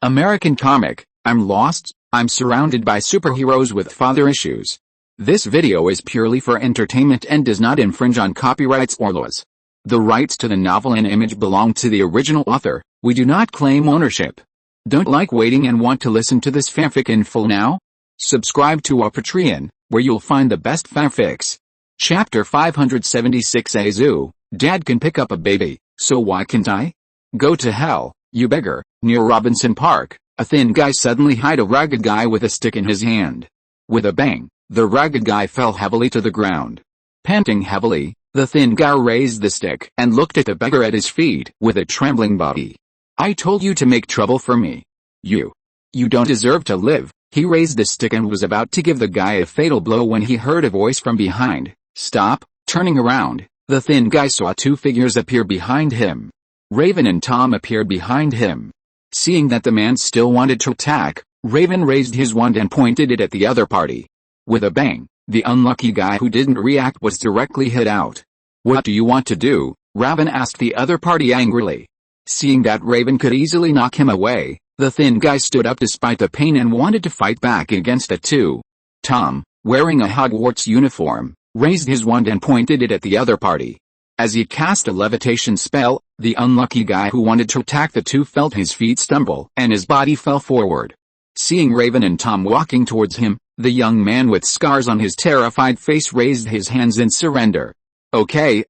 American comic, I'm lost, I'm surrounded by superheroes with father issues. This video is purely for entertainment and does not infringe on copyrights or laws. The rights to the novel and image belong to the original author. We do not claim ownership. Don't like waiting and want to listen to this fanfic in full now? Subscribe to our Patreon, where you'll find the best fanfics. Chapter 576 A Zoo, Dad can pick up a baby, so why can't I? Go to hell, you beggar. Near Robinson Park, a thin guy suddenly hit a ragged guy with a stick in his hand. With a bang, the ragged guy fell heavily to the ground. Panting heavily, the thin guy raised the stick and looked at the beggar at his feet with a trembling body. I told you to make trouble for me. You don't deserve to live. He raised the stick and was about to give the guy a fatal blow when he heard a voice from behind. Stop. Turning around, the thin guy saw two figures appear behind him. Raven and Tom appeared behind him. Seeing that the man still wanted to attack, Raven raised his wand and pointed it at the other party. With a bang, the unlucky guy who didn't react was directly hit out. What do you want to do? Raven asked the other party angrily. Seeing that Raven could easily knock him away, the thin guy stood up despite the pain and wanted to fight back against it too. Tom, wearing a Hogwarts uniform, raised his wand and pointed it at the other party. As he cast a levitation spell, the unlucky guy who wanted to attack the two felt his feet stumble and his body fell forward. Seeing Raven and Tom walking towards him, the young man with scars on his terrified face raised his hands in surrender. Okay,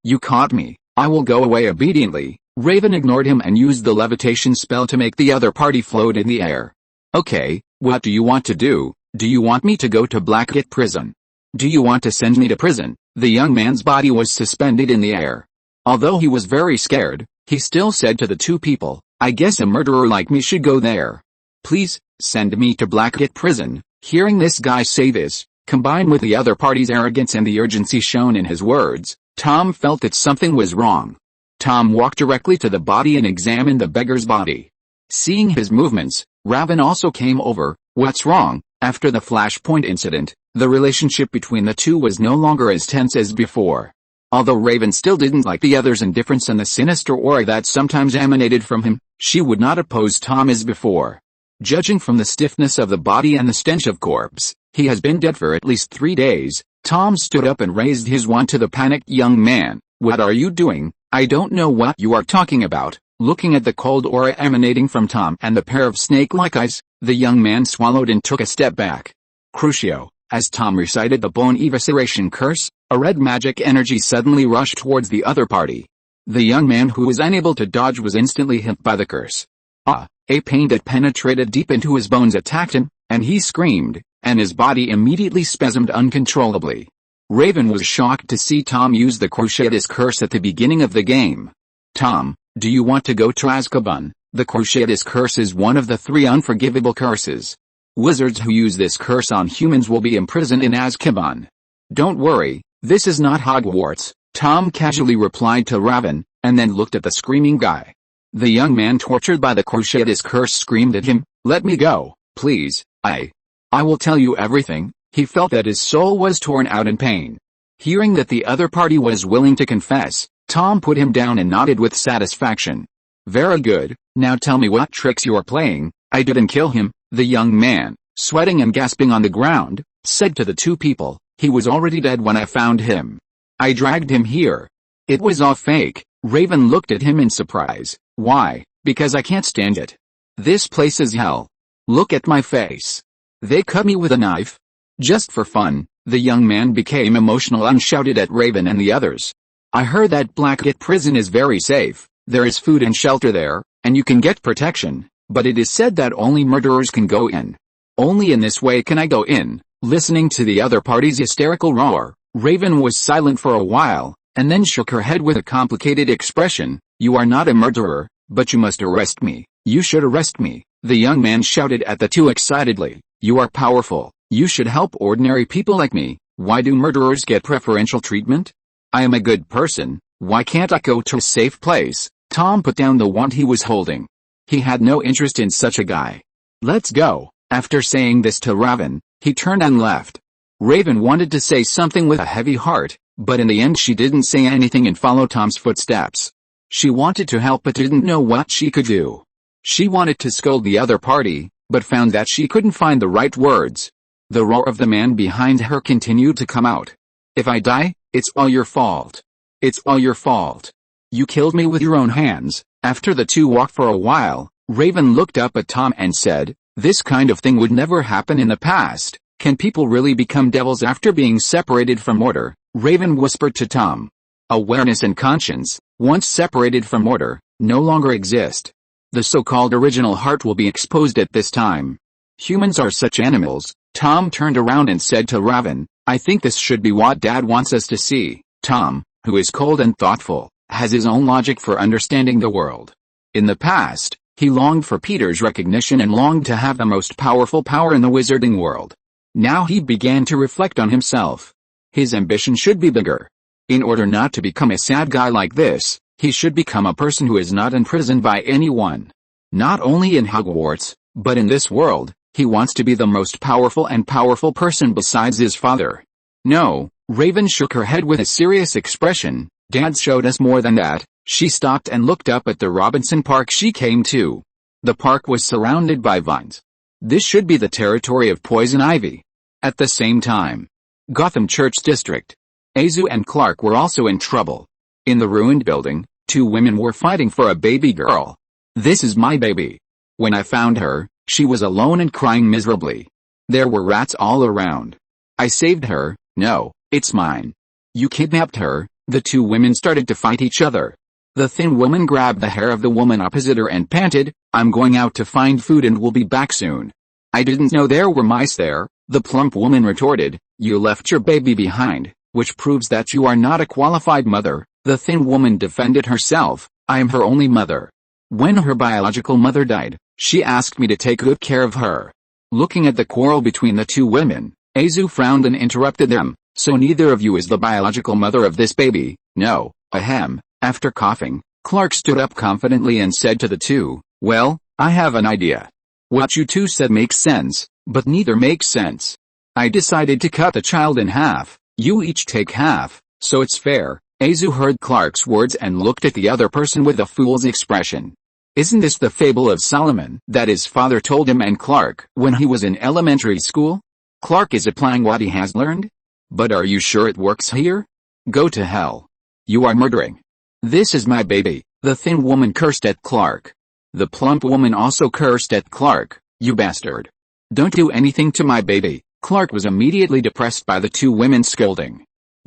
you caught me. I will go away obediently. Raven ignored him and used the levitation spell to make the other party float in the air. Okay, what do you want to do? Do you want me to go to Blackgate prison? Do you want to send me to prison? The young man's body was suspended in the air. Although he was very scared, he still said to the two people, I guess a murderer like me should go there. Please, send me to Blackgate prison. Hearing this guy say this, combined with the other party's arrogance and the urgency shown in his words, Tom felt that something was wrong. Tom walked directly to the body and examined the beggar's body. Seeing his movements, Raven also came over. What's wrong? After the Flashpoint incident, the relationship between the two was no longer as tense as before. Although Raven still didn't like the other's indifference and the sinister aura that sometimes emanated from him, she would not oppose Tom as before. Judging from the stiffness of the body and the stench of corpse, he has been dead for at least 3 days. Tom stood up and raised his wand to the panicked young man. What are you doing? I don't know what you are talking about. Looking at the cold aura emanating from Tom and the pair of snake-like eyes, the young man swallowed and took a step back. Crucio. As Tom recited the bone evisceration curse, a red magic energy suddenly rushed towards the other party. The young man who was unable to dodge was instantly hit by the curse. A pain that penetrated deep into his bones attacked him, and he screamed, and his body immediately spasmed uncontrollably. Raven was shocked to see Tom use the Cruciatus curse at the beginning of the game. Tom, do you want to go to Azkaban? The Cruciatus curse is one of the 3 unforgivable curses. Wizards who use this curse on humans will be imprisoned in Azkaban. Don't worry, this is not Hogwarts, Tom casually replied to Raven, and then looked at the screaming guy. The young man tortured by the Cruciatus curse screamed at him, let me go, please, I will tell you everything. He felt that his soul was torn out in pain. Hearing that the other party was willing to confess, Tom put him down and nodded with satisfaction. Very good, now tell me what tricks you are playing. I didn't kill him. The young man, sweating and gasping on the ground, said to the two people, he was already dead when I found him. I dragged him here. It was all fake. Raven looked at him in surprise. Why? Because I can't stand it. This place is hell. Look at my face. They cut me with a knife. Just for fun, the young man became emotional and shouted at Raven and the others. I heard that Blackgate prison is very safe. There is food and shelter there, and you can get protection. But it is said that only murderers can go in. Only in this way can I go in. Listening to the other party's hysterical roar, Raven was silent for a while, and then shook her head with a complicated expression. You are not a murderer, but you must arrest me. You should arrest me. The young man shouted at the two excitedly. You are powerful. You should help ordinary people like me. Why do murderers get preferential treatment? I am a good person. Why can't I go to a safe place? Tom put down the wand he was holding. He had no interest in such a guy. Let's go. After saying this to Raven, he turned and left. Raven wanted to say something with a heavy heart, but in the end she didn't say anything and followed Tom's footsteps. She wanted to help but didn't know what she could do. She wanted to scold the other party, but found that she couldn't find the right words. The roar of the man behind her continued to come out. If I die, it's all your fault. It's all your fault. You killed me with your own hands. After the two walked for a while, Raven looked up at Tom and said, "This kind of thing would never happen in the past. Can people really become devils after being separated from order?" Raven whispered to Tom. Awareness and conscience, once separated from order, no longer exist. The so-called original heart will be exposed at this time. Humans are such animals. Tom turned around and said to Raven, "I think this should be what Dad wants us to see." Tom, who is cold and thoughtful, has his own logic for understanding the world. In the past, he longed for Peter's recognition and longed to have the most powerful power in the wizarding world. Now he began to reflect on himself. His ambition should be bigger. In order not to become a sad guy like this, he should become a person who is not imprisoned by anyone. Not only in Hogwarts, but in this world, he wants to be the most powerful person besides his father. No, Raven shook her head with a serious expression. Dad showed us more than that. She stopped and looked up at the Robinson Park she came to. The park was surrounded by vines. This should be the territory of poison ivy. At the same time, Gotham Church District. Azu and Clark were also in trouble. In the ruined building, two women were fighting for a baby girl. "This is my baby. When I found her, she was alone and crying miserably. There were rats all around. I saved her. No, it's mine. You kidnapped her." The two women started to fight each other. The thin woman grabbed the hair of the woman opposite her and panted, "I'm going out to find food and will be back soon." "I didn't know there were mice there," the plump woman retorted. "You left your baby behind, which proves that you are not a qualified mother." The thin woman defended herself, "I am her only mother. When her biological mother died, she asked me to take good care of her." Looking at the quarrel between the two women, Azu frowned and interrupted them. "So neither of you is the biological mother of this baby?" "No." Ahem. After coughing, Clark stood up confidently and said to the two, "Well, I have an idea. What you two said makes sense, but neither makes sense. I decided to cut the child in half. You each take half, so it's fair." Azu heard Clark's words and looked at the other person with a fool's expression. Isn't this the fable of Solomon that his father told him and Clark when he was in elementary school? Clark is applying what he has learned? But are you sure it works here? Go to hell. You are murdering. "This is my baby," the thin woman cursed at Clark. The plump woman also cursed at Clark. "You bastard. Don't do anything to my baby." Clark was immediately depressed by the two women scolding.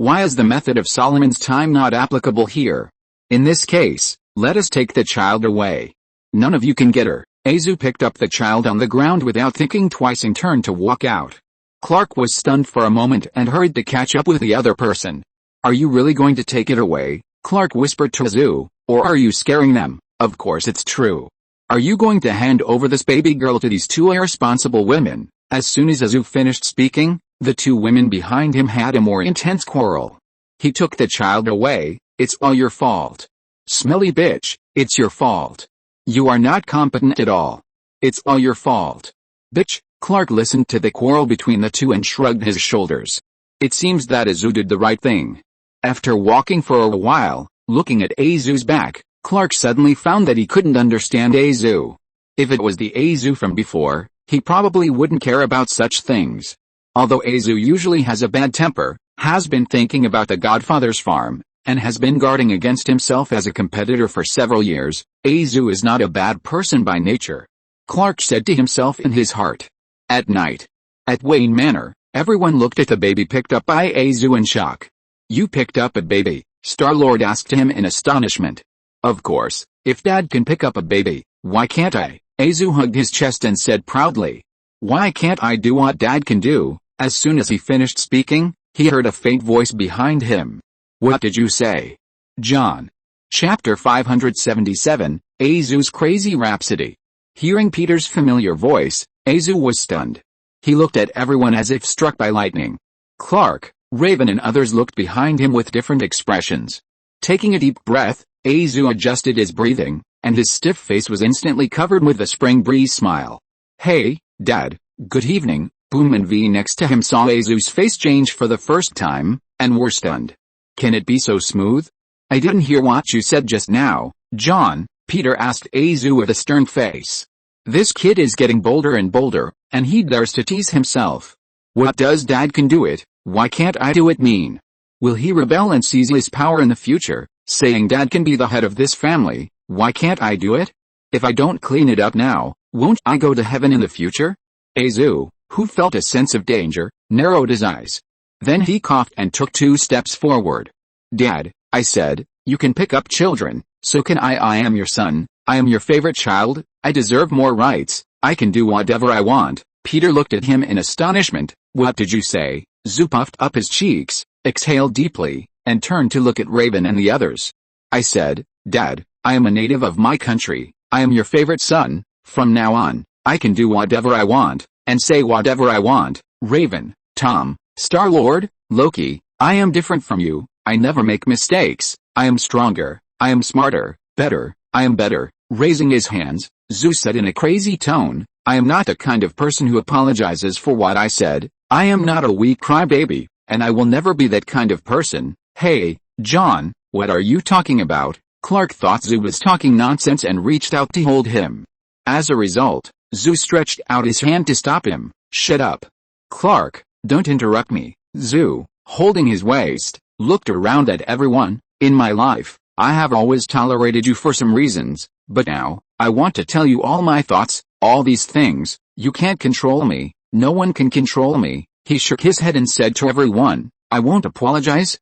Why is the method of Solomon's time not applicable here? In this case, let us take the child away. None of you can get her. Azu picked up the child on the ground without thinking twice and turned to walk out. Clark was stunned for a moment and hurried to catch up with the other person. "Are you really going to take it away?" Clark whispered to Azu, "or are you scaring them?" "Of course it's true. Are you going to hand over this baby girl to these two irresponsible women?" As soon as Azu finished speaking, the two women behind him had a more intense quarrel. "He took the child away. It's all your fault. Smelly bitch, it's your fault. You are not competent at all. It's all your fault. Bitch." Clark listened to the quarrel between the two and shrugged his shoulders. It seems that Azu did the right thing. After walking for a while, looking at Azu's back, Clark suddenly found that he couldn't understand Azu. If it was the Azu from before, he probably wouldn't care about such things. Although Azu usually has a bad temper, has been thinking about the Godfather's farm, and has been guarding against himself as a competitor for several years, Azu is not a bad person by nature. Clark said to himself in his heart. At night, at Wayne Manor, everyone looked at the baby picked up by Azu in shock. "You picked up a baby?" Star-Lord asked him in astonishment. "Of course, if Dad can pick up a baby, why can't I?" Azu hugged his chest and said proudly. "Why can't I do what Dad can do?" As soon as he finished speaking, he heard a faint voice behind him. "What did you say?" John. Chapter 577, Azu's Crazy Rhapsody. Hearing Peter's familiar voice, Azu was stunned. He looked at everyone as if struck by lightning. Clark, Raven and others looked behind him with different expressions. Taking a deep breath, Azu adjusted his breathing, and his stiff face was instantly covered with a spring breeze smile. "Hey, Dad, good evening." Boom and V next to him saw Azu's face change for the first time, and were stunned. "Can it be so smooth? I didn't hear what you said just now." John, Peter asked Azu with a stern face. This kid is getting bolder and bolder, and he dares to tease himself. What does Dad can do it, why can't I do it mean? Will he rebel and seize his power in the future, saying Dad can be the head of this family, why can't I do it? If I don't clean it up now, won't I go to heaven in the future? Azu, who felt a sense of danger, narrowed his eyes. Then he coughed and took 2 steps forward. Dad, I said, you can pick up children, so can I. I am your son, I am your favorite child, I deserve more rights, I can do whatever I want. Peter looked at him in astonishment. What did you say? Zu puffed up his cheeks, exhaled deeply, and turned to look at Raven and the others. I said, Dad, I am a native of my country, I am your favorite son, from now on, I can do whatever I want, and say whatever I want. Raven, Tom, Star-Lord, Loki, I am different from you, I never make mistakes, I am stronger, I am smarter, better, I am better. Raising his hands, Zu said in a crazy tone, I am not the kind of person who apologizes for what I said, I am not a weak crybaby, and I will never be that kind of person. Hey, John, what are you talking about? Clark thought Zu was talking nonsense and reached out to hold him. As a result, Zu stretched out his hand to stop him. Shut up. Clark, don't interrupt me. Zu, holding his waist, looked around at everyone. In my life, I have always tolerated you for some reasons, but now, I want to tell you all my thoughts, all these things. You can't control me, no one can control me. He shook his head and said to everyone, I won't apologize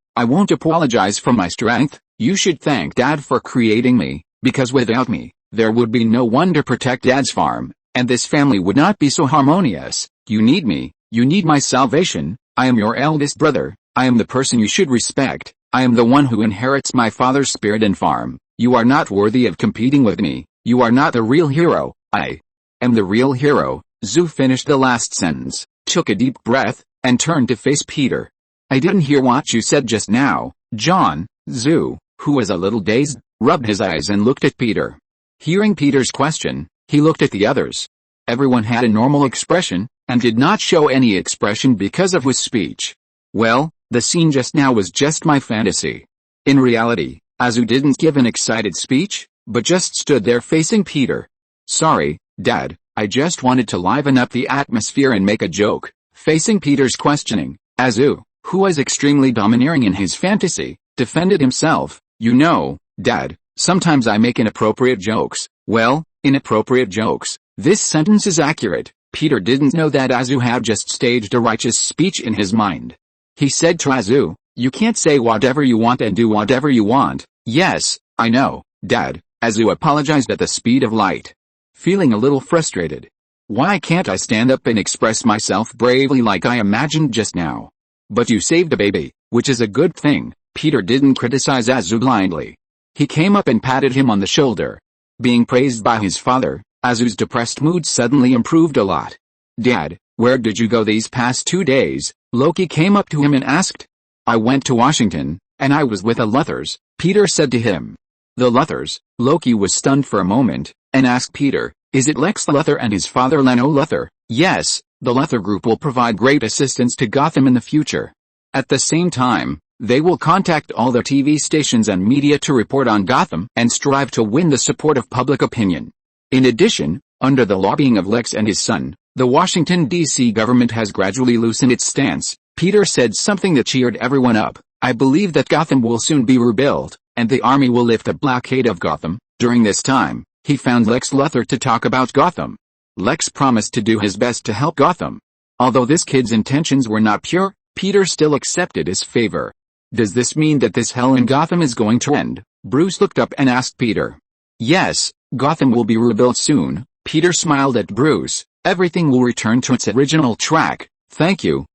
for my strength. You should thank Dad for creating me, because without me, there would be no one to protect Dad's farm, and this family would not be so harmonious. You need me, you need my salvation. I am your eldest brother, I am the person you should respect, I am the one who inherits my father's spirit and farm. You are not worthy of competing with me, you are not the real hero, I am the real hero. Zu finished the last sentence, took a deep breath, and turned to face Peter. I didn't hear what you said just now, John. Zu, who was a little dazed, rubbed his eyes and looked at Peter. Hearing Peter's question, he looked at the others. Everyone had a normal expression, and did not show any expression because of his speech. Well, the scene just now was just my fantasy. In reality, Azu didn't give an excited speech, but just stood there facing Peter. Sorry, Dad, I just wanted to liven up the atmosphere and make a joke. Facing Peter's questioning, Azu, who was extremely domineering in his fantasy, defended himself. You know, Dad, sometimes I make inappropriate jokes. Well, inappropriate jokes. This sentence is accurate. Peter didn't know that Azu had just staged a righteous speech in his mind. He said to Azu, you can't say whatever you want and do whatever you want. Yes, I know, Dad. Azu apologized at the speed of light. Feeling a little frustrated. Why can't I stand up and express myself bravely like I imagined just now? But you saved a baby, which is a good thing. Peter didn't criticize Azu blindly. He came up and patted him on the shoulder. Being praised by his father, Azu's depressed mood suddenly improved a lot. Dad, where did you go these past 2 days? Loki came up to him and asked. I went to Washington, and I was with the Luthers, Peter said to him. The Luthers? Loki was stunned for a moment, and asked Peter, is it Lex Luthor and his father Leno Luthor? Yes, the Luthor group will provide great assistance to Gotham in the future. At the same time, they will contact all the TV stations and media to report on Gotham and strive to win the support of public opinion. In addition, under the lobbying of Lex and his son, the Washington, D.C. government has gradually loosened its stance. Peter said something that cheered everyone up. I believe that Gotham will soon be rebuilt, and the army will lift the blockade of Gotham. During this time, he found Lex Luthor to talk about Gotham. Lex promised to do his best to help Gotham. Although this kid's intentions were not pure, Peter still accepted his favor. Does this mean that this hell in Gotham is going to end? Bruce looked up and asked Peter. Yes, Gotham will be rebuilt soon. Peter smiled at Bruce. Everything will return to its original track. Thank you,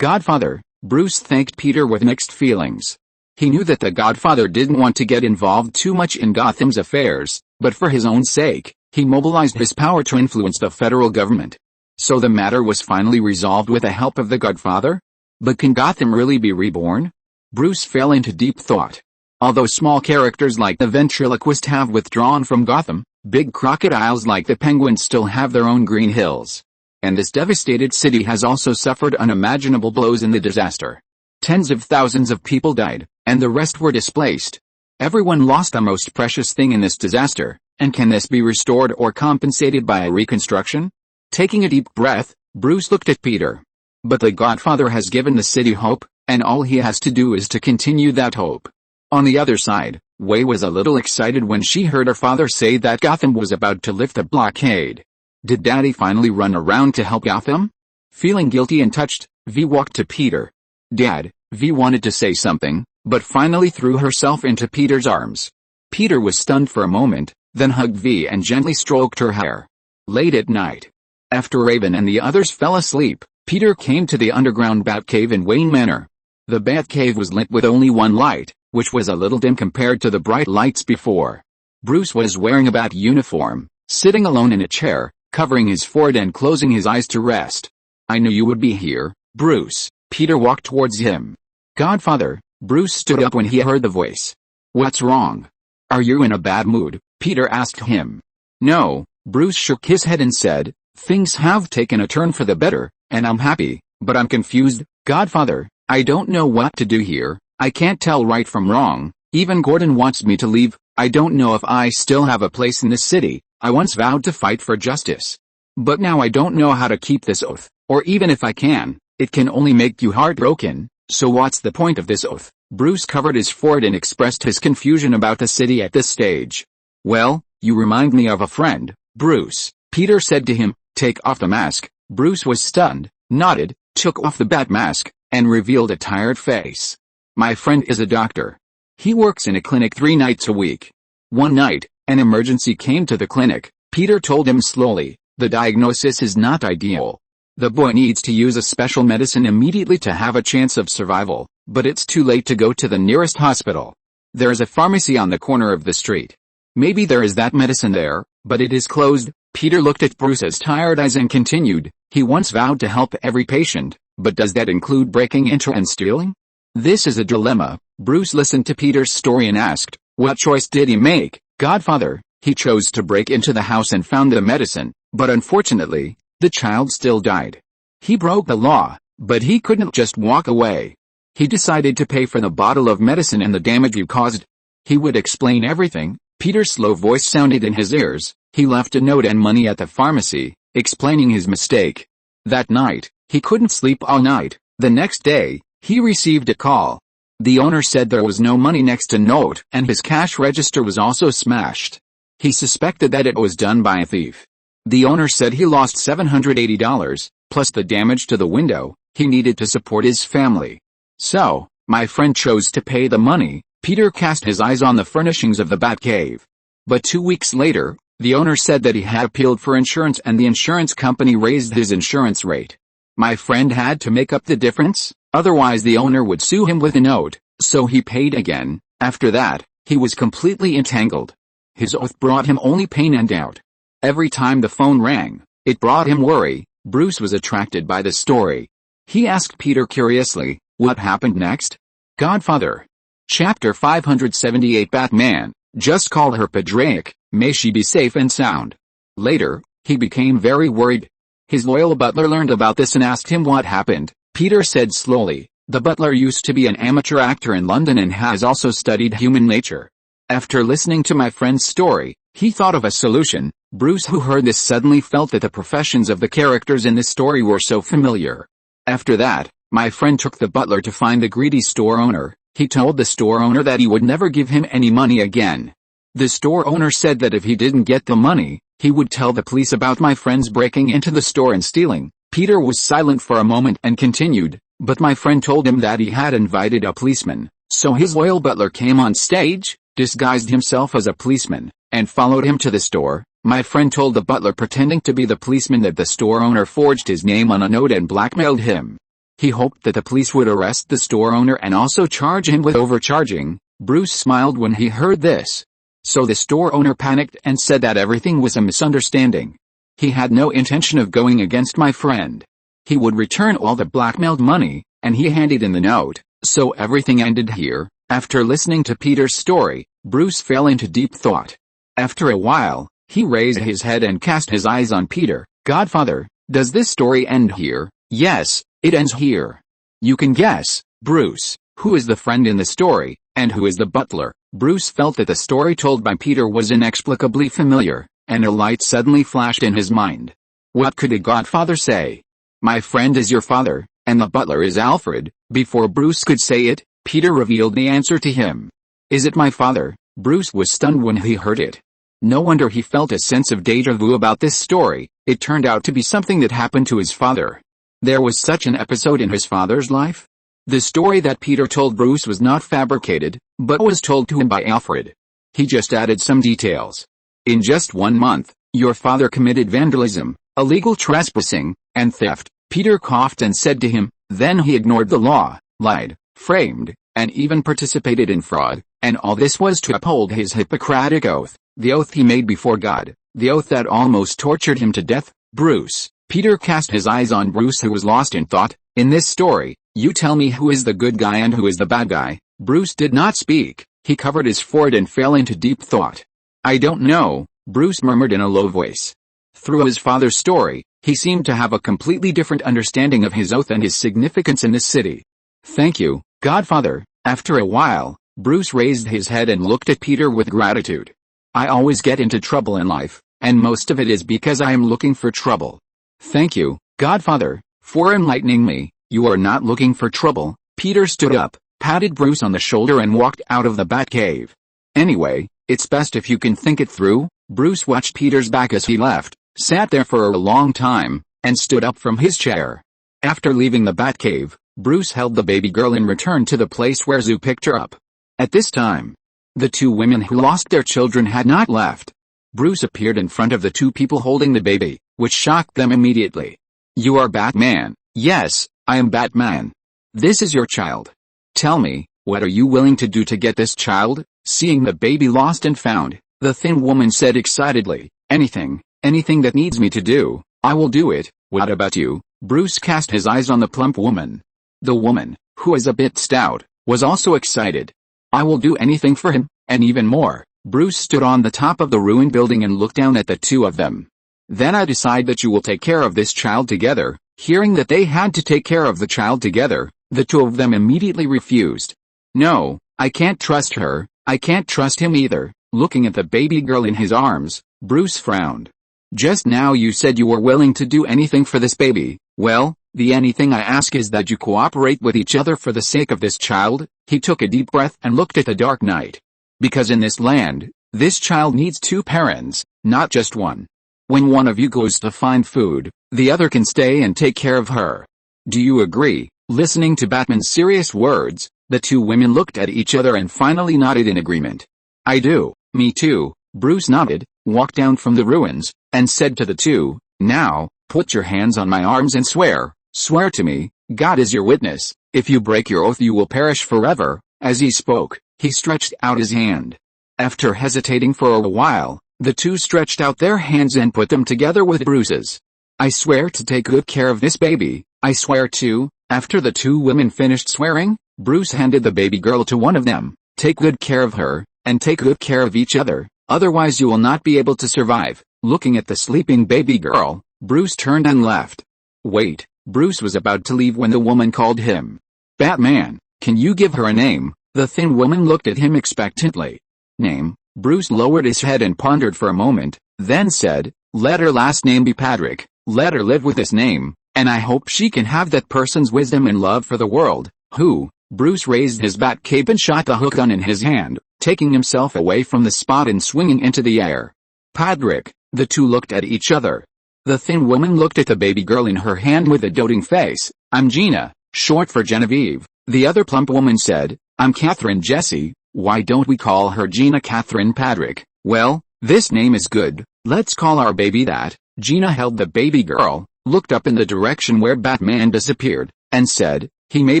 Godfather. Bruce thanked Peter with mixed feelings. He knew that the Godfather didn't want to get involved too much in Gotham's affairs, but for his own sake, he mobilized his power to influence the federal government. So the matter was finally resolved with the help of the Godfather? But can Gotham really be reborn? Bruce fell into deep thought. Although small characters like the ventriloquist have withdrawn from Gotham, big crocodiles like the Penguin still have their own green hills. And this devastated city has also suffered unimaginable blows in the disaster. Tens of thousands of people died, and the rest were displaced. Everyone lost the most precious thing in this disaster, and can this be restored or compensated by a reconstruction? Taking a deep breath, Bruce looked at Peter. But the Godfather has given the city hope, and all he has to do is to continue that hope. On the other side, Wei was a little excited when she heard her father say that Gotham was about to lift the blockade. Did Daddy finally run around to help Gotham? Feeling guilty and touched, Vi walked to Peter. Dad, Vi wanted to say something, but finally threw herself into Peter's arms. Peter was stunned for a moment, then hugged Vi and gently stroked her hair. Late at night, after Raven and the others fell asleep, Peter came to the underground Batcave in Wayne Manor. The Batcave was lit with only one light, which was a little dim compared to the bright lights before. Bruce was wearing a bat uniform, sitting alone in a chair, covering his forehead and closing his eyes to rest. I knew you would be here, Bruce. Peter walked towards him. Godfather. Bruce stood up when he heard the voice. What's wrong? Are you in a bad mood? Peter asked him. No, Bruce shook his head and said, things have taken a turn for the better, and I'm happy, but I'm confused, Godfather. I don't know what to do here. I can't tell right from wrong. Even Gordon wants me to leave. I don't know if I still have a place in this city. I once vowed to fight for justice. But now I don't know how to keep this oath, or even if I can, it can only make you heartbroken. So what's the point of this oath? Bruce covered his forehead and expressed his confusion about the city at this stage. Well, you remind me of a friend, Bruce, Peter said to him. Take off the mask. Bruce was stunned, nodded, took off the bat mask, and revealed a tired face. My friend is a doctor. He works in a clinic 3 nights a week. One night, an emergency came to the clinic. Peter told him slowly, the diagnosis is not ideal. The boy needs to use a special medicine immediately to have a chance of survival, but it's too late to go to the nearest hospital. There is a pharmacy on the corner of the street. Maybe there is that medicine there, but it is closed. Peter looked at Bruce's tired eyes and continued, he once vowed to help every patient, but does that include breaking into and stealing? This is a dilemma. Bruce listened to Peter's story and asked, what choice did he make, Godfather? He chose to break into the house and found the medicine, but unfortunately, the child still died. He broke the law, but he couldn't just walk away. He decided to pay for the bottle of medicine and the damage you caused. He would explain everything. Peter's slow voice sounded in his ears. He left a note and money at the pharmacy, explaining his mistake. That night, he couldn't sleep all night. The next day, he received a call. The owner said there was no money next to note, and his cash register was also smashed. He suspected that it was done by a thief. The owner said he lost $780, plus the damage to the window. He needed to support his family. So, my friend chose to pay the money. Peter cast his eyes on the furnishings of the Batcave. But 2 weeks later, the owner said that he had appealed for insurance and the insurance company raised his insurance rate. My friend had to make up the difference, otherwise the owner would sue him with a note, so he paid again. After that, he was completely entangled. His oath brought him only pain and doubt. Every time the phone rang, it brought him worry. Bruce was attracted by the story. He asked Peter curiously, what happened next? Godfather. Chapter 578 Batman, just call her Padraic, may she be safe and sound. Later, he became very worried. His loyal butler learned about this and asked him what happened. Peter said slowly, the butler used to be an amateur actor in London and has also studied human nature. After listening to my friend's story, he thought of a solution. Bruce, who heard this, suddenly felt that the professions of the characters in this story were so familiar. After that, my friend took the butler to find the greedy store owner. He told the store owner that he would never give him any money again. The store owner said that if he didn't get the money, he would tell the police about my friends breaking into the store and stealing. Peter was silent for a moment and continued, but my friend told him that he had invited a policeman, so his loyal butler came on stage, disguised himself as a policeman, and followed him to the store. My friend told the butler, pretending to be the policeman, that the store owner forged his name on a note and blackmailed him. He hoped that the police would arrest the store owner and also charge him with overcharging. Bruce smiled when he heard this. So the store owner panicked and said that everything was a misunderstanding. He had no intention of going against my friend. He would return all the blackmailed money, and he handed in the note, so everything ended here. After listening to Peter's story, Bruce fell into deep thought. After a while, he raised his head and cast his eyes on Peter. Godfather, does this story end here? Yes, it ends here. You can guess, Bruce, who is the friend in the story. And who is the butler? Bruce felt that the story told by Peter was inexplicably familiar, and a light suddenly flashed in his mind. What could a godfather say? My friend is your father, and the butler is Alfred. Before Bruce could say it, Peter revealed the answer to him. Is it my father? Bruce was stunned when he heard it. No wonder he felt a sense of déjà vu about this story. It turned out to be something that happened to his father. There was such an episode in his father's life? The story that Peter told Bruce was not fabricated, but was told to him by Alfred. He just added some details. In just 1 month, your father committed vandalism, illegal trespassing, and theft. Peter coughed and said to him, then he ignored the law, lied, framed, and even participated in fraud, and all this was to uphold his Hippocratic oath, the oath he made before God, the oath that almost tortured him to death. Bruce. Peter cast his eyes on Bruce, who was lost in thought. In this story, you tell me who is the good guy and who is the bad guy. Bruce did not speak. He covered his forehead and fell into deep thought. I don't know, Bruce murmured in a low voice. Through his father's story, he seemed to have a completely different understanding of his oath and his significance in this city. Thank you, Godfather. After a while, Bruce raised his head and looked at Peter with gratitude. I always get into trouble in life, and most of it is because I am looking for trouble. Thank you, Godfather, for enlightening me. You are not looking for trouble. Peter stood up, patted Bruce on the shoulder and walked out of the Batcave. Anyway, it's best if you can think it through. Bruce watched Peter's back as he left, sat there for a long time, and stood up from his chair. After leaving the Batcave, Bruce held the baby girl and returned to the place where Zoo picked her up. At this time, the 2 women who lost their children had not left. Bruce appeared in front of the 2 people holding the baby, which shocked them immediately. You are Batman. Yes, I am Batman. This is your child. Tell me, what are you willing to do to get this child? Seeing the baby lost and found, the thin woman said excitedly, anything that needs me to do, I will do it. What about you? Bruce cast his eyes on the plump woman. The woman, who was a bit stout, was also excited. I will do anything for him, and even more. Bruce stood on the top of the ruined building and looked down at the 2 of them. Then I decide that you will take care of this child together. Hearing that they had to take care of the child together, the 2 of them immediately refused. No, I can't trust her. I can't trust him either. Looking at the baby girl in his arms, Bruce frowned. Just now you said you were willing to do anything for this baby. Well, the anything I ask is that you cooperate with each other for the sake of this child. He took a deep breath and looked at the dark night. Because in this land, this child needs 2 parents, not just one. When one of you goes to find food, the other can stay and take care of her. Do you agree? Listening to Batman's serious words, the 2 women looked at each other and finally nodded in agreement. I do. Me too. Bruce nodded, walked down from the ruins, and said to the 2, now, put your hands on my arms and swear. Swear to me, God is your witness. If you break your oath you will perish forever. As he spoke, he stretched out his hand. After hesitating for a while, the 2 stretched out their hands and put them together with Bruce's. I swear to take good care of this baby. I swear to. After the 2 women finished swearing, Bruce handed the baby girl to one of them. Take good care of her, and take good care of each other, otherwise you will not be able to survive. Looking at the sleeping baby girl, Bruce turned and left. Wait, Bruce was about to leave when the woman called him. Batman, can you give her a name? The thin woman looked at him expectantly. Name? Bruce lowered his head and pondered for a moment, then said, let her last name be Patrick. Let her live with this name, and I hope she can have that person's wisdom and love for the world. Who? Bruce raised his bat cape and shot the hook gun in his hand, taking himself away from the spot and swinging into the air. Patrick. The 2 looked at each other. The thin woman looked at the baby girl in her hand with a doting face. I'm Gina, short for Genevieve. The other plump woman said, I'm Catherine Jessie. Why don't we call her Gina Catherine Patrick? Well, this name is good. Let's call our baby that. Gina held the baby girl, looked up in the direction where Batman disappeared, and said, he may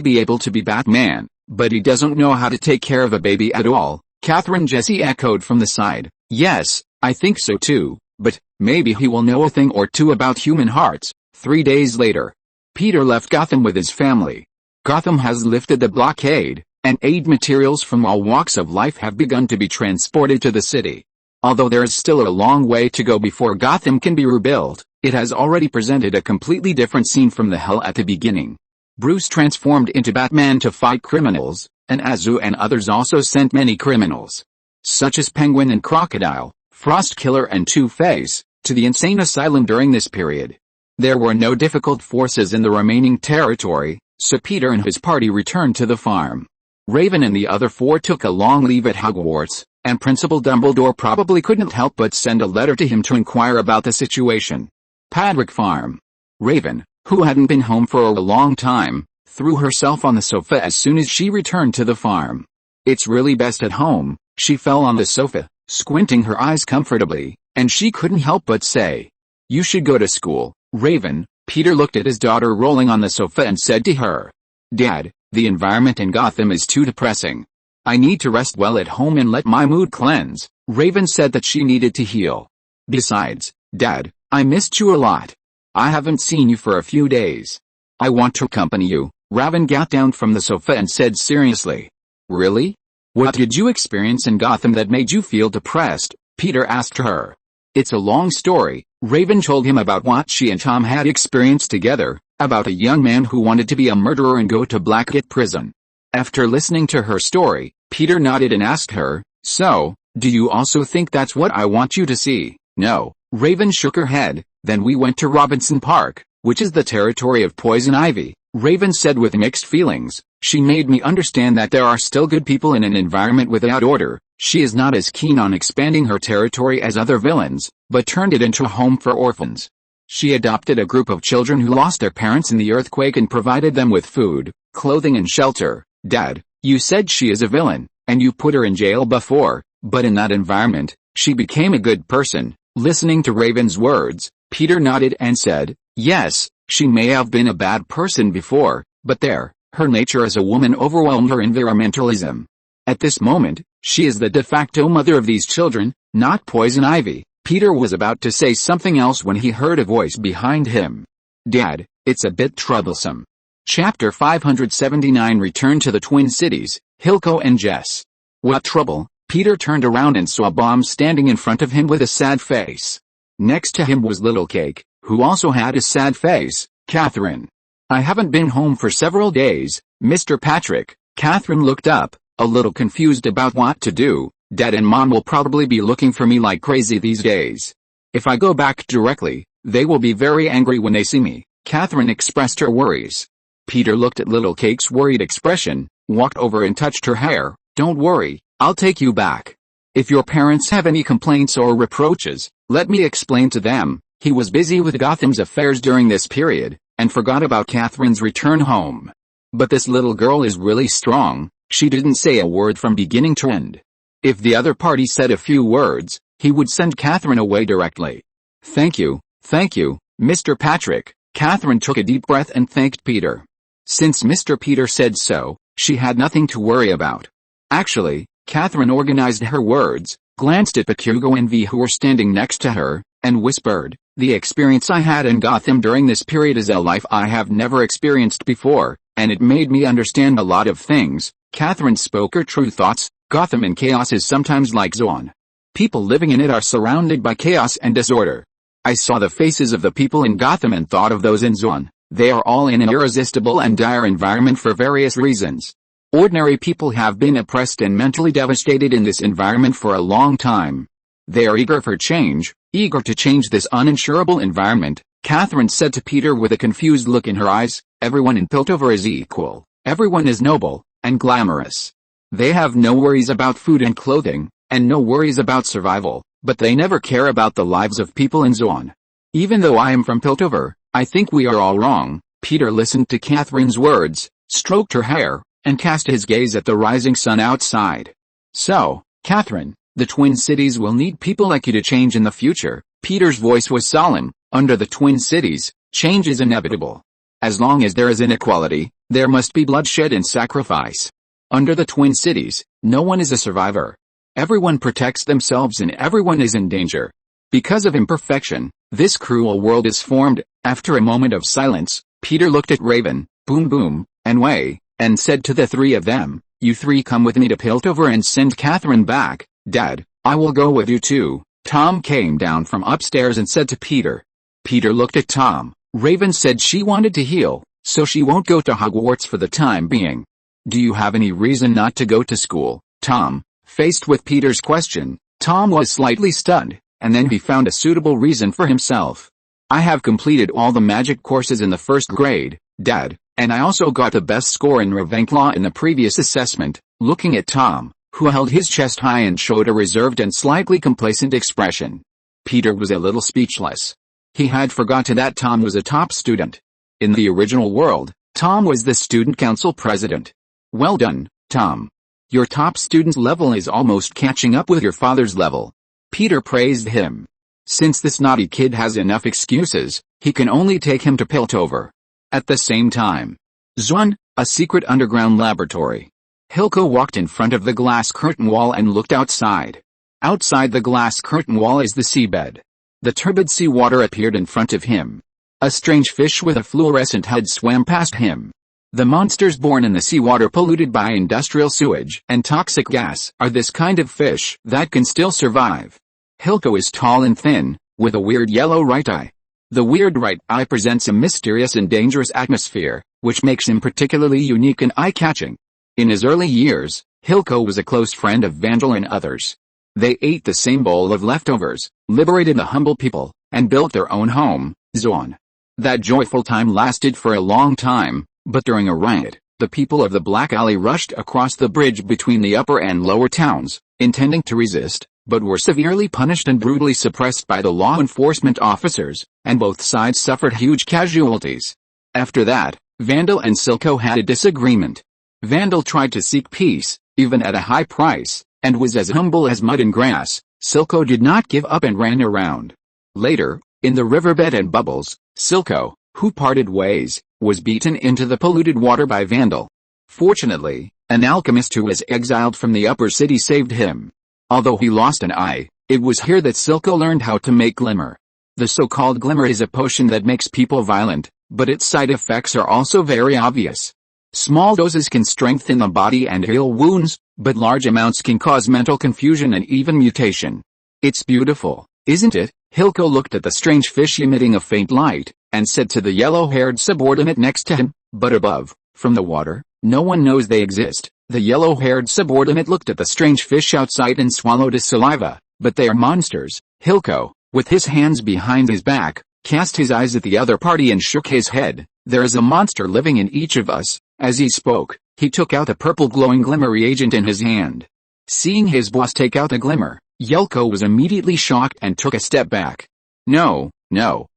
be able to be Batman, but he doesn't know how to take care of a baby at all. Catherine Jessie echoed from the side. Yes, I think so too, but maybe he will know a thing or two about human hearts. 3 days later, Peter left Gotham with his family. Gotham has lifted the blockade, and aid materials from all walks of life have begun to be transported to the city. Although there is still a long way to go before Gotham can be rebuilt, it has already presented a completely different scene from the hell at the beginning. Bruce transformed into Batman to fight criminals, and Azu and others also sent many criminals, such as Penguin and Crocodile, Frost Killer and Two-Face, to the insane asylum during this period. There were no difficult forces in the remaining territory, so Peter and his party returned to the farm. Raven and the other four took a long leave at Hogwarts, and Principal Dumbledore probably couldn't help but send a letter to him to inquire about the situation. Padwick Farm. Raven, who hadn't been home for a long time, threw herself on the sofa as soon as she returned to the farm. It's really best at home. She fell on the sofa, squinting her eyes comfortably, and she couldn't help but say, "You should go to school, Raven." Peter looked at his daughter rolling on the sofa and said to her, "Dad, the environment in Gotham is too depressing. I need to rest well at home and let my mood cleanse." Raven said that she needed to heal. "Besides, Dad, I missed you a lot. I haven't seen you for a few days. I want to accompany you." Raven got down from the sofa and said seriously, "Really? What did you experience in Gotham that made you feel depressed?" Peter asked her. "It's a long story." Raven told him about what she and Tom had experienced together, about a young man who wanted to be a murderer and go to Blackgate prison. After listening to her story, Peter nodded and asked her, "So, do you also think that's what I want you to see?" "No." Raven shook her head. "Then we went to Robinson Park, which is the territory of Poison Ivy," Raven said with mixed feelings. "She made me understand that there are still good people in an environment without order. She is not as keen on expanding her territory as other villains, but turned it into a home for orphans. She adopted a group of children who lost their parents in the earthquake and provided them with food, clothing and shelter." "Dad, you said she is a villain, and you put her in jail before, but in that environment, she became a good person." Listening to Raven's words, Peter nodded and said, "Yes, she may have been a bad person before, but her nature as a woman overwhelmed her environmentalism. At this moment, she is the de facto mother of these children, not Poison Ivy." Peter was about to say something else when he heard a voice behind him. "Dad, it's a bit troublesome." Chapter 579 Return to the Twin Cities, Hilco and Jess. "What trouble?" Peter turned around and saw Bomb standing in front of him with a sad face. Next to him was Little Cake, who also had a sad face. "Catherine. I haven't been home for several days, Mr. Patrick." Catherine looked up, a little confused about what to do. "Dad and Mom will probably be looking for me like crazy these days. If I go back directly, they will be very angry when they see me." Catherine expressed her worries. Peter looked at Little Cake's worried expression, walked over and touched her hair. "Don't worry, I'll take you back. If your parents have any complaints or reproaches, let me explain to them." He was busy with Gotham's affairs during this period, and forgot about Catherine's return home. "But this little girl is really strong. She didn't say a word from beginning to end." If the other party said a few words, he would send Catherine away directly. Thank you, Mr. Patrick." Catherine took a deep breath and thanked Peter. Since Mr. Peter said so, she had nothing to worry about. Actually, Catherine organized her words, glanced at Bakugo and V who were standing next to her, and whispered, "The experience I had in Gotham during this period is a life I have never experienced before, and it made me understand a lot of things." Catherine spoke her true thoughts. Gotham in chaos is sometimes like Zoan. People living in it are surrounded by chaos and disorder. I saw the faces of the people in Gotham and thought of those in Zoan. They are all in an irresistible and dire environment for various reasons. Ordinary people have been oppressed and mentally devastated in this environment for a long time. They are eager for change, eager to change this uninsurable environment. Catherine said to Peter with a confused look in her eyes, "Everyone in Piltover is equal. Everyone is noble and glamorous. They have no worries about food and clothing, and no worries about survival, but they never care about the lives of people in Zoan. Even though I am from Piltover, I think we are all wrong." Peter listened to Catherine's words, stroked her hair, and cast his gaze at the rising sun outside. "So, Catherine, the Twin Cities will need people like you to change in the future." Peter's voice was solemn. "Under the Twin Cities, change is inevitable. As long as there is inequality, there must be bloodshed and sacrifice. Under the Twin Cities, no one is a survivor. Everyone protects themselves and everyone is in danger. Because of imperfection, this cruel world is formed." After a moment of silence, Peter looked at Raven, Boom Boom, and Way, and said to the three of them, "You three come with me to Piltover and send Catherine back." "Dad, I will go with you too." Tom came down from upstairs and said to Peter. Peter looked at Tom. Raven said she wanted to heal, so she won't go to Hogwarts for the time being. Do you have any reason not to go to school, Tom? Faced with Peter's question, Tom was slightly stunned, and then he found a suitable reason for himself. I have completed all the magic courses in the first grade, Dad, and I also got the best score in Ravenclaw in the previous assessment. Looking at Tom, who held his chest high and showed a reserved and slightly complacent expression, Peter was a little speechless. He had forgotten that Tom was a top student. In the original world, Tom was the student council president. Well done, Tom. Your top student's level is almost catching up with your father's level. Peter praised him. Since this naughty kid has enough excuses, he can only take him to Piltover. At the same time, Zwan, a secret underground laboratory. Hilko walked in front of the glass curtain wall and looked outside. Outside the glass curtain wall is the seabed. The turbid sea water appeared in front of him. A strange fish with a fluorescent head swam past him. The monsters born in the seawater polluted by industrial sewage and toxic gas are this kind of fish that can still survive. Hilko is tall and thin, with a weird yellow right eye. The weird right eye presents a mysterious and dangerous atmosphere, which makes him particularly unique and eye-catching. In his early years, Hilko was a close friend of Vandal and others. They ate the same bowl of leftovers, liberated the humble people, and built their own home, Zwan. That joyful time lasted for a long time, but during a riot, the people of the Black Alley rushed across the bridge between the upper and lower towns, intending to resist, but were severely punished and brutally suppressed by the law enforcement officers, and both sides suffered huge casualties. After that, Vandal and Silco had a disagreement. Vandal tried to seek peace, even at a high price, and was as humble as mud and grass. Silco did not give up and ran around. Later, in the riverbed and bubbles, Silco, who parted ways, was beaten into the polluted water by Vandal. Fortunately, an alchemist who was exiled from the upper city saved him. Although he lost an eye, it was here that Silco learned how to make glimmer. The so-called glimmer is a potion that makes people violent, but its side effects are also very obvious. Small doses can strengthen the body and heal wounds, but large amounts can cause mental confusion and even mutation. It's beautiful, isn't it? Hilko looked at the strange fish emitting a faint light, and said to the yellow-haired subordinate next to him, but above, from the water, no one knows they exist. The yellow-haired subordinate looked at the strange fish outside and swallowed his saliva. But they are monsters. Hilko, with his hands behind his back, cast his eyes at the other party and shook his head. There is a monster living in each of us. As he spoke, he took out a purple glowing glimmer reagent in his hand. Seeing his boss take out the glimmer, Yelko was immediately shocked and took a step back. No,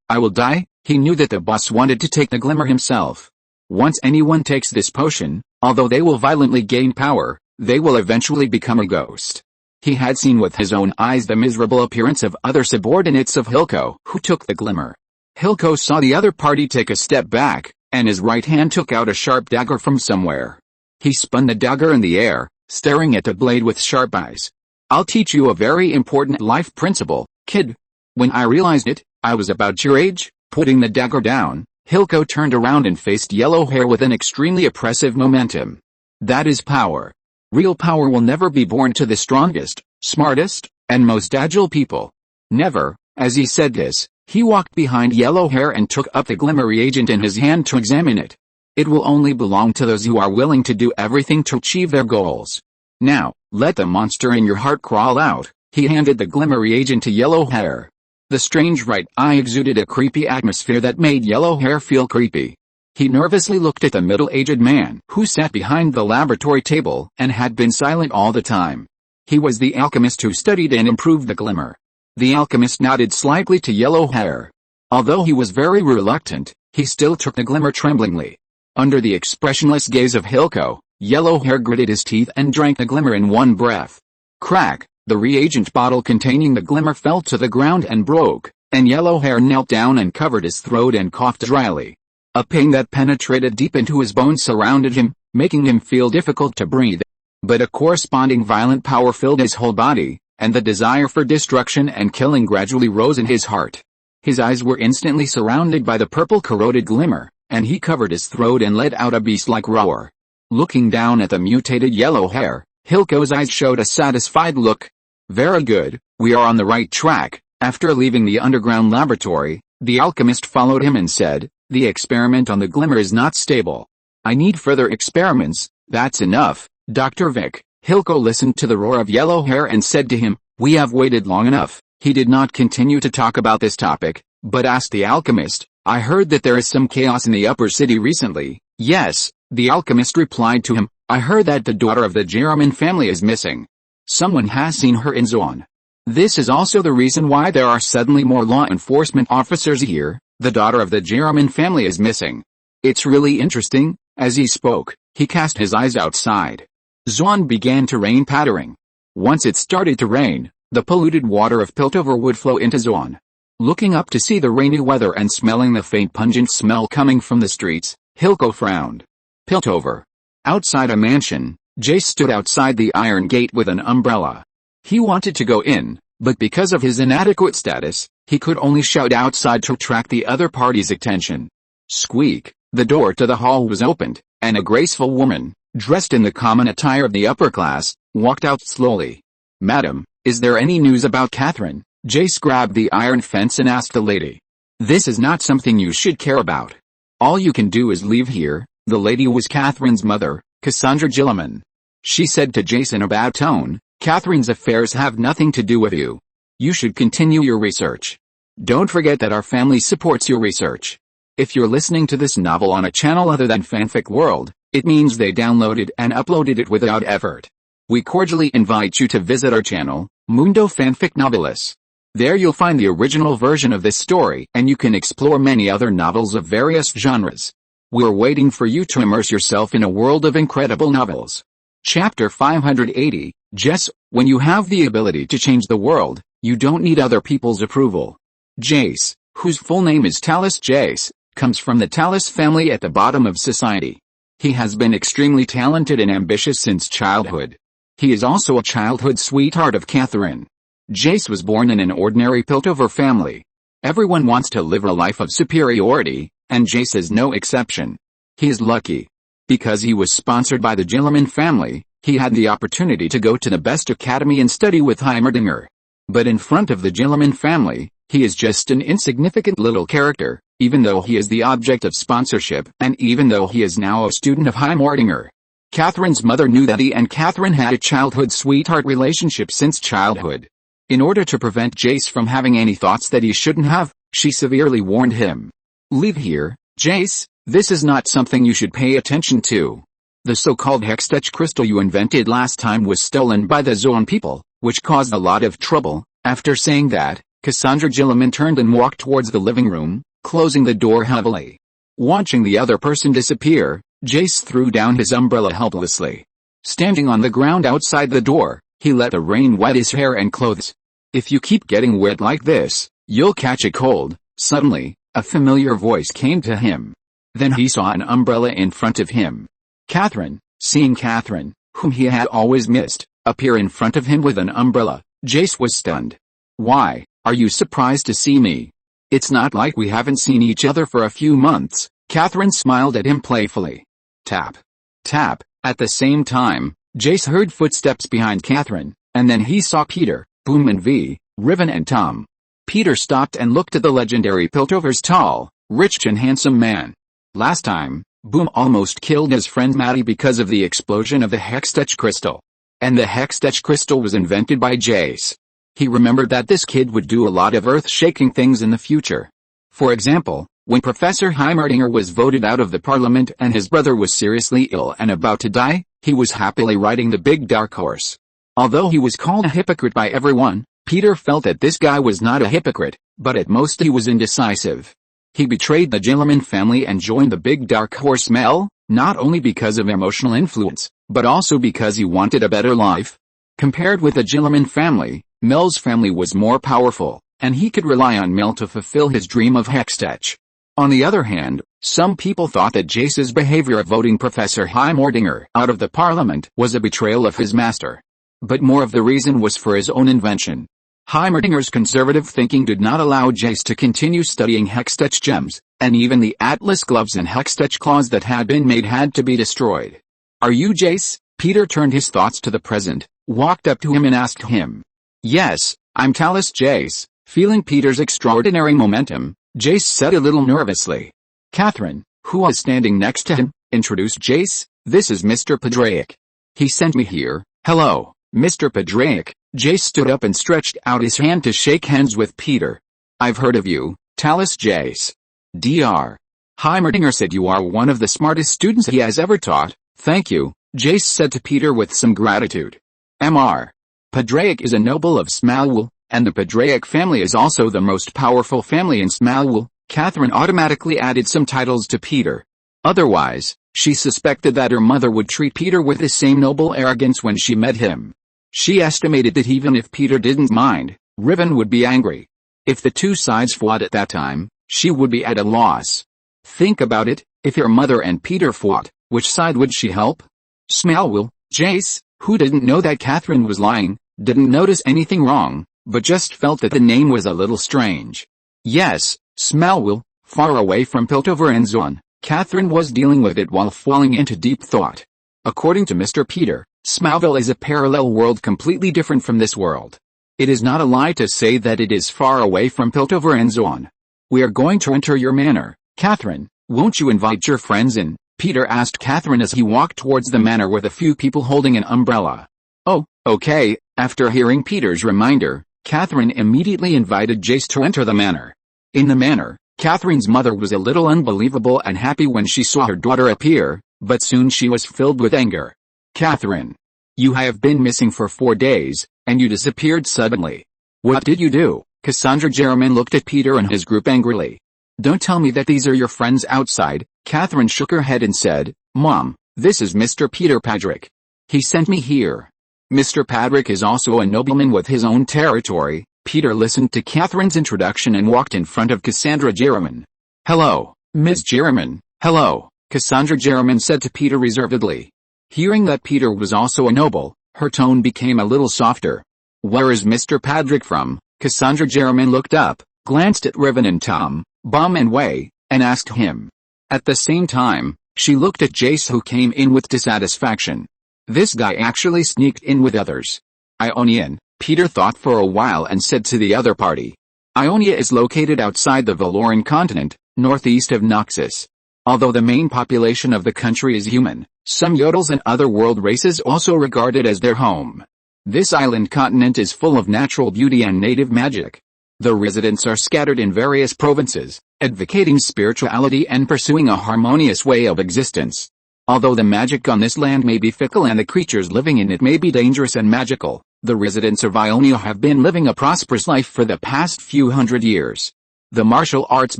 I will die. He knew that the boss wanted to take the glimmer himself. Once anyone takes this potion, although they will violently gain power, they will eventually become a ghost. He had seen with his own eyes the miserable appearance of other subordinates of Hilko who took the glimmer. Hilko saw the other party take a step back, and his right hand took out a sharp dagger from somewhere. He spun the dagger in the air, staring at the blade with sharp eyes. I'll teach you a very important life principle, kid. When I realized it, I was about your age. Putting the dagger down, Hilko turned around and faced Yellow Hair with an extremely oppressive momentum. That is power. Real power will never be born to the strongest, smartest, and most agile people. Never. As he said this, he walked behind Yellow Hair and took up the glimmer reagent in his hand to examine it. It will only belong to those who are willing to do everything to achieve their goals. Now, let the monster in your heart crawl out. He handed the glimmer reagent to Yellow Hair. The strange right eye exuded a creepy atmosphere that made Yellow Hair feel creepy. He nervously looked at the middle-aged man who sat behind the laboratory table and had been silent all the time. He was the alchemist who studied and improved the glimmer. The alchemist nodded slightly to Yellow Hair. Although he was very reluctant, he still took the glimmer tremblingly. Under the expressionless gaze of Hilko, Yellow Hair gritted his teeth and drank the glimmer in one breath. Crack! The reagent bottle containing the glimmer fell to the ground and broke, and Yellow Hair knelt down and covered his throat and coughed dryly. A pain that penetrated deep into his bones surrounded him, making him feel difficult to breathe. But a corresponding violent power filled his whole body, and the desire for destruction and killing gradually rose in his heart. His eyes were instantly surrounded by the purple corroded glimmer, and he covered his throat and let out a beast-like roar. Looking down at the mutated Yellow Hair, Hilko's eyes showed a satisfied look. Very good, we are on the right track. After leaving the underground laboratory, the alchemist followed him and said, the experiment on the glimmer is not stable. I need further experiments. That's enough, Dr. Vic. Hilko listened to the roar of yellow hair and said to him, "We have waited long enough." He did not continue to talk about this topic, but asked the alchemist, "I heard that there is some chaos in the upper city recently." "Yes," the alchemist replied to him, "I heard that the daughter of the Jeraman family is missing. Someone has seen her in Zoan. This is also the reason why there are suddenly more law enforcement officers here. The daughter of the Jeraman family is missing. It's really interesting." As he spoke, he cast his eyes outside. Zoan began to rain pattering. Once it started to rain, the polluted water of Piltover would flow into Zoan. Looking up to see the rainy weather and smelling the faint pungent smell coming from the streets, Hilko frowned. Piltover. Outside a mansion, Jace stood outside the iron gate with an umbrella. He wanted to go in, but because of his inadequate status, he could only shout outside to attract the other party's attention. Squeak! The door to the hall was opened, and a graceful woman, dressed in the common attire of the upper class, walked out slowly. "Madam, is there any news about Catherine?" Jace grabbed the iron fence and asked the lady. "This is not something you should care about. All you can do is leave here." The lady was Catherine's mother, Cassandra Gilliman. She said to Jace in a bad tone, "Catherine's affairs have nothing to do with you. You should continue your research. Don't forget that our family supports your research. If you're listening to this novel on a channel other than Fanfic World, it means they downloaded and uploaded it without effort. We cordially invite you to visit our channel, Mundo Fanfic Novelis. There you'll find the original version of this story and you can explore many other novels of various genres. We're waiting for you to immerse yourself in a world of incredible novels. Chapter 580, Jess, when you have the ability to change the world, you don't need other people's approval. Jace, whose full name is Talus Jace, comes from the Talus family at the bottom of society. He has been extremely talented and ambitious since childhood. He is also a childhood sweetheart of Catherine. Jace was born in an ordinary Piltover family. Everyone wants to live a life of superiority, and Jace is no exception. He is lucky. Because he was sponsored by the Gilliman family, he had the opportunity to go to the best academy and study with Heimerdinger. But in front of the Gilliman family, he is just an insignificant little character, even though he is the object of sponsorship and even though he is now a student of Heimerdinger. Catherine's mother knew that he and Catherine had a childhood sweetheart relationship since childhood. In order to prevent Jace from having any thoughts that he shouldn't have, she severely warned him. "Leave here, Jace, this is not something you should pay attention to. The so-called Hextech crystal you invented last time was stolen by the Zoan people, which caused a lot of trouble." After saying that, Cassandra Gilliman turned and walked towards the living room, closing the door heavily. Watching the other person disappear, Jace threw down his umbrella helplessly. Standing on the ground outside the door, he let the rain wet his hair and clothes. "If you keep getting wet like this, you'll catch a cold." Suddenly, a familiar voice came to him. Then he saw an umbrella in front of him. Catherine, seeing Catherine, whom he had always missed, appear in front of him with an umbrella, Jace was stunned. "Why, are you surprised to see me? It's not like we haven't seen each other for a few months." Catherine smiled at him playfully. Tap. Tap. At the same time, Jace heard footsteps behind Catherine, and then he saw Peter, Boom and V, Riven and Tom. Peter stopped and looked at the legendary Piltover's tall, rich and handsome man. Last time, Boom almost killed his friend Maddie because of the explosion of the Hextech crystal. And the Hextech crystal was invented by Jace. He remembered that this kid would do a lot of earth-shaking things in the future. For example, when Professor Heimerdinger was voted out of the parliament and his brother was seriously ill and about to die, he was happily riding the big dark horse. Although he was called a hypocrite by everyone, Peter felt that this guy was not a hypocrite, but at most he was indecisive. He betrayed the Gilliman family and joined the big dark horse Mel, not only because of emotional influence, but also because he wanted a better life. Compared with the Gilliman family, Mel's family was more powerful, and he could rely on Mel to fulfill his dream of Hextech. On the other hand, some people thought that Jace's behavior of voting Professor Heimerdinger out of the parliament was a betrayal of his master. But more of the reason was for his own invention. Heimerdinger's conservative thinking did not allow Jace to continue studying Hextech gems, and even the Atlas gloves and Hextech claws that had been made had to be destroyed. "Are you Jace?" Peter turned his thoughts to the present, walked up to him and asked him. "Yes, I'm Talus Jace." Feeling Peter's extraordinary momentum, Jace said a little nervously. Catherine, who was standing next to him, introduced Jace. This is Mr. Padraic. He sent me here. Hello, Mr. Padraic. Jace stood up and stretched out his hand to shake hands with Peter. I've heard of you, Talus Jace. Dr. Heimerdinger said you are one of the smartest students he has ever taught. Thank you, Jace said to Peter with some gratitude. Mr. Padraic is a noble of Smalwool, and the Padraic family is also the most powerful family in Smalwool. Catherine automatically added some titles to Peter. Otherwise, she suspected that her mother would treat Peter with the same noble arrogance when she met him. She estimated that even if Peter didn't mind, Riven would be angry. If the two sides fought at that time, she would be at a loss. Think about it, if your mother and Peter fought, which side would she help? Smalwool. Jace, who didn't know that Catherine was lying, didn't notice anything wrong, but just felt that the name was a little strange. Yes, Smalwool, far away from Piltover and Zorn. Catherine was dealing with it while falling into deep thought. According to Mr. Peter, Smalwool is a parallel world completely different from this world. It is not a lie to say that it is far away from Piltover and Zorn. We are going to enter your manor, Catherine. Won't you invite your friends in? Peter asked Catherine as he walked towards the manor with a few people holding an umbrella. Oh, okay. After hearing Peter's reminder, Catherine immediately invited Jace to enter the manor. In the manor, Catherine's mother was a little unbelievable and happy when she saw her daughter appear, but soon she was filled with anger. Catherine, you have been missing for 4 days, and you disappeared suddenly. What did you do? Cassandra Jerriman looked at Peter and his group angrily. Don't tell me that these are your friends outside. Catherine shook her head and said, Mom, this is Mr. Peter Padraic. He sent me here. Mr. Padraic is also a nobleman with his own territory. Peter listened to Catherine's introduction and walked in front of Cassandra Jerriman. Hello, Ms. Jerriman. Hello, Cassandra Jerriman said to Peter reservedly. Hearing that Peter was also a noble, her tone became a little softer. Where is Mr. Padraic from? Cassandra Jerriman looked up, glanced at Riven and Tom, Bum and Wei, and asked him. At the same time, she looked at Jace, who came in with dissatisfaction. This guy actually sneaked in with others. Ionian. Peter thought for a while and said to the other party. Ionia is located outside the Valoran continent, northeast of Noxus. Although the main population of the country is human, some Yodels and other world races also regard it as their home. This island continent is full of natural beauty and native magic. The residents are scattered in various provinces, advocating spirituality and pursuing a harmonious way of existence. Although the magic on this land may be fickle and the creatures living in it may be dangerous and magical, the residents of Ionia have been living a prosperous life for the past few hundred years. The martial arts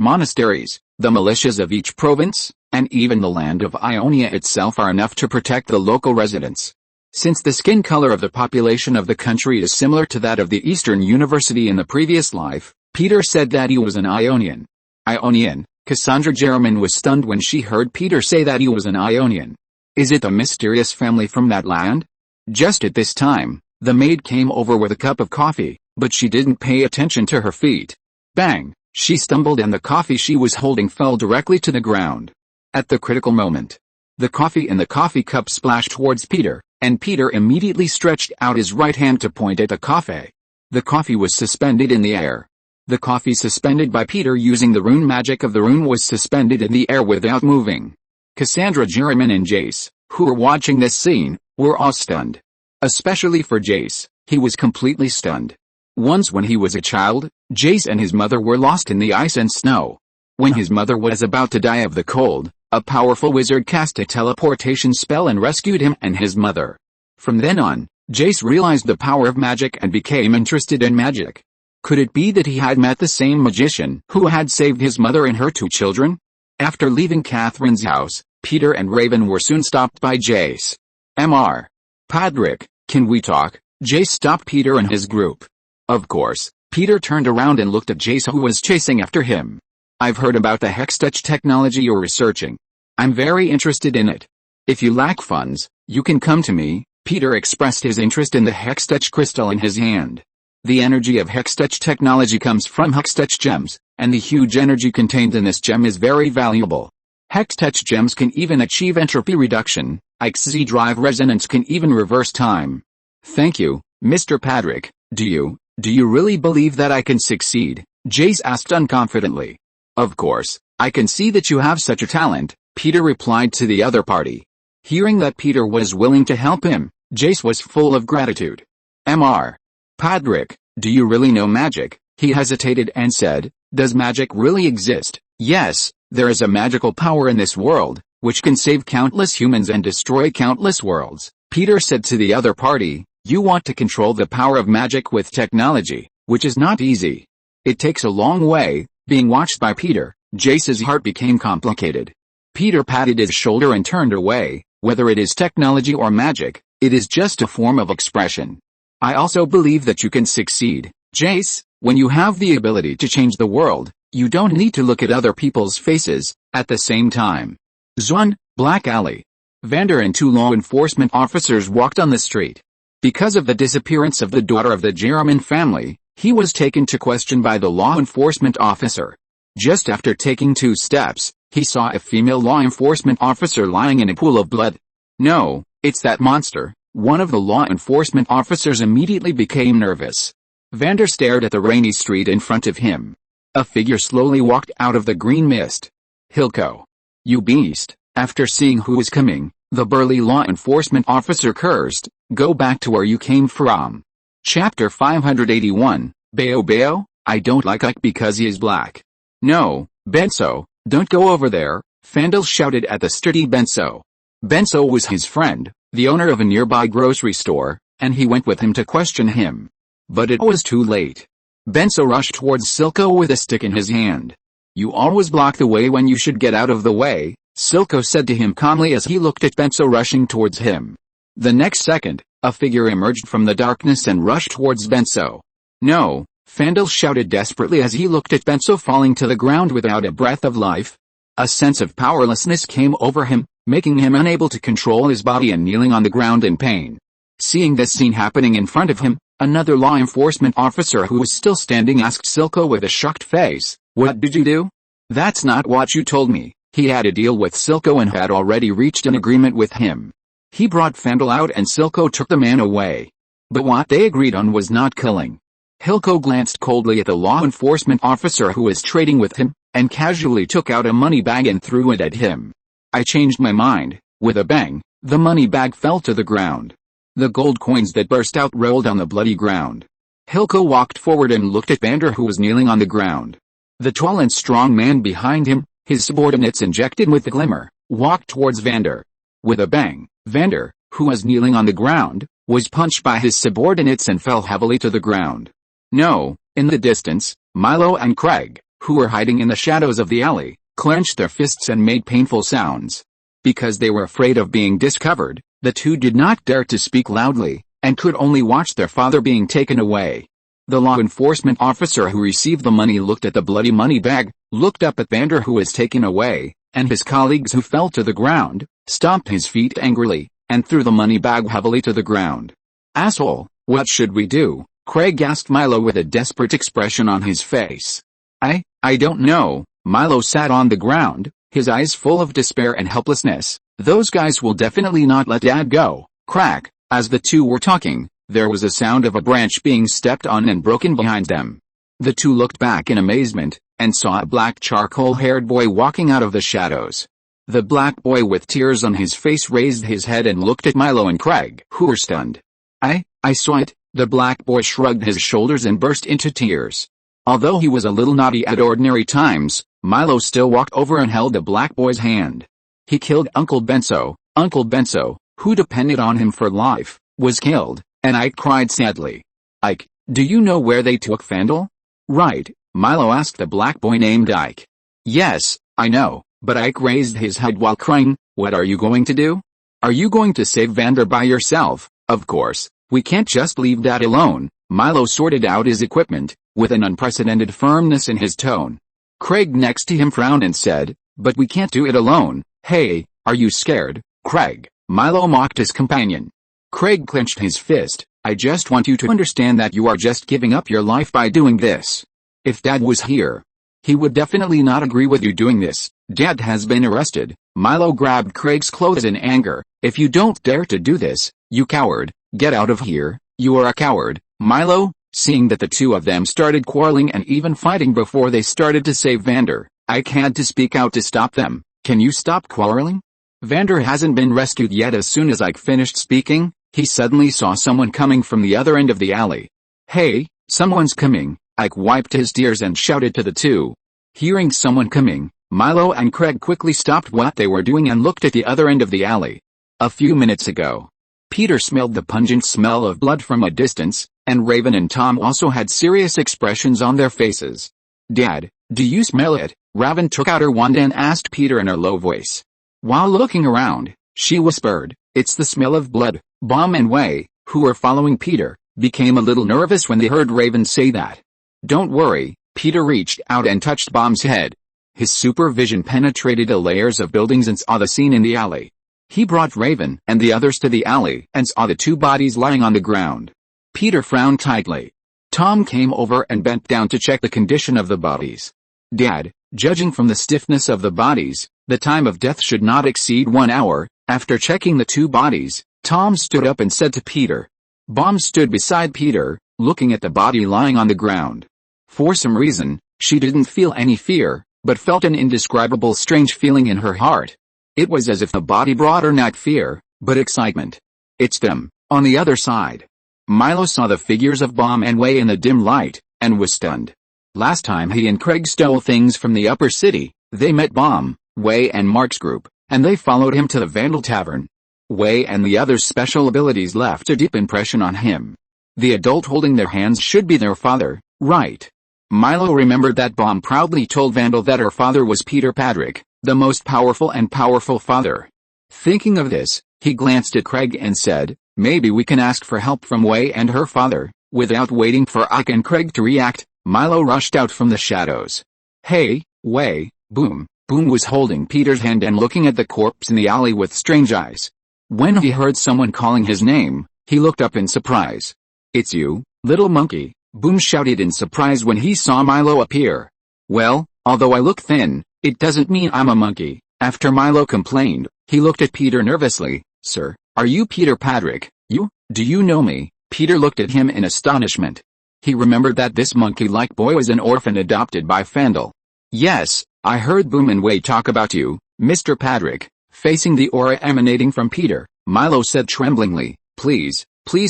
monasteries, the militias of each province, and even the land of Ionia itself are enough to protect the local residents. Since the skin color of the population of the country is similar to that of the Eastern University in the previous life, Peter said that he was an Ionian. Ionian. Cassandra Jerriman was stunned when she heard Peter say that he was an Ionian. Is it a mysterious family from that land? Just at this time, the maid came over with a cup of coffee, but she didn't pay attention to her feet. Bang! She stumbled and the coffee she was holding fell directly to the ground. At the critical moment, the coffee in the coffee cup splashed towards Peter, and Peter immediately stretched out his right hand to point at the coffee. The coffee was suspended in the air. The coffee suspended by Peter using the rune magic of the rune was suspended in the air without moving. Cassandra Jerriman and Jace, who were watching this scene, were all stunned. Especially for Jace, he was completely stunned. Once when he was a child, Jace and his mother were lost in the ice and snow. When his mother was about to die of the cold, a powerful wizard cast a teleportation spell and rescued him and his mother. From then on, Jace realized the power of magic and became interested in magic. Could it be that he had met the same magician who had saved his mother and her 2 children? After leaving Catherine's house, Peter and Raven were soon stopped by Jace. Mr. Padraic, can we talk? Jace stopped Peter and his group. Of course. Peter turned around and looked at Jace, who was chasing after him. I've heard about the Hextouch technology you're researching. I'm very interested in it. If you lack funds, you can come to me. Peter expressed his interest in the Hextouch crystal in his hand. The energy of Hextouch technology comes from Hextouch gems, and the huge energy contained in this gem is very valuable. Hextouch gems can even achieve entropy reduction. XZ drive resonance can even reverse time. Thank you, Mr. Padraic. Do you really believe that I can succeed? Jace asked unconfidently. Of course, I can see that you have such a talent, Peter replied to the other party. Hearing that Peter was willing to help him, Jace was full of gratitude. Mr. Padrick, do you really know magic? He hesitated and said, does magic really exist? Yes, there is a magical power in this world, which can save countless humans and destroy countless worlds. Peter said to the other party, you want to control the power of magic with technology, which is not easy. It takes a long way. Being watched by Peter, Jace's heart became complicated. Peter patted his shoulder and turned away. Whether it is technology or magic, it is just a form of expression. I also believe that you can succeed, Jace, when you have the ability to change the world. You don't need to look at other people's faces at the same time. Zwan, Black Alley. Vander and two law enforcement officers walked on the street. Because of the disappearance of the daughter of the Jerriman family, he was taken to question by the law enforcement officer. Just after taking 2 steps, he saw a female law enforcement officer lying in a pool of blood. No, it's that monster. One of the law enforcement officers immediately became nervous. Vander stared at the rainy street in front of him. A figure slowly walked out of the green mist. Hilco. You beast. After seeing who was coming, the burly law enforcement officer cursed, go back to where you came from. Chapter 581, Bayo Bayo, I don't like Ike because he is black. No, Benso, don't go over there, Fandel shouted at the sturdy Benso. Benso was his friend, the owner of a nearby grocery store, and he went with him to question him. But it was too late. Benso rushed towards Silco with a stick in his hand. You always block the way when you should get out of the way, Silco said to him calmly as he looked at Benso rushing towards him. The next second, a figure emerged from the darkness and rushed towards Benso. No, Fandel shouted desperately as he looked at Benso falling to the ground without a breath of life. A sense of powerlessness came over him, making him unable to control his body and kneeling on the ground in pain. Seeing this scene happening in front of him, another law enforcement officer who was still standing asked Silco with a shocked face, what did you do? That's not what you told me. He had a deal with Silco and had already reached an agreement with him. He brought Fandel out and Silco took the man away. But what they agreed on was not killing. Hilco glanced coldly at the law enforcement officer who was trading with him, and casually took out a money bag and threw it at him. I changed my mind. With a bang, the money bag fell to the ground. The gold coins that burst out rolled on the bloody ground. Hilco walked forward and looked at Vander who was kneeling on the ground. The tall and strong man behind him, his subordinates injected with the glimmer, walked towards Vander. With a bang, Vander, who was kneeling on the ground, was punched by his subordinates and fell heavily to the ground. No, in the distance, Milo and Craig, who were hiding in the shadows of the alley, clenched their fists and made painful sounds. Because they were afraid of being discovered, the two did not dare to speak loudly, and could only watch their father being taken away. The law enforcement officer who received the money looked at the bloody money bag, looked up at Vander who was taken away, and his colleagues who fell to the ground, stomped his feet angrily, and threw the money bag heavily to the ground. Asshole, what should we do? Craig asked Milo with a desperate expression on his face. I don't know. Milo sat on the ground, his eyes full of despair and helplessness. Those guys will definitely not let Dad go. Crack. As the two were talking, there was a sound of a branch being stepped on and broken behind them. The two looked back in amazement, and saw a black charcoal-haired boy walking out of the shadows. The black boy with tears on his face raised his head and looked at Milo and Craig, who were stunned. I saw it. The black boy shrugged his shoulders and burst into tears. Although he was a little naughty at ordinary times, Milo still walked over and held the black boy's hand. He killed Uncle Benso. Uncle Benso, who depended on him for life, was killed, and Ike cried sadly. Ike, do you know where they took Fandel? Right, Milo asked the black boy named Ike. Yes, I know, but Ike raised his head while crying. What are you going to do? Are you going to save Vander by yourself? Of course, we can't just leave Dad alone. Milo sorted out his equipment, with an unprecedented firmness in his tone. Craig next to him frowned and said, but we can't do it alone. Hey, are you scared, Craig? Milo mocked his companion. Craig clenched his fist. I just want you to understand that you are just giving up your life by doing this. If Dad was here, he would definitely not agree with you doing this. Dad has been arrested. Milo grabbed Craig's clothes in anger. If you don't dare to do this, you coward, get out of here. You are a coward. Milo, seeing that the two of them started quarreling and even fighting before they started to save Vander, Ike had to speak out to stop them. Can you stop quarreling? Vander hasn't been rescued yet. As soon as Ike finished speaking, he suddenly saw someone coming from the other end of the alley. Hey, someone's coming, Ike wiped his tears and shouted to the two. Hearing someone coming, Milo and Craig quickly stopped what they were doing and looked at the other end of the alley. A few minutes ago, Peter smelled the pungent smell of blood from a distance, and Raven and Tom also had serious expressions on their faces. Dad, do you smell it? Raven took out her wand and asked Peter in a low voice. While looking around, she whispered, it's the smell of blood. Bomb and Wei, who were following Peter, became a little nervous when they heard Raven say that. Don't worry, Peter reached out and touched Bomb's head. His supervision penetrated the layers of buildings and saw the scene in the alley. He brought Raven and the others to the alley and saw the two bodies lying on the ground. Peter frowned tightly. Tom came over and bent down to check the condition of the bodies. Dad, judging from the stiffness of the bodies, the time of death should not exceed 1 hour. After checking the two bodies, Tom stood up and said to Peter. Bomb stood beside Peter, looking at the body lying on the ground. For some reason, she didn't feel any fear, but felt an indescribable strange feeling in her heart. It was as if the body brought her not fear, but excitement. It's them, on the other side. Milo saw the figures of Bomb and Wei in the dim light, and was stunned. Last time he and Craig stole things from the upper city, they met Bomb, Wei and Mark's group, and they followed him to the Vandal Tavern. Wei and the others' special abilities left a deep impression on him. The adult holding their hands should be their father, right? Milo remembered that Bomb proudly told Vandal that her father was Peter Padrick, the most powerful and powerful father. Thinking of this, he glanced at Craig and said, maybe we can ask for help from Wei and her father. Without waiting for Ike and Craig to react, Milo rushed out from the shadows. Hey, Wei, Boom. Boom was holding Peter's hand and looking at the corpse in the alley with strange eyes. When he heard someone calling his name, he looked up in surprise. It's you, little monkey, Boom shouted in surprise when he saw Milo appear. Well, although I look thin, it doesn't mean I'm a monkey. After Milo complained, he looked at Peter nervously. Sir, are you Peter Padrick? You? Do you know me? Peter looked at him in astonishment. He remembered that this monkey-like boy was an orphan adopted by Vandal. Yes, I heard Boom and Wei talk about you, Mr. Padrick. Facing the aura emanating from Peter, Milo said tremblingly, please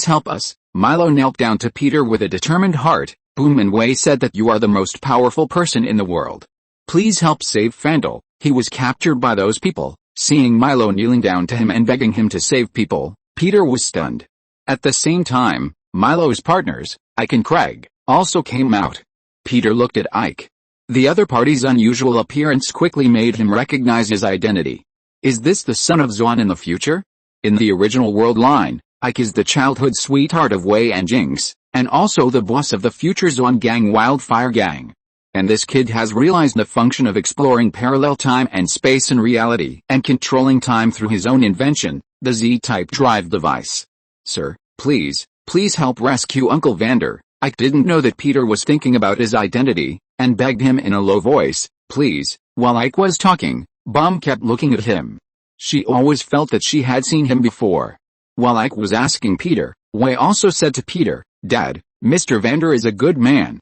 help us. Milo knelt down to Peter with a determined heart. Boom and Wei said that you are the most powerful person in the world. Please help save Vandal. He was captured by those people. Seeing Milo kneeling down to him and begging him to save people, Peter was stunned. At the same time, Milo's partners, Ike and Craig, also came out. Peter looked at Ike. The other party's unusual appearance quickly made him recognize his identity. Is this the son of Xuan in the future? In the original world line, Ike is the childhood sweetheart of Wei and Jinx, and also the boss of the future Xuan gang Wildfire Gang. And this kid has realized the function of exploring parallel time and space in reality and controlling time through his own invention, the Z-type drive device. Sir, please help rescue Uncle Vander. Ike didn't know that Peter was thinking about his identity, and begged him in a low voice, please. While Ike was talking, Bomb kept looking at him. She always felt that she had seen him before. While Ike was asking Peter, Wei also said to Peter, Dad, Mr. Vander is a good man.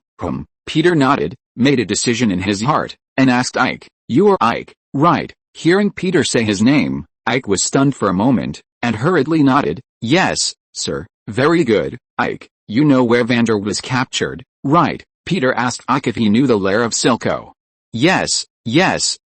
Peter nodded, made a decision in his heart, and asked Ike, you are Ike, right? Hearing Peter say his name, Ike was stunned for a moment, and hurriedly nodded, yes, sir, very good, Ike, you know where Vander was captured, right? Peter asked Ike if he knew the lair of Silco. Yes,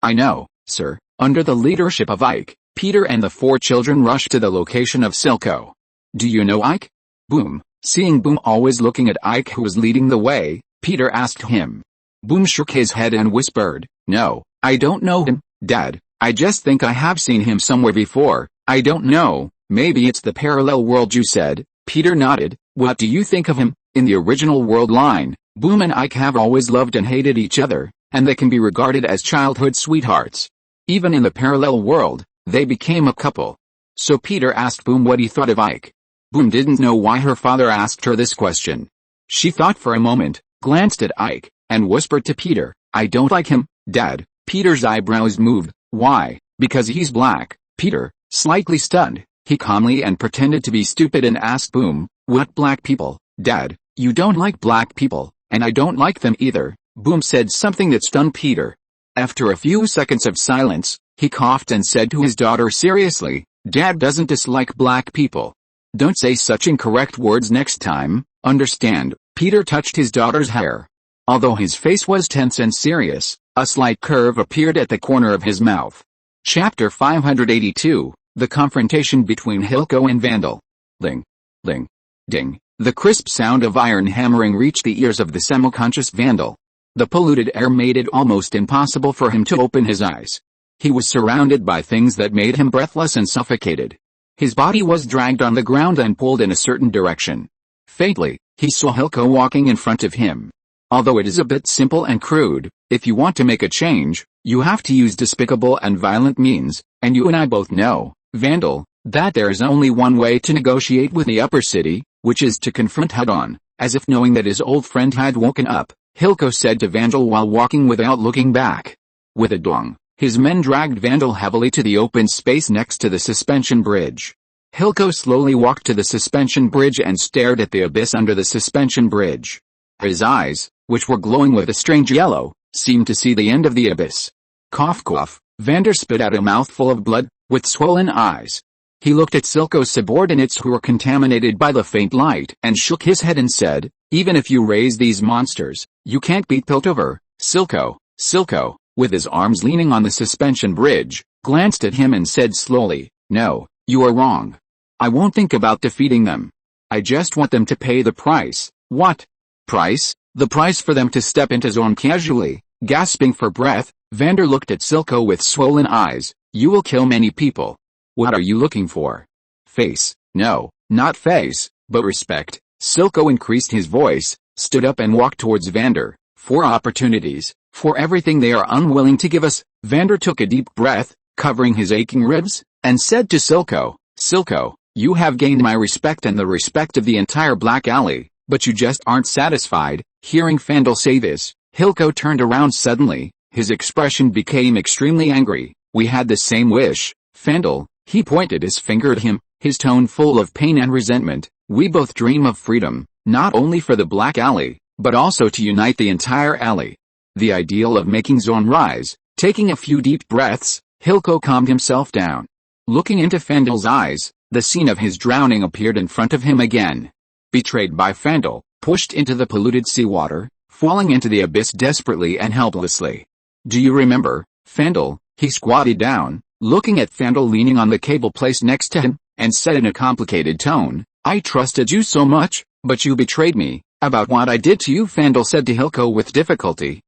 I know, sir. Under the leadership of Ike, Peter and the 4 children rushed to the location of Silco. Do you know Ike? Boom. Seeing Boom always looking at Ike who was leading the way, Peter asked him. Boom shook his head and whispered, no, I don't know him, Dad. I just think I have seen him somewhere before. I don't know, maybe it's the parallel world you said. Peter nodded. What do you think of him? In the original world line, Boom and Ike have always loved and hated each other, and they can be regarded as childhood sweethearts. Even in the parallel world, they became a couple. So Peter asked Boom what he thought of Ike. Boom didn't know why her father asked her this question. She thought for a moment, glanced at Ike, and whispered to Peter, I don't like him, Dad. Peter's eyebrows moved. Why? Because he's black. Peter, slightly stunned, he calmly and pretended to be stupid and asked Boom, what black people? Dad, you don't like black people, and I don't like them either. Boom said something that stunned Peter. After a few seconds of silence, He coughed and said to his daughter seriously, "Dad doesn't dislike black people. Don't say such incorrect words next time, understand?" Peter touched his daughter's hair. Although his face was tense and serious, a slight curve appeared at the corner of his mouth. Chapter 582, The Confrontation Between Hilko and Vandal. Ling. Ling. Ding. The crisp sound of iron hammering reached the ears of the semi-conscious Vandal. The polluted air made it almost impossible for him to open his eyes. He was surrounded by things that made him breathless and suffocated. His body was dragged on the ground and pulled in a certain direction. Faintly, he saw Hilko walking in front of him. Although it is a bit simple and crude, if you want to make a change, you have to use despicable and violent means, and you and I both know, Vandal, that there is only one way to negotiate with the upper city, which is to confront head-on. As if knowing that his old friend had woken up, Hilko said to Vandal while walking without looking back. With a dong, his men dragged Vandal heavily to the open space next to the suspension bridge. Hilko slowly walked to the suspension bridge and stared at the abyss under the suspension bridge. His eyes, which were glowing with a strange yellow, seemed to see the end of the abyss. Cough cough, Vander spit out a mouthful of blood, with swollen eyes. He looked at Silco's subordinates who were contaminated by the faint light and shook his head and said, "Even if you raise these monsters, you can't beat Piltover." Silco, with his arms leaning on the suspension bridge, glanced at him and said slowly, "No, you are wrong. I won't think about defeating them. I just want them to pay the price." "What price?" "The price for them to step into zone casually." Gasping for breath, Vander looked at Silco with swollen eyes. "You will kill many people. What are you looking for? Face? No, not face, but respect." Silco increased his voice, stood up and walked towards Vander. "For opportunities, for everything they are unwilling to give us." Vander took a deep breath, covering his aching ribs, and said to Silco, "Silco, you have gained my respect and the respect of the entire Black Alley, but you just aren't satisfied." Hearing Vandal say this, Hilko turned around suddenly. His expression became extremely angry. "We had the same wish, Vandal." He pointed his finger at him, his tone full of pain and resentment. "We both dream of freedom, not only for the Black Alley, but also to unite the entire alley." The ideal of making Zone rise. Taking a few deep breaths, Hilko calmed himself down. Looking into Vandal's eyes, the scene of his drowning appeared in front of him again. Betrayed by Vandal, pushed into the polluted seawater, falling into the abyss desperately and helplessly. "Do you remember, Vandal?" He squatted down, looking at Vandal leaning on the cable placed next to him, and said in a complicated tone, "I trusted you so much, but you betrayed me." "About what I did to you?" Vandal said to Hilko with difficulty.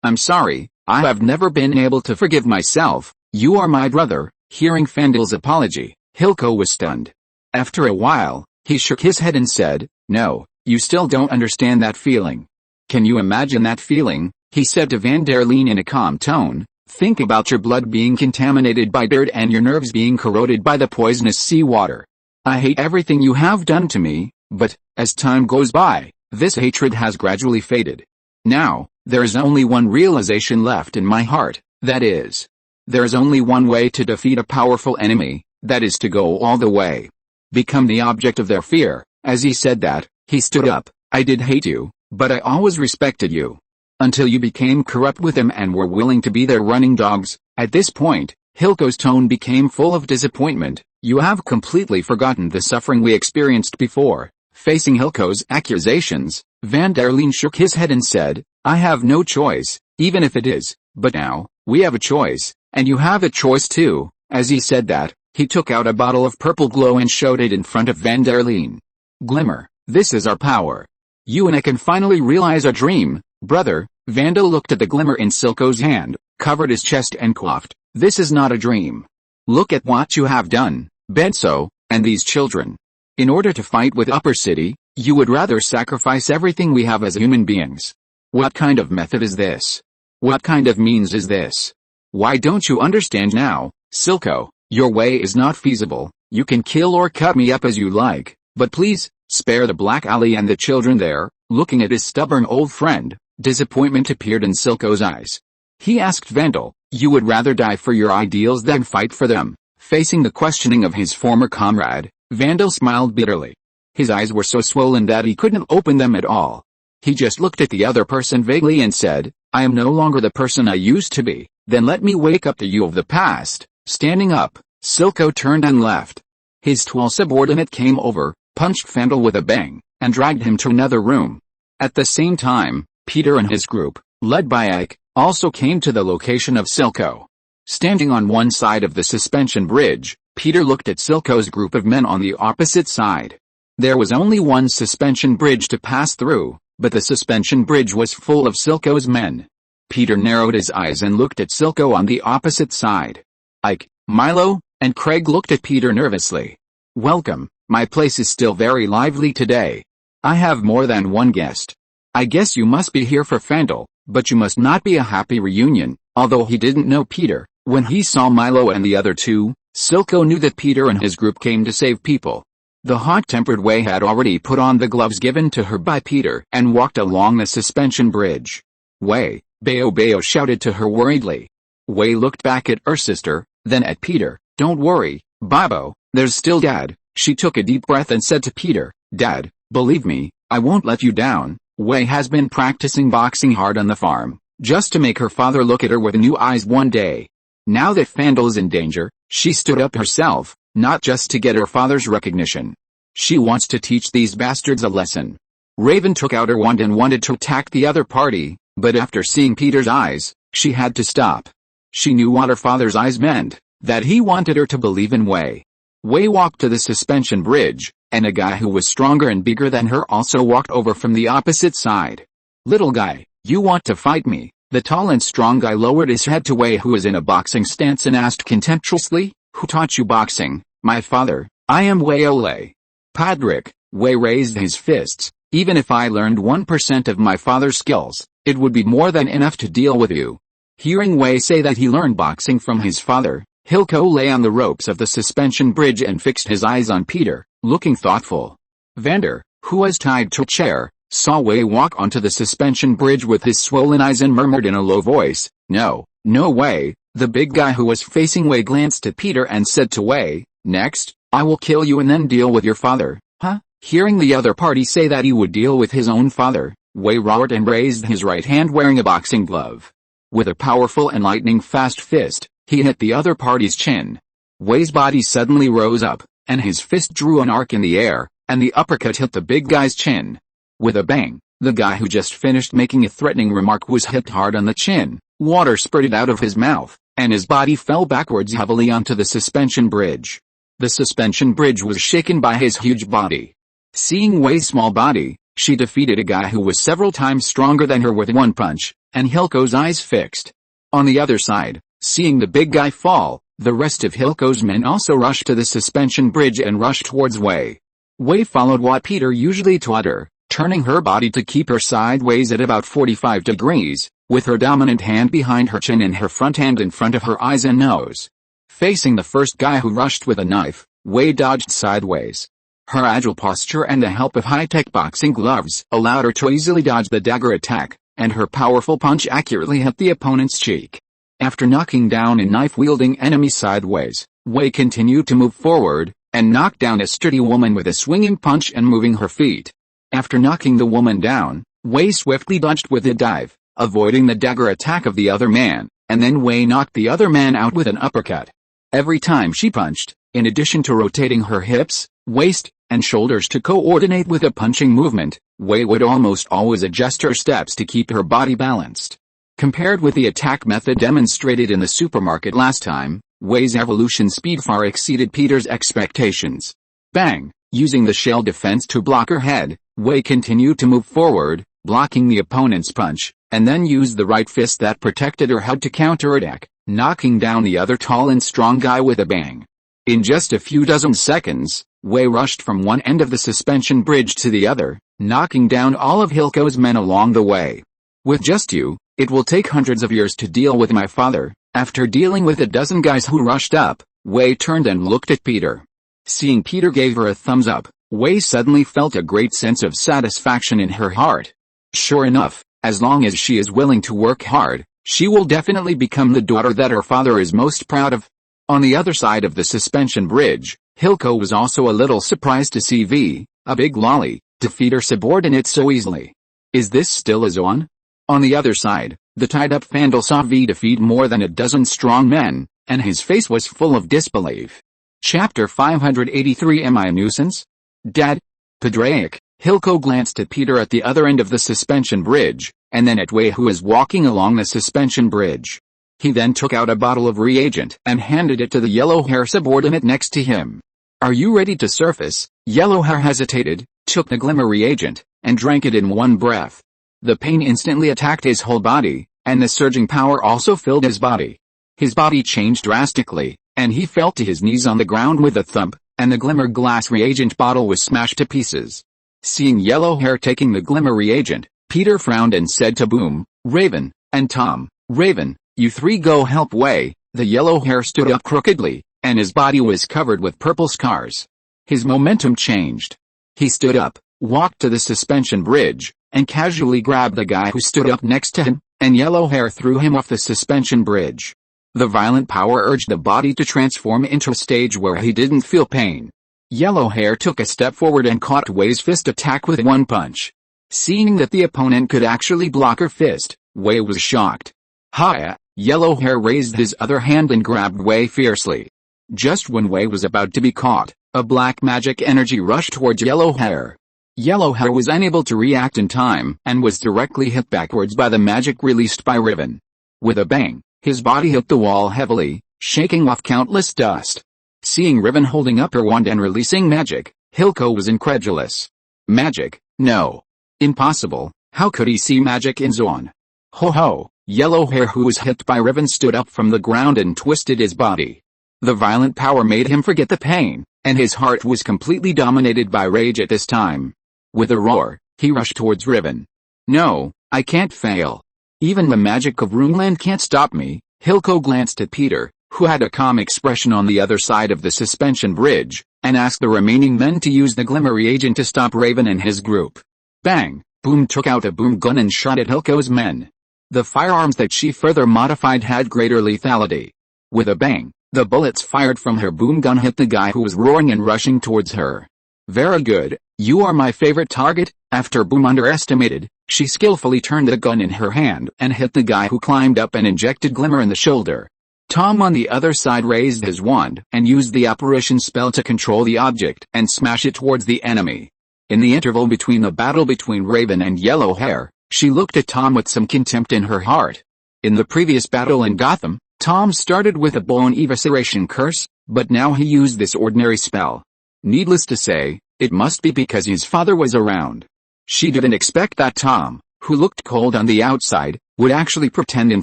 "I'm sorry, I have never been able to forgive myself. You are my brother." Hearing Vandal's apology, Hilko was stunned. After a while, he shook his head and said, "No, you still don't understand that feeling." "Can you imagine that feeling?" he said to Van der Leen in a calm tone. "Think about your blood being contaminated by dirt and your nerves being corroded by the poisonous seawater. I hate everything you have done to me, but, as time goes by, this hatred has gradually faded. Now, there is only one realization left in my heart, that is, there is only one way to defeat a powerful enemy, that is to go all the way. Become the object of their fear." As he said that, he stood up. "I did hate you, but I always respected you. Until you became corrupt with them and were willing to be their running dogs." At this point, Hilko's tone became full of disappointment. "You have completely forgotten the suffering we experienced before." Facing Hilko's accusations, Van der Leen shook his head and said, "I have no choice, even if it is, but now, we have a choice, and you have a choice too." As he said that, he took out a bottle of purple glow and showed it in front of Van der Leen. "Glimmer, this is our power. You and I can finally realize our dream, brother." Vandal looked at the glimmer in Silco's hand, covered his chest and coughed. "This is not a dream. Look at what you have done, Benso, and these children. In order to fight with Upper City, you would rather sacrifice everything we have as human beings. What kind of method is this? What kind of means is this? Why don't you understand now, Silco? Your way is not feasible. You can kill or cut me up as you like, but please, spare the Black Alley and the children there." Looking at his stubborn old friend, disappointment appeared in Silco's eyes. He asked Vandal, "You would rather die for your ideals than fight for them?" Facing the questioning of his former comrade, Vandal smiled bitterly. His eyes were so swollen that he couldn't open them at all. He just looked at the other person vaguely and said, "I am no longer the person I used to be. Then let me wake up to you of the past. Standing up, Silco turned and left. His tall subordinate came over, punched Fandel with a bang, and dragged him to another room. At the same time, Peter and his group, led by Ike, also came to the location of Silco. Standing on one side of the suspension bridge, Peter looked at Silco's group of men on the opposite side. There was only one suspension bridge to pass through, but the suspension bridge was full of Silco's men. Peter narrowed his eyes and looked at Silco on the opposite side. Ike, Milo, and Craig looked at Peter nervously. "Welcome, my place is still very lively today. I have more than one guest. I guess you must be here for Fandel, but you must not be a happy reunion." Although he didn't know Peter, when he saw Milo and the other two, Silco knew that Peter and his group came to save people. The hot-tempered Wei had already put on the gloves given to her by Peter and walked along the suspension bridge. "Wei," Bao shouted to her worriedly. Wei looked back at her sister, then at Peter. "Don't worry, Babo, there's still Dad." She took a deep breath and said to Peter, "Dad, believe me, I won't let you down." Wei has been practicing boxing hard on the farm, just to make her father look at her with new eyes one day. Now that Fandel's in danger, she stood up herself, not just to get her father's recognition. She wants to teach these bastards a lesson. Raven took out her wand and wanted to attack the other party, but after seeing Peter's eyes, she had to stop. She knew what her father's eyes meant, that he wanted her to believe in Wei. Wei walked to the suspension bridge, and a guy who was stronger and bigger than her also walked over from the opposite side. "Little guy, you want to fight me?" The tall and strong guy lowered his head to Wei, who was in a boxing stance, and asked contemptuously, "Who taught you boxing?" "My father. I am Wei Ole." "Padrick," Wei raised his fists, "even if I learned 1% of my father's skills, it would be more than enough to deal with you." Hearing Wei say that he learned boxing from his father, Hilco lay on the ropes of the suspension bridge and fixed his eyes on Peter, looking thoughtful. Vander, who was tied to a chair, saw Wei walk onto the suspension bridge with his swollen eyes and murmured in a low voice, "No, no way." The big guy who was facing Wei glanced at Peter and said to Wei, "Next, I will kill you and then deal with your father." "Huh?" Hearing the other party say that he would deal with his own father, Wei roared and raised his right hand wearing a boxing glove. With a powerful and lightning-fast fist, he hit the other party's chin. Wei's body suddenly rose up, and his fist drew an arc in the air, and the uppercut hit the big guy's chin. With a bang, the guy who just finished making a threatening remark was hit hard on the chin, water spurted out of his mouth, and his body fell backwards heavily onto the suspension bridge. The suspension bridge was shaken by his huge body. Seeing Wei's small body, she defeated a guy who was several times stronger than her with one punch, and Hilco's eyes fixed. On the other side, seeing the big guy fall, the rest of Hilco's men also rushed to the suspension bridge and rushed towards Wei. Wei followed what Peter usually taught her, turning her body to keep her sideways at about 45 degrees, with her dominant hand behind her chin and her front hand in front of her eyes and nose. Facing the first guy who rushed with a knife, Wei dodged sideways. Her agile posture and the help of high-tech boxing gloves allowed her to easily dodge the dagger attack, and her powerful punch accurately hit the opponent's cheek. After knocking down a knife-wielding enemy sideways, Wei continued to move forward, and knocked down a sturdy woman with a swinging punch and moving her feet. After knocking the woman down, Wei swiftly dodged with a dive, avoiding the dagger attack of the other man, and then Wei knocked the other man out with an uppercut. Every time she punched, in addition to rotating her hips, waist, and shoulders to coordinate with a punching movement, Wei would almost always adjust her steps to keep her body balanced. Compared with the attack method demonstrated in the supermarket last time, Wei's evolution speed far exceeded Peter's expectations. Bang! Using the shell defense to block her head, Wei continued to move forward, blocking the opponent's punch, and then used the right fist that protected her head to counterattack, knocking down the other tall and strong guy with a bang. In just a few dozen seconds, Wei rushed from one end of the suspension bridge to the other, knocking down all of Hilco's men along the way. "With just you, it will take hundreds of years to deal with my father." After dealing with a dozen guys who rushed up, Wei turned and looked at Peter. Seeing Peter gave her a thumbs up, Wei suddenly felt a great sense of satisfaction in her heart. Sure enough, as long as she is willing to work hard, she will definitely become the daughter that her father is most proud of. On the other side of the suspension bridge, Hilco was also a little surprised to see V, a big lolly, defeat her subordinate so easily. Is this still a Zoan? On the other side, The tied-up Vandal saw V defeat more than a dozen strong men, and his face was full of disbelief. Chapter 583 Am I a nuisance? Dad? Padraic. Hilko glanced at Peter at the other end of the suspension bridge, and then at Wei, who was walking along the suspension bridge. He then took out a bottle of reagent and handed it to the yellow-hair subordinate next to him. Are you ready to surface? Yellowhair hesitated, took the glimmer reagent, and drank it in one breath. The pain instantly attacked his whole body, and the surging power also filled his body. His body changed drastically, and he fell to his knees on the ground with a thump, and the glimmer glass reagent bottle was smashed to pieces. Seeing Yellowhair taking the glimmer reagent, Peter frowned and said to Boom, Raven, and Tom, Raven, you three go help Wei. The Yellowhair stood up crookedly, and his body was covered with purple scars. His momentum changed. He stood up, walked to the suspension bridge, and casually grabbed the guy who stood up next to him, and Yellowhair threw him off the suspension bridge. The violent power urged the body to transform into a stage where he didn't feel pain. Yellowhair took a step forward and caught Wei's fist attack with one punch. Seeing that the opponent could actually block her fist, Wei was shocked. Hiya! Yellowhair raised his other hand and grabbed Wei fiercely. Just when Wei was about to be caught, a black magic energy rushed towards Yellowhair. Yellowhair was unable to react in time and was directly hit backwards by the magic released by Riven. With a bang, his body hit the wall heavily, shaking off countless dust. Seeing Riven holding up her wand and releasing magic, Hilko was incredulous. Magic? No. Impossible. How could he see magic in Zon? Ho ho! Yellowhair, who was hit by Riven, stood up from the ground and twisted his body. The violent power made him forget the pain, and his heart was completely dominated by rage at this time. With a roar, he rushed towards Riven. No, I can't fail. Even the magic of Runeland can't stop me. Hilko glanced at Peter, who had a calm expression on the other side of the suspension bridge, and asked the remaining men to use the glimmer reagent to stop Raven and his group. Bang! Boom took out a boom gun and shot at Hilko's men. The firearms that she further modified had greater lethality. With a bang, the bullets fired from her boom gun hit the guy who was roaring and rushing towards her. Very good, you are my favorite target. After Boom underestimated, she skillfully turned the gun in her hand and hit the guy who climbed up and injected Glimmer in the shoulder. Tom on the other side raised his wand and used the apparition spell to control the object and smash it towards the enemy. In the interval between the battle between Raven and Yellowhair, she looked at Tom with some contempt in her heart. In the previous battle in Gotham, Tom started with a bone evisceration curse, but now he used this ordinary spell. Needless to say, it must be because his father was around. She didn't expect that Tom, who looked cold on the outside, would actually pretend in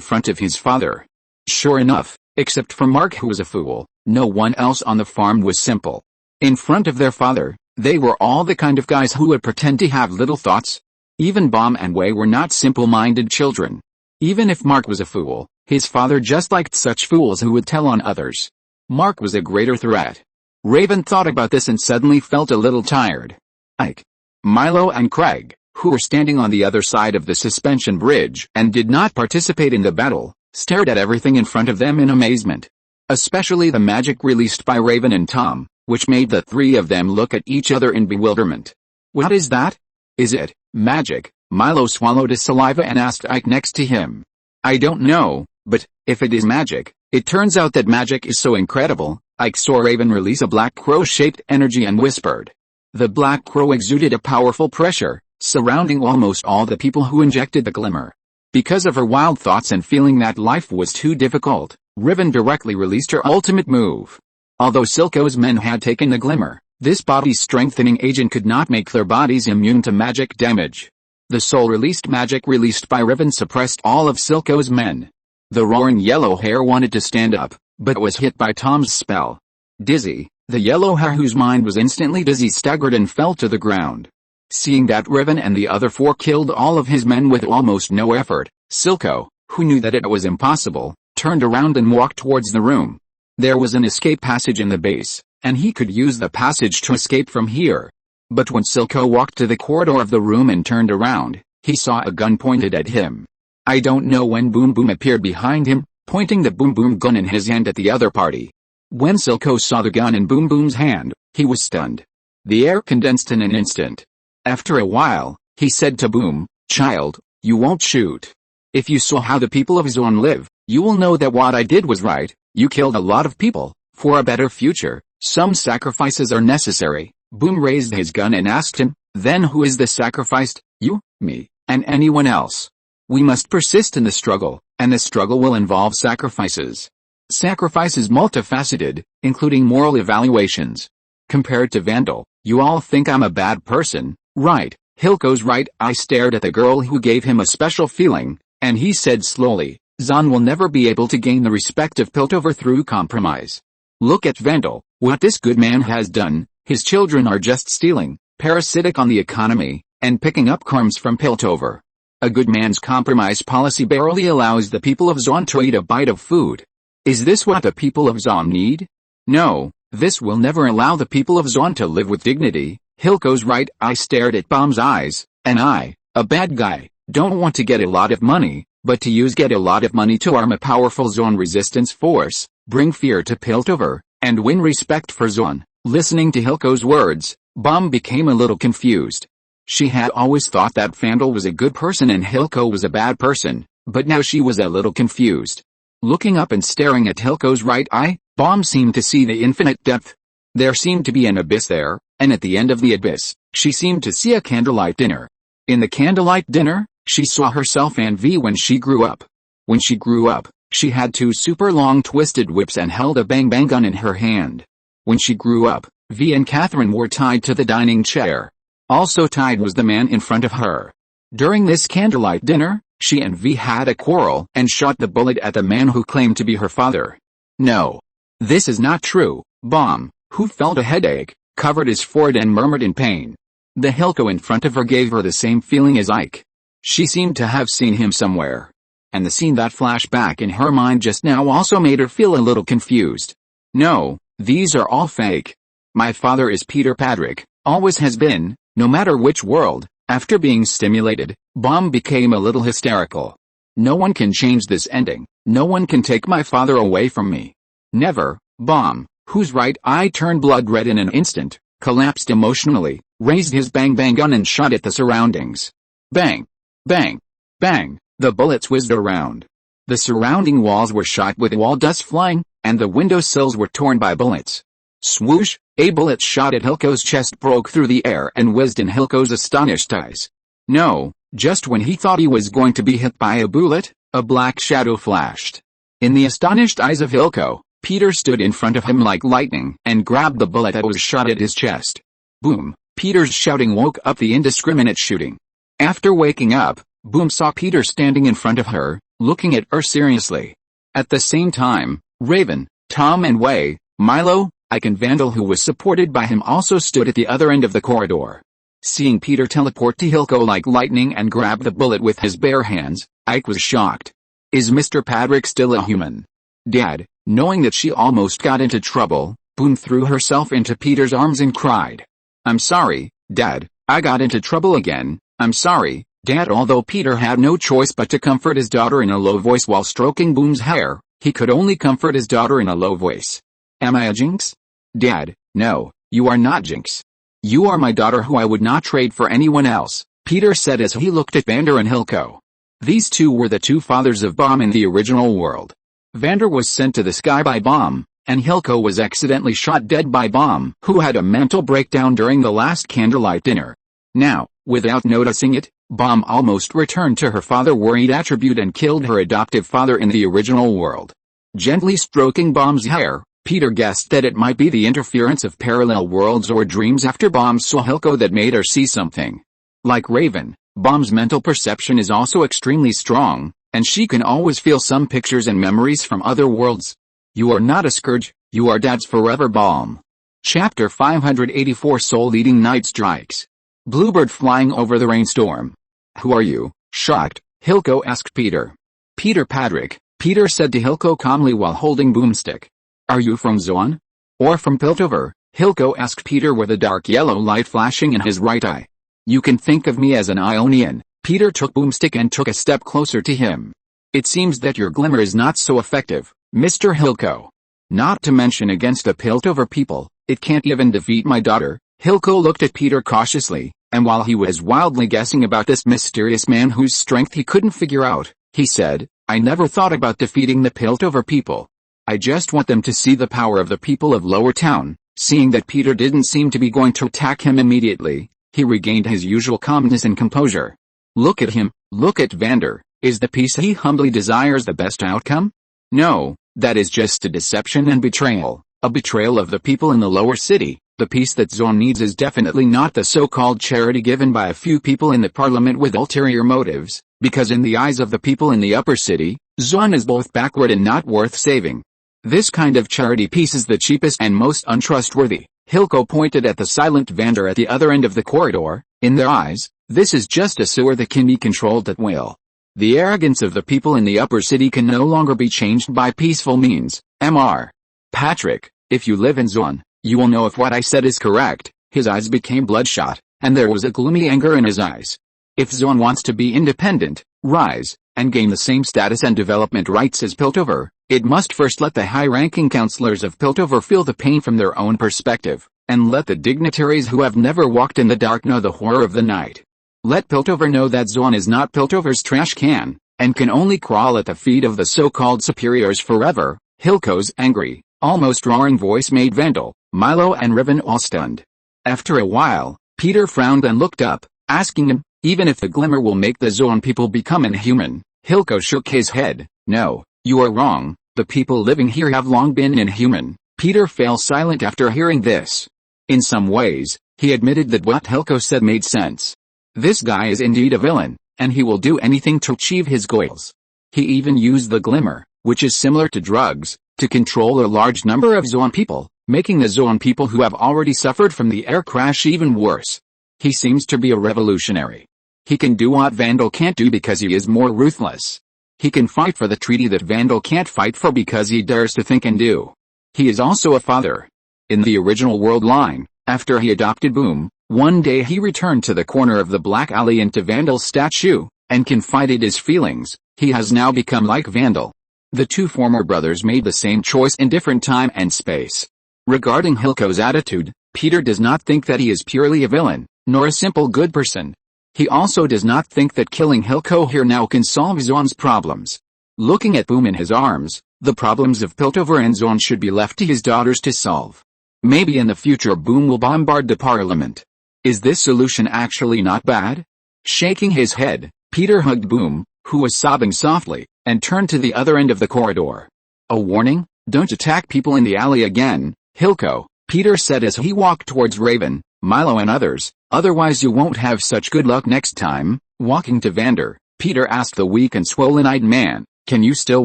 front of his father. Sure enough, except for Mark, who was a fool, no one else on the farm was simple. In front of their father, they were all the kind of guys who would pretend to have little thoughts. Even Bomb and Wei were not simple-minded children. Even if Mark was a fool, his father just liked such fools who would tell on others. Mark was a greater threat. Raven thought about this and suddenly felt a little tired. Ike, Milo and Craig, who were standing on the other side of the suspension bridge and did not participate in the battle, stared at everything in front of them in amazement. Especially the magic released by Raven and Tom, which made the three of them look at each other in bewilderment. What is that? Is it magic? Milo swallowed his saliva and asked Ike next to him. I don't know, but if it is magic, it turns out that magic is so incredible. Ike saw Raven release a black crow-shaped energy and whispered. The black crow exuded a powerful pressure, surrounding almost all the people who injected the glimmer. Because of her wild thoughts and feeling that life was too difficult, Raven directly released her ultimate move. Although Silco's men had taken the glimmer, this body-strengthening agent could not make their bodies immune to magic damage. The soul-released magic released by Raven suppressed all of Silco's men. The roaring Yellowhair wanted to stand up, but was hit by Tom's spell. Dizzy, the Yellowhair, whose mind was instantly dizzy, staggered and fell to the ground. Seeing that Raven and the other four killed all of his men with almost no effort, Silco, who knew that it was impossible, turned around and walked towards the room. There was an escape passage in the base, and he could use the passage to escape from here. But when Silco walked to the corridor of the room and turned around, he saw a gun pointed at him. I don't know when Boom Boom appeared behind him, pointing the Boom Boom gun in his hand at the other party. When Silco saw the gun in Boom Boom's hand, he was stunned. The air condensed in an instant. After a while, he said to Boom, "Child, you won't shoot." If you saw how the people of Zon live, you will know that what I did was right. You killed a lot of people. For a better future, some sacrifices are necessary. Boom raised his gun and asked him, then who is the sacrificed? You, me, and anyone else. We must persist in the struggle, and the struggle will involve sacrifices. Sacrifice is multifaceted, including moral evaluations. Compared to Vandal, you all think I'm a bad person, right? Hilco's right. I stared at the girl who gave him a special feeling, and he said slowly, Zon will never be able to gain the respect of Piltover through compromise. Look at Vandal, what this good man has done. His children are just stealing, parasitic on the economy, and picking up crumbs from Piltover. A good man's compromise policy barely allows the people of Zon to eat a bite of food. Is this what the people of Zon need? No, this will never allow the people of Zon to live with dignity. Hilco's right. I stared at Bomb's eyes, and I, a bad guy, don't want to get a lot of money, but to get a lot of money to arm a powerful Zon resistance force, bring fear to Piltover, and win respect for Zon. Listening to Hilco's words, Bomb became a little confused. She had always thought that Vandal was a good person and Hilco was a bad person, but now she was a little confused. Looking up and staring at Hilco's right eye, Bomb seemed to see the infinite depth. There seemed to be an abyss there, and at the end of the abyss, she seemed to see a candlelight dinner. In the candlelight dinner, she saw herself and V when she grew up. When she grew up, she had 2 super long twisted whips and held a bang-bang gun in her hand. When she grew up, V and Catherine were tied to the dining chair. Also tied was the man in front of her. During this candlelight dinner, she and V had a quarrel and shot the bullet at the man who claimed to be her father. No. This is not true. Bomb, who felt a headache, covered his forehead and murmured in pain. The Hilco in front of her gave her the same feeling as Ike. She seemed to have seen him somewhere. And the scene that flashed back in her mind just now also made her feel a little confused. No, these are all fake. My father is Peter Patrick, always has been, no matter which world. After being stimulated, Bomb became a little hysterical. No one can change this ending. No one can take my father away from me. Never. Bomb, whose right eye turned blood red in an instant, collapsed emotionally, raised his bang-bang gun and shot at the surroundings. Bang! Bang! Bang! The bullets whizzed around. The surrounding walls were shot with wall dust flying, and the window sills were torn by bullets. Swoosh! A bullet shot at Hilco's chest broke through the air and whizzed in Hilco's astonished eyes. No, just when he thought he was going to be hit by a bullet, a black shadow flashed. In the astonished eyes of Hilco, Peter stood in front of him like lightning and grabbed the bullet that was shot at his chest. Boom! Peter's shouting woke up the indiscriminate shooting. After waking up, Boom saw Peter standing in front of her, looking at her seriously. At the same time, Raven, Tom and Way, Milo, Ike and Vandal, who was supported by him, also stood at the other end of the corridor. Seeing Peter teleport to Hilco like lightning and grab the bullet with his bare hands, Ike was shocked. Is Mr. Patrick still a human? Dad, knowing that she almost got into trouble, Boom threw herself into Peter's arms and cried. I'm sorry, Dad, I got into trouble again. I'm sorry, Dad. Although Peter had no choice but to comfort his daughter in a low voice while stroking Boom's hair, he could only comfort his daughter in a low voice. Am I a jinx? Dad, no, you are not Jinx. You are my daughter who I would not trade for anyone else, Peter said as he looked at Vander and Hilco. These two were the two fathers of Bomb in the original world. Vander was sent to the sky by Bomb, and Hilco was accidentally shot dead by Bomb, who had a mental breakdown during the last candlelight dinner. Now, without noticing it, Bomb almost returned to her father-worried attribute and killed her adoptive father in the original world. Gently stroking Bomb's hair, Peter guessed that it might be the interference of parallel worlds or dreams after Bomb saw Hilco that made her see something. Like Raven, Bomb's mental perception is also extremely strong, and she can always feel some pictures and memories from other worlds. You are not a scourge, you are Dad's forever Bomb. Chapter 584 Soul-Eating Night Strikes. Bluebird flying over the rainstorm. Who are you? Shocked, Hilco asked Peter. Peter Patrick, Peter said to Hilco calmly while holding Boomstick. Are you from Zon? Or from Piltover? Hilco asked Peter with a dark yellow light flashing in his right eye. You can think of me as an Ionian. Peter took Boomstick and took a step closer to him. It seems that your glimmer is not so effective, Mr. Hilco. Not to mention against the Piltover people, it can't even defeat my daughter. Hilco looked at Peter cautiously, and while he was wildly guessing about this mysterious man whose strength he couldn't figure out, He said, I never thought about defeating the Piltover people. I just want them to see the power of the people of Lower Town. Seeing that Peter didn't seem to be going to attack him immediately, he regained his usual calmness and composure. Look at him, look at Vander. Is the peace he humbly desires the best outcome? No, that is just a deception and betrayal, a betrayal of the people in the lower city. The peace that Zon needs is definitely not the so-called charity given by a few people in the parliament with ulterior motives, because in the eyes of the people in the upper city, Zon is both backward and not worth saving. This kind of charity piece is the cheapest and most untrustworthy. Hilko pointed at the silent Vander at the other end of the corridor. In their eyes, this is just a sewer that can be controlled at will. The arrogance of the people in the upper city can no longer be changed by peaceful means. Mr. Patrick, if you live in Zon, you will know if what I said is correct. His eyes became bloodshot, and there was a gloomy anger in his eyes. If Zon wants to be independent, rise, and gain the same status and development rights as Piltover, it must first let the high-ranking councillors of Piltover feel the pain from their own perspective, and let the dignitaries who have never walked in the dark know the horror of the night. Let Piltover know that Zon is not Piltover's trash can, and can only crawl at the feet of the so-called superiors forever. Hilko's angry, almost roaring voice made Vandal, Milo and Riven all stunned. After a while, Peter frowned and looked up, asking him, even if the glimmer will make the Zon people become inhuman. Hilko shook his head. No, you are wrong, the people living here have long been inhuman. Peter fell silent after hearing this. In some ways, he admitted that what Hilko said made sense. This guy is indeed a villain, and he will do anything to achieve his goals. He even used the glimmer, which is similar to drugs, to control a large number of Zon people, making the Zon people who have already suffered from the air crash even worse. He seems to be a revolutionary. He can do what Vandal can't do because he is more ruthless. He can fight for the treaty that Vandal can't fight for because he dares to think and do. He is also a father. In the original world line, after he adopted Boom, one day he returned to the corner of the Black Alley into Vandal's statue, and confided his feelings. He has now become like Vandal. The two former brothers made the same choice in different time and space. Regarding Hilko's attitude, Peter does not think that he is purely a villain, nor a simple good person. He also does not think that killing Hilko here now can solve Zon's problems. Looking at Boom in his arms, the problems of Piltover and Zon should be left to his daughters to solve. Maybe in the future Boom will bombard the parliament. Is this solution actually not bad? Shaking his head, Peter hugged Boom, who was sobbing softly, and turned to the other end of the corridor. A warning? Don't attack people in the alley again, Hilko, Peter said as he walked towards Raven, Milo and others, otherwise you won't have such good luck next time. Walking to Vander, Peter asked the weak and swollen-eyed man, can you still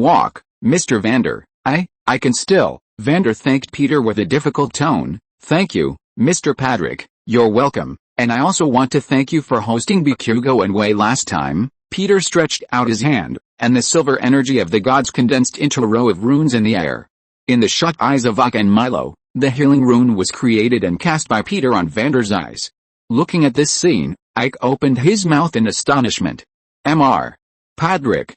walk, Mr. Vander? I can still. Vander thanked Peter with a difficult tone. Thank you, Mr. Patrick, you're welcome, and I also want to thank you for hosting Bikugo and Wei last time. Peter stretched out his hand, and the silver energy of the gods condensed into a row of runes in the air. In the shut eyes of Ike and Milo, the healing rune was created and cast by Peter on Vander's eyes. Looking at this scene, Ike opened his mouth in astonishment. Mr. Patrick,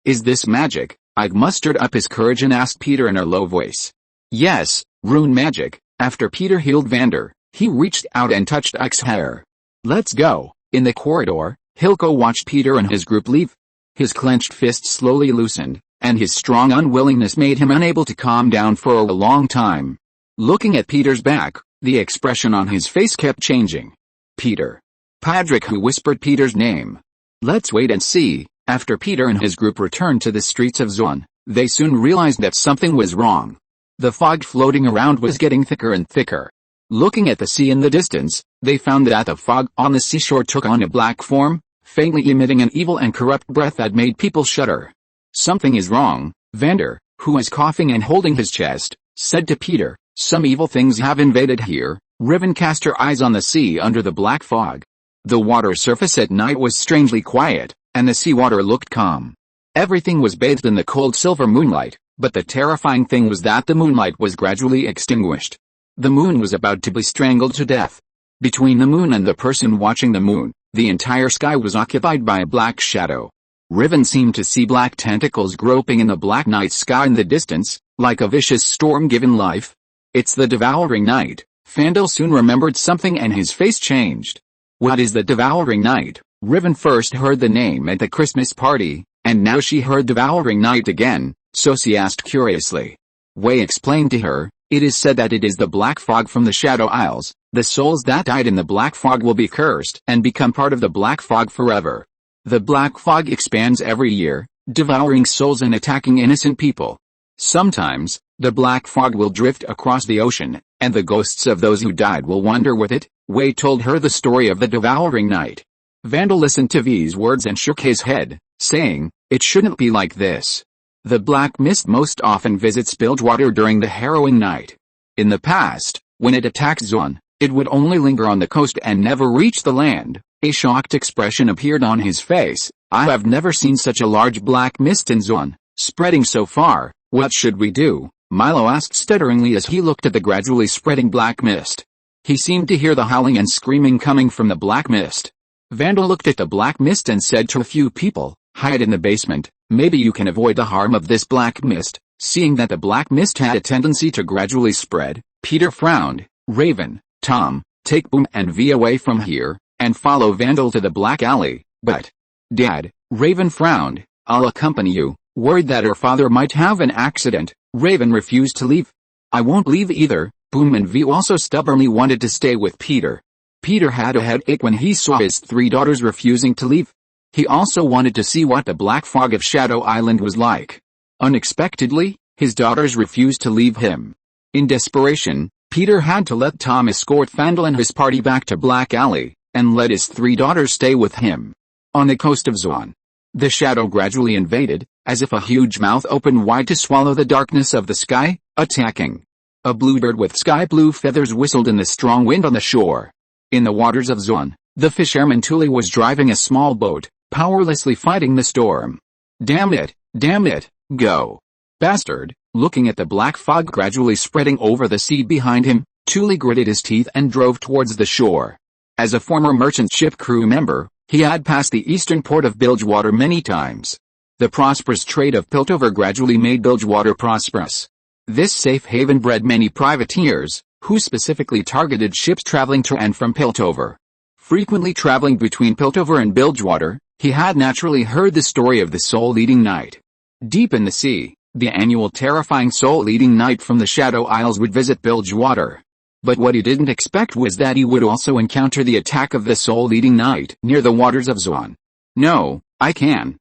is this magic? Ike mustered up his courage and asked Peter in a low voice. Yes, rune magic. After Peter healed Vander, he reached out and touched Ike's hair. Let's go. In the corridor, Hilko watched Peter and his group leave. His clenched fist slowly loosened, and his strong unwillingness made him unable to calm down for a long time. Looking at Peter's back, the expression on his face kept changing. Peter. Patrick, who whispered Peter's name. Let's wait and see. After Peter and his group returned to the streets of Zon, they soon realized that something was wrong. The fog floating around was getting thicker and thicker. Looking at the sea in the distance, they found that the fog on the seashore took on a black form, faintly emitting an evil and corrupt breath that made people shudder. Something is wrong, Vander, who was coughing and holding his chest, said to Peter. Some evil things have invaded here. Riven cast her eyes on the sea under the black fog. The water surface at night was strangely quiet, and the seawater looked calm. Everything was bathed in the cold silver moonlight, but the terrifying thing was that the moonlight was gradually extinguished. The moon was about to be strangled to death. Between the moon and the person watching the moon, the entire sky was occupied by a black shadow. Riven seemed to see black tentacles groping in the black night sky in the distance, like a vicious storm given life. It's the devouring night. Fandel soon remembered something and his face changed. What is the devouring night? Riven first heard the name at the Christmas party. And now she heard devouring night again, so she asked curiously. Wei explained to her, it is said that it is the black fog from the Shadow Isles. The souls that died in the black fog will be cursed and become part of the black fog forever. The black fog expands every year, devouring souls and attacking innocent people. Sometimes, the black fog will drift across the ocean, and the ghosts of those who died will wander with it. Wei told her the story of the devouring night. Vandal listened to these words and shook his head, saying, it shouldn't be like this. The black mist most often visits Bilgewater during the harrowing night. In the past, when it attacked Zon, it would only linger on the coast and never reach the land. A shocked expression appeared on his face. I have never seen such a large black mist in Zon, spreading so far. What should we do? Milo asked stutteringly as he looked at the gradually spreading black mist. He seemed to hear the howling and screaming coming from the black mist. Vandal looked at the black mist and said to a few people, hide in the basement, maybe you can avoid the harm of this black mist. Seeing that the black mist had a tendency to gradually spread, Peter frowned. Raven, Tom, take Boom and V away from here, and follow Vandal to the black alley. But, Dad, Raven frowned, I'll accompany you. Worried that her father might have an accident, Raven refused to leave. I won't leave either. Boom and V also stubbornly wanted to stay with Peter. Peter had a headache when he saw his three daughters refusing to leave. He also wanted to see what the black fog of Shadow Island was like. Unexpectedly, his daughters refused to leave him. In desperation, Peter had to let Tom escort Vandal and his party back to Black Alley, and let his three daughters stay with him. On the coast of Zon, the shadow gradually invaded, as if a huge mouth opened wide to swallow the darkness of the sky, attacking. A bluebird with sky blue feathers whistled in the strong wind on the shore. In the waters of Zon, the fisherman Tuli was driving a small boat, powerlessly fighting the storm. Damn it, go. Bastard. Looking at the black fog gradually spreading over the sea behind him, Tuli gritted his teeth and drove towards the shore. As a former merchant ship crew member, he had passed the eastern port of Bilgewater many times. The prosperous trade of Piltover gradually made Bilgewater prosperous. This safe haven bred many privateers, who specifically targeted ships traveling to and from Piltover. Frequently traveling between Piltover and Bilgewater, he had naturally heard the story of the soul-eating night. Deep in the sea, the annual terrifying soul-eating night from the Shadow Isles would visit Bilgewater. But what he didn't expect was that he would also encounter the attack of the soul-eating night near the waters of Zon. No, I can.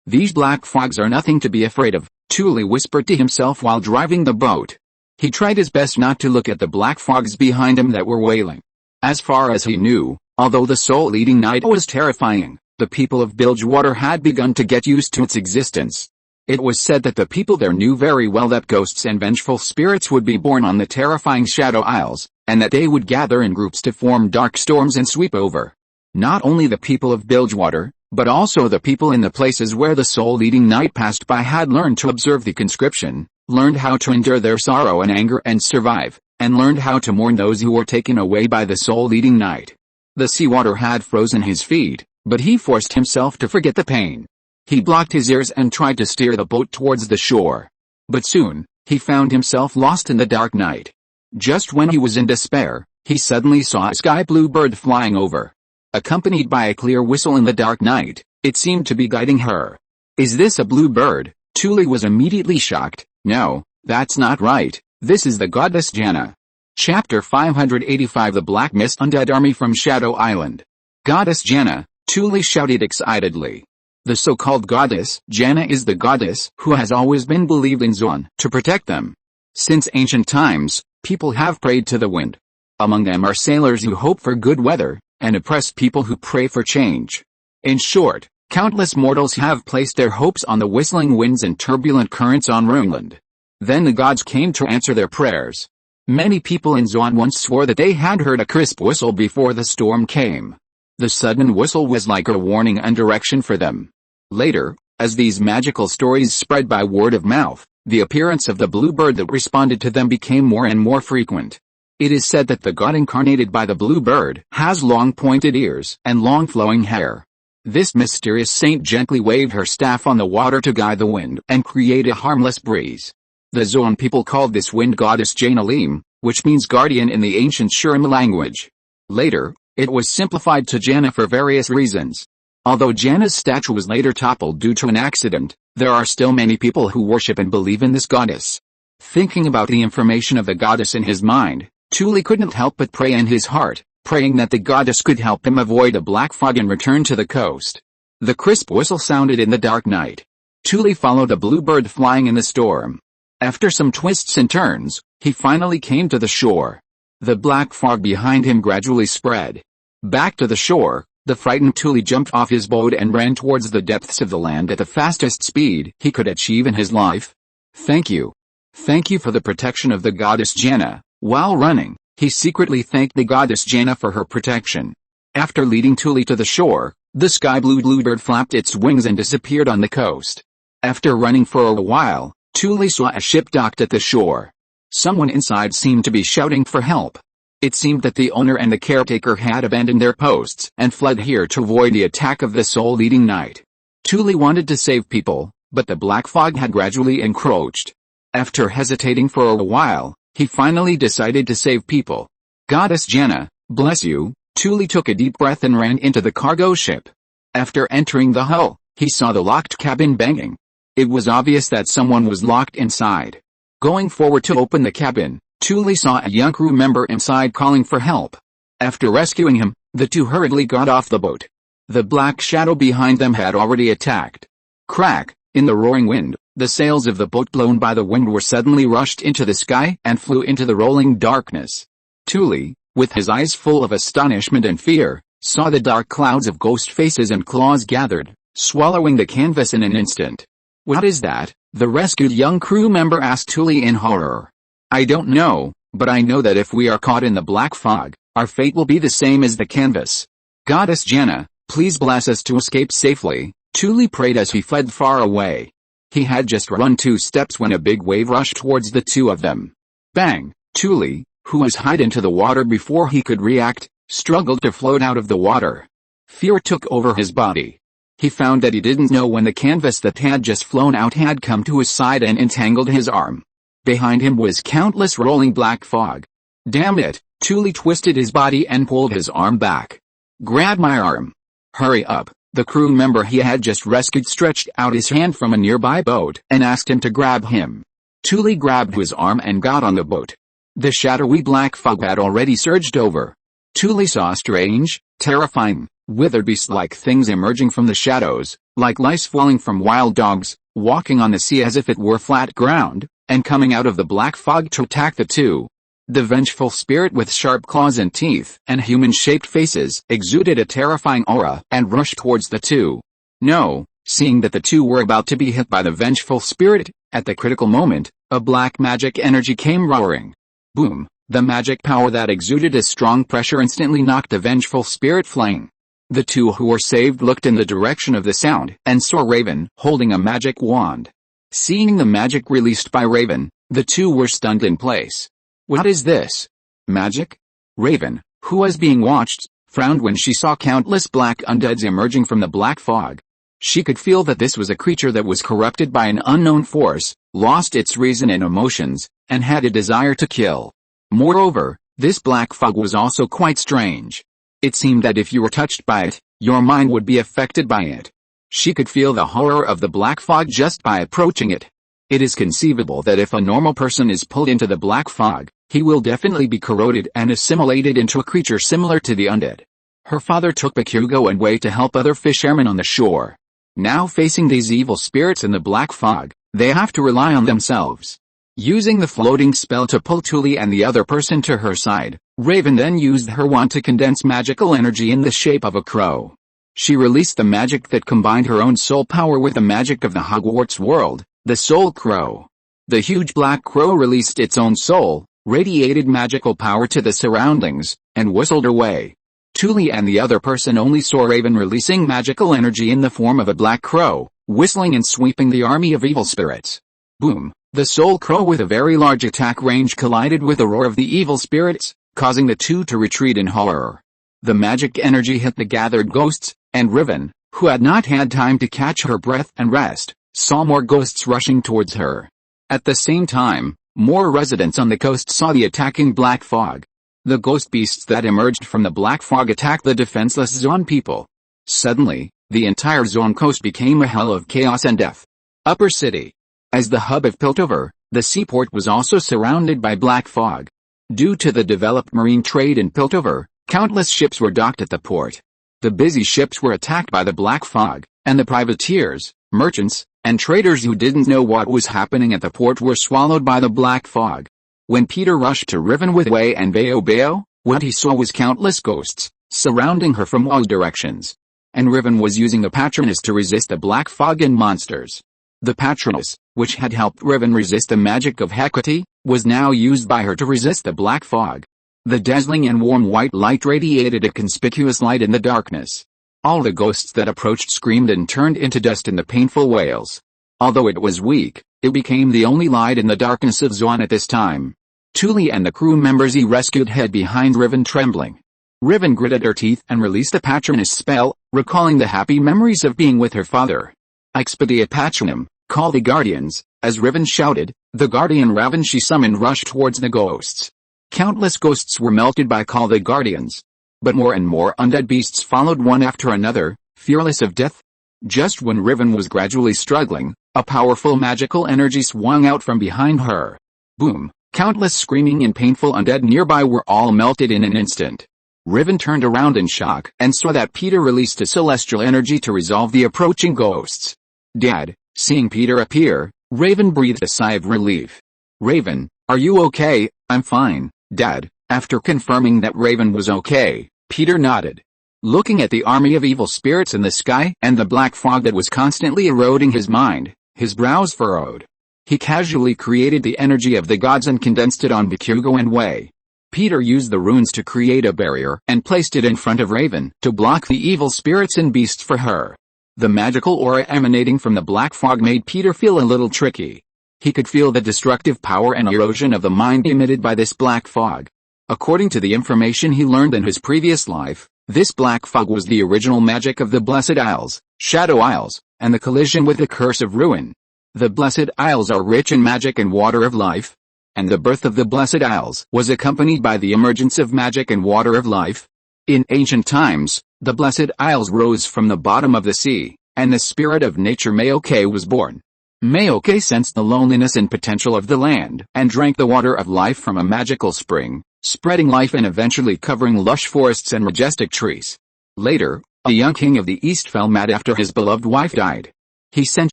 These black fogs are nothing to be afraid of, Tuli whispered to himself while driving the boat. He tried his best not to look at the black fogs behind him that were wailing. As far as he knew, although the soul-eating night was terrifying, the people of Bilgewater had begun to get used to its existence. It was said that the people there knew very well that ghosts and vengeful spirits would be born on the terrifying Shadow Isles, and that they would gather in groups to form dark storms and sweep over. Not only the people of Bilgewater, but also the people in the places where the soul-eating night passed by had learned to observe the conscription, learned how to endure their sorrow and anger and survive, and learned how to mourn those who were taken away by the soul-eating night. The seawater had frozen his feet, but he forced himself to forget the pain. He blocked his ears and tried to steer the boat towards the shore. But soon, he found himself lost in the dark night. Just when he was in despair, he suddenly saw a sky blue bird flying over. Accompanied by a clear whistle in the dark night, it seemed to be guiding her. Is this a blue bird? Tuli was immediately shocked. No, that's not right. This is the goddess Janna. Chapter 585 The Black Mist Undead Army from Shadow Island. Goddess Janna, Tuli shouted excitedly. The so-called goddess Janna is the goddess who has always been believed in Zon to protect them. Since ancient times, people have prayed to the wind. Among them are sailors who hope for good weather, and oppressed people who pray for change. In short, countless mortals have placed their hopes on the whistling winds and turbulent currents on Runeland. Then the gods came to answer their prayers. Many people in Zon once swore that they had heard a crisp whistle before the storm came. The sudden whistle was like a warning and direction for them. Later, as these magical stories spread by word of mouth, the appearance of the bluebird that responded to them became more and more frequent. It is said that the god incarnated by the bluebird has long pointed ears and long flowing hair. This mysterious saint gently waved her staff on the water to guide the wind and create a harmless breeze. The Zon people called this wind goddess Janalim, which means guardian in the ancient Shurima language. Later, it was simplified to Janna for various reasons. Although Jana's statue was later toppled due to an accident, there are still many people who worship and believe in this goddess. Thinking about the information of the goddess in his mind, Tuli couldn't help but pray in his heart, praying that the goddess could help him avoid a black fog and return to the coast. The crisp whistle sounded in the dark night. Tuli followed a bluebird flying in the storm. After some twists and turns, he finally came to the shore. The black fog behind him gradually spread. Back to the shore, the frightened Tuli jumped off his boat and ran towards the depths of the land at the fastest speed he could achieve in his life. Thank you. Thank you for the protection of the goddess Jana. While running, he secretly thanked the goddess Jana for her protection. After leading Tuli to the shore, the sky blue bluebird flapped its wings and disappeared on the coast. After running for a while, Tuli saw a ship docked at the shore. Someone inside seemed to be shouting for help. It seemed that the owner and the caretaker had abandoned their posts and fled here to avoid the attack of the soul-eating night. Tuli wanted to save people, but the black fog had gradually encroached. After hesitating for a while, he finally decided to save people. Goddess Jana, bless you. Tuli took a deep breath and ran into the cargo ship. After entering the hull, he saw the locked cabin banging. It was obvious that someone was locked inside. Going forward to open the cabin, Tuli saw a young crew member inside calling for help. After rescuing him, the two hurriedly got off the boat. The black shadow behind them had already attacked. Crack! In the roaring wind, the sails of the boat blown by the wind were suddenly rushed into the sky and flew into the rolling darkness. Tuli, with his eyes full of astonishment and fear, saw the dark clouds of ghost faces and claws gathered, swallowing the canvas in an instant. What is that? The rescued young crew member asked Tuli in horror. I don't know, but I know that if we are caught in the black fog, our fate will be the same as the canvas. Goddess Jana, please bless us to escape safely, Tuli prayed as he fled far away. He had just run 2 steps when a big wave rushed towards the two of them. Bang! Tuli, who was hid into the water before he could react, struggled to float out of the water. Fear took over his body. He found that he didn't know when the canvas that had just flown out had come to his side and entangled his arm. Behind him was countless rolling black fog. Damn it! Tuli twisted his body and pulled his arm back. Grab my arm. Hurry up! The crew member he had just rescued stretched out his hand from a nearby boat and asked him to grab him. Tuli grabbed his arm and got on the boat. The shadowy black fog had already surged over. Tuli saw strange, terrifying, withered beast-like things emerging from the shadows, like lice falling from wild dogs, walking on the sea as if it were flat ground, and coming out of the black fog to attack the two. The vengeful spirit with sharp claws and teeth and human-shaped faces exuded a terrifying aura and rushed towards the two. No, seeing that the two were about to be hit by the vengeful spirit, at the critical moment, a black magic energy came roaring. Boom! The magic power that exuded a strong pressure instantly knocked the vengeful spirit flying. The two who were saved looked in the direction of the sound and saw Raven holding a magic wand. Seeing the magic released by Raven, the two were stunned in place. What is this? Magic? Raven, who was being watched, frowned when she saw countless black undeads emerging from the black fog. She could feel that this was a creature that was corrupted by an unknown force, lost its reason and emotions, and had a desire to kill. Moreover, this black fog was also quite strange. It seemed that if you were touched by it, your mind would be affected by it. She could feel the horror of the black fog just by approaching it. It is conceivable that if a normal person is pulled into the black fog, he will definitely be corroded and assimilated into a creature similar to the undead. Her father took Bakugo and Wei to help other fishermen on the shore. Now facing these evil spirits in the black fog, they have to rely on themselves. Using the floating spell to pull Tuli and the other person to her side, Raven then used her wand to condense magical energy in the shape of a crow. She released the magic that combined her own soul power with the magic of the Hogwarts world, the Soul Crow. The huge black crow released its own soul, radiated magical power to the surroundings, and whistled away. Tuli and the other person only saw Raven releasing magical energy in the form of a black crow, whistling and sweeping the army of evil spirits. Boom! The Soul Crow with a very large attack range collided with the roar of the evil spirits, causing the two to retreat in horror. The magic energy hit the gathered ghosts, and Raven, who had not had time to catch her breath and rest, saw more ghosts rushing towards her. At the same time, more residents on the coast saw the attacking black fog. The ghost beasts that emerged from the black fog attacked the defenseless Zon people. Suddenly, The entire zone coast became a hell of chaos and death. Upper City. As the hub of Piltover, the seaport was also surrounded by black fog. Due to the developed marine trade in Piltover, countless ships were docked at the port. The busy ships were attacked by the black fog, and the privateers, merchants, and traders who didn't know what was happening at the port were swallowed by the black fog. When Peter rushed to Riven with Wei and Bayo, what he saw was countless ghosts, surrounding her from all directions. And Riven was using the Patronus to resist the black fog and monsters. The Patronus, which had helped Riven resist the magic of Hecate, was now used by her to resist the black fog. The dazzling and warm white light radiated a conspicuous light in the darkness. All the ghosts that approached screamed and turned into dust in the painful wails. Although it was weak, it became the only light in the darkness of Zwan at this time. Tuli and the crew members he rescued hid behind Riven trembling. Riven gritted her teeth and released the Patronus spell, recalling the happy memories of being with her father. Expediat Patronum, call the Guardians. As Riven shouted, the Guardian Raven she summoned rushed towards the ghosts. Countless ghosts were melted by Call the Guardians. But more and more undead beasts followed one after another, fearless of death. Just when Riven was gradually struggling, a powerful magical energy swung out from behind her. Boom! Countless screaming and painful undead nearby were all melted in an instant. Riven turned around in shock and saw that Peter released a celestial energy to resolve the approaching ghosts. Dad, seeing Peter appear, Raven breathed a sigh of relief. Raven, are you okay? I'm fine, Dad. After confirming that Raven was okay, Peter nodded. Looking at the army of evil spirits in the sky and the black fog that was constantly eroding his mind, his brows furrowed. He casually created the energy of the gods and condensed it on Bakugo and Wei. Peter used the runes to create a barrier and placed it in front of Raven to block the evil spirits and beasts for her. The magical aura emanating from the black fog made Peter feel a little tricky. He could feel the destructive power and erosion of the mind emitted by this black fog. According to the information he learned in his previous life, this black fog was the original magic of the Blessed Isles, Shadow Isles, and the collision with the Curse of Ruin. The Blessed Isles are rich in magic and water of life, and the birth of the Blessed Isles was accompanied by the emergence of magic and water of life. In ancient times, the Blessed Isles rose from the bottom of the sea, and the spirit of nature Maoke was born. Maoke sensed the loneliness and potential of the land, and drank the water of life from a magical spring, spreading life and eventually covering lush forests and majestic trees. Later, a young king of the East fell mad after his beloved wife died. He sent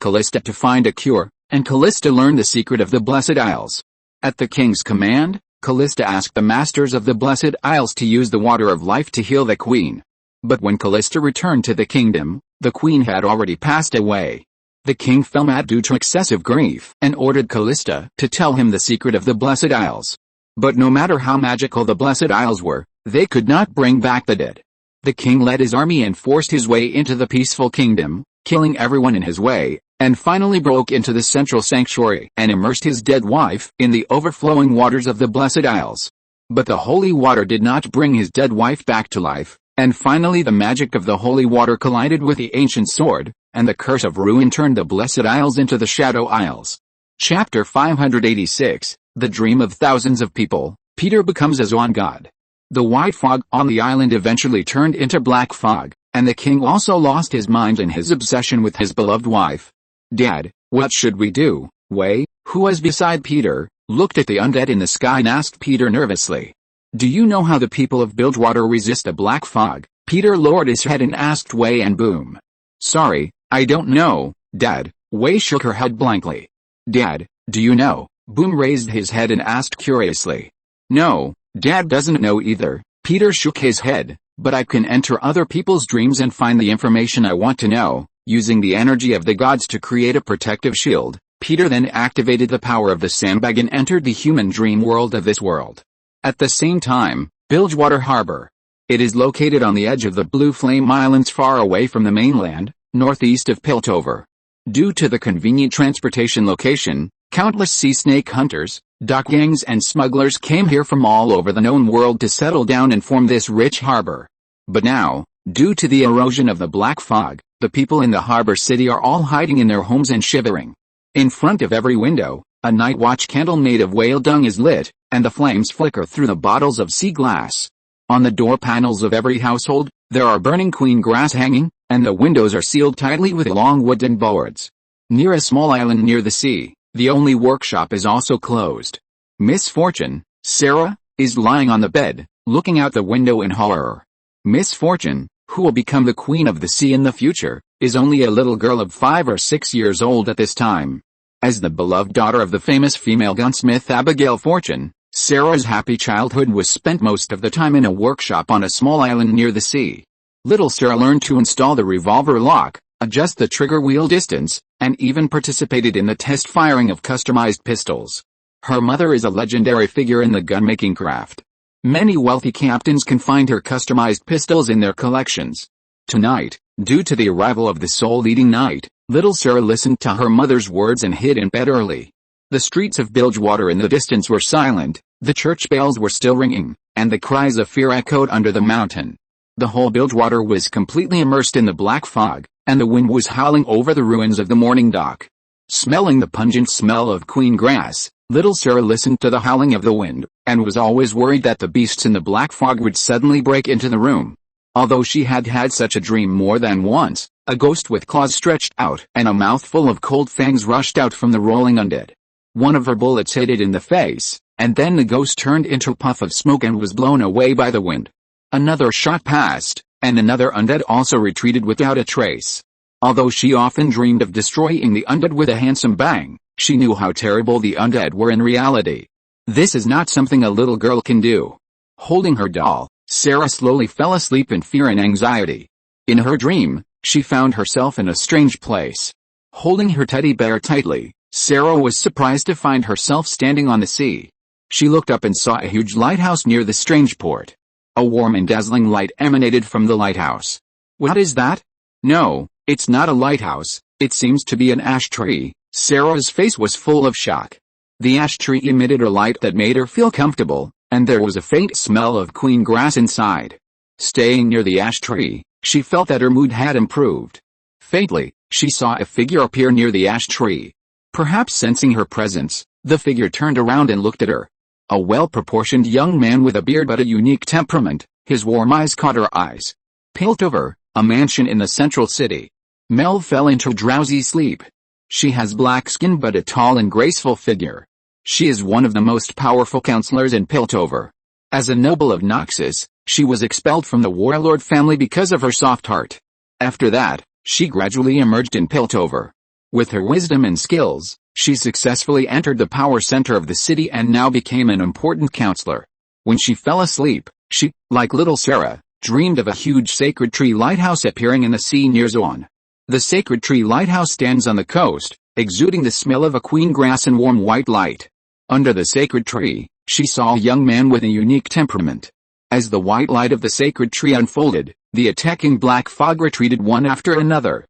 Callista to find a cure, and Callista learned the secret of the Blessed Isles. At the king's command, Callista asked the masters of the Blessed Isles to use the water of life to heal the queen. But when Callista returned to the kingdom, the queen had already passed away. The king fell mad due to excessive grief and ordered Callista to tell him the secret of the Blessed Isles. But no matter how magical the Blessed Isles were, they could not bring back the dead. The king led his army and forced his way into the peaceful kingdom, killing everyone in his way, and finally broke into the central sanctuary and immersed his dead wife in the overflowing waters of the Blessed Isles. But the holy water did not bring his dead wife back to life, and finally the magic of the holy water collided with the ancient sword, and the curse of ruin turned the Blessed Isles into the Shadow Isles. Chapter 586, The Dream of Thousands of People. Peter becomes a Zwan god. The white fog on the island eventually turned into black fog, and the king also lost his mind in his obsession with his beloved wife. Dad, what should we do? Wei, who was beside Peter, looked at the undead in the sky and asked Peter nervously. Do you know how the people of Bilgewater resist a black fog? Peter lowered his head and asked Wei and Boom. Sorry, I don't know, Dad. Wei shook her head blankly. Dad, do you know? Boom raised his head and asked curiously. No, Dad doesn't know either. Peter shook his head, but I can enter other people's dreams and find the information I want to know. Using the energy of the gods to create a protective shield, Peter then activated the power of the sandbag and entered the human dream world of this world. At the same time, Bilgewater Harbor. It is located on the edge of the Blue Flame Islands far away from the mainland, northeast of Piltover. Due to the convenient transportation location, countless sea snake hunters, dock gangs and smugglers came here from all over the known world to settle down and form this rich harbor. But now, due to the erosion of the black fog, the people in the harbor city are all hiding in their homes and shivering. In front of every window, a night watch candle made of whale dung is lit, and the flames flicker through the bottles of sea glass. On the door panels of every household, there are burning queen grass hanging, and the windows are sealed tightly with long wooden boards. Near a small island near the sea, the only workshop is also closed. Miss Fortune, Sarah, is lying on the bed, looking out the window in horror. Miss Fortune, who will become the queen of the sea in the future, is only a little girl of 5 or 6 years old at this time. As the beloved daughter of the famous female gunsmith Abigail Fortune, Sarah's happy childhood was spent most of the time in a workshop on a small island near the sea. Little Sarah learned to install the revolver lock, adjust the trigger wheel distance, and even participated in the test firing of customized pistols. Her mother is a legendary figure in the gun-making craft. Many wealthy captains can find her customized pistols in their collections. Tonight, due to the arrival of the soul-eating night, little Sarah listened to her mother's words and hid in bed early. The streets of Bilgewater in the distance were silent, the church bells were still ringing, and the cries of fear echoed under the mountain. The whole Bilgewater was completely immersed in the black fog, and the wind was howling over the ruins of the morning dock. Smelling the pungent smell of queen grass, little Sarah listened to the howling of the wind, and was always worried that the beasts in the black fog would suddenly break into the room. Although she had had such a dream more than once, a ghost with claws stretched out and a mouth full of cold fangs rushed out from the rolling undead. One of her bullets hit it in the face, and then the ghost turned into a puff of smoke and was blown away by the wind. Another shot passed, and another undead also retreated without a trace. Although she often dreamed of destroying the undead with a handsome bang, she knew how terrible the undead were in reality. This is not something a little girl can do. Holding her doll, Sarah slowly fell asleep in fear and anxiety. In her dream, she found herself in a strange place. Holding her teddy bear tightly, Sarah was surprised to find herself standing on the sea. She looked up and saw a huge lighthouse near the strange port. A warm and dazzling light emanated from the lighthouse. What is that? No, it's not a lighthouse, it seems to be an ash tree. Sarah's face was full of shock. The ash tree emitted a light that made her feel comfortable, and there was a faint smell of queen grass inside. Staying near the ash tree, she felt that her mood had improved. Faintly, she saw a figure appear near the ash tree. Perhaps sensing her presence, the figure turned around and looked at her. A well-proportioned young man with a beard but a unique temperament, his warm eyes caught her eyes. Piltover, a mansion in the central city. Mel fell into drowsy sleep. She has black skin but a tall and graceful figure. She is one of the most powerful counselors in Piltover. As a noble of Noxus, she was expelled from the warlord family because of her soft heart. After that, she gradually emerged in Piltover. With her wisdom and skills, she successfully entered the power center of the city and now became an important counselor. When she fell asleep, she, like little Sarah, dreamed of a huge sacred tree lighthouse appearing in the sea near Zoan. The sacred tree lighthouse stands on the coast, exuding the smell of a queen grass and warm white light. Under the sacred tree, she saw a young man with a unique temperament. As the white light of the sacred tree unfolded, the attacking black fog retreated one after another.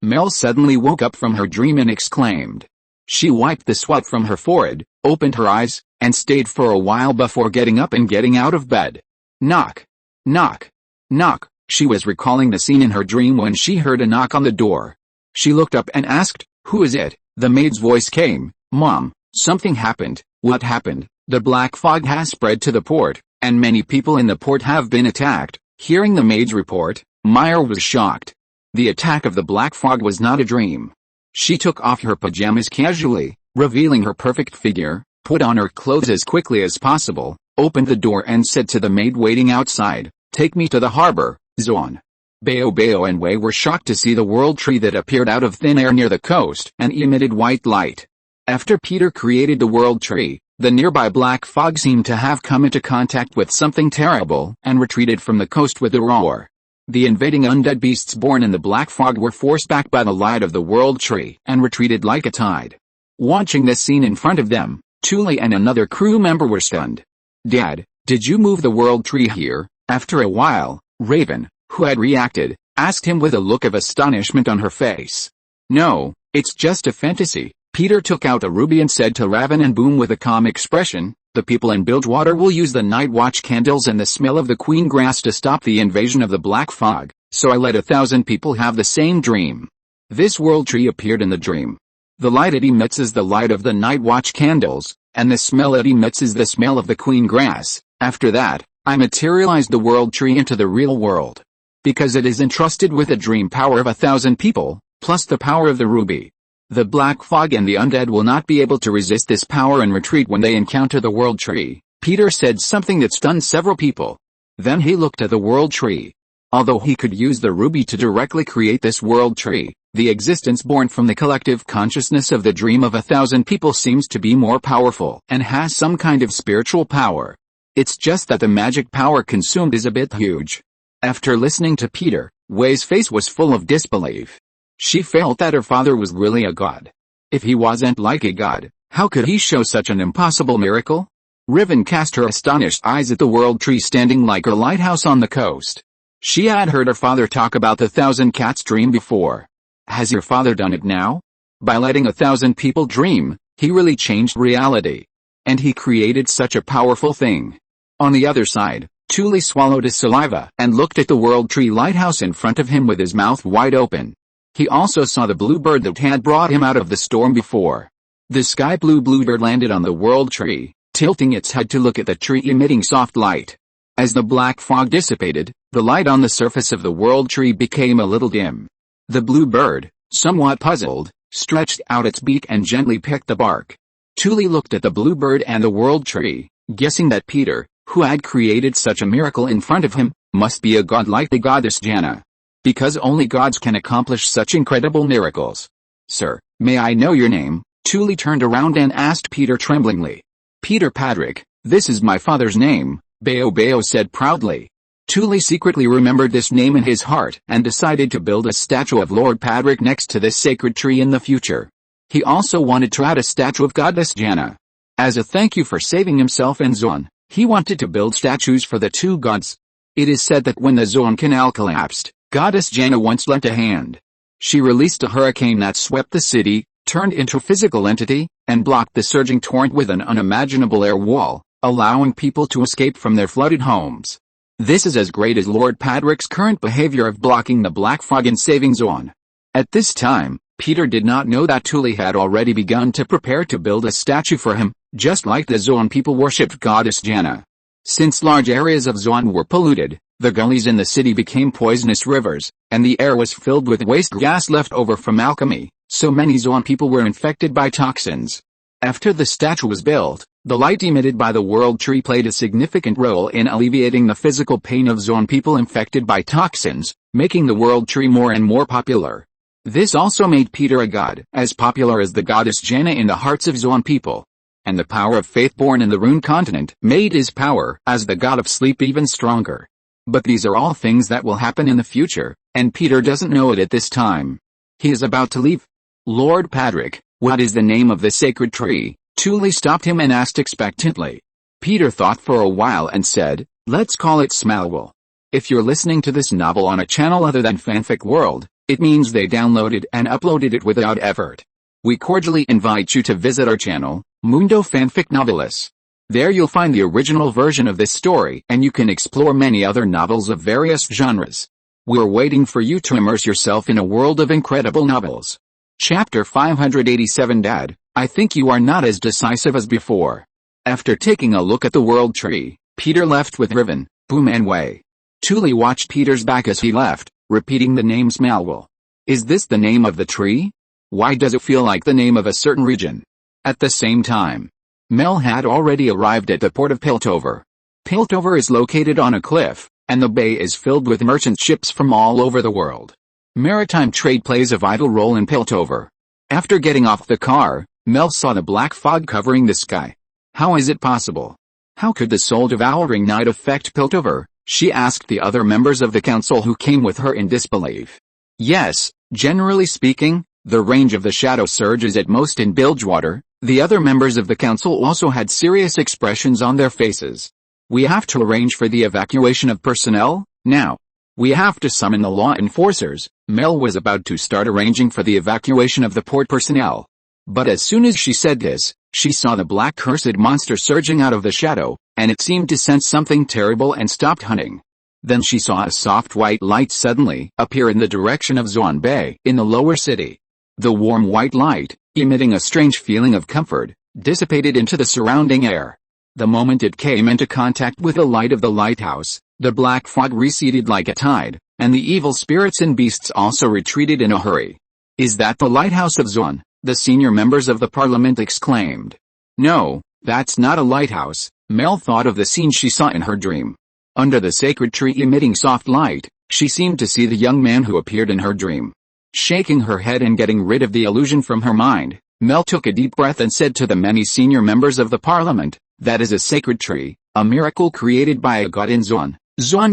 Mel suddenly woke up from her dream and exclaimed. She wiped the sweat from her forehead, opened her eyes, and stayed for a while before getting up and getting out of bed. Knock. Knock. Knock. She was recalling the scene in her dream when she heard a knock on the door. She looked up and asked, "Who is it?" The maid's voice came, "Mom, something happened." "What happened?" "The black fog has spread to the port, and many people in the port have been attacked." Hearing the maid's report, Meyer was shocked. The attack of the black fog was not a dream. She took off her pajamas casually, revealing her perfect figure, put on her clothes as quickly as possible, opened the door and said to the maid waiting outside, "Take me to the harbor, Zoan." Bao and Wei were shocked to see the world tree that appeared out of thin air near the coast and emitted white light. After Peter created the world tree, the nearby black fog seemed to have come into contact with something terrible and retreated from the coast with a roar. The invading undead beasts born in the black fog were forced back by the light of the world tree and retreated like a tide. Watching this scene in front of them, Thule and another crew member were stunned. "Dad, did you move the world tree here?" After a while, Raven, who had reacted, asked him with a look of astonishment on her face. "No, it's just a fantasy." Peter took out a ruby and said to Raven and Boom with a calm expression, "The people in Bilgewater will use the night watch candles and the smell of the queen grass to stop the invasion of the black fog, so I let 1,000 people have the same dream." This world tree appeared in the dream. The light it emits is the light of the night watch candles, and the smell it emits is the smell of the queen grass. After that, I materialized the world tree into the real world. because it is entrusted with a dream power of 1,000 people, plus the power of the ruby. The black fog and the undead will not be able to resist this power and retreat when they encounter the world tree. Peter said something that stunned several people. Then he looked at the world tree. Although he could use the ruby to directly create this world tree, the existence born from the collective consciousness of the dream of 1,000 people seems to be more powerful and has some kind of spiritual power. It's just that the magic power consumed is a bit huge. After listening to Peter, Wei's face was full of disbelief. She felt that her father was really a god. If he wasn't like a god, how could he show such an impossible miracle? Riven cast her astonished eyes at the world tree standing like a lighthouse on the coast. She had heard her father talk about the 1,000 cats dream before. Has your father done it now? By letting 1,000 people dream, he really changed reality. And he created such a powerful thing. On the other side, Thule swallowed his saliva and looked at the world tree lighthouse in front of him with his mouth wide open. He also saw the bluebird that had brought him out of the storm before. The sky blue bluebird landed on the world tree, tilting its head to look at the tree emitting soft light. As the black fog dissipated, the light on the surface of the world tree became a little dim. The bluebird, somewhat puzzled, stretched out its beak and gently picked the bark. Thule looked at the bluebird and the world tree, guessing that Peter, who had created such a miracle in front of him, must be a god like the goddess Jana. Because only gods can accomplish such incredible miracles. Sir, may I know your name? Thule turned around and asked Peter tremblingly. Peter Patrick, this is my father's name, Bao said proudly. Thule secretly remembered this name in his heart and decided to build a statue of Lord Patrick next to this sacred tree in the future. He also wanted to add a statue of goddess Jana. As a thank you for saving himself and Zoan, he wanted to build statues for the two gods. It is said that when the Zoan Canal collapsed, goddess Jana once lent a hand. She released a hurricane that swept the city, turned into a physical entity, and blocked the surging torrent with an unimaginable air wall, allowing people to escape from their flooded homes. This is as great as Lord Patrick's current behavior of blocking the black fog and saving Zoan. At this time, Peter did not know that Thule had already begun to prepare to build a statue for him, just like the Zoan people worshipped goddess Jana. Since large areas of Zoan were polluted, the gullies in the city became poisonous rivers, and the air was filled with waste gas left over from alchemy, so many Zoan people were infected by toxins. After the statue was built, the light emitted by the world tree played a significant role in alleviating the physical pain of Zoan people infected by toxins, making the world tree more and more popular. This also made Peter a god, as popular as the goddess Jana in the hearts of Zoan people. And the power of faith born in the Rune continent made his power as the god of sleep even stronger. But these are all things that will happen in the future, and Peter doesn't know it at this time. He is about to leave. Lord Patrick, what is the name of the sacred tree? Thule stopped him and asked expectantly. Peter thought for a while and said, let's call it Smalwell. If you're listening to this novel on a channel other than Fanfic World, it means they downloaded and uploaded it without effort. We cordially invite you to visit our channel, Mundo Fanfic Novelis. There you'll find the original version of this story and you can explore many other novels of various genres. We're waiting for you to immerse yourself in a world of incredible novels. Chapter 587 Dad, I think you are not as decisive as before. After taking a look at the world tree, Peter left with Riven, Boom and Wei. Thule watched Peter's back as he left, repeating the name Smalwell. Is this the name of the tree? Why does it feel like the name of a certain region? At the same time, Mel had already arrived at the port of Piltover. Piltover is located on a cliff, and the bay is filled with merchant ships from all over the world. Maritime trade plays a vital role in Piltover. After getting off the car, Mel saw the black fog covering the sky. How is it possible? How could the soul-devouring night affect Piltover? She asked the other members of the council who came with her in disbelief. Yes, generally speaking, the range of the shadow surge is at most in Bilgewater. The other members of the council also had serious expressions on their faces. We have to arrange for the evacuation of personnel, now. We have to summon the law enforcers. Mel was about to start arranging for the evacuation of the port personnel. But as soon as she said this, she saw the black cursed monster surging out of the shadow, and it seemed to sense something terrible and stopped hunting. Then she saw a soft white light suddenly appear in the direction of Zoan Bay in the lower city. The warm white light, emitting a strange feeling of comfort, dissipated into the surrounding air. The moment it came into contact with the light of the lighthouse, the black fog receded like a tide, and the evil spirits and beasts also retreated in a hurry. "Is that the lighthouse of Zon?" the senior members of the parliament exclaimed. "No, that's not a lighthouse." Mel thought of the scene she saw in her dream. Under the sacred tree emitting soft light, she seemed to see the young man who appeared in her dream. Shaking her head and getting rid of the illusion from her mind, Mel took a deep breath and said to the many senior members of the parliament, "That is a sacred tree, a miracle created by a god in Zon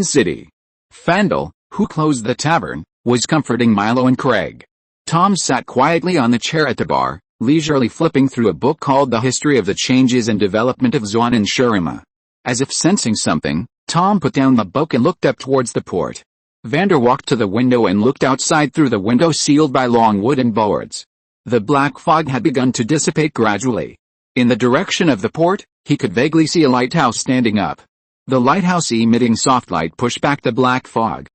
City." Fandel, who closed the tavern, was comforting Milo and Craig. Tom sat quietly on the chair at the bar, leisurely flipping through a book called The History of the Changes and Development of Zon and Shurima. As if sensing something, Tom put down the book and looked up towards the port. Vander walked to the window and looked outside through the window sealed by long wooden boards. The black fog had begun to dissipate gradually. In the direction of the port, he could vaguely see a lighthouse standing up. The lighthouse emitting soft light pushed back the black fog.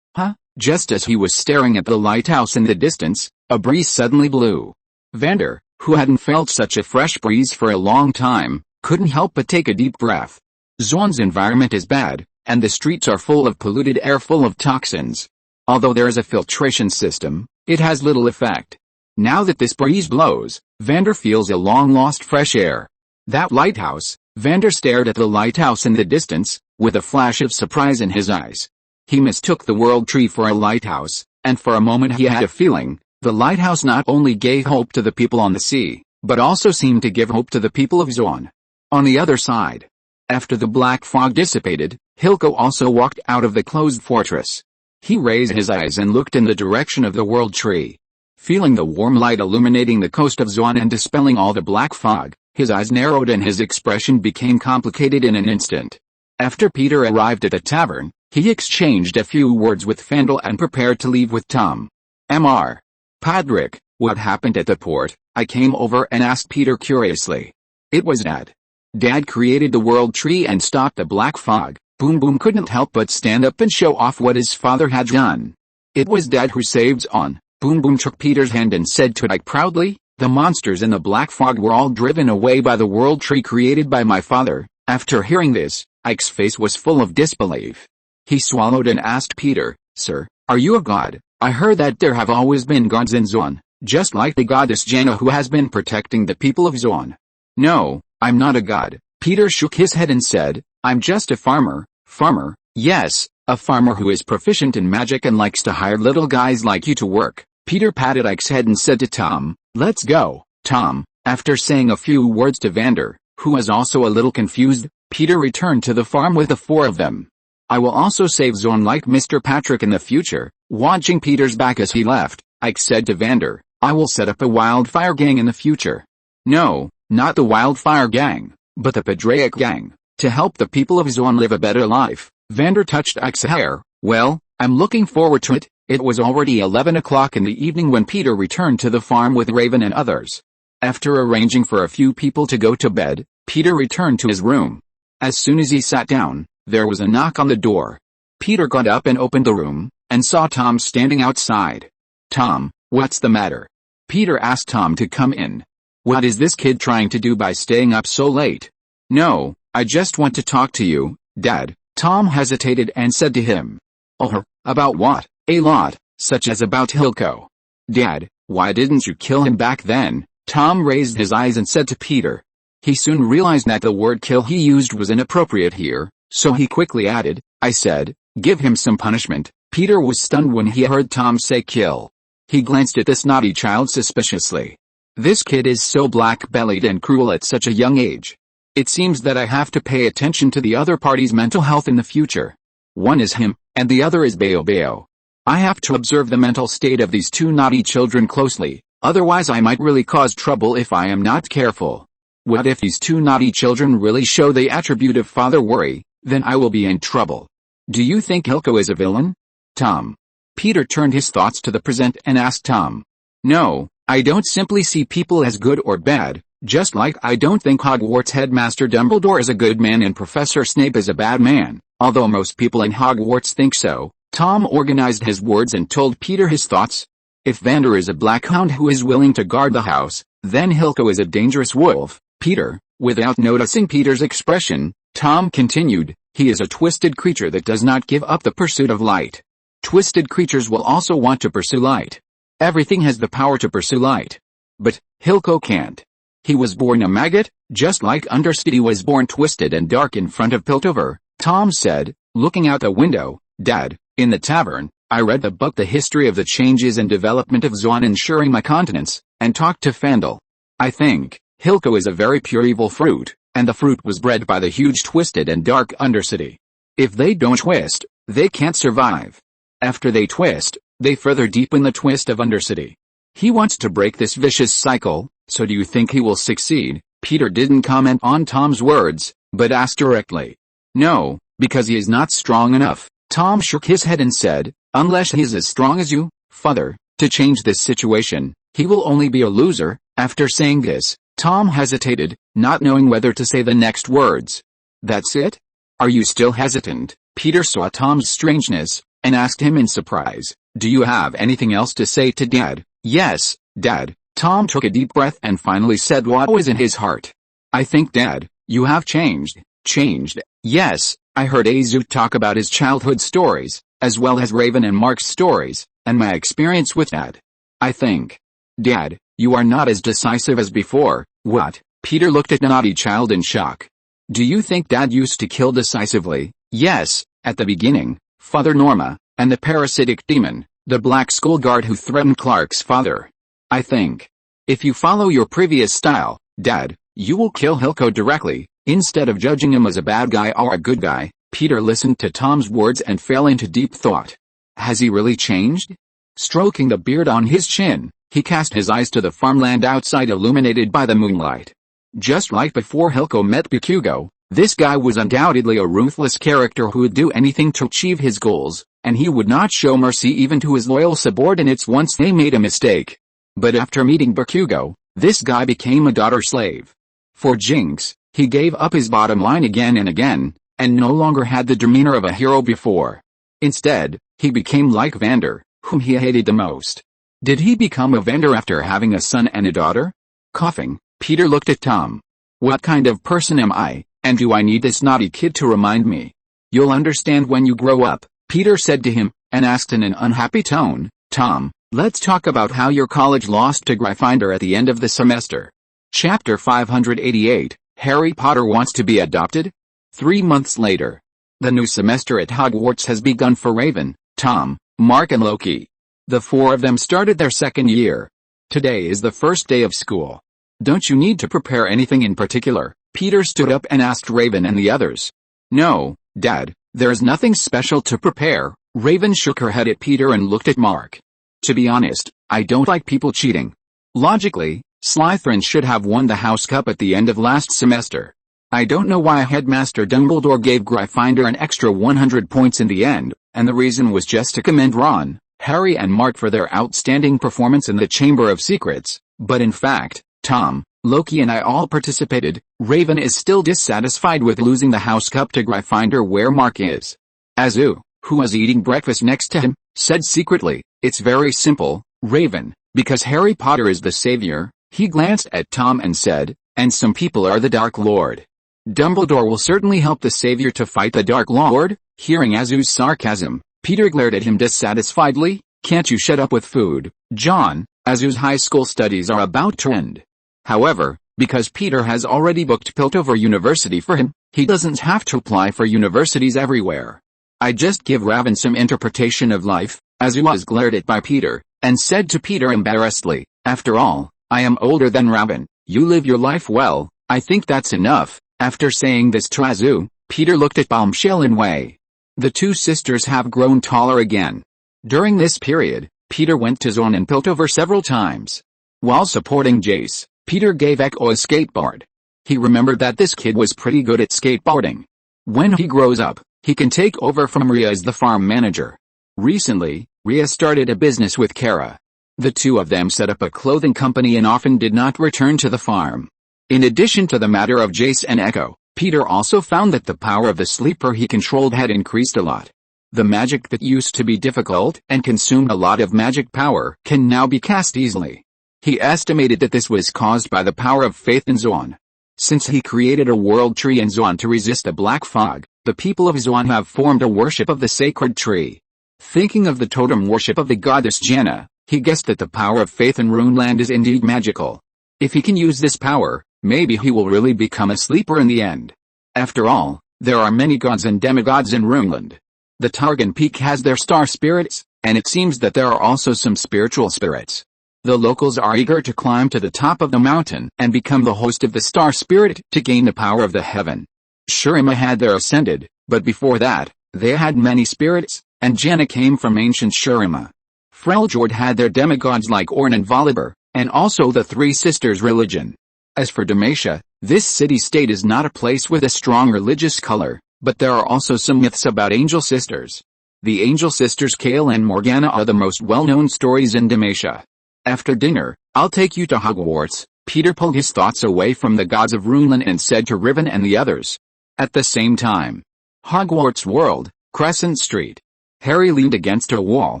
Just as he was staring at the lighthouse in the distance, a breeze suddenly blew. Vander, who hadn't felt such a fresh breeze for a long time, couldn't help but take a deep breath. Zon's environment is bad, and the streets are full of polluted air full of toxins. Although there is a filtration system, it has little effect. Now that this breeze blows, Vander feels a long-lost fresh air. That lighthouse. Vander stared at the lighthouse in the distance, with a flash of surprise in his eyes. He mistook the world tree for a lighthouse, and for a moment he had a feeling, the lighthouse not only gave hope to the people on the sea, but also seemed to give hope to the people of Zon. On the other side, after the black fog dissipated, Hilko also walked out of the closed fortress. He raised his eyes and looked in the direction of the world tree. Feeling the warm light illuminating the coast of Zon and dispelling all the black fog, his eyes narrowed and his expression became complicated in an instant. After Peter arrived at the tavern, he exchanged a few words with Fandel and prepared to leave with Tom. Mr. Padrick, what happened at the port? I came over and asked Peter curiously. It was Dad. Dad created the world tree and stopped the black fog. Boom Boom couldn't help but stand up and show off what his father had done. It was Dad who saved Zon. Boom Boom took Peter's hand and said to Ike proudly, the monsters in the black fog were all driven away by the world tree created by my father. After hearing this, Ike's face was full of disbelief. He swallowed and asked Peter, Sir, are you a god? I heard that there have always been gods in Zon, just like the goddess Janna who has been protecting the people of Zon. No, I'm not a god. Peter shook his head and said, I'm just a farmer. Farmer? Yes, a farmer who is proficient in magic and likes to hire little guys like you to work. Peter patted Ike's head and said to Tom, let's go. Tom, after saying a few words to Vander, who was also a little confused, Peter returned to the farm with the four of them. I will also save Zon like Mr. Patrick in the future. Watching Peter's back as he left, Ike said to Vander, I will set up a wildfire gang in the future. No, not the wildfire gang, but the Padraic gang, to help the people of Zon live a better life. Vander touched Ike's hair. Well, I'm looking forward to it. It was already 11 o'clock in the evening when Peter returned to the farm with Raven and others. After arranging for a few people to go to bed, Peter returned to his room. As soon as he sat down, there was a knock on the door. Peter got up and opened the room, and saw Tom standing outside. Tom, what's the matter? Peter asked Tom to come in. What is this kid trying to do by staying up so late? No, I just want to talk to you, Dad. Tom hesitated and said to him. Oh, about what? A lot, such as about Hilko. Dad, why didn't you kill him back then? Tom raised his eyes and said to Peter. He soon realized that the word kill he used was inappropriate here, so he quickly added, I said, give him some punishment. Peter was stunned when he heard Tom say kill. He glanced at this naughty child suspiciously. This kid is so black-bellied and cruel at such a young age. It seems that I have to pay attention to the other party's mental health in the future. One is him, and the other is Bayo Bayo. I have to observe the mental state of these two naughty children closely, otherwise I might really cause trouble if I am not careful. What if these two naughty children really show the attribute of father worry? Then I will be in trouble. Do you think Hilko is a villain? Tom. Peter turned his thoughts to the present and asked Tom. No, I don't simply see people as good or bad, just like I don't think Hogwarts headmaster Dumbledore is a good man and Professor Snape is a bad man, although most people in Hogwarts think so. Tom organized his words and told Peter his thoughts. If Vander is a black hound who is willing to guard the house, then Hilko is a dangerous wolf. Peter, without noticing Peter's expression, Tom continued, he is a twisted creature that does not give up the pursuit of light. Twisted creatures will also want to pursue light. Everything has the power to pursue light. But Hilko can't. He was born a maggot, just like Undercity was born twisted and dark in front of Piltover, Tom said, looking out the window. Dad, in the tavern, I read the book The History of the Changes and Development of Zoan Ensuring My Continence, and talked to Fandel. I think Hilko is a very pure evil fruit, and the fruit was bred by the huge twisted and dark Undercity. If they don't twist, they can't survive. After they twist, they further deepen the twist of Undercity. He wants to break this vicious cycle, so do you think he will succeed? Peter didn't comment on Tom's words, but asked directly. No, because he is not strong enough. Tom shook his head and said, unless he is as strong as you, father, to change this situation, he will only be a loser. After saying this, Tom hesitated, not knowing whether to say the next words. That's it? Are you still hesitant? Peter saw Tom's strangeness, and asked him in surprise, do you have anything else to say to Dad? Yes, Dad. Tom took a deep breath and finally said what was in his heart. I think Dad, you have changed. Changed? Yes, I heard Azu talk about his childhood stories, as well as Raven and Mark's stories, and my experience with Dad. I think, Dad, you are not as decisive as before. What? Peter looked at the naughty child in shock. Do you think Dad used to kill decisively? Yes, at the beginning, Father Norma, and the parasitic demon, the Black Skull Guard who threatened Clark's father. I think, if you follow your previous style, Dad, you will kill Hilko directly, instead of judging him as a bad guy or a good guy. Peter listened to Tom's words and fell into deep thought. Has he really changed? Stroking the beard on his chin, he cast his eyes to the farmland outside illuminated by the moonlight. Just like before Hilko met Bakugo, this guy was undoubtedly a ruthless character who would do anything to achieve his goals, and he would not show mercy even to his loyal subordinates once they made a mistake. But after meeting Bakugo, this guy became a daughter slave. For Jinx, he gave up his bottom line again and again, and no longer had the demeanor of a hero before. Instead, he became like Vander, whom he hated the most. Did he become a Vander after having a son and a daughter? Coughing, Peter looked at Tom. What kind of person am I, and do I need this naughty kid to remind me? You'll understand when you grow up, Peter said to him, and asked in an unhappy tone, Tom, let's talk about how your college lost to Gryffindor at the end of the semester. Chapter 588, Harry Potter Wants to Be Adopted? 3 months later. The new semester at Hogwarts has begun for Raven, Tom, Mark and Loki. The 4 of them started their second year. Today is the first day of school. Don't you need to prepare anything in particular? Peter stood up and asked Raven and the others. No, Dad, there's nothing special to prepare. Raven shook her head at Peter and looked at Mark. To be honest, I don't like people cheating. Logically, Slytherin should have won the House Cup at the end of last semester. I don't know why Headmaster Dumbledore gave Gryffindor an extra 100 points in the end, and the reason was just to commend Ron, Harry and Mark for their outstanding performance in the Chamber of Secrets, but in fact, Tom, Loki and I all participated. Raven is still dissatisfied with losing the House Cup to Gryffindor where Mark is. Azu, who was eating breakfast next to him, said secretly, it's very simple, Raven, because Harry Potter is the savior. He glanced at Tom and said, and some people are the Dark Lord. Dumbledore will certainly help the savior to fight the Dark Lord. Hearing Azu's sarcasm, Peter glared at him dissatisfiedly. Can't you shut up with food, John? Azu's high school studies are about to end. However, because Peter has already booked Piltover University for him, he doesn't have to apply for universities everywhere. I just give Raven some interpretation of life. Azu was glared at by Peter, and said to Peter embarrassedly, after all, I am older than Raven. You live your life well, I think that's enough. After saying this to Azu, Peter looked at Bombshell and Wei. The two sisters have grown taller again. During this period, Peter went to Zoan and Piltover several times. While supporting Jace, Peter gave Echo a skateboard. He remembered that this kid was pretty good at skateboarding. When he grows up, he can take over from Rhea as the farm manager. Recently, Rhea started a business with Kara. The two of them set up a clothing company and often did not return to the farm. In addition to the matter of Jace and Echo, Peter also found that the power of the sleeper he controlled had increased a lot. The magic that used to be difficult and consumed a lot of magic power can now be cast easily. He estimated that this was caused by the power of faith in Zoan. Since he created a world tree in Zoan to resist a black fog, the people of Zoan have formed a worship of the sacred tree. Thinking of the totem worship of the goddess Janna, he guessed that the power of faith in Runeland is indeed magical. If he can use this power, maybe he will really become a sleeper in the end. After all, there are many gods and demigods in Runeland. The Targon Peak has their star spirits, and it seems that there are also some spiritual spirits. The locals are eager to climb to the top of the mountain and become the host of the star spirit to gain the power of the heaven. Shurima had their ascended, but before that, they had many spirits, and Janna came from ancient Shurima. Freljord had their demigods like Orn and Volibear, and also the Three Sisters religion. As for Demacia, this city-state is not a place with a strong religious color, but there are also some myths about angel sisters. The angel sisters Kale and Morgana are the most well-known stories in Demacia. After dinner, I'll take you to Hogwarts. Peter pulled his thoughts away from the gods of Runeland and said to Riven and the others. At the same time, Hogwarts World, Crescent Street. Harry leaned against a wall,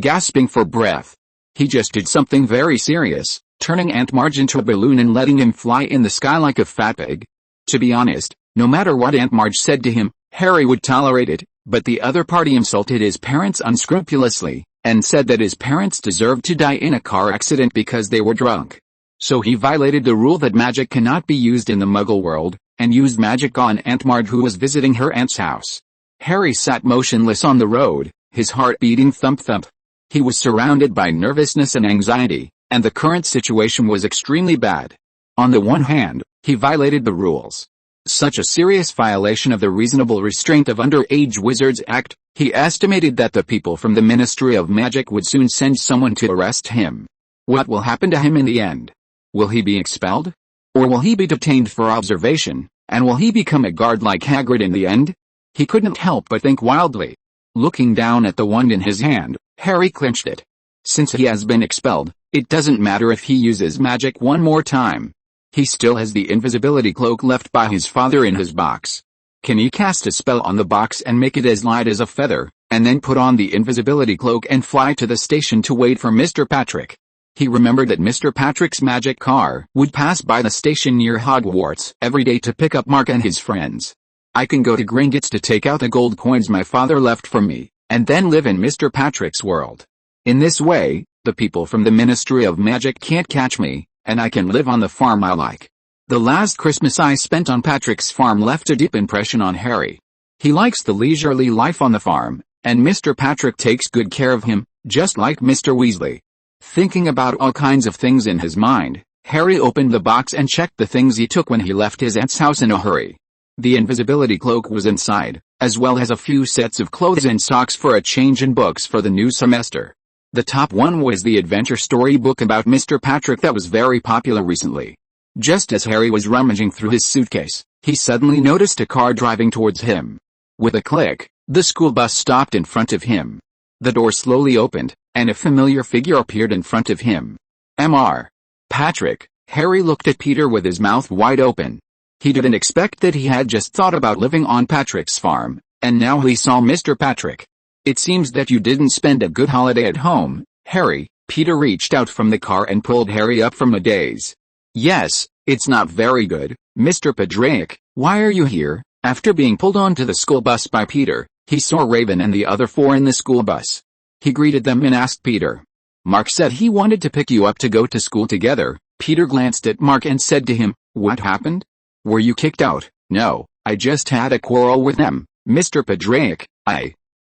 gasping for breath. He just did something very serious, turning Aunt Marge into a balloon and letting him fly in the sky like a fat pig. To be honest, no matter what Aunt Marge said to him, Harry would tolerate it, but the other party insulted his parents unscrupulously, and said that his parents deserved to die in a car accident because they were drunk. So he violated the rule that magic cannot be used in the Muggle world, and used magic on Aunt Marge who was visiting her aunt's house. Harry sat motionless on the road, his heart beating thump-thump. He was surrounded by nervousness and anxiety, and the current situation was extremely bad. On the one hand, he violated the rules. Such a serious violation of the Reasonable Restraint of Underage Wizards Act, he estimated that the people from the Ministry of Magic would soon send someone to arrest him. What will happen to him in the end? Will he be expelled? Or will he be detained for observation, and will he become a guard like Hagrid in the end? He couldn't help but think wildly. Looking down at the wand in his hand, Harry clenched it. Since he has been expelled, it doesn't matter if he uses magic one more time. He still has the invisibility cloak left by his father in his box. Can he cast a spell on the box and make it as light as a feather, and then put on the invisibility cloak and fly to the station to wait for Mr. Patrick? He remembered that Mr. Patrick's magic car would pass by the station near Hogwarts every day to pick up Mark and his friends. I can go to Gringotts to take out the gold coins my father left for me, and then live in Mr. Patrick's world. In this way, the people from the Ministry of Magic can't catch me, and I can live on the farm I like. The last Christmas I spent on Patrick's farm left a deep impression on Harry. He likes the leisurely life on the farm, and Mr. Patrick takes good care of him, just like Mr. Weasley. Thinking about all kinds of things in his mind, Harry opened the box and checked the things he took when he left his aunt's house in a hurry. The invisibility cloak was inside, as well as a few sets of clothes and socks for a change and books for the new semester. The top one was the adventure story book about Mr. Patrick that was very popular recently. Just as Harry was rummaging through his suitcase, he suddenly noticed a car driving towards him. With a click, the school bus stopped in front of him. The door slowly opened, and a familiar figure appeared in front of him. Mr. Patrick. Harry looked at Peter with his mouth wide open. He didn't expect that he had just thought about living on Patrick's farm, and now he saw Mr. Patrick. It seems that you didn't spend a good holiday at home, Harry. Peter reached out from the car and pulled Harry up from a daze. Yes, it's not very good, Mr. Patrick. Why are you here? After being pulled onto the school bus by Peter, he saw Raven and the other four in the school bus. He greeted them and asked Peter. Mark said he wanted to pick you up to go to school together. Peter glanced at Mark and said to him, what happened? Were you kicked out? No, I just had a quarrel with them, Mr. Patrick.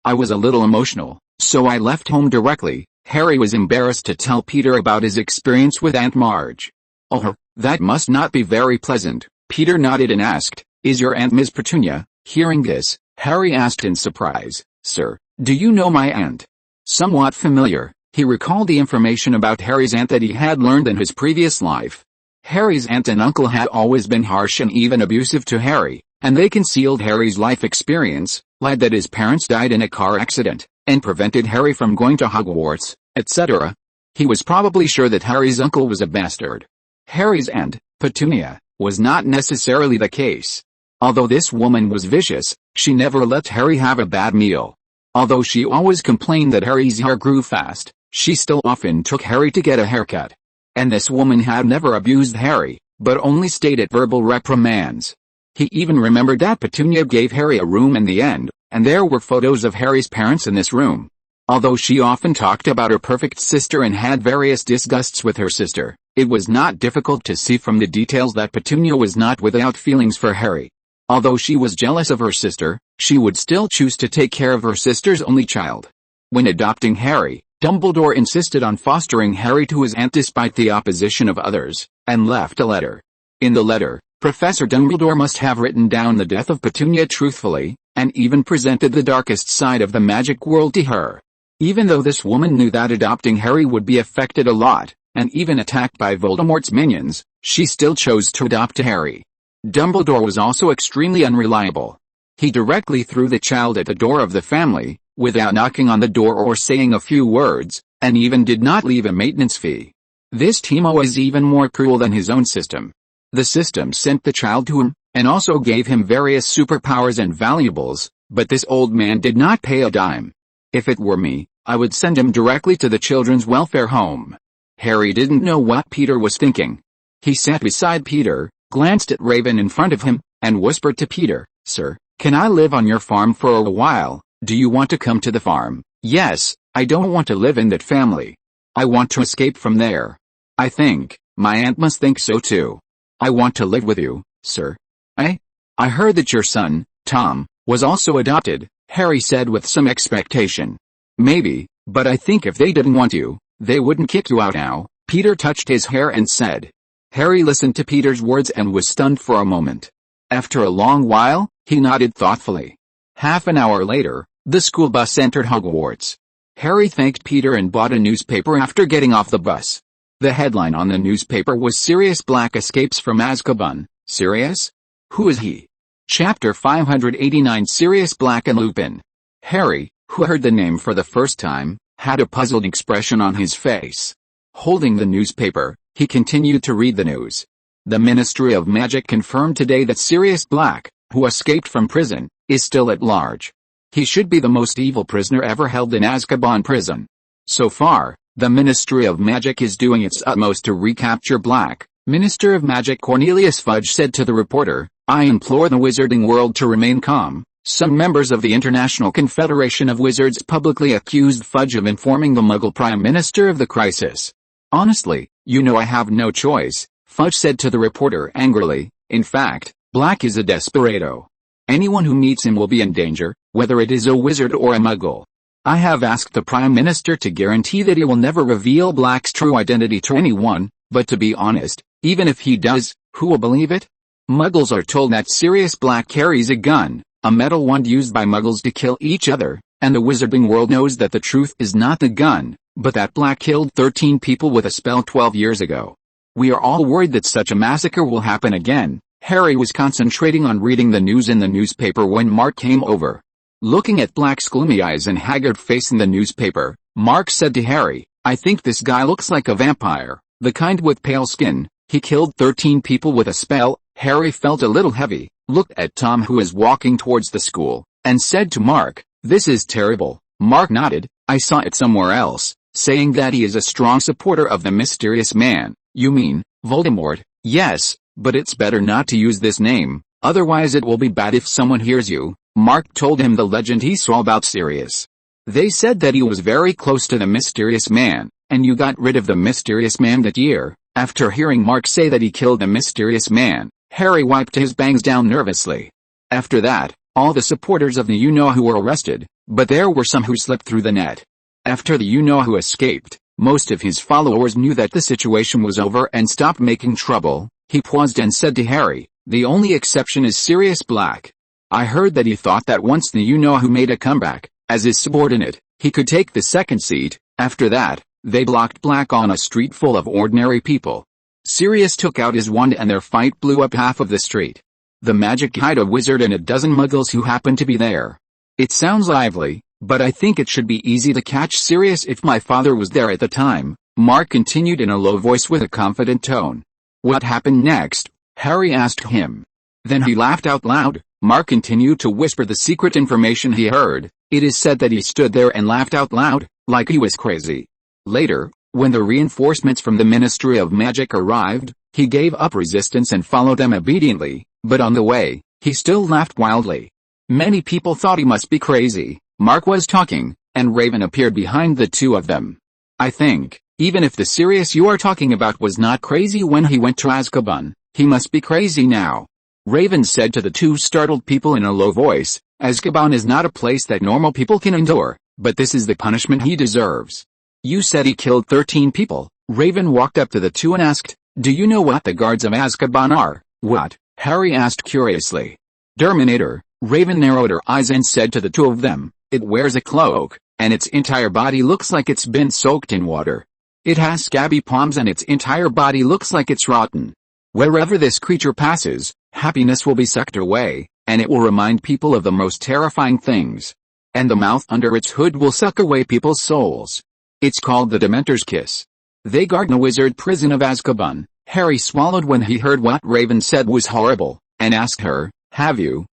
I was a little emotional, so I left home directly. Harry was embarrassed to tell Peter about his experience with Aunt Marge. Oh, that must not be very pleasant. Peter nodded and asked, is your aunt Miss Petunia? Hearing this, Harry asked in surprise, sir, do you know my aunt? Somewhat familiar, he recalled the information about Harry's aunt that he had learned in his previous life. Harry's aunt and uncle had always been harsh and even abusive to Harry, and they concealed Harry's life experience, lied that his parents died in a car accident, and prevented Harry from going to Hogwarts, etc. He was probably sure that Harry's uncle was a bastard. Harry's aunt, Petunia, was not necessarily the case. Although this woman was vicious, she never let Harry have a bad meal. Although she always complained that Harry's hair grew fast, she still often took Harry to get a haircut. And this woman had never abused Harry, but only stated verbal reprimands. He even remembered that Petunia gave Harry a room in the end, and there were photos of Harry's parents in this room. Although she often talked about her perfect sister and had various disgusts with her sister, it was not difficult to see from the details that Petunia was not without feelings for Harry. Although she was jealous of her sister, she would still choose to take care of her sister's only child. When adopting Harry, Dumbledore insisted on fostering Harry to his aunt despite the opposition of others, and left a letter. In the letter, Professor Dumbledore must have written down the death of Petunia truthfully, and even presented the darkest side of the magic world to her. Even though this woman knew that adopting Harry would be affected a lot, and even attacked by Voldemort's minions, she still chose to adopt Harry. Dumbledore was also extremely unreliable. He directly threw the child at the door of the family, without knocking on the door or saying a few words, and even did not leave a maintenance fee. This Timo is even more cruel than his own system. The system sent the child to him, and also gave him various superpowers and valuables, but this old man did not pay a dime. If it were me, I would send him directly to the children's welfare home. Harry didn't know what Peter was thinking. He sat beside Peter, glanced at Raven in front of him, and whispered to Peter, "Sir, can I live on your farm for a while? Do you want to come to the farm?" "Yes, I don't want to live in that family. I want to escape from there." "I think, my aunt must think so too. I want to live with you, sir." I heard that your son, Tom, was also adopted," Harry said with some expectation. "Maybe, but I think if they didn't want you, they wouldn't kick you out now." Peter touched his hair and said. Harry listened to Peter's words and was stunned for a moment. After a long while, he nodded thoughtfully. Half an hour later, the school bus entered Hogwarts. Harry thanked Peter and bought a newspaper after getting off the bus. The headline on the newspaper was "Sirius Black Escapes from Azkaban." Sirius? Who is he? Chapter 589 Sirius Black and Lupin. Harry, who heard the name for the first time, had a puzzled expression on his face. Holding the newspaper, he continued to read the news. The Ministry of Magic confirmed today that Sirius Black, who escaped from prison, is still at large. He should be the most evil prisoner ever held in Azkaban prison. So far, the Ministry of Magic is doing its utmost to recapture Black. Minister of Magic Cornelius Fudge said to the reporter, "I implore the wizarding world to remain calm." Some members of the International Confederation of Wizards publicly accused Fudge of informing the Muggle Prime Minister of the crisis. "Honestly, I have no choice," Fudge said to the reporter angrily. "In fact, Black is a desperado. Anyone who meets him will be in danger, whether it is a wizard or a Muggle. I have asked the Prime Minister to guarantee that he will never reveal Black's true identity to anyone, but to be honest, even if he does, who will believe it? Muggles are told that Sirius Black carries a gun, a metal wand used by Muggles to kill each other, and the wizarding world knows that the truth is not the gun, but that Black killed 13 people with a spell 12 years ago. We are all worried that such a massacre will happen again." Harry was concentrating on reading the news in the newspaper when Mark came over. Looking at Black's gloomy eyes and haggard face in the newspaper, Mark said to Harry, "I think this guy looks like a vampire, the kind with pale skin. He killed 13 people with a spell." Harry felt a little heavy, looked at Tom who was walking towards the school, and said to Mark, "This is terrible." Mark nodded, "I saw it somewhere else, saying that he is a strong supporter of the mysterious man." "You mean, Voldemort?" "Yes, but it's better not to use this name, otherwise it will be bad if someone hears you." Mark told him the legend he saw about Sirius. "They said that he was very close to the mysterious man, and you got rid of the mysterious man that year." After hearing Mark say that he killed the mysterious man, Harry wiped his bangs down nervously. After that, all the supporters of the You-Know-Who were arrested, but there were some who slipped through the net. After the You-Know-Who escaped, most of his followers knew that the situation was over and stopped making trouble. He paused and said to Harry, "The only exception is Sirius Black. I heard that he thought that once the You-Know-Who made a comeback, as his subordinate, he could take the second seat. After that, they blocked Black on a street full of ordinary people. Sirius took out his wand and their fight blew up half of the street. The magic hid a wizard and a dozen Muggles who happened to be there. It sounds lively, but I think it should be easy to catch Sirius if my father was there at the time." Mark continued in a low voice with a confident tone. "What happened next?" Harry asked him. Then he laughed out loud. Mark continued to whisper the secret information he heard. It is said that he stood there and laughed out loud, like he was crazy. Later, when the reinforcements from the Ministry of Magic arrived, he gave up resistance and followed them obediently, but on the way, he still laughed wildly. Many people thought he must be crazy. Mark was talking, and Raven appeared behind the two of them. I think, even if the Sirius you are talking about was not crazy when he went to Azkaban, he must be crazy now. Raven said to the two startled people in a low voice, Azkaban is not a place that normal people can endure, but this is the punishment he deserves. You said he killed 13 people. Raven walked up to the two and asked, do you know what the guards of Azkaban are? What? Harry asked curiously. Terminator. Raven narrowed her eyes and said to the two of them, it wears a cloak, and its entire body looks like it's been soaked in water. It has scabby palms and its entire body looks like it's rotten. Wherever this creature passes, happiness will be sucked away, and it will remind people of the most terrifying things. And the mouth under its hood will suck away people's souls. It's called the Dementor's Kiss. They guard the wizard prison of Azkaban. Harry swallowed when he heard what Raven said was horrible, and asked her, have you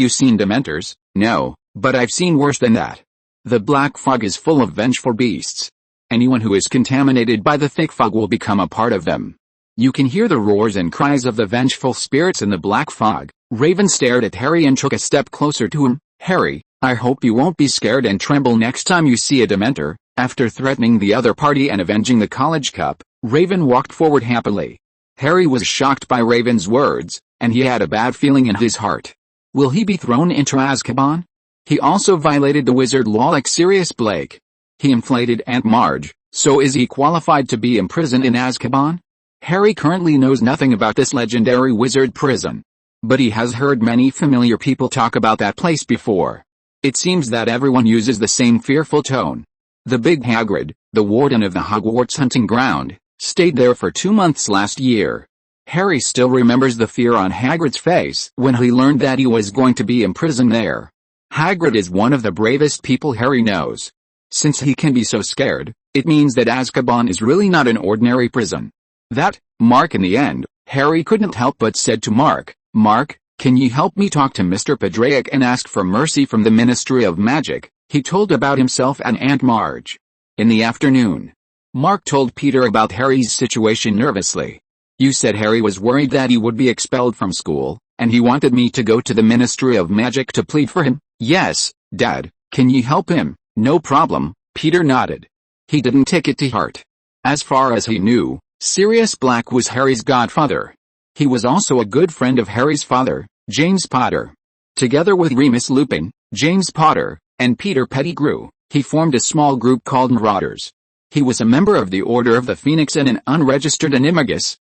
seen Dementors? No, but I've seen worse than that. The black fog is full of vengeful beasts. Anyone who is contaminated by the thick fog will become a part of them. You can hear the roars and cries of the vengeful spirits in the black fog. Raven stared at Harry and took a step closer to him. Harry, I hope you won't be scared and tremble next time you see a Dementor. After threatening the other party and avenging the college cup, Raven walked forward happily. Harry was shocked by Raven's words, and he had a bad feeling in his heart. Will he be thrown into Azkaban? He also violated the wizard law like Sirius Black. He inflated Aunt Marge, so is he qualified to be imprisoned in Azkaban? Harry currently knows nothing about this legendary wizard prison. But he has heard many familiar people talk about that place before. It seems that everyone uses the same fearful tone. The big Hagrid, the warden of the Hogwarts hunting ground, stayed there for 2 months last year. Harry still remembers the fear on Hagrid's face when he learned that he was going to be imprisoned there. Hagrid is one of the bravest people Harry knows. Since he can be so scared, it means that Azkaban is really not an ordinary prison. Mark in the end, Harry couldn't help but said to Mark, Mark, can you help me talk to Mr. Padraic and ask for mercy from the Ministry of Magic? He told about himself and Aunt Marge. In the afternoon, Mark told Peter about Harry's situation nervously. You said Harry was worried that he would be expelled from school, and he wanted me to go to the Ministry of Magic to plead for him. Yes, Dad, can you help him? No problem, Peter nodded. He didn't take it to heart. As far as he knew, Sirius Black was Harry's godfather. He was also a good friend of Harry's father, James Potter. Together with Remus Lupin, James Potter, and Peter Pettigrew, he formed a small group called Marauders. He was a member of the Order of the Phoenix and an unregistered animagus,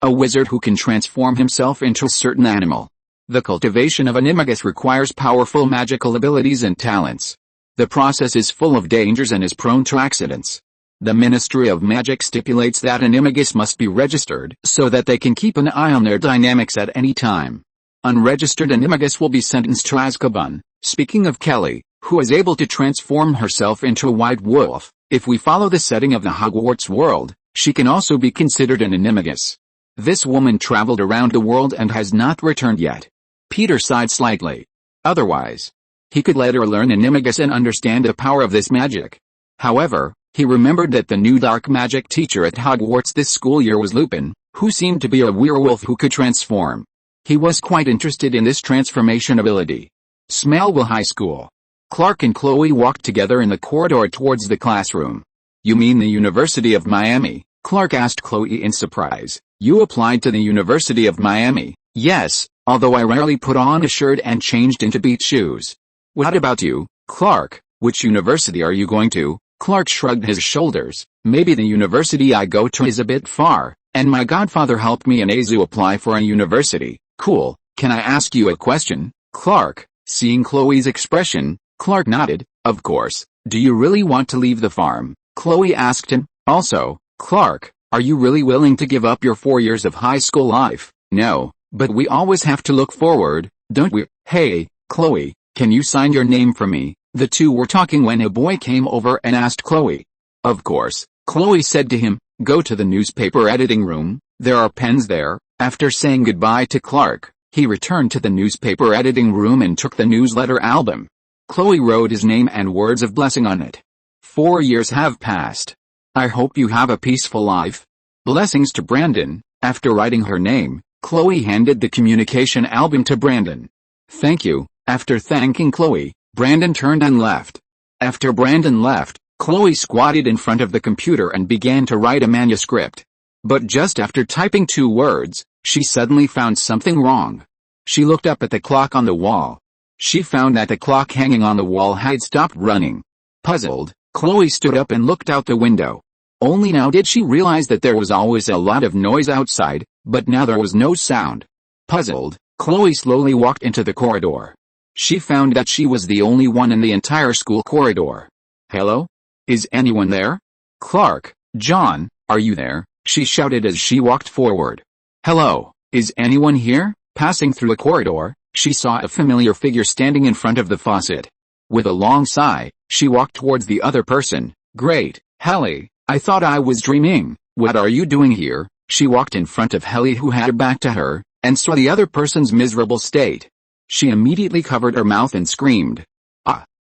a wizard who can transform himself into a certain animal. The cultivation of animagus requires powerful magical abilities and talents. The process is full of dangers and is prone to accidents. The Ministry of Magic stipulates that animagus must be registered so that they can keep an eye on their dynamics at any time. Unregistered animagus will be sentenced to Azkaban. Speaking of Kelly, who is able to transform herself into a white wolf, if we follow the setting of the Hogwarts world, she can also be considered an animagus. This woman traveled around the world and has not returned yet. Peter sighed slightly. Otherwise, he could let her learn animagus and understand the power of this magic. However, he remembered that the new dark magic teacher at Hogwarts this school year was Lupin, who seemed to be a werewolf who could transform. He was quite interested in this transformation ability. Smallville High School. Clark and Chloe walked together in the corridor towards the classroom. You mean the University of Miami? Clark asked Chloe in surprise. You applied to the University of Miami? Yes, although I rarely put on a shirt and changed into beach shoes. What about you, Clark? Which university are you going to? Clark shrugged his shoulders. Maybe the university I go to is a bit far, and my godfather helped me and Azu apply for a university. Cool. Can I ask you a question, Clark? Seeing Chloe's expression, Clark nodded. Of course. Do you really want to leave the farm? Chloe asked him. Also, Clark, are you really willing to give up your 4 years of high school life? No, but we always have to look forward, don't we? Hey, Chloe, can you sign your name for me? The two were talking when a boy came over and asked Chloe. Of course, Chloe said to him. Go to the newspaper editing room, there are pens there. After saying goodbye to Clark, he returned to the newspaper editing room and took the newsletter album. Chloe wrote his name and words of blessing on it. 4 years have passed. I hope you have a peaceful life. Blessings to Brandon. After writing her name, Chloe handed the communication album to Brandon. Thank you. After thanking Chloe, Brandon turned and left. After Brandon left, Chloe squatted in front of the computer and began to write a manuscript. But just after typing 2 words, she suddenly found something wrong. She looked up at the clock on the wall. She found that the clock hanging on the wall had stopped running. Puzzled, Chloe stood up and looked out the window. Only now did she realize that there was always a lot of noise outside, but now there was no sound. Puzzled, Chloe slowly walked into the corridor. She found that she was the only one in the entire school corridor. "Hello? Is anyone there? Clark, John, are you there?" she shouted as she walked forward. "Hello, is anyone here?" Passing through a corridor, she saw a familiar figure standing in front of the faucet. With a long sigh, she walked towards the other person. "Great, Helly, I thought I was dreaming. What are you doing here?" She walked in front of Helly, who had her back to her, and saw the other person's miserable state. She immediately covered her mouth and screamed.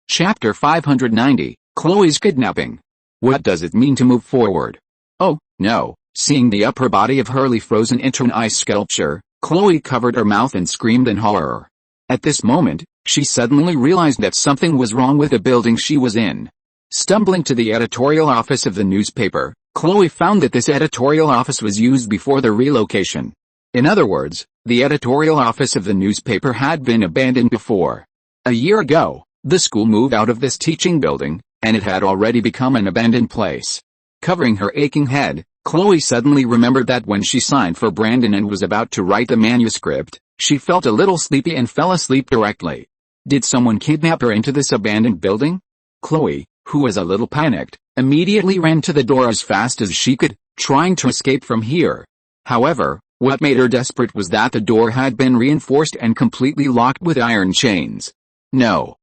Chapter 590, Chloe's Kidnapping. What does it mean to move forward? Oh, no. Seeing the upper body of Hurley frozen into an ice sculpture, Chloe covered her mouth and screamed in horror. At this moment, she suddenly realized that something was wrong with the building she was in. Stumbling to the editorial office of the newspaper, Chloe found that this editorial office was used before the relocation. In other words, the editorial office of the newspaper had been abandoned before. A year ago, the school moved out of this teaching building, and it had already become an abandoned place. Covering her aching head, Chloe suddenly remembered that when she signed for Brandon and was about to write the manuscript, she felt a little sleepy and fell asleep directly. Did someone kidnap her into this abandoned building? Chloe, who was a little panicked, immediately ran to the door as fast as she could, trying to escape from here. However, what made her desperate was that the door had been reinforced and completely locked with iron chains. No.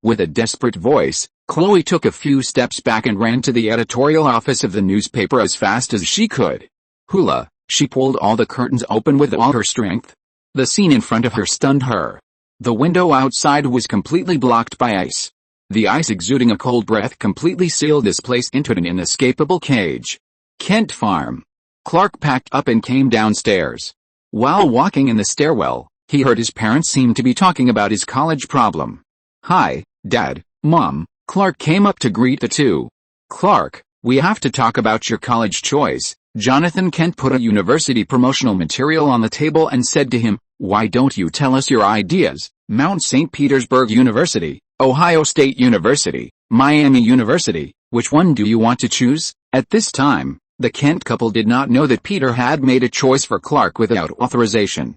With a desperate voice, Chloe took a few steps back and ran to the editorial office of the newspaper as fast as she could. Hula, she pulled all the curtains open with all her strength. The scene in front of her stunned her. The window outside was completely blocked by ice. The ice exuding a cold breath completely sealed this place into an inescapable cage. Kent Farm. Clark packed up and came downstairs. While walking in the stairwell, he heard his parents seem to be talking about his college problem. "Hi, Dad, Mom." Clark came up to greet the two. "Clark, we have to talk about your college choice." Jonathan Kent put a university promotional material on the table and said to him, "Why don't you tell us your ideas? Mount St. Petersburg University, Ohio State University, Miami University, which one do you want to choose?" At this time, the Kent couple did not know that Peter had made a choice for Clark without authorization.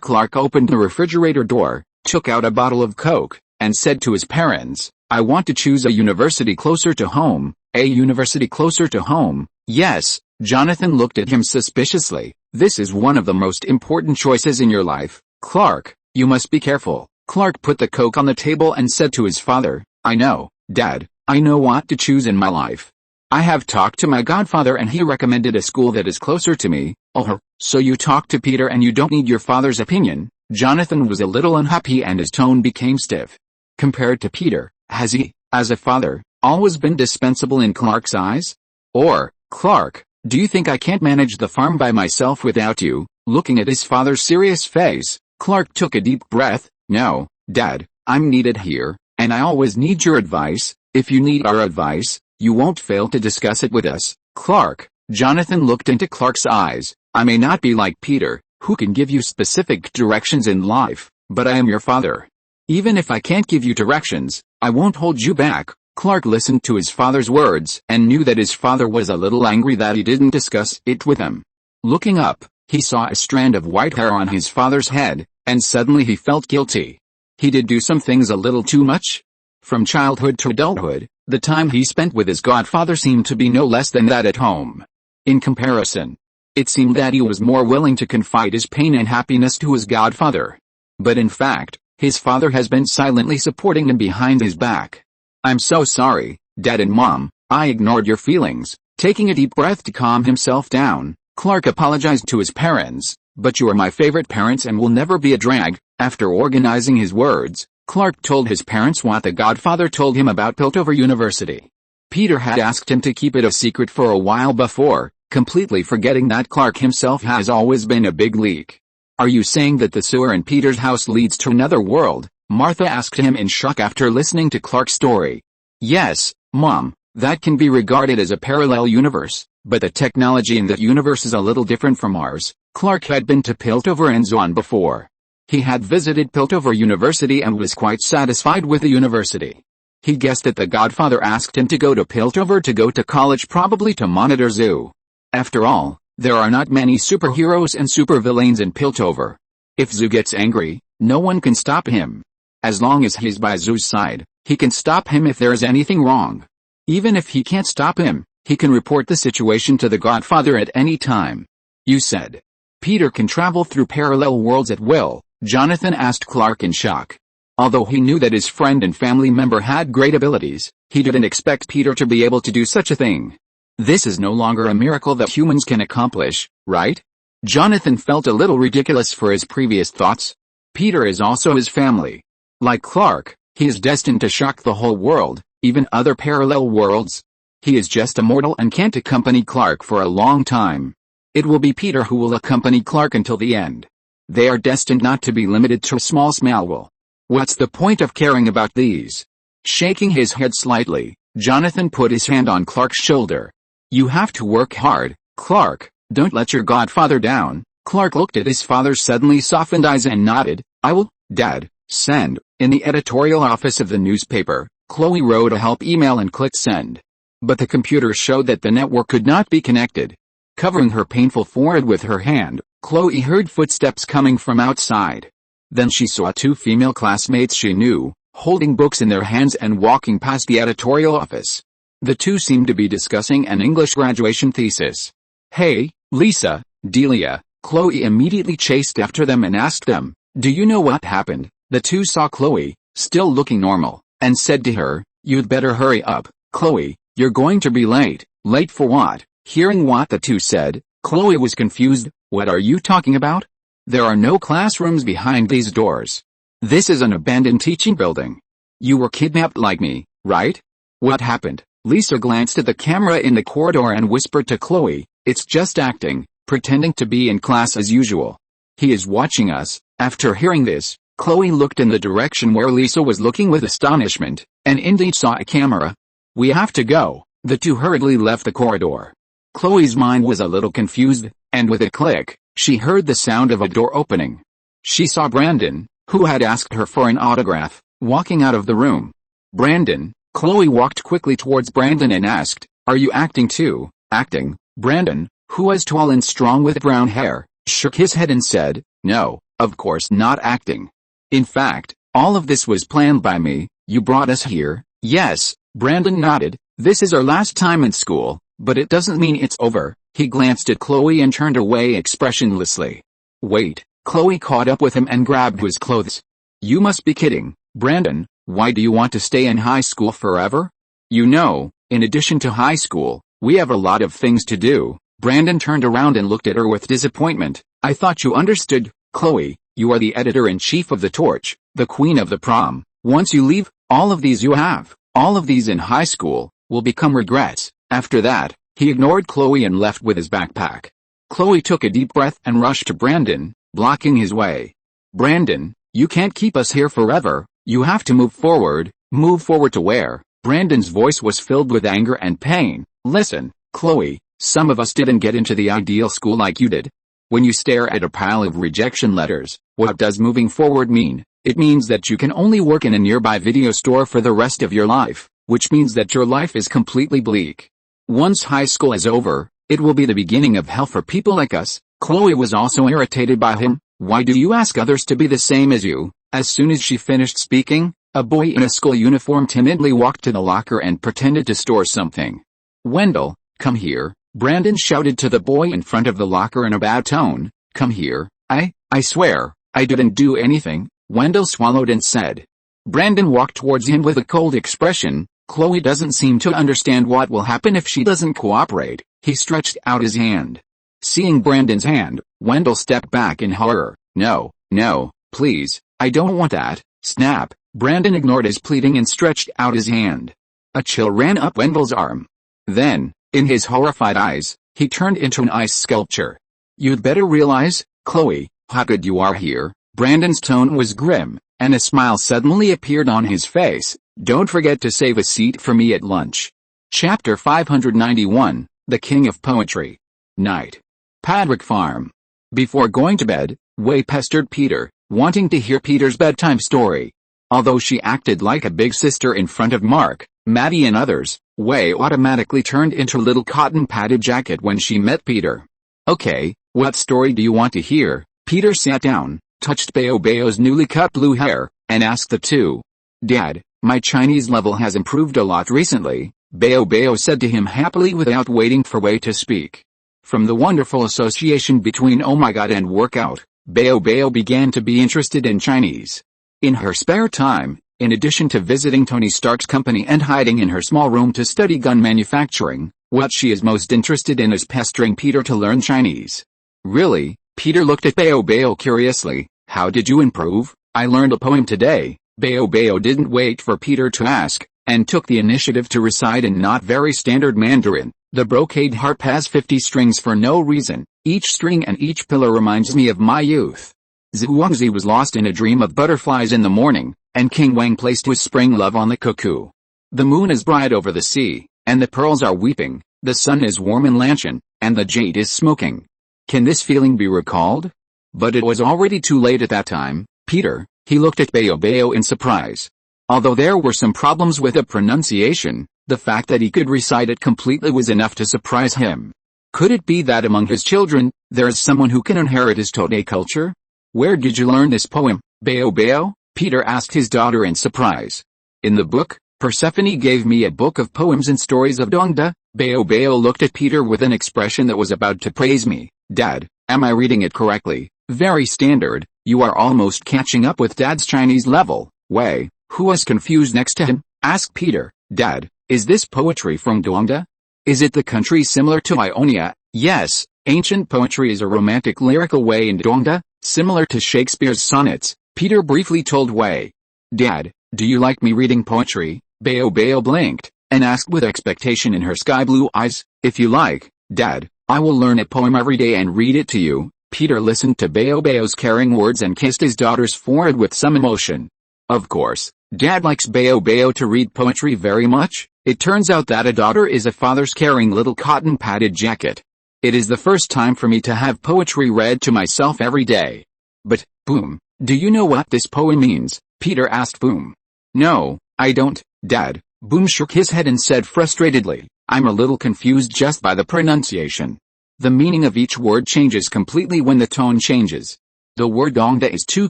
Clark opened the refrigerator door, took out a bottle of Coke, and said to his parents, "I want to choose a university closer to home." "A university closer to home?" "Yes." Jonathan looked at him suspiciously. "This is one of the most important choices in your life, Clark. You must be careful." Clark put the Coke on the table and said to his father, "I know, Dad, I know what to choose in my life. I have talked to my godfather and he recommended a school that is closer to me." "Oh, so you talked to Peter and you don't need your father's opinion?" Jonathan was a little unhappy and his tone became stiff. Compared to Peter, has he, as a father, always been dispensable in Clark's eyes? Or, "Clark, do you think I can't manage the farm by myself without you?" Looking at his father's serious face, Clark took a deep breath. "No, Dad, I'm needed here, and I always need your advice. If you need our advice, you won't fail to discuss it with us." "Clark," Jonathan looked into Clark's eyes, "I may not be like Peter, who can give you specific directions in life, but I am your father. Even if I can't give you directions, I won't hold you back." Clark listened to his father's words and knew that his father was a little angry that he didn't discuss it with him. Looking up, he saw a strand of white hair on his father's head, and suddenly he felt guilty. He did do some things a little too much. From childhood to adulthood, the time he spent with his godfather seemed to be no less than that at home. In comparison, it seemed that he was more willing to confide his pain and happiness to his godfather. But in fact, his father has been silently supporting him behind his back. "I'm so sorry, Dad and Mom, I ignored your feelings." Taking a deep breath to calm himself down, Clark apologized to his parents. "But you are my favorite parents and will never be a drag." After organizing his words, Clark told his parents what the godfather told him about Piltover University. Peter had asked him to keep it a secret for a while before, completely forgetting that Clark himself has always been a big leak. "Are you saying that the sewer in Peter's house leads to another world?" Martha asked him in shock after listening to Clark's story. Yes, Mom, that can be regarded as a parallel universe, but the technology in that universe is a little different from ours. Clark had been to Piltover and Zwan before. He had visited Piltover University and was quite satisfied with the university. He guessed that the Godfather asked him to go to Piltover to go to college, probably to monitor Zoo. After all, there are not many superheroes and supervillains in Piltover. If Zoo gets angry, no one can stop him. As long as he's by Zoo's side, he can stop him if there is anything wrong. Even if he can't stop him, he can report the situation to the Godfather at any time. You said Peter can travel through parallel worlds at will, Jonathan asked Clark in shock. Although he knew that his friend and family member had great abilities, he didn't expect Peter to be able to do such a thing. This is no longer a miracle that humans can accomplish, right? Jonathan felt a little ridiculous for his previous thoughts. Peter is also his family. Like Clark, he is destined to shock the whole world, even other parallel worlds. He is just a mortal and can't accompany Clark for a long time. It will be Peter who will accompany Clark until the end. They are destined not to be limited to a small small. What's the point of caring about these? Shaking his head slightly, Jonathan put his hand on Clark's shoulder. You have to work hard, Clark. Don't let your Godfather down. Clark looked at his father's suddenly softened eyes and nodded. I will, Dad. Send. In the editorial office of the newspaper, Chloe wrote a help email and clicked send. But the computer showed that the network could not be connected. Covering her painful forehead with her hand, Chloe heard footsteps coming from outside. Then she saw two female classmates she knew, holding books in their hands and walking past the editorial office. The two seemed to be discussing an English graduation thesis. Hey, Lisa, Delia. Chloe immediately chased after them and asked them, do you know what happened? The two saw Chloe, still looking normal, and said to her, you'd better hurry up, Chloe, you're going to be late. Late for what? Hearing what the two said, Chloe was confused. What are you talking about? There are no classrooms behind these doors. This is an abandoned teaching building. You were kidnapped like me, right? What happened? Lisa glanced at the camera in the corridor and whispered to Chloe, it's just acting, pretending to be in class as usual. He is watching us. After hearing this, Chloe looked in the direction where Lisa was looking with astonishment, and indeed saw a camera. We have to go. The two hurriedly left the corridor. Chloe's mind was a little confused, and with a click, she heard the sound of a door opening. She saw Brandon, who had asked her for an autograph, walking out of the room. Brandon. Chloe walked quickly towards Brandon and asked, are you acting too? Acting? Brandon, who was tall and strong with brown hair, shook his head and said, no, of course not acting. In fact, all of this was planned by me. You brought us here. Yes, Brandon nodded. This is our last time in school, but it doesn't mean it's over. He glanced at Chloe and turned away expressionlessly. Wait, Chloe caught up with him and grabbed his clothes. You must be kidding, Brandon. Why do you want to stay in high school forever? You know, in addition to high school, we have a lot of things to do. Brandon turned around and looked at her with disappointment. I thought you understood, Chloe. You are the editor-in-chief of the Torch, the queen of the prom. Once you leave, all of these you have, all of these in high school, will become regrets. After that, he ignored Chloe and left with his backpack. Chloe took a deep breath and rushed to Brandon, blocking his way. Brandon, you can't keep us here forever. You have to move forward. Move forward to where? Brandon's voice was filled with anger and pain. Listen, Chloe, some of us didn't get into the ideal school like you did. When you stare at a pile of rejection letters, what does moving forward mean? It means that you can only work in a nearby video store for the rest of your life, which means that your life is completely bleak. Once high school is over, it will be the beginning of hell for people like us. Chloe was also irritated by him. Why do you ask others to be the same as you? As soon as she finished speaking, a boy in a school uniform timidly walked to the locker and pretended to store something. Wendell, come here, Brandon shouted to the boy in front of the locker in a bad tone. Come here. I swear, I didn't do anything. Wendell swallowed and said. Brandon walked towards him with a cold expression. Chloe doesn't seem to understand what will happen if she doesn't cooperate. He stretched out his hand. Seeing Brandon's hand, Wendell stepped back in horror. No, please, I don't want that. Snap. Brandon ignored his pleading and stretched out his hand. A chill ran up Wendell's arm. Then, in his horrified eyes, he turned into an ice sculpture. You'd better realize, Chloe, how good you are here. Brandon's tone was grim, and a smile suddenly appeared on his face. Don't forget to save a seat for me at lunch. Chapter 591, The King of Poetry. Night. Padwick Farm. Before going to bed, Wei pestered Peter, wanting to hear Peter's bedtime story. Although she acted like a big sister in front of Mark, Maddie and others, Wei automatically turned into a little cotton-padded jacket when she met Peter. Okay, what story do you want to hear? Peter sat down, touched Bao's newly cut blue hair, and asked the two. Dad, my Chinese level has improved a lot recently, Bao said to him happily without waiting for Wei to speak. From the wonderful association between oh my god and workout, Bao began to be interested in Chinese. In her spare time, in addition to visiting Tony Stark's company and hiding in her small room to study gun manufacturing, what she is most interested in is pestering Peter to learn Chinese. Really? Peter looked at Bao curiously. How did you improve? I learned a poem today. Bao didn't wait for Peter to ask, and took the initiative to recite in not very standard Mandarin. The brocade harp has 50 strings for no reason. Each string and each pillar reminds me of my youth. Zhuangzi was lost in a dream of butterflies in the morning, and King Wang placed his spring love on the cuckoo. The moon is bright over the sea, and the pearls are weeping, the sun is warm in Lanshan, and the jade is smoking. Can this feeling be recalled? But it was already too late at that time. Peter, he looked at Bao in surprise. Although there were some problems with the pronunciation, the fact that he could recite it completely was enough to surprise him. Could it be that among his children, there is someone who can inherit his Tode culture? Where did you learn this poem, Bao? Peter asked his daughter in surprise. In the book, Persephone gave me a book of poems and stories of Dongda. Bao looked at Peter with an expression that was about to praise me. Dad, am I reading it correctly? Very standard. You are almost catching up with Dad's Chinese level. Wei, who was confused next to him, asked Peter. Dad, is this poetry from Dongda? Is it the country similar to Ionia? Yes, ancient poetry is a romantic lyrical way in Dongda, similar to Shakespeare's sonnets, Peter briefly told Wei. Dad, do you like me reading poetry? Bao blinked, and asked with expectation in her sky-blue eyes. If you like, Dad, I will learn a poem every day and read it to you. Peter listened to Bao's caring words and kissed his daughter's forehead with some emotion. Of course, Dad likes Bao to read poetry very much. It turns out that a daughter is a father's caring little cotton-padded jacket. It is the first time for me to have poetry read to myself every day. But, Boom, do you know what this poem means? Peter asked Boom. No, I don't, Dad. Boom shook his head and said frustratedly, I'm a little confused just by the pronunciation. The meaning of each word changes completely when the tone changes. The word Dongda is too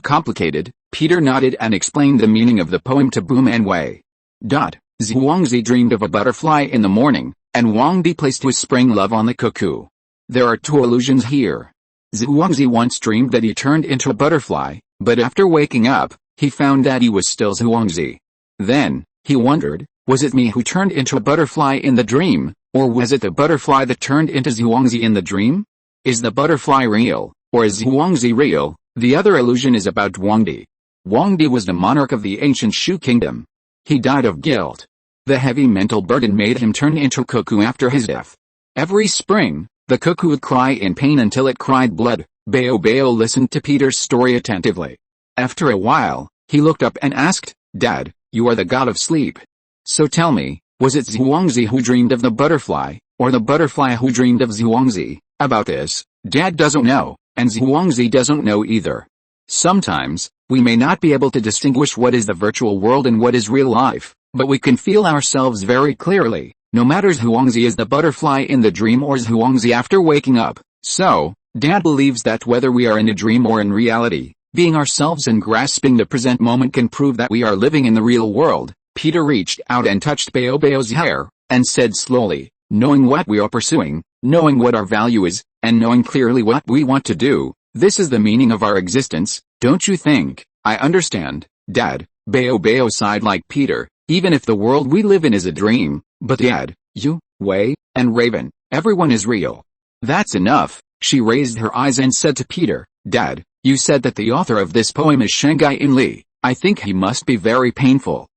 complicated. Peter nodded and explained the meaning of the poem to Boom and Wei. Zhuangzi dreamed of a butterfly in the morning, and Wang Di placed his spring love on the cuckoo. There are two allusions here. Zhuangzi once dreamed that he turned into a butterfly, but after waking up, he found that he was still Zhuangzi. Then, he wondered, was it me who turned into a butterfly in the dream, or was it the butterfly that turned into Zhuangzi in the dream? Is the butterfly real, or is Zhuangzi real? The other illusion is about Wang Di. Wang Di was the monarch of the ancient Shu kingdom. He died of guilt. The heavy mental burden made him turn into a cuckoo after his death. Every spring, the cuckoo would cry in pain until it cried blood. Bao listened to Peter's story attentively. After a while, he looked up and asked, Dad, you are the god of sleep. So tell me, was it Zhuangzi who dreamed of the butterfly, or the butterfly who dreamed of Zhuangzi? About this, Dad doesn't know, and Zhuangzi doesn't know either. Sometimes, we may not be able to distinguish what is the virtual world and what is real life, but we can feel ourselves very clearly, no matter Zhuangzi is the butterfly in the dream or Zhuangzi after waking up. So, Dad believes that whether we are in a dream or in reality, being ourselves and grasping the present moment can prove that we are living in the real world. Peter reached out and touched Bao's hair, and said slowly, knowing what we are pursuing, knowing what our value is, and knowing clearly what we want to do, this is the meaning of our existence, don't you think? I understand, Dad. Bao sighed like Peter, even if the world we live in is a dream, but Dad, you, Wei, and Raven, everyone is real. That's enough. She raised her eyes and said to Peter, Dad, you said that the author of this poem is Shanghai In Li. I think he must be very painful.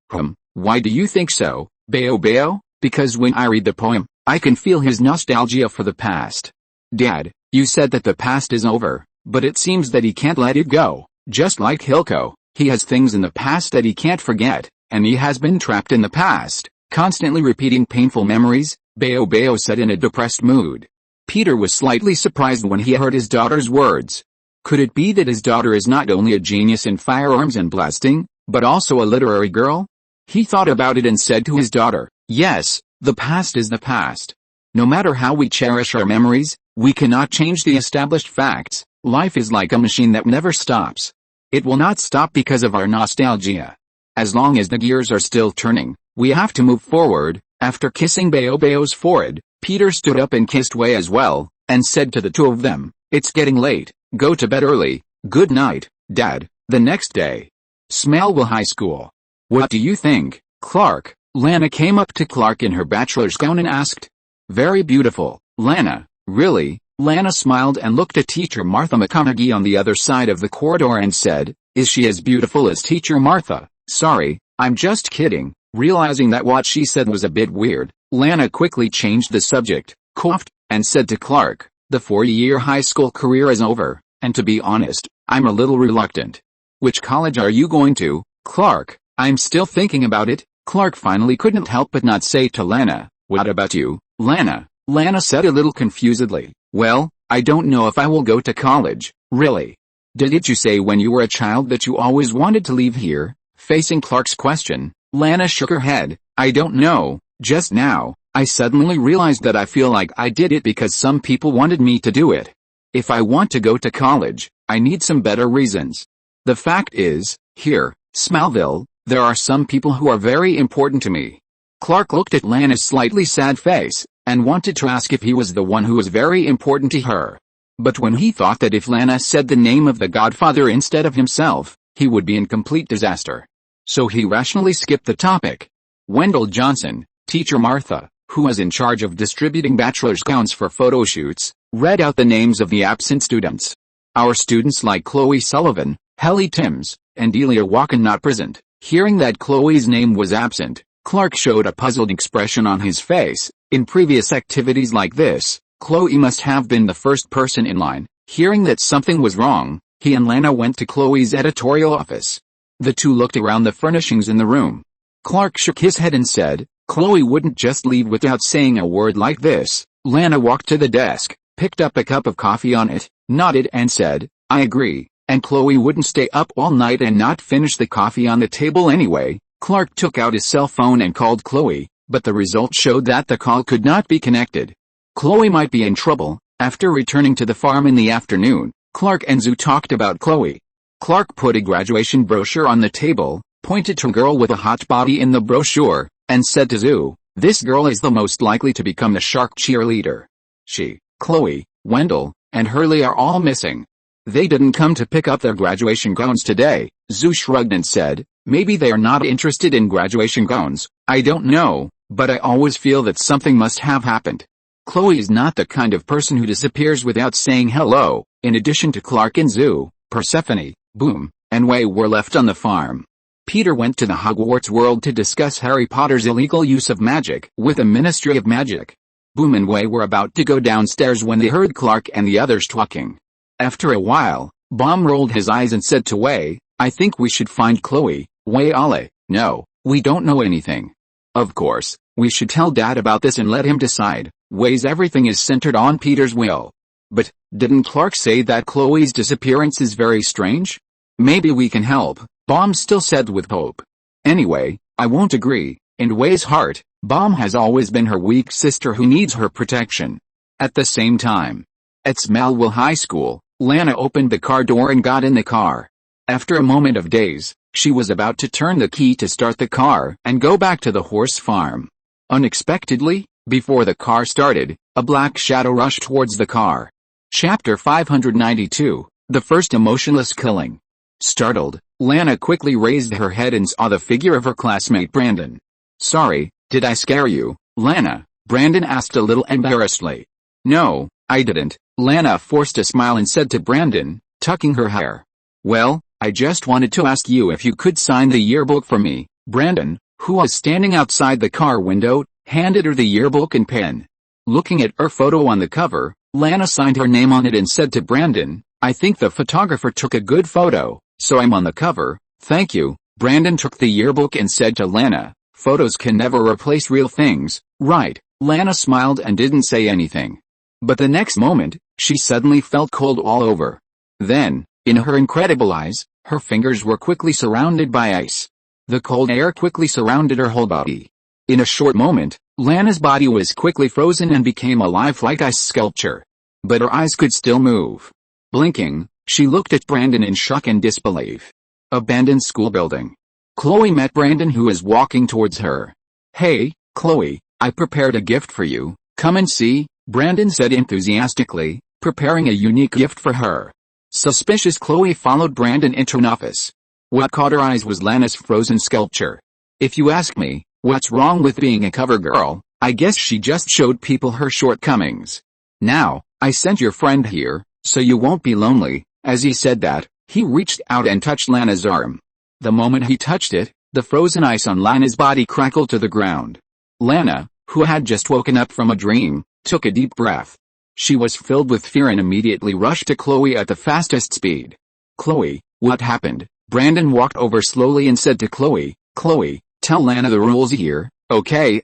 Why do you think so, Bao? Because when I read the poem, I can feel his nostalgia for the past. Dad, you said that the past is over, but it seems that he can't let it go. Just like Hilko, he has things in the past that he can't forget, and he has been trapped in the past, constantly repeating painful memories, Bao said in a depressed mood. Peter was slightly surprised when he heard his daughter's words. Could it be that his daughter is not only a genius in firearms and blasting, but also a literary girl? He thought about it and said to his daughter, "Yes, the past is the past. No matter how we cherish our memories, we cannot change the established facts. Life is like a machine that never stops. It will not stop because of our nostalgia. As long as the gears are still turning, we have to move forward." After kissing Bao's forehead, Peter stood up and kissed Wei as well, and said to the two of them, "It's getting late, go to bed early. Good night, Dad." The next day, Smallville High School. "What do you think, Clark?" Lana came up to Clark in her bachelor's gown and asked. "Very beautiful, Lana." "Really?" Lana smiled and looked at Teacher Martha McConaughey on the other side of the corridor and said, "Is she as beautiful as Teacher Martha?" "Sorry, I'm just kidding." Realizing that what she said was a bit weird, Lana quickly changed the subject, coughed, and said to Clark, "The 4-year high school career is over, and to be honest, I'm a little reluctant." "Which college are you going to, Clark?" "I'm still thinking about it." Clark finally couldn't help but not say to Lana, "What about you, Lana?" Lana said a little confusedly, "Well, I don't know if I will go to college." "Really? Didn't you say when you were a child that you always wanted to leave here?" Facing Clark's question, Lana shook her head. "I don't know, just now, I suddenly realized that I feel like I did it because some people wanted me to do it. If I want to go to college, I need some better reasons. The fact is, here, Smallville, there are some people who are very important to me." Clark looked at Lana's slightly sad face, and wanted to ask if he was the one who was very important to her. But when he thought that if Lana said the name of the Godfather instead of himself, he would be in complete disaster. So he rationally skipped the topic. Wendell Johnson, Teacher Martha, who was in charge of distributing bachelor's gowns for photo shoots, read out the names of the absent students. "Our students like Chloe Sullivan, Helly Timms, and Delia Walken not present." Hearing that Chloe's name was absent, Clark showed a puzzled expression on his face. In previous activities like this, Chloe must have been the first person in line. Hearing that something was wrong, he and Lana went to Chloe's editorial office. The two looked around the furnishings in the room. Clark shook his head and said, "Chloe wouldn't just leave without saying a word like this." Lana walked to the desk, picked up a cup of coffee on it, nodded and said, "I agree." And Chloe wouldn't stay up all night and not finish the coffee on the table anyway. Clark took out his cell phone and called Chloe, but the result showed that the call could not be connected. Chloe might be in trouble. After returning to the farm in the afternoon, Clark and Zoo talked about Chloe. Clark put a graduation brochure on the table, pointed to a girl with a hot body in the brochure, and said to Zoo, "This girl is the most likely to become the shark cheerleader. She, Chloe, Wendell, and Hurley are all missing. They didn't come to pick up their graduation gowns today." Zoo shrugged and said, "Maybe they are not interested in graduation gowns. I don't know, but I always feel that something must have happened. Chloe is not the kind of person who disappears without saying hello." In addition to Clark and Zoo, Persephone, Boom, and Wei were left on the farm. Peter went to the Hogwarts world to discuss Harry Potter's illegal use of magic with the Ministry of Magic. Boom and Wei were about to go downstairs when they heard Clark and the others talking. After a while, Boom rolled his eyes and said to Wei, "I think we should find Chloe." Wei Ale, "No, we don't know anything." "Of course, we should tell Dad about this and let him decide." Wei's everything is centered on Peter's will. "But, didn't Clark say that Chloe's disappearance is very strange? Maybe we can help," Boom still said with hope. "Anyway, I won't agree. In Wei's heart, Boom has always been her weak sister who needs her protection." At the same time, at Smallville High School, Lana opened the car door and got in the car. After a moment of daze, she was about to turn the key to start the car and go back to the horse farm. Unexpectedly, before the car started, a black shadow rushed towards the car. Chapter 592, The First Emotionless Killing. Startled, Lana quickly raised her head and saw the figure of her classmate Brandon. "Sorry, did I scare you, Lana?" Brandon asked a little embarrassedly. "No, I didn't." Lana forced a smile and said to Brandon, tucking her hair. "Well, I just wanted to ask you if you could sign the yearbook for me." Brandon, who was standing outside the car window, handed her the yearbook and pen. Looking at her photo on the cover, Lana signed her name on it and said to Brandon, "I think the photographer took a good photo." So I'm on the cover, thank you. Brandon took the yearbook and said to Lana, photos can never replace real things, right? Lana smiled and didn't say anything. But the next moment, she suddenly felt cold all over. Then, in her incredible eyes, her fingers were quickly surrounded by ice. The cold air quickly surrounded her whole body. In a short moment, Lana's body was quickly frozen and became alive like ice sculpture. But her eyes could still move. Blinking, she looked at Brandon in shock and disbelief. Abandoned school building. Chloe met Brandon, who was walking towards her. Hey, Chloe, I prepared a gift for you, come and see, Brandon said enthusiastically, preparing a unique gift for her. Suspicious Chloe followed Brandon into an office. What caught her eyes was Lana's frozen sculpture. If you ask me, what's wrong with being a cover girl, I guess she just showed people her shortcomings. Now, I sent your friend here, so you won't be lonely. As he said that, he reached out and touched Lana's arm. The moment he touched it, the frozen ice on Lana's body crackled to the ground. Lana, who had just woken up from a dream, took a deep breath. She was filled with fear and immediately rushed to Chloe at the fastest speed. Chloe, what happened? Brandon walked over slowly and said to Chloe, Chloe, tell Lana the rules here. Okay,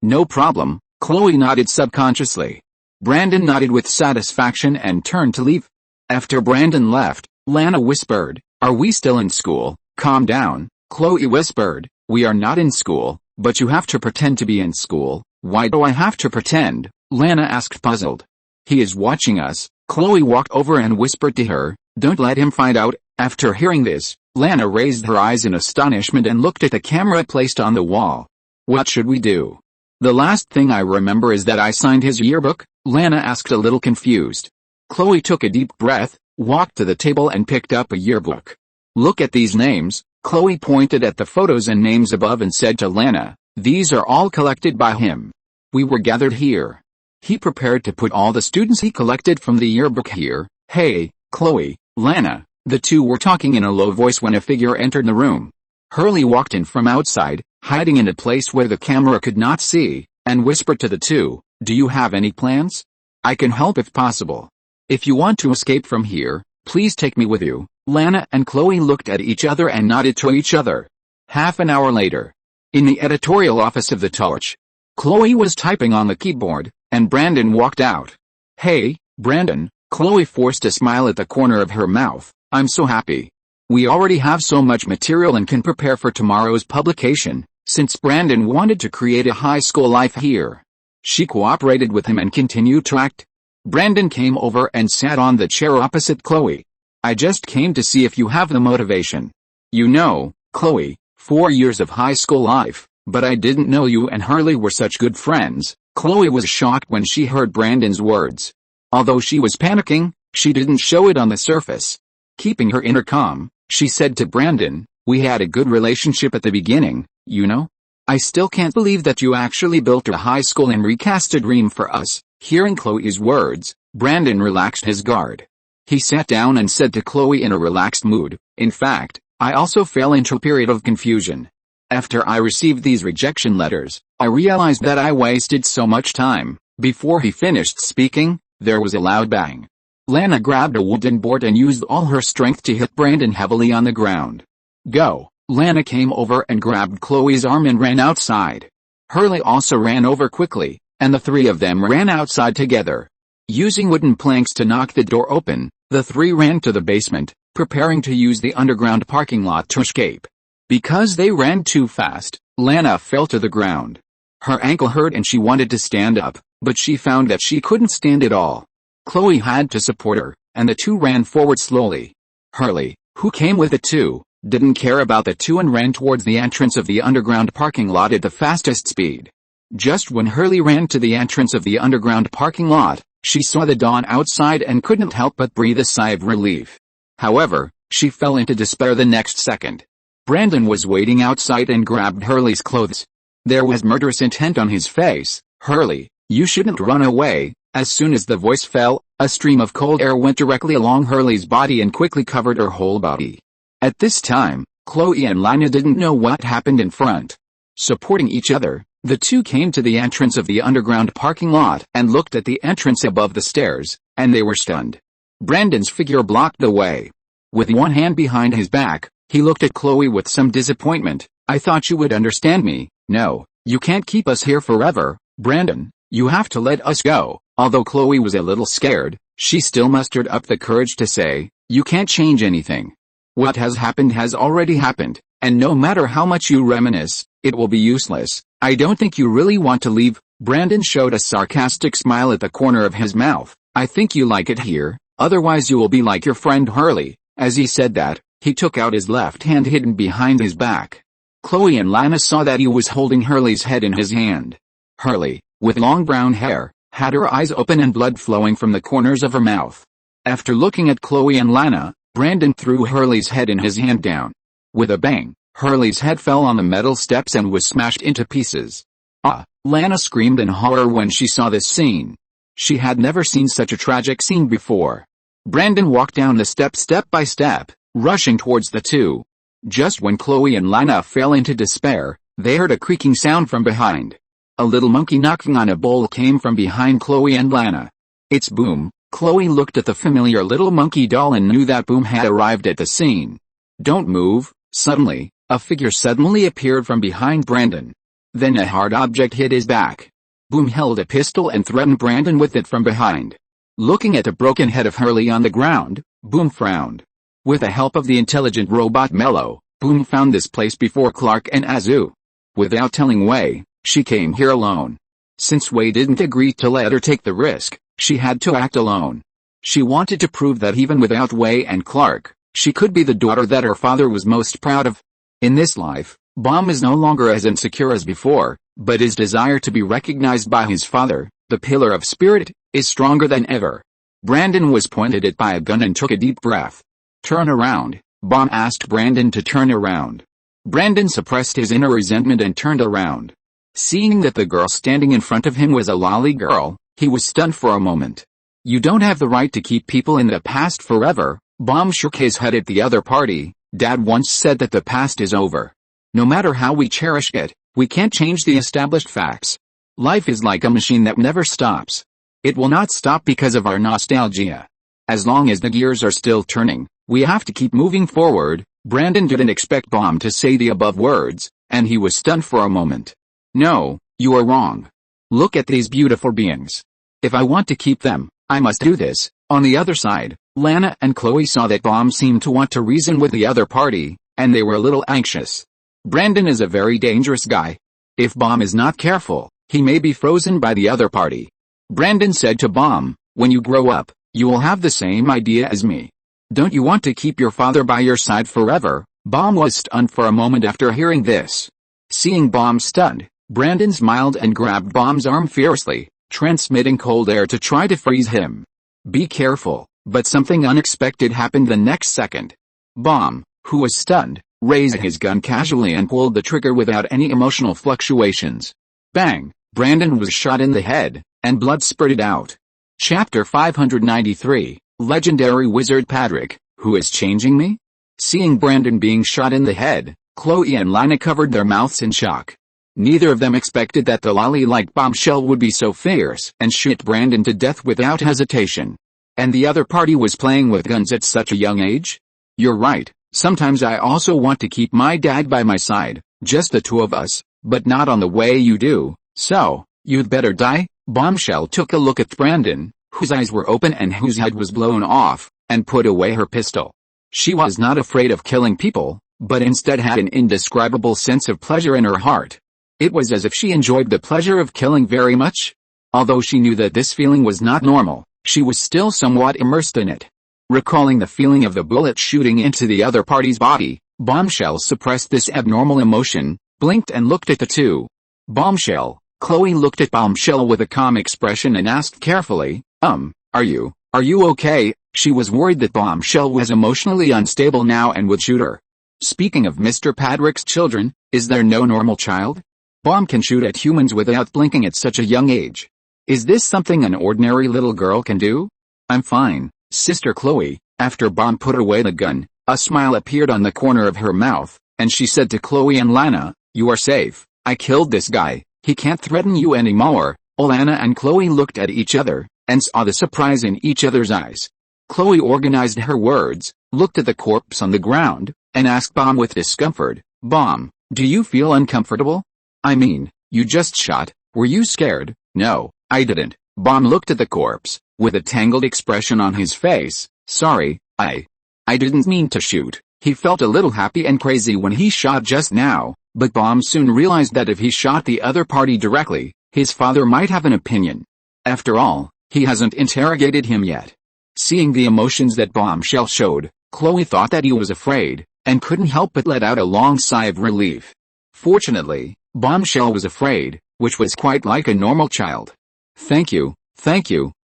no problem. Chloe nodded subconsciously. Brandon nodded with satisfaction and turned to leave. After Brandon left, Lana whispered, are we still in school? Calm down. Chloe whispered, we are not in school, but you have to pretend to be in school. Why do I have to pretend? Lana asked, puzzled. He is watching us. Chloe walked over and whispered to her, don't let him find out. After hearing this, Lana raised her eyes in astonishment and looked at the camera placed on the wall. What should we do? The last thing I remember is that I signed his yearbook, Lana asked, a little confused. Chloe took a deep breath, walked to the table and picked up a yearbook. Look at these names. Chloe pointed at the photos and names above and said to Lana, these are all collected by him. We were gathered here. He prepared to put all the students he collected from the yearbook here. Hey, Chloe, Lana. The two were talking in a low voice when a figure entered the room. Hurley walked in from outside, hiding in a place where the camera could not see, and whispered to the two, do you have any plans? I can help if possible. If you want to escape from here, please take me with you. Lana and Chloe looked at each other and nodded to each other. Half an hour later. In the editorial office of the Torch. Chloe was typing on the keyboard, and Brandon walked out. Hey, Brandon, Chloe forced a smile at the corner of her mouth. I'm so happy. We already have so much material and can prepare for tomorrow's publication, since Brandon wanted to create a high school life here. She cooperated with him and continued to act. Brandon came over and sat on the chair opposite Chloe. I just came to see if you have the motivation. You know, Chloe, 4 years of high school life, but I didn't know you and Hurley were such good friends. Chloe was shocked when she heard Brandon's words. Although she was panicking, she didn't show it on the surface. Keeping her inner calm, she said to Brandon, we had a good relationship at the beginning, you know? I still can't believe that you actually built a high school and recast a dream for us. Hearing Chloe's words, Brandon relaxed his guard. He sat down and said to Chloe in a relaxed mood, in fact, I also fell into a period of confusion. After I received these rejection letters, I realized that I wasted so much time. Before he finished speaking, there was a loud bang. Lana grabbed a wooden board and used all her strength to hit Brandon heavily on the ground. Go! Lana came over and grabbed Chloe's arm and ran outside. Hurley also ran over quickly, and the three of them ran outside together. Using wooden planks to knock the door open, the three ran to the basement, preparing to use the underground parking lot to escape. Because they ran too fast, Lana fell to the ground. Her ankle hurt and she wanted to stand up, but she found that she couldn't stand at all. Chloe had to support her, and the two ran forward slowly. Hurley, who came with the two, didn't care about the two and ran towards the entrance of the underground parking lot at the fastest speed. Just when Hurley ran to the entrance of the underground parking lot, she saw the dawn outside and couldn't help but breathe a sigh of relief. However, she fell into despair the next second. Brandon was waiting outside and grabbed Hurley's clothes. There was murderous intent on his face. Hurley, you shouldn't run away. As soon as the voice fell, a stream of cold air went directly along Hurley's body and quickly covered her whole body. At this time, Chloe and Lana didn't know what happened in front. Supporting each other, the two came to the entrance of the underground parking lot and looked at the entrance above the stairs, and they were stunned. Brandon's figure blocked the way. With one hand behind his back, he looked at Chloe with some disappointment. I thought you would understand me. No, you can't keep us here forever, Brandon. You have to let us go. Although Chloe was a little scared, she still mustered up the courage to say, you can't change anything. What has happened has already happened, and no matter how much you reminisce, it will be useless. I don't think you really want to leave. Brandon showed a sarcastic smile at the corner of his mouth. I think you like it here, otherwise you will be like your friend Hurley. As he said that, he took out his left hand hidden behind his back. Chloe and Lana saw that he was holding Hurley's head in his hand. Hurley, with long brown hair, had her eyes open and blood flowing from the corners of her mouth. After looking at Chloe and Lana, Brandon threw Hurley's head in his hand down. With a bang, Hurley's head fell on the metal steps and was smashed into pieces. Ah! Lana screamed in horror when she saw this scene. She had never seen such a tragic scene before. Brandon walked down the steps step by step, rushing towards the two. Just when Chloe and Lana fell into despair, they heard a creaking sound from behind. A little monkey knocking on a bowl came from behind Chloe and Lana. It's Boom. Chloe looked at the familiar little monkey doll and knew that Boom had arrived at the scene. Don't move. Suddenly, a figure suddenly appeared from behind Brandon. Then a hard object hit his back. Boom held a pistol and threatened Brandon with it from behind. Looking at the broken head of Hurley on the ground, Boom frowned. With the help of the intelligent robot Mello, Boom found this place before Clark and Azu. Without telling Wei, she came here alone. Since Wei didn't agree to let her take the risk, she had to act alone. She wanted to prove that even without Wei and Clark, she could be the daughter that her father was most proud of. In this life, Boom is no longer as insecure as before, but his desire to be recognized by his father, the pillar of spirit, is stronger than ever. Brandon was pointed at by a gun and took a deep breath. Turn around. Boom asked Brandon to turn around. Brandon suppressed his inner resentment and turned around. Seeing that the girl standing in front of him was a lolly girl, he was stunned for a moment. You don't have the right to keep people in the past forever. Boom shook his head at the other party. Dad once said that the past is over. No matter how we cherish it, we can't change the established facts. Life is like a machine that never stops. It will not stop because of our nostalgia. As long as the gears are still turning, we have to keep moving forward. Brandon didn't expect Boom to say the above words, and he was stunned for a moment. No, you are wrong. Look at these beautiful beings. If I want to keep them, I must do this. On the other side, Lana and Chloe saw that Boom seemed to want to reason with the other party, and they were a little anxious. Brandon is a very dangerous guy. If Boom is not careful, he may be frozen by the other party. Brandon said to Boom, when you grow up, you will have the same idea as me. Don't you want to keep your father by your side forever? Boom was stunned for a moment after hearing this. Seeing Boom stunned, Brandon smiled and grabbed Boom's arm fiercely, transmitting cold air to try to freeze him. Be careful, but something unexpected happened the next second. Boom, who was stunned, raised his gun casually and pulled the trigger without any emotional fluctuations. Bang! Brandon was shot in the head, and blood spurted out. Chapter 593, Legendary Wizard Patrick, who is changing me? Seeing Brandon being shot in the head, Chloe and Lana covered their mouths in shock. Neither of them expected that the lolly-like bombshell would be so fierce and shoot Brandon to death without hesitation. And the other party was playing with guns at such a young age? You're right, sometimes I also want to keep my dad by my side, just the two of us, but not on the way you do, so, you'd better die? Bombshell took a look at Brandon, whose eyes were open and whose head was blown off, and put away her pistol. She was not afraid of killing people, but instead had an indescribable sense of pleasure in her heart. It was as if she enjoyed the pleasure of killing very much. Although she knew that this feeling was not normal, she was still somewhat immersed in it. Recalling the feeling of the bullet shooting into the other party's body, Bombshell suppressed this abnormal emotion, blinked and looked at the two. Bombshell. Chloe looked at Bombshell with a calm expression and asked carefully, are you okay? She was worried that Bombshell was emotionally unstable now and would shoot her. Speaking of Mr. Patrick's children, is there no normal child? Boom can shoot at humans without blinking at such a young age. Is this something an ordinary little girl can do? I'm fine, Sister Chloe. After Boom put away the gun, a smile appeared on the corner of her mouth, and she said to Chloe and Lana, you are safe. I killed this guy. He can't threaten you anymore. Lana and Chloe looked at each other, and saw the surprise in each other's eyes. Chloe organized her words, looked at the corpse on the ground, and asked Bomb with discomfort, "Bomb, do you feel uncomfortable? I mean, you just shot, were you scared?" "No, I didn't." Bomb looked at the corpse, with a tangled expression on his face. "Sorry, I didn't mean to shoot." He felt a little happy and crazy when he shot just now, but Bomb soon realized that if he shot the other party directly, his father might have an opinion. After all, he hasn't interrogated him yet. Seeing the emotions that Bombshell showed, Chloe thought that he was afraid, and couldn't help but let out a long sigh of relief. Fortunately, Bombshell was afraid, which was quite like a normal child. Thank you,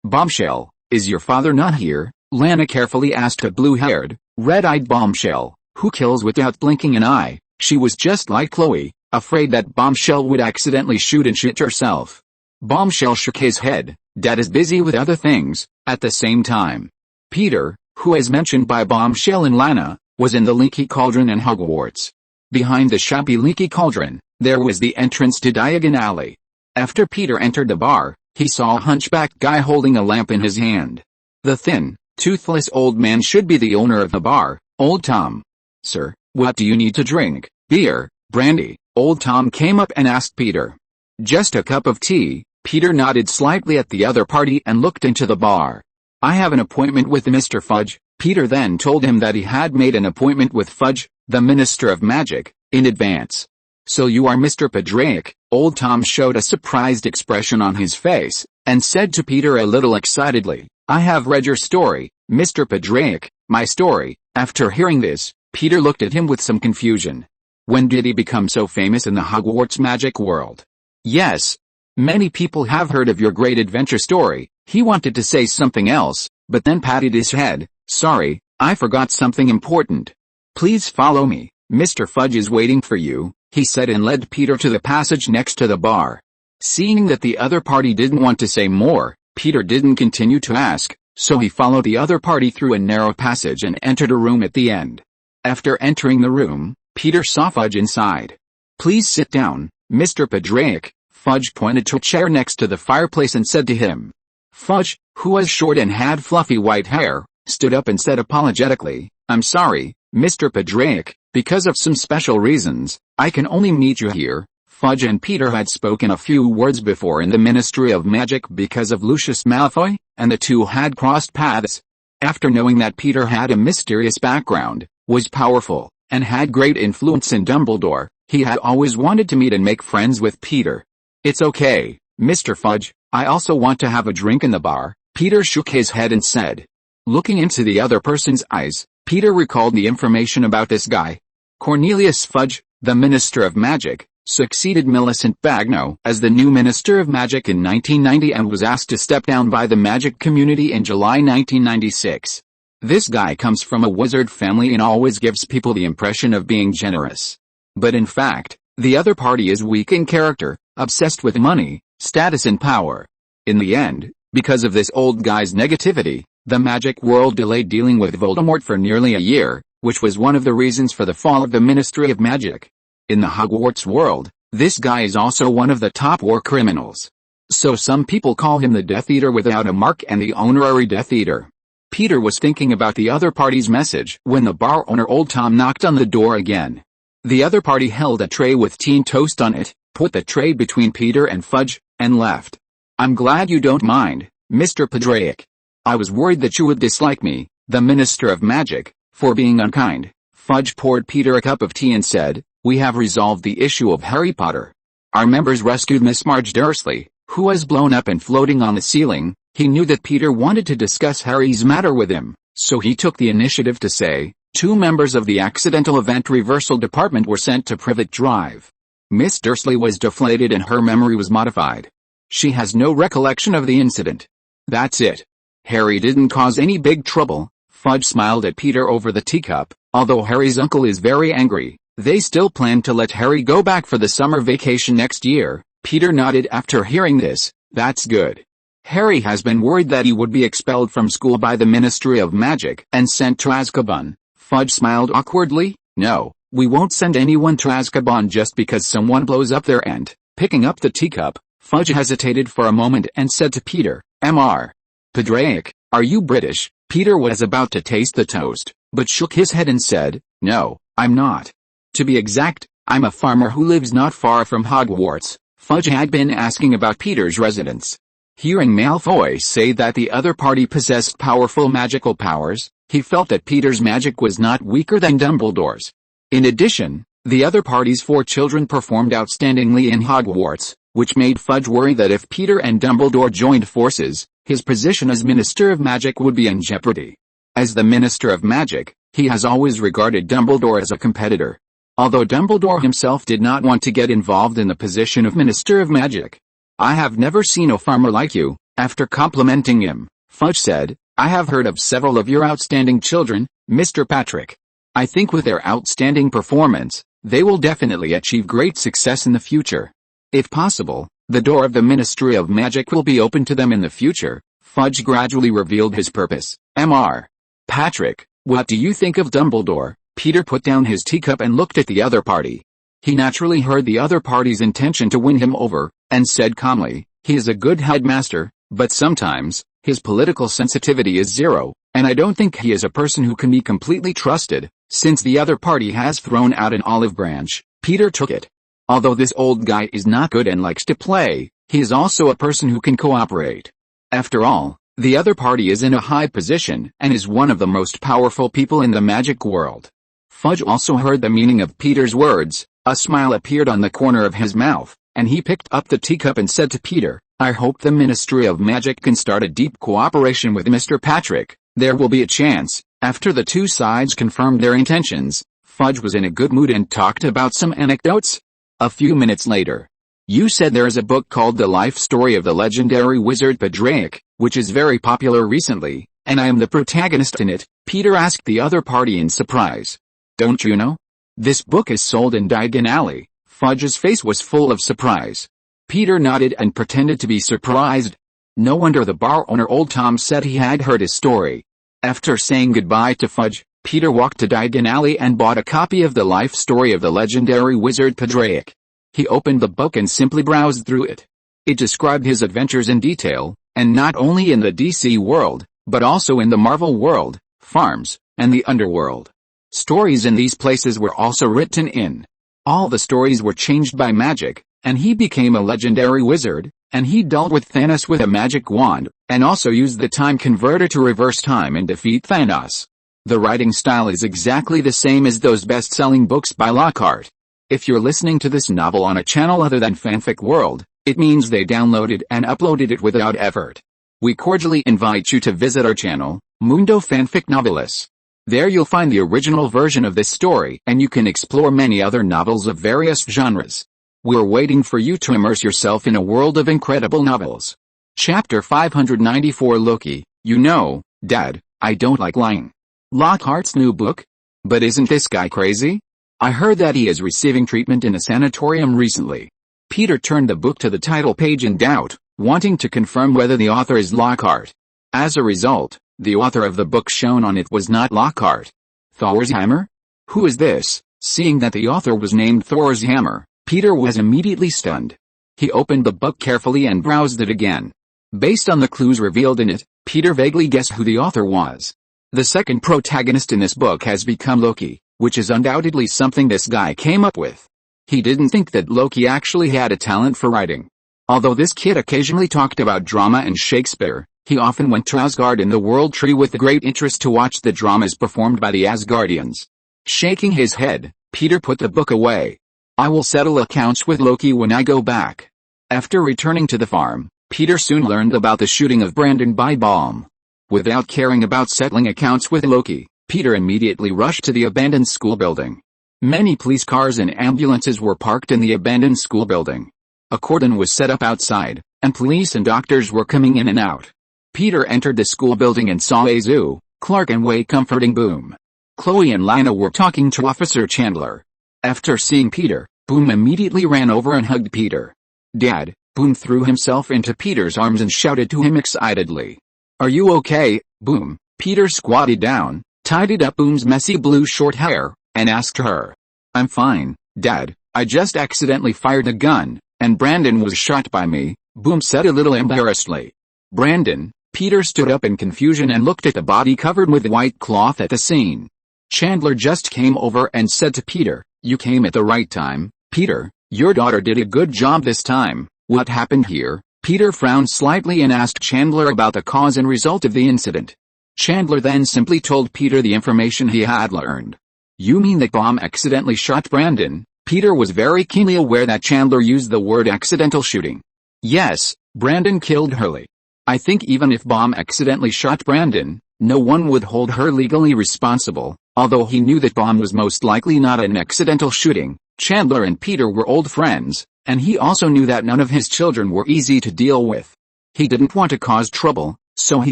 Bombshell. Is your father not here?" Lana carefully asked a blue-haired, red-eyed Bombshell, who kills without blinking an eye. She was just like Chloe, afraid that Bombshell would accidentally shoot and shit herself. Bombshell shook his head. "Dad is busy with other things." At the same time, Peter, who as mentioned by Bombshell and Lana, was in the Leaky Cauldron in Hogwarts. Behind the shabby Leaky Cauldron, there was the entrance to Diagon Alley. After Peter entered the bar, he saw a hunchback guy holding a lamp in his hand. The thin, toothless old man should be the owner of the bar, Old Tom. "Sir, what do you need to drink? Beer, brandy?" Old Tom came up and asked Peter. "Just a cup of tea." Peter nodded slightly at the other party and looked into the bar. "I have an appointment with Mr. Fudge." Peter then told him that he had made an appointment with Fudge, the Minister of Magic, in advance. "So you are Mr. Padraic?" Old Tom showed a surprised expression on his face, and said to Peter a little excitedly, "I have read your story, Mr. Padraic." "My story?" After hearing this, Peter looked at him with some confusion. When did he become so famous in the Hogwarts magic world? "Yes. Many people have heard of your great adventure story." He wanted to say something else, but then patted his head. "Sorry, I forgot something important. Please follow me. Mr. Fudge is waiting for you," he said, and led Peter to the passage next to the bar. Seeing that the other party didn't want to say more, Peter didn't continue to ask, so he followed the other party through a narrow passage and entered a room at the end. After entering the room, Peter saw Fudge inside. "Please sit down, Mr. Padraic." Fudge pointed to a chair next to the fireplace and said to him. Fudge, who was short and had fluffy white hair, stood up and said apologetically, "I'm sorry, Mr. Padraic, because of some special reasons, I can only meet you here." Fudge and Peter had spoken a few words before in the Ministry of Magic because of Lucius Malfoy, and the two had crossed paths. After knowing that Peter had a mysterious background, was powerful, and had great influence in Dumbledore, he had always wanted to meet and make friends with Peter. "It's okay, Mr. Fudge, I also want to have a drink in the bar." Peter shook his head and said. Looking into the other person's eyes, Peter recalled the information about this guy. Cornelius Fudge, the Minister of Magic, succeeded Millicent Bagno as the new Minister of Magic in 1990 and was asked to step down by the magic community in July 1996. This guy comes from a wizard family and always gives people the impression of being generous. But in fact, the other party is weak in character, obsessed with money, status and power. In the end, because of this old guy's negativity, the magic world delayed dealing with Voldemort for nearly a year, which was one of the reasons for the fall of the Ministry of Magic. In the Hogwarts world, this guy is also one of the top war criminals. So some people call him the Death Eater without a mark and the honorary Death Eater. Peter was thinking about the other party's message when the bar owner Old Tom knocked on the door again. The other party held a tray with tea and toast on it, put the tray between Peter and Fudge, and left. "I'm glad you don't mind, Mr. Padraic. I was worried that you would dislike me, the Minister of Magic, for being unkind." Fudge poured Peter a cup of tea and said, "We have resolved the issue of Harry Potter. Our members rescued Miss Marge Dursley, who was blown up and floating on the ceiling." He knew that Peter wanted to discuss Harry's matter with him, so he took the initiative to say, 2 members of the Accidental Event Reversal Department were sent to Privet Drive. Miss Dursley was deflated and her memory was modified. She has no recollection of the incident. That's it. Harry didn't cause any big trouble." Fudge smiled at Peter over the teacup. Although Harry's uncle is very angry, they still plan to let Harry go back for the summer vacation next year. Peter nodded after hearing this. "That's good. Harry has been worried that he would be expelled from school by the Ministry of Magic and sent to Azkaban." Fudge smiled awkwardly. "No, we won't send anyone to Azkaban just because someone blows up their end." Picking up the teacup, Fudge hesitated for a moment and said to Peter, "Mr. Padraic, are you British?" Peter was about to taste the toast, but shook his head and said, "No, I'm not. To be exact, I'm a farmer who lives not far from Hogwarts." Fudge had been asking about Peter's residence. Hearing Malfoy say that the other party possessed powerful magical powers, he felt that Peter's magic was not weaker than Dumbledore's. In addition, the other party's 4 children performed outstandingly in Hogwarts, which made Fudge worry that if Peter and Dumbledore joined forces, his position as Minister of Magic would be in jeopardy. As the Minister of Magic, he has always regarded Dumbledore as a competitor. Although Dumbledore himself did not want to get involved in the position of Minister of Magic. "I have never seen a farmer like you." After complimenting him, Fudge said, "I have heard of several of your outstanding children, Mr. Patrick. I think with their outstanding performance, they will definitely achieve great success in the future. If possible, the door of the Ministry of Magic will be open to them in the future." Fudge gradually revealed his purpose. Mr. Patrick, what do you think of Dumbledore? Peter put down his teacup and looked at the other party. He naturally heard the other party's intention to win him over, and said calmly, "He is a good headmaster, but sometimes, his political sensitivity is zero, and I don't think he is a person who can be completely trusted." Since the other party has thrown out an olive branch, Peter took it. Although this old guy is not good and likes to play, he is also a person who can cooperate. After all, the other party is in a high position and is one of the most powerful people in the magic world. Fudge also heard the meaning of Peter's words. A smile appeared on the corner of his mouth, and he picked up the teacup and said to Peter, "I hope the Ministry of Magic can start a deep cooperation with Mr. Patrick. There will be a chance." After the two sides confirmed their intentions, Fudge was in a good mood and talked about some anecdotes. A few minutes later, "You said there is a book called The Life Story of the Legendary Wizard Padraic, which is very popular recently, and I am the protagonist in it," Peter asked the other party in surprise. "Don't you know? This book is sold in Diagon Alley." Fudge's face was full of surprise. Peter nodded and pretended to be surprised. No wonder the bar owner Old Tom said he had heard his story. After saying goodbye to Fudge, Peter walked to Diagon Alley and bought a copy of The Life Story of the Legendary Wizard Padraic. He opened the book and simply browsed through it. It described his adventures in detail, and not only in the DC world, but also in the Marvel world, farms, and the underworld. Stories in these places were also written in. All the stories were changed by magic, and he became a legendary wizard, and he dealt with Thanos with a magic wand, and also used the time converter to reverse time and defeat Thanos. The writing style is exactly the same as those best-selling books by Lockhart. If you're listening to this novel on a channel other than Fanfic World, it means they downloaded and uploaded it without effort. We cordially invite you to visit our channel, Mundo Fanfic Novelis. There you'll find the original version of this story, and you can explore many other novels of various genres. We're waiting for you to immerse yourself in a world of incredible novels. Chapter 594 Loki. You know, Dad, I don't like lying. Lockhart's new book? But isn't this guy crazy? I heard that he is receiving treatment in a sanatorium recently. Peter turned the book to the title page in doubt, wanting to confirm whether the author is Lockhart. As a result, the author of the book shown on it was not Lockhart. Thor's Hammer? Who is this? Seeing that the author was named Thor's Hammer, Peter was immediately stunned. He opened the book carefully and browsed it again. Based on the clues revealed in it, Peter vaguely guessed who the author was. The second protagonist in this book has become Loki, which is undoubtedly something this guy came up with. He didn't think that Loki actually had a talent for writing. Although this kid occasionally talked about drama and Shakespeare, he often went to Asgard in the World Tree with great interest to watch the dramas performed by the Asgardians. Shaking his head, Peter put the book away. I will settle accounts with Loki when I go back. After returning to the farm, Peter soon learned about the shooting of Brandon by Baum. Without caring about settling accounts with Loki, Peter immediately rushed to the abandoned school building. Many police cars and ambulances were parked in the abandoned school building. A cordon was set up outside, and police and doctors were coming in and out. Peter entered the school building and saw Azu, Clark and Wei comforting Boom. Chloe and Lina were talking to Officer Chandler. After seeing Peter, Boom immediately ran over and hugged Peter. Dad, Boom threw himself into Peter's arms and shouted to him excitedly. Are you okay, Boom? Peter squatted down, tidied up Boom's messy blue short hair, and asked her. I'm fine, Dad, I just accidentally fired a gun, and Brandon was shot by me, Boom said a little embarrassedly. Brandon? Peter stood up in confusion and looked at the body covered with white cloth at the scene. Chandler just came over and said to Peter, "You came at the right time, Peter. Your daughter did a good job this time. What happened here?" Peter frowned slightly and asked Chandler about the cause and result of the incident. Chandler then simply told Peter the information he had learned. "You mean that bomb accidentally shot Brandon?" Peter was very keenly aware that Chandler used the word accidental shooting. "Yes, Brandon killed Hurley. I think even if bomb accidentally shot Brandon, no one would hold her legally responsible." Although he knew that bomb was most likely not an accidental shooting, Chandler and Peter were old friends, and he also knew that none of his children were easy to deal with. He didn't want to cause trouble, so he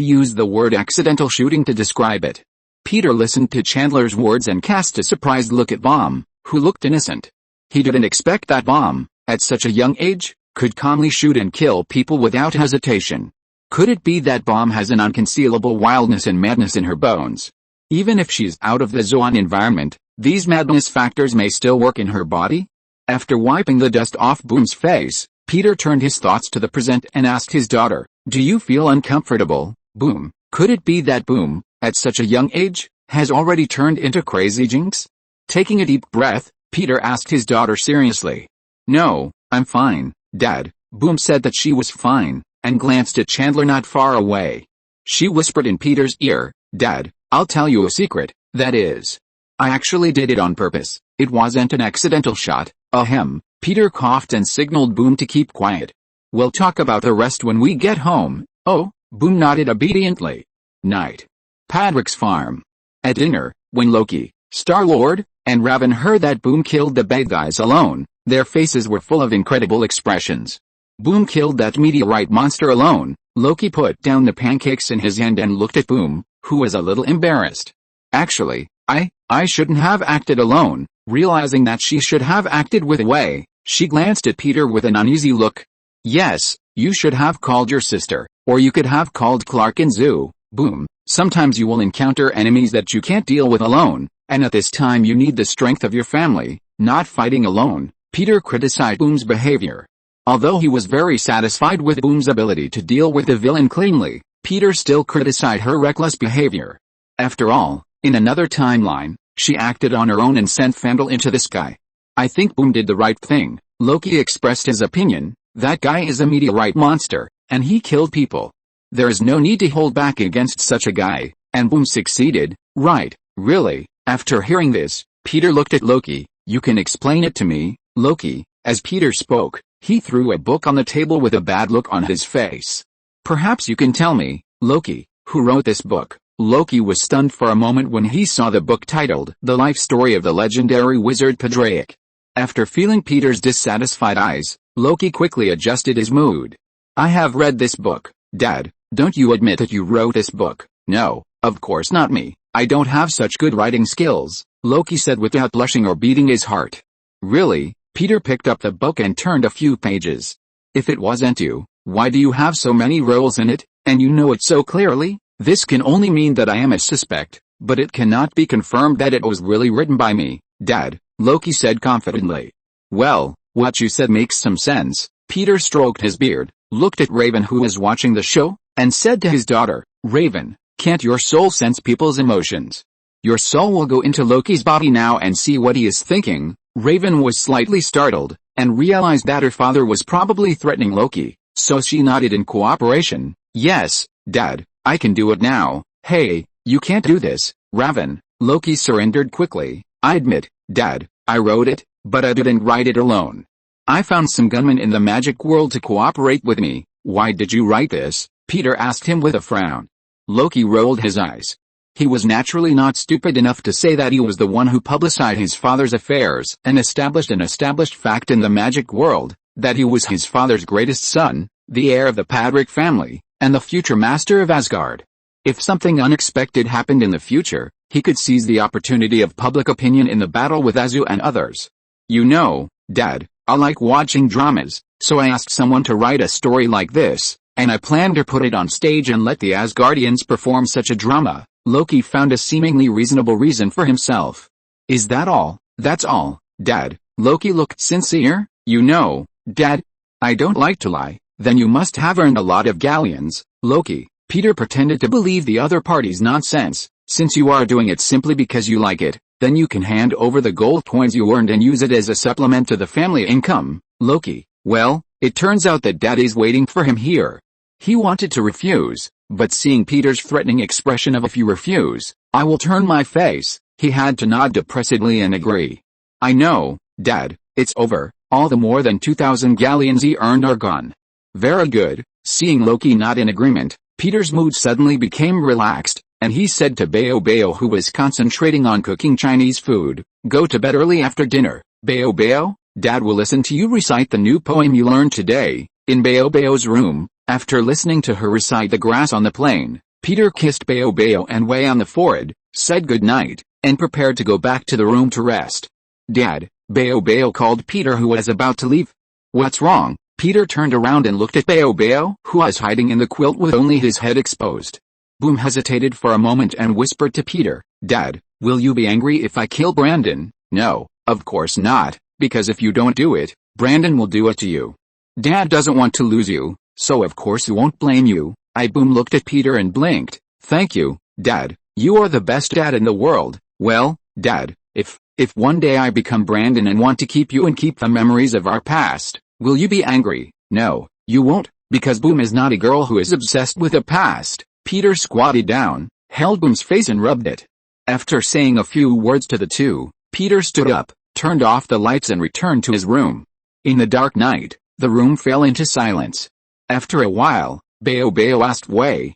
used the word accidental shooting to describe it. Peter listened to Chandler's words and cast a surprised look at Bomb, who looked innocent. He didn't expect that Bomb, at such a young age, could calmly shoot and kill people without hesitation. Could it be that Bomb has an unconcealable wildness and madness in her bones? Even if she's out of the Zoan environment, these madness factors may still work in her body? After wiping the dust off Boom's face, Peter turned his thoughts to the present and asked his daughter, "Do you feel uncomfortable, Boom? Could it be that Boom, at such a young age, has already turned into Crazy Jinx?" Taking a deep breath, Peter asked his daughter seriously. "No, I'm fine, Dad." Boom said that she was fine, and glanced at Chandler not far away. She whispered in Peter's ear, "Dad, I'll tell you a secret, that is. I actually did it on purpose. It wasn't an accidental shot." Ahem. Peter coughed and signaled Boom to keep quiet. "We'll talk about the rest when we get home." "Oh," Boom nodded obediently. Night. Padrick's farm. At dinner, when Loki, Star-Lord, and Raven heard that Boom killed the bad guys alone, their faces were full of incredible expressions. Boom killed that meteorite monster alone. Loki put down the pancakes in his hand and looked at Boom, who was a little embarrassed. "Actually, I shouldn't have acted alone." Realizing that she should have acted with Wei, she glanced at Peter with an uneasy look. "Yes, you should have called your sister, or you could have called Clark and Zoo." Boom. Sometimes you will encounter enemies that you can't deal with alone, and at this time you need the strength of your family, not fighting alone. Peter criticized Boom's behavior. Although he was very satisfied with Boom's ability to deal with the villain cleanly, Peter still criticized her reckless behavior. After all, in another timeline, she acted on her own and sent Fandel into the sky. "I think Boom did the right thing." Loki expressed his opinion. "That guy is a meteorite monster, and he killed people. There is no need to hold back against such a guy," and Boom succeeded. "Right, really." After hearing this, Peter looked at Loki. "You can explain it to me, Loki." As Peter spoke, he threw a book on the table with a bad look on his face. "Perhaps you can tell me, Loki, who wrote this book?" Loki was stunned for a moment when he saw the book titled The Life Story of the Legendary Wizard Padraic. After feeling Peter's dissatisfied eyes, Loki quickly adjusted his mood. "I have read this book, Dad. Don't you admit that you wrote this book?" "No, of course not me. I don't have such good writing skills," Loki said without blushing or beating his heart. "Really?" Peter picked up the book and turned a few pages. "If it wasn't you, why do you have so many roles in it, and you know it so clearly?" "This can only mean that I am a suspect, but it cannot be confirmed that it was really written by me, Dad," Loki said confidently. "Well, what you said makes some sense." Peter stroked his beard, looked at Raven who was watching the show, and said to his daughter, "Raven, can't your soul sense people's emotions? Your soul will go into Loki's body now and see what he is thinking." Raven was slightly startled, and realized that her father was probably threatening Loki, so she nodded in cooperation. "Yes, Dad, I can do it now." "Hey, you can't do this, Raven." Loki surrendered quickly. "I admit, Dad, I wrote it, but I didn't write it alone. I found some gunmen in the magic world to cooperate with me." "Why did you write this?" Peter asked him with a frown. Loki rolled his eyes. He was naturally not stupid enough to say that he was the one who publicized his father's affairs and established an established fact in the magic world, that he was his father's greatest son, the heir of the Padrick family, and the future master of Asgard. If something unexpected happened in the future, he could seize the opportunity of public opinion in the battle with Azu and others. "You know, Dad, I like watching dramas, so I asked someone to write a story like this, and I plan to put it on stage and let the Asgardians perform such a drama." Loki found a seemingly reasonable reason for himself. "Is that all?" "That's all, Dad." Loki looked sincere. "You know, Dad, I don't like to lie." "Then you must have earned a lot of galleons, Loki." Peter pretended to believe the other party's nonsense. Since you are doing it simply because you like it, then you can hand over the gold coins you earned and use it as a supplement to the family income, Loki. Well, it turns out that Daddy's waiting for him here. He wanted to refuse, but seeing Peter's threatening expression of "if you refuse, I will turn my face," he had to nod depressedly and agree. "I know, Dad, it's over. All the more than 2,000 galleons he earned are gone." "Very good." Seeing Loki nod in agreement, Peter's mood suddenly became relaxed, and he said to Bao, who was concentrating on cooking Chinese food, "Go to bed early after dinner, Bao. Dad will listen to you recite the new poem you learned today." In Bao's room, after listening to her recite "The Grass on the Plain," Peter kissed Bao and Wei on the forehead, said good night, and prepared to go back to the room to rest. "Dad," Bao called Peter, who was about to leave. "What's wrong?" Peter turned around and looked at Bao, who was hiding in the quilt with only his head exposed. Boom hesitated for a moment and whispered to Peter, "Dad, will you be angry if I kill Brandon?" "No, of course not, because if you don't do it, Brandon will do it to you. Dad doesn't want to lose you, so of course he won't blame you." Boom looked at Peter and blinked. "Thank you, Dad, you are the best dad in the world." "Well, Dad, if one day I become Brandon and want to keep you and keep the memories of our past, will you be angry?" "No, you won't, because Boom is not a girl who is obsessed with the past." Peter squatted down, held Boom's face and rubbed it. After saying a few words to the two, Peter stood up, turned off the lights and returned to his room. In the dark night, the room fell into silence. After a while, Bao asked Wei,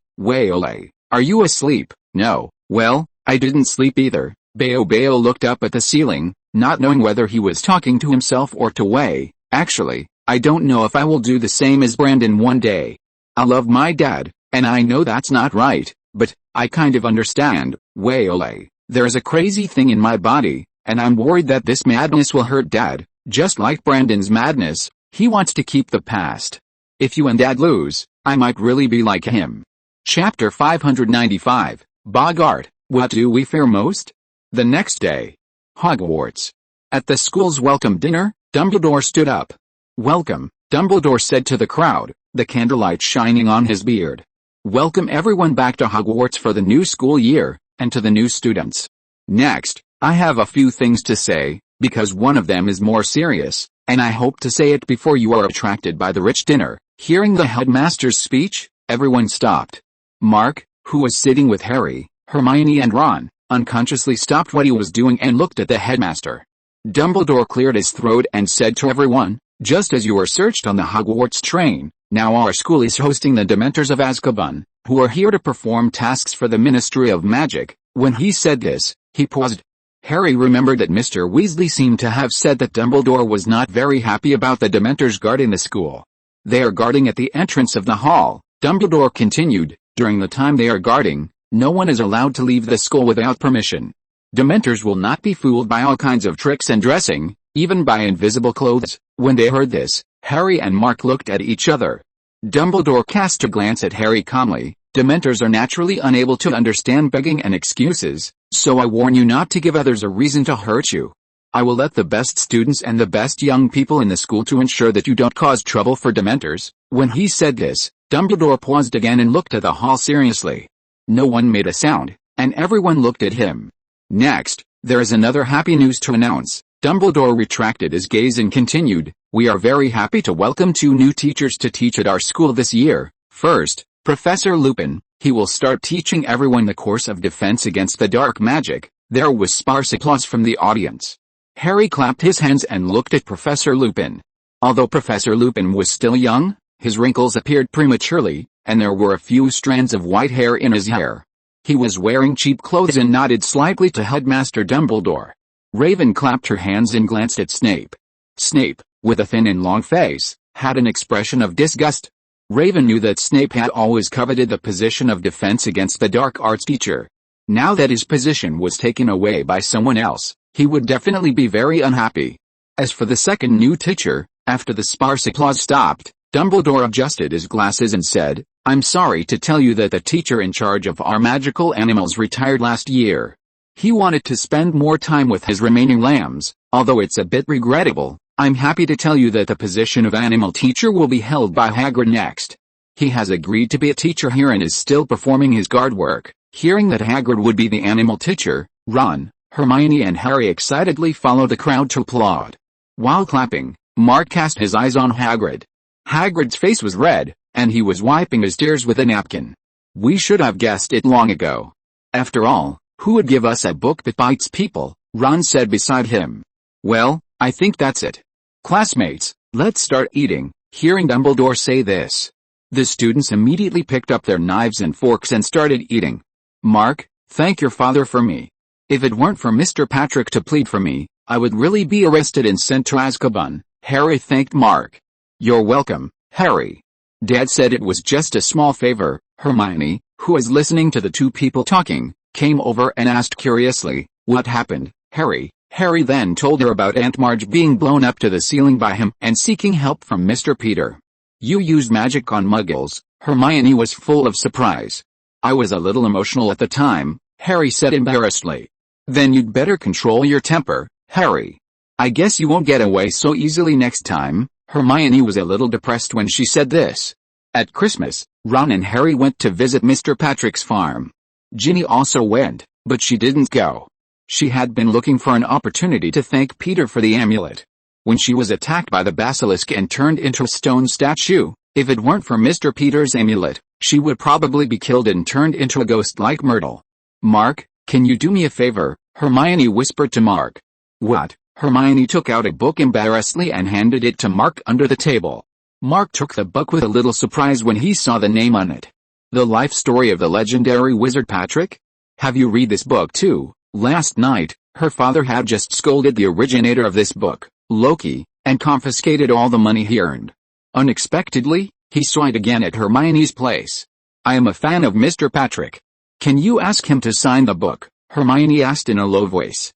"Are you asleep?" "No." "Well, I didn't sleep either." Bao looked up at the ceiling, not knowing whether he was talking to himself or to Wei. "Actually, I don't know if I will do the same as Brandon one day. I love my dad, and I know that's not right, but I kind of understand, Wei. There's a crazy thing in my body, and I'm worried that this madness will hurt Dad, just like Brandon's madness. He wants to keep the past. If you and Dad lose, I might really be like him." Chapter 595, Bogart, What Do We Fear Most? The next day. Hogwarts. At the school's welcome dinner, Dumbledore stood up. "Welcome," Dumbledore said to the crowd, the candlelight shining on his beard. "Welcome everyone back to Hogwarts for the new school year, and to the new students. Next, I have a few things to say, because one of them is more serious, and I hope to say it before you are attracted by the rich dinner." Hearing the headmaster's speech, everyone stopped. Mark, who was sitting with Harry, Hermione and Ron, unconsciously stopped what he was doing and looked at the headmaster. Dumbledore cleared his throat and said to everyone, "Just as you were searched on the Hogwarts train, now our school is hosting the Dementors of Azkaban, who are here to perform tasks for the Ministry of Magic." When he said this, he paused. Harry remembered that Mr. Weasley seemed to have said that Dumbledore was not very happy about the Dementors guarding the school. "They are guarding at the entrance of the hall," Dumbledore continued. "During the time they are guarding, no one is allowed to leave the school without permission. Dementors will not be fooled by all kinds of tricks and dressing, even by invisible clothes." When they heard this, Harry and Mark looked at each other. Dumbledore cast a glance at Harry calmly. "Dementors are naturally unable to understand begging and excuses, so I warn you not to give others a reason to hurt you. I will let the best students and the best young people in the school to ensure that you don't cause trouble for Dementors." When he said this, Dumbledore paused again and looked at the hall seriously. No one made a sound, and everyone looked at him. "Next, there is another happy news to announce." Dumbledore retracted his gaze and continued, "We are very happy to welcome 2 new teachers to teach at our school this year. First, Professor Lupin. He will start teaching everyone the course of defense against the dark magic." There was sparse applause from the audience. Harry clapped his hands and looked at Professor Lupin. Although Professor Lupin was still young, his wrinkles appeared prematurely, and there were a few strands of white hair in his hair. He was wearing cheap clothes and nodded slightly to Headmaster Dumbledore. Raven clapped her hands and glanced at Snape. Snape, with a thin and long face, had an expression of disgust. Raven knew that Snape had always coveted the position of defense against the dark arts teacher. Now that his position was taken away by someone else, he would definitely be very unhappy. As for the second new teacher, after the sparse applause stopped, Dumbledore adjusted his glasses and said, "I'm sorry to tell you that the teacher in charge of our magical animals retired last year. He wanted to spend more time with his remaining lambs. Although it's a bit regrettable, I'm happy to tell you that the position of animal teacher will be held by Hagrid next. He has agreed to be a teacher here and is still performing his guard work." Hearing that Hagrid would be the animal teacher, Ron, Hermione and Harry excitedly followed the crowd to applaud. While clapping, Mark cast his eyes on Hagrid. Hagrid's face was red, and he was wiping his tears with a napkin. We should have guessed it long ago. After all, who would give us a book that bites people? Ron said beside him. Well, I think that's it. Classmates, let's start eating. Hearing Dumbledore say this, the students immediately picked up their knives and forks and started eating. Mark, thank your father for me. If it weren't for Mr. Patrick to plead for me, I would really be arrested and sent to Azkaban. Harry thanked Mark. You're welcome, Harry. Dad said it was just a small favor. Hermione, who was listening to the two people talking, came over and asked curiously, what happened, Harry? Harry then told her about Aunt Marge being blown up to the ceiling by him and seeking help from Mr. Peter. You used magic on Muggles. Hermione was full of surprise. I was a little emotional at the time, Harry said embarrassedly. Then you'd better control your temper, Harry. I guess you won't get away so easily next time. Hermione was a little depressed when she said this. At Christmas, Ron and Harry went to visit Mr. Patrick's farm. Ginny also went, but she didn't go. She had been looking for an opportunity to thank Peter for the amulet. When she was attacked by the basilisk and turned into a stone statue, if it weren't for Mr. Peter's amulet, she would probably be killed and turned into a ghost like Myrtle. Mark, can you do me a favor? Hermione whispered to Mark. What? Hermione took out a book embarrassedly and handed it to Mark under the table. Mark took the book with a little surprise when he saw the name on it. The life story of the legendary wizard Patrick? Have you read this book too? Last night, her father had just scolded the originator of this book, Loki, and confiscated all the money he earned. Unexpectedly, he saw it again at Hermione's place. I am a fan of Mr. Patrick. Can you ask him to sign the book? Hermione asked in a low voice.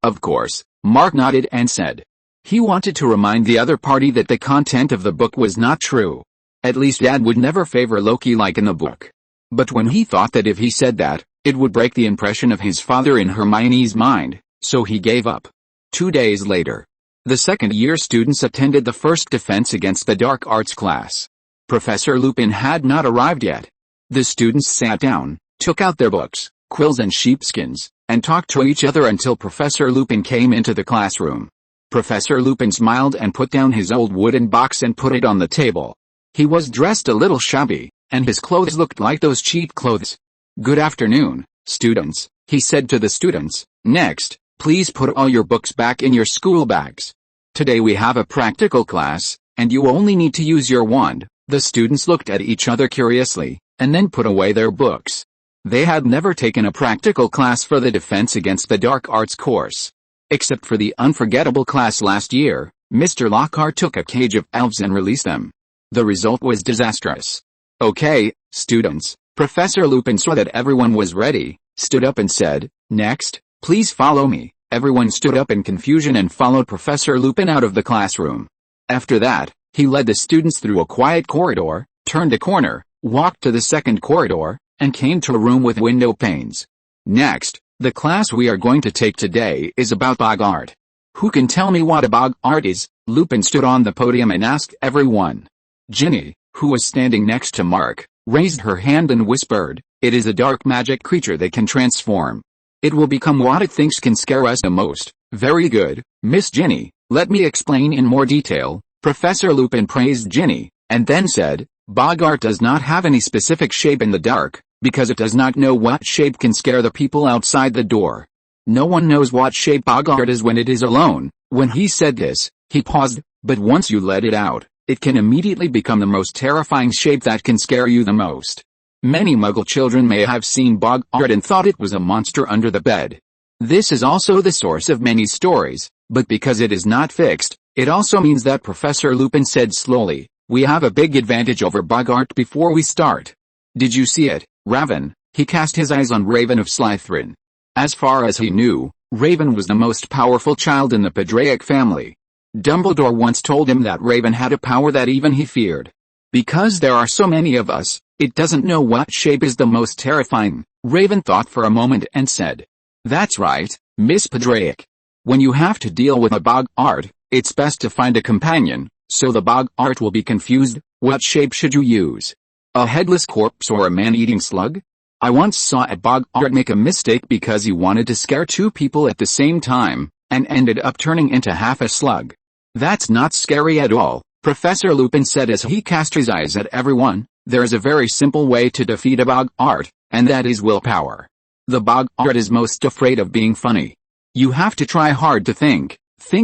Of course, Mark nodded and said. He wanted to remind the other party that the content of the book was not true. At least Dad would never favor Loki like in the book. But when he thought that if he said that, it would break the impression of his father in Hermione's mind, so he gave up. 2 days later, the second-year students attended the first Defense Against the Dark Arts class. Professor Lupin had not arrived yet. The students sat down, took out their books, quills and sheepskins, and talked to each other until Professor Lupin came into the classroom. Professor Lupin smiled and put down his old wooden box and put it on the table. He was dressed a little shabby, and his clothes looked like those cheap clothes. Good afternoon, students, he said to the students. Next, please put all your books back in your school bags. Today we have a practical class, and you only need to use your wand. The students looked at each other curiously, and then put away their books. They had never taken a practical class for the Defense Against the Dark Arts course. Except for the unforgettable class last year, Mr. Lockhart took a cage of elves and released them. The result was disastrous. Okay, students, Professor Lupin saw that everyone was ready, stood up and said, next, please follow me. Everyone stood up in confusion and followed Professor Lupin out of the classroom. After that, he led the students through a quiet corridor, turned a corner, walked to the second corridor, and came to a room with window panes. Next, the class we are going to take today is about bog art. Who can tell me what a bog art is? Lupin stood on the podium and asked everyone. Ginny, who was standing next to Mark, raised her hand and whispered, it is a dark magic creature that can transform. It will become what it thinks can scare us the most. Very good, Miss Ginny, let me explain in more detail. Professor Lupin praised Ginny, and then said, bog art does not have any specific shape in the dark, because it does not know what shape can scare the people outside the door. No one knows what shape bog art is when it is alone. When he said this, he paused, but once you let it out, it can immediately become the most terrifying shape that can scare you the most. Many Muggle children may have seen bog art and thought it was a monster under the bed. This is also the source of many stories, but because it is not fixed, it also means that Professor Lupin said slowly, we have a big advantage over bog art before we start. Did you see it, Raven? He cast his eyes on Raven of Slytherin. As far as he knew, Raven was the most powerful child in the Padraic family. Dumbledore once told him that Raven had a power that even he feared. Because there are so many of us, it doesn't know what shape is the most terrifying. Raven thought for a moment and said, that's right, Miss Padraic. When you have to deal with a bog art, it's best to find a companion, so the bog art will be confused. What shape should you use? A headless corpse or a man-eating slug? I once saw a Bogart make a mistake because he wanted to scare two people at the same time, and ended up turning into half a slug. That's not scary at all, Professor Lupin said as he cast his eyes at everyone. There's a very simple way to defeat a Bogart, and that is willpower. The Bogart is most afraid of being funny. You have to try hard to think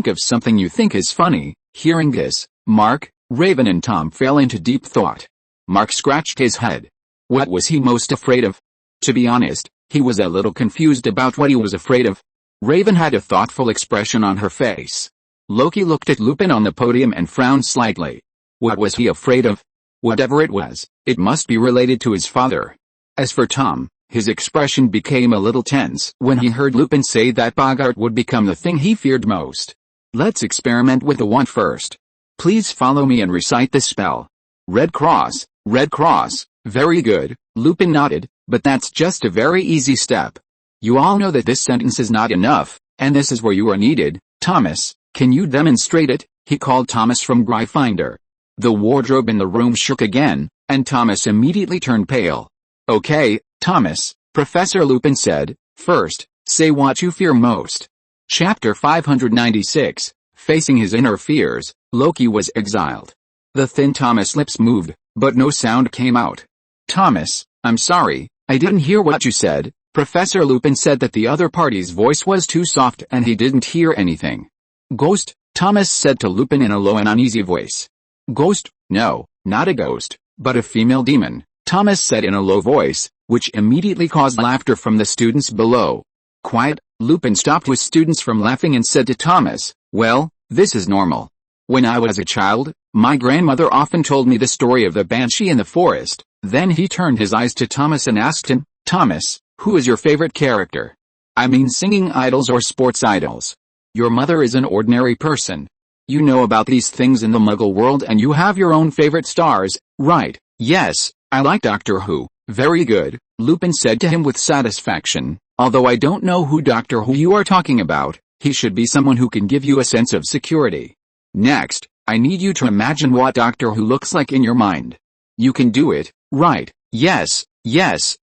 of something you think is funny. Hearing this, Mark, Raven and Tom fell into deep thought. Mark scratched his head. What was he most afraid of? To be honest, he was a little confused about what he was afraid of. Raven had a thoughtful expression on her face. Loki looked at Lupin on the podium and frowned slightly. What was he afraid of? Whatever it was, it must be related to his father. As for Tom, his expression became a little tense when he heard Lupin say that Bogart would become the thing he feared most. Let's experiment with the wand first. Please follow me and recite this spell. Red cross, red cross. Very good, Lupin nodded, but that's just a very easy step. You all know that this sentence is not enough, and this is where you are needed. Thomas, can you demonstrate it? He called Thomas from Gryffindor. The wardrobe in the room shook again, and Thomas immediately turned pale. Okay, Thomas, Professor Lupin said, first, say what you fear most. Chapter 596, Facing his inner fears, Loki was exiled. The thin Thomas' lips moved, but no sound came out. Thomas, I'm sorry, I didn't hear what you said. Professor Lupin said that the other party's voice was too soft and he didn't hear anything. Ghost, Thomas said to Lupin in a low and uneasy voice. Ghost? No, not a ghost, but a female demon, Thomas said in a low voice, which immediately caused laughter from the students below. Quiet, Lupin stopped his students from laughing and said to Thomas, well, this is normal. When I was a child, my grandmother often told me the story of the banshee in the forest. Then he turned his eyes to Thomas and asked him, Thomas, who is your favorite character? I mean singing idols or sports idols. Your mother is an ordinary person. You know about these things in the Muggle world and you have your own favorite stars, right? Yes, I like Doctor Who. Very good, Lupin said to him with satisfaction. Although I don't know who Doctor Who you are talking about, he should be someone who can give you a sense of security. Next, I need you to imagine what Doctor Who looks like in your mind. You can do it, right? Yes,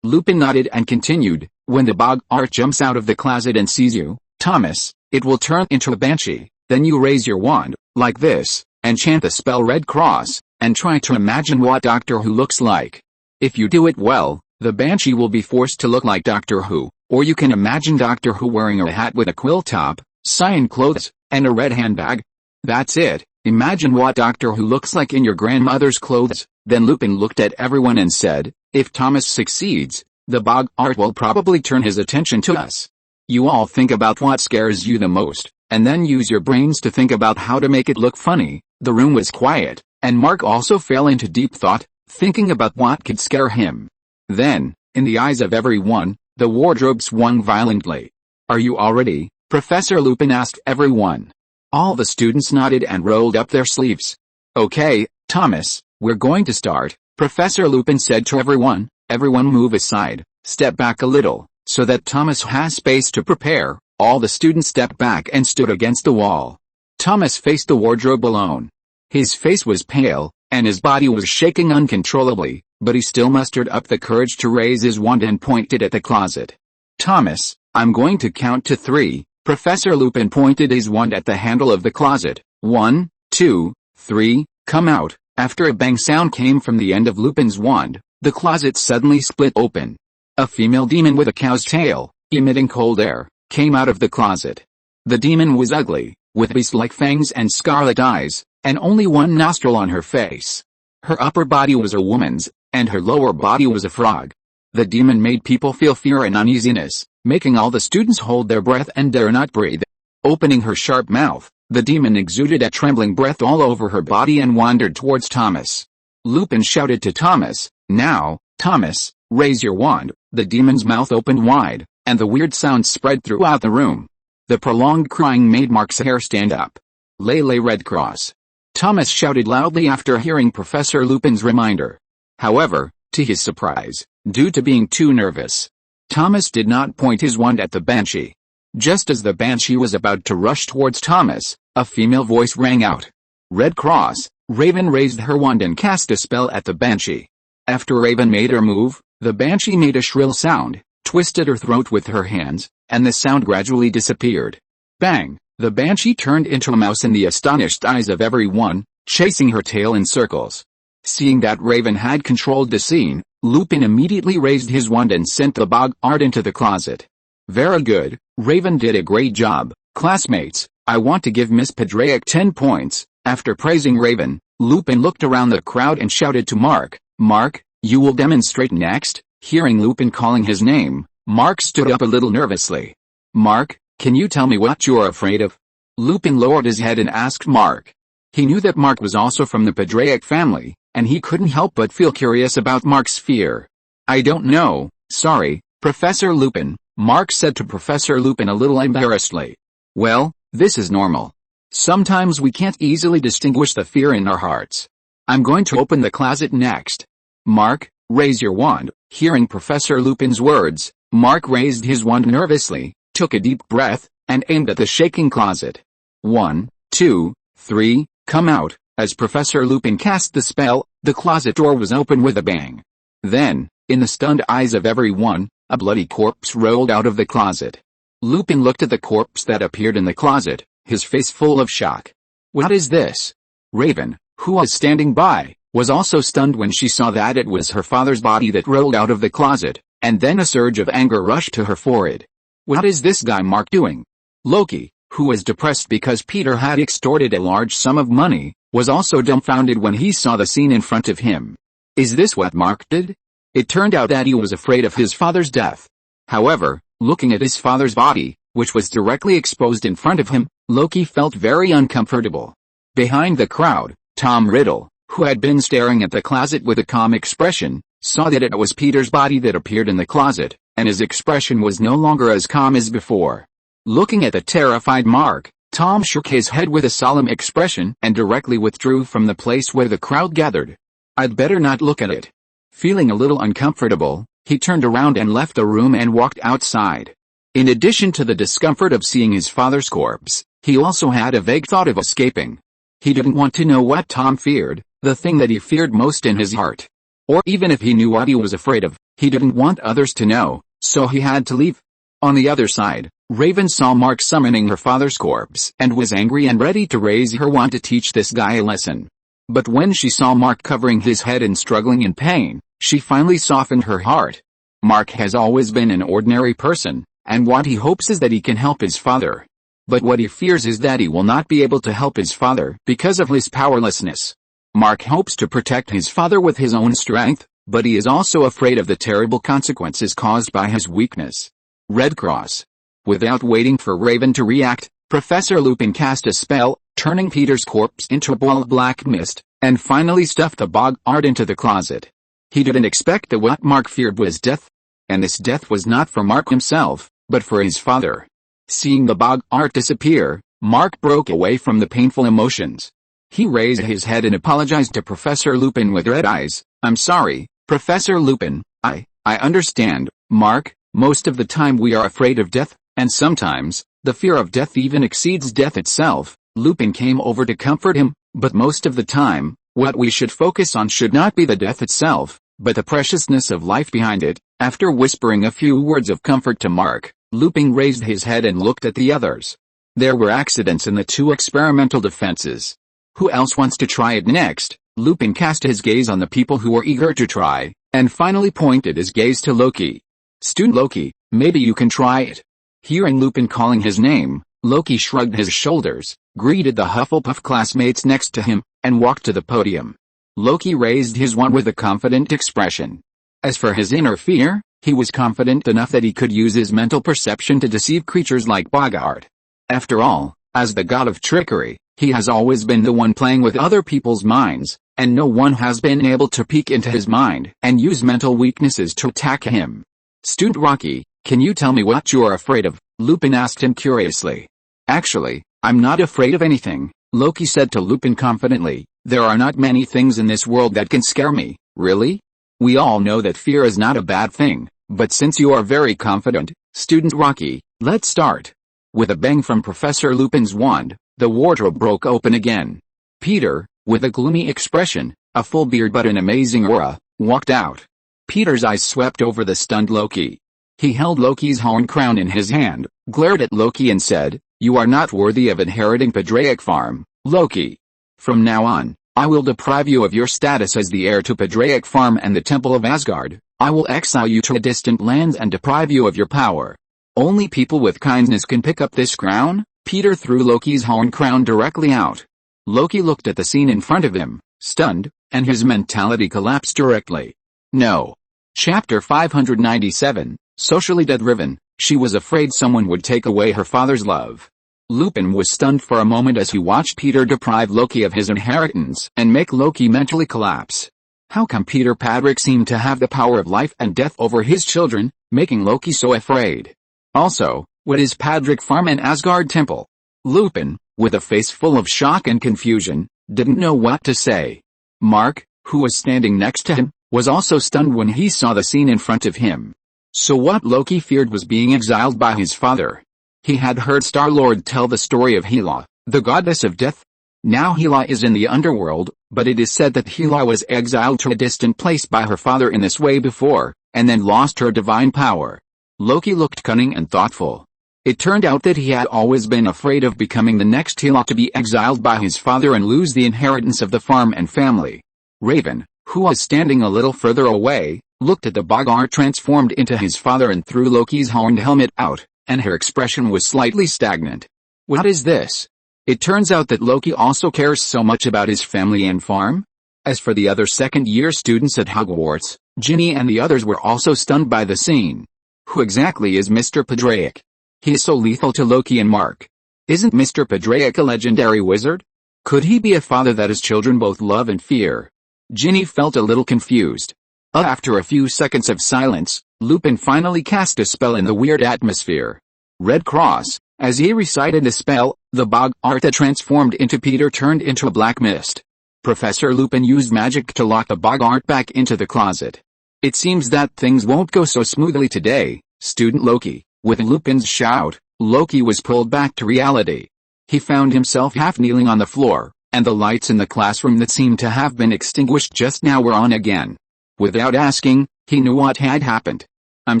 Lupin nodded and continued, when the Bogart jumps out of the closet and sees you, Thomas, it will turn into a banshee. Then you raise your wand, like this, and chant the spell Red Cross, and try to imagine what Doctor Who looks like. If you do it well, the banshee will be forced to look like Doctor Who, or you can imagine Doctor Who wearing a hat with a quill top, cyan clothes, and a red handbag. That's it, imagine what Doctor Who looks like in your grandmother's clothes. Then Lupin looked at everyone and said, if Thomas succeeds, the Bogart will probably turn his attention to us. You all think about what scares you the most, and then use your brains to think about how to make it look funny. The room was quiet, and Mark also fell into deep thought, thinking about what could scare him. Then, in the eyes of everyone, the wardrobe swung violently. Are you all ready? Professor Lupin asked everyone. All the students nodded and rolled up their sleeves. Okay, Thomas, we're going to start, Professor Lupin said to everyone. Everyone move aside, step back a little, so that Thomas has space to prepare. All the students stepped back and stood against the wall. Thomas faced the wardrobe alone. His face was pale, and his body was shaking uncontrollably, but he still mustered up the courage to raise his wand and point it at the closet. Thomas, I'm going to count to 3. Professor Lupin pointed his wand at the handle of the closet. 1, 2, 3, come out. After a bang sound came from the end of Lupin's wand, the closet suddenly split open. A female demon with a cow's tail, emitting cold air, came out of the closet. The demon was ugly, with beast-like fangs and scarlet eyes, and only one nostril on her face. Her upper body was a woman's, and her lower body was a frog. The demon made people feel fear and uneasiness, making all the students hold their breath and dare not breathe. Opening her sharp mouth, the demon exuded a trembling breath all over her body and wandered towards Thomas. Lupin shouted to Thomas, now, Thomas, raise your wand. The demon's mouth opened wide, and the weird sound spread throughout the room. The prolonged crying made Mark's hair stand up. Lay Red Cross. Thomas shouted loudly after hearing Professor Lupin's reminder. However, to his surprise, due to being too nervous, Thomas did not point his wand at the banshee. Just as the banshee was about to rush towards Thomas, a female voice rang out. Red Cross. Raven raised her wand and cast a spell at the banshee. After Raven made her move, the Banshee made a shrill sound, twisted her throat with her hands, and the sound gradually disappeared. Bang! The Banshee turned into a mouse in the astonished eyes of everyone, chasing her tail in circles. Seeing that Raven had controlled the scene, Lupin immediately raised his wand and sent the Boggart into the closet. Very good, Raven did a great job, classmates. I want to give Miss Padraic 10 points. After praising Raven, Lupin looked around the crowd and shouted to Mark, Mark, you will demonstrate next? Hearing Lupin calling his name, Mark stood up a little nervously. Mark, can you tell me what you're afraid of? Lupin lowered his head and asked Mark. He knew that Mark was also from the Padraic family, and he couldn't help but feel curious about Mark's fear. I don't know, sorry, Professor Lupin, Mark said to Professor Lupin a little embarrassedly. Well, this is normal. Sometimes we can't easily distinguish the fear in our hearts. I'm going to open the closet next. Mark, raise your wand. Hearing Professor Lupin's words, Mark raised his wand nervously, took a deep breath, and aimed at the shaking closet. 1, 2, 3, come out. As Professor Lupin cast the spell, the closet door was open with a bang. Then, in the stunned eyes of everyone, a bloody corpse rolled out of the closet. Lupin looked at the corpse that appeared in the closet, his face full of shock. What is this? Raven, who was standing by, was also stunned when she saw that it was her father's body that rolled out of the closet, and then a surge of anger rushed to her forehead. What is this guy Mark doing? Loki, who was depressed because Peter had extorted a large sum of money, was also dumbfounded when he saw the scene in front of him. Is this what Mark did? It turned out that he was afraid of his father's death. However, looking at his father's body, which was directly exposed in front of him, Loki felt very uncomfortable. Behind the crowd, Tom Riddle, who had been staring at the closet with a calm expression, saw that it was Peter's body that appeared in the closet, and his expression was no longer as calm as before. Looking at the terrified Mark, Tom shook his head with a solemn expression and directly withdrew from the place where the crowd gathered. I'd better not look at it. Feeling a little uncomfortable, he turned around and left the room and walked outside. In addition to the discomfort of seeing his father's corpse, he also had a vague thought of escaping. He didn't want to know what Tom feared, the thing that he feared most in his heart. Or even if he knew what he was afraid of, he didn't want others to know, so he had to leave. On the other side, Raven saw Mark summoning her father's corpse and was angry and ready to raise her wand to teach this guy a lesson. But when she saw Mark covering his head and struggling in pain, she finally softened her heart. Mark has always been an ordinary person, and what he hopes is that he can help his father. But what he fears is that he will not be able to help his father because of his powerlessness. Mark hopes to protect his father with his own strength, but he is also afraid of the terrible consequences caused by his weakness. Red Cross. Without waiting for Raven to react, Professor Lupin cast a spell, turning Peter's corpse into a ball of black mist, and finally stuffed the Boggart into the closet. He didn't expect that what Mark feared was death. And this death was not for Mark himself, but for his father. Seeing the Boggart disappear, Mark broke away from the painful emotions. He raised his head and apologized to Professor Lupin with red eyes. I'm sorry, Professor Lupin, I understand, Mark, most of the time we are afraid of death. And sometimes, the fear of death even exceeds death itself. Lupin came over to comfort him, but most of the time, what we should focus on should not be the death itself, but the preciousness of life behind it. After whispering a few words of comfort to Mark, Lupin raised his head and looked at the others. There were accidents in the 2 experimental defenses. Who else wants to try it next? Lupin cast his gaze on the people who were eager to try, and finally pointed his gaze to Loki. Student Loki, maybe you can try it. Hearing Lupin calling his name, Loki shrugged his shoulders, greeted the Hufflepuff classmates next to him, and walked to the podium. Loki raised his wand with a confident expression. As for his inner fear, he was confident enough that he could use his mental perception to deceive creatures like Boggart. After all, as the god of trickery, he has always been the one playing with other people's minds, and no one has been able to peek into his mind and use mental weaknesses to attack him. Student Rocky, can you tell me what you are afraid of? Lupin asked him curiously. Actually, I'm not afraid of anything, Loki said to Lupin confidently. There are not many things in this world that can scare me. Really? We all know that fear is not a bad thing, but since you are very confident, Student Rocky, let's start. With a bang from Professor Lupin's wand, the wardrobe broke open again. Peter, with a gloomy expression, a full beard but an amazing aura, walked out. Peter's eyes swept over the stunned Loki. He held Loki's horn crown in his hand, glared at Loki and said, "You are not worthy of inheriting Padraic Farm, Loki. From now on, I will deprive you of your status as the heir to Padraic Farm and the Temple of Asgard. I will exile you to distant lands and deprive you of your power. Only people with kindness can pick up this crown." Peter threw Loki's horn crown directly out. Loki looked at the scene in front of him, stunned, and his mentality collapsed directly. No. Chapter 597, Socially Driven. She was afraid someone would take away her father's love. Lupin was stunned for a moment as he watched Peter deprive Loki of his inheritance and make Loki mentally collapse. How come Peter Padraic seemed to have the power of life and death over his children, making Loki so afraid? Also, what is Padraic Farm and Asgard Temple? Lupin, with a face full of shock and confusion, didn't know what to say. Mark, who was standing next to him, was also stunned when he saw the scene in front of him. So what Loki feared was being exiled by his father. He had heard Star-Lord tell the story of Hela, the goddess of death. Now Hela is in the underworld, but it is said that Hela was exiled to a distant place by her father in this way before, and then lost her divine power. Loki looked cunning and thoughtful. It turned out that he had always been afraid of becoming the next Hela to be exiled by his father and lose the inheritance of the farm and family. Raven, who was standing a little further away, looked at the Boggart transformed into his father and threw Loki's horned helmet out, and her expression was slightly stagnant. What is this? It turns out that Loki also cares so much about his family and farm? As for the other second-year students at Hogwarts, Ginny and the others were also stunned by the scene. Who exactly is Mr. Padraic? He is so lethal to Loki and Mark. Isn't Mr. Padraic a legendary wizard? Could he be a father that his children both love and fear? Ginny felt a little confused. After a few seconds of silence, Lupin finally cast a spell in the weird atmosphere. Red Cross. As he recited the spell, the Boggart that transformed into Peter turned into a black mist. Professor Lupin used magic to lock the Boggart back into the closet. It seems that things won't go so smoothly today, Student Loki. With Lupin's shout, Loki was pulled back to reality. He found himself half kneeling on the floor, and the lights in the classroom that seemed to have been extinguished just now were on again. Without asking, he knew what had happened. "I'm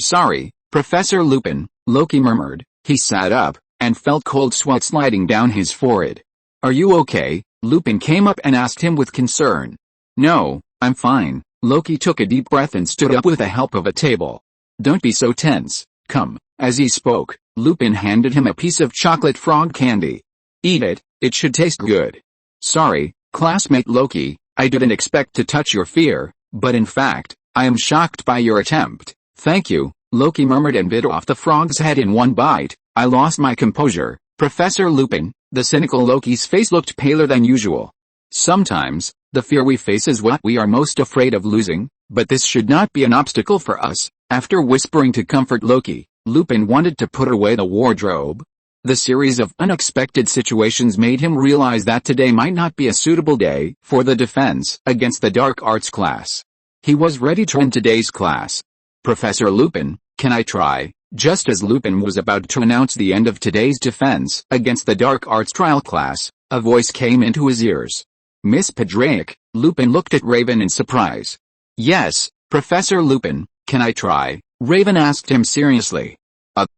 sorry, Professor Lupin," Loki murmured. He sat up, and felt cold sweat sliding down his forehead. "Are you okay?" Lupin came up and asked him with concern. "No, I'm fine." Loki took a deep breath and stood up with the help of a table. "Don't be so tense, come." As he spoke, Lupin handed him a piece of chocolate frog candy. "Eat it, it should taste good." "Sorry, classmate Loki, I didn't expect to touch your fear, but in fact, I am shocked by your attempt." "Thank you," Loki murmured and bit off the frog's head in one bite. "I lost my composure, Professor Lupin." The cynical Loki's face looked paler than usual. "Sometimes, the fear we face is what we are most afraid of losing, but this should not be an obstacle for us." After whispering to comfort Loki, Lupin wanted to put away the wardrobe. The series of unexpected situations made him realize that today might not be a suitable day for the defense against the dark arts class. He was ready to end today's class. "Professor Lupin, can I try?" Just as Lupin was about to announce the end of today's defense against the dark arts trial class, a voice came into his ears. "Miss Padraic." Lupin looked at Raven in surprise. "Yes, Professor Lupin, can I try?" Raven asked him seriously.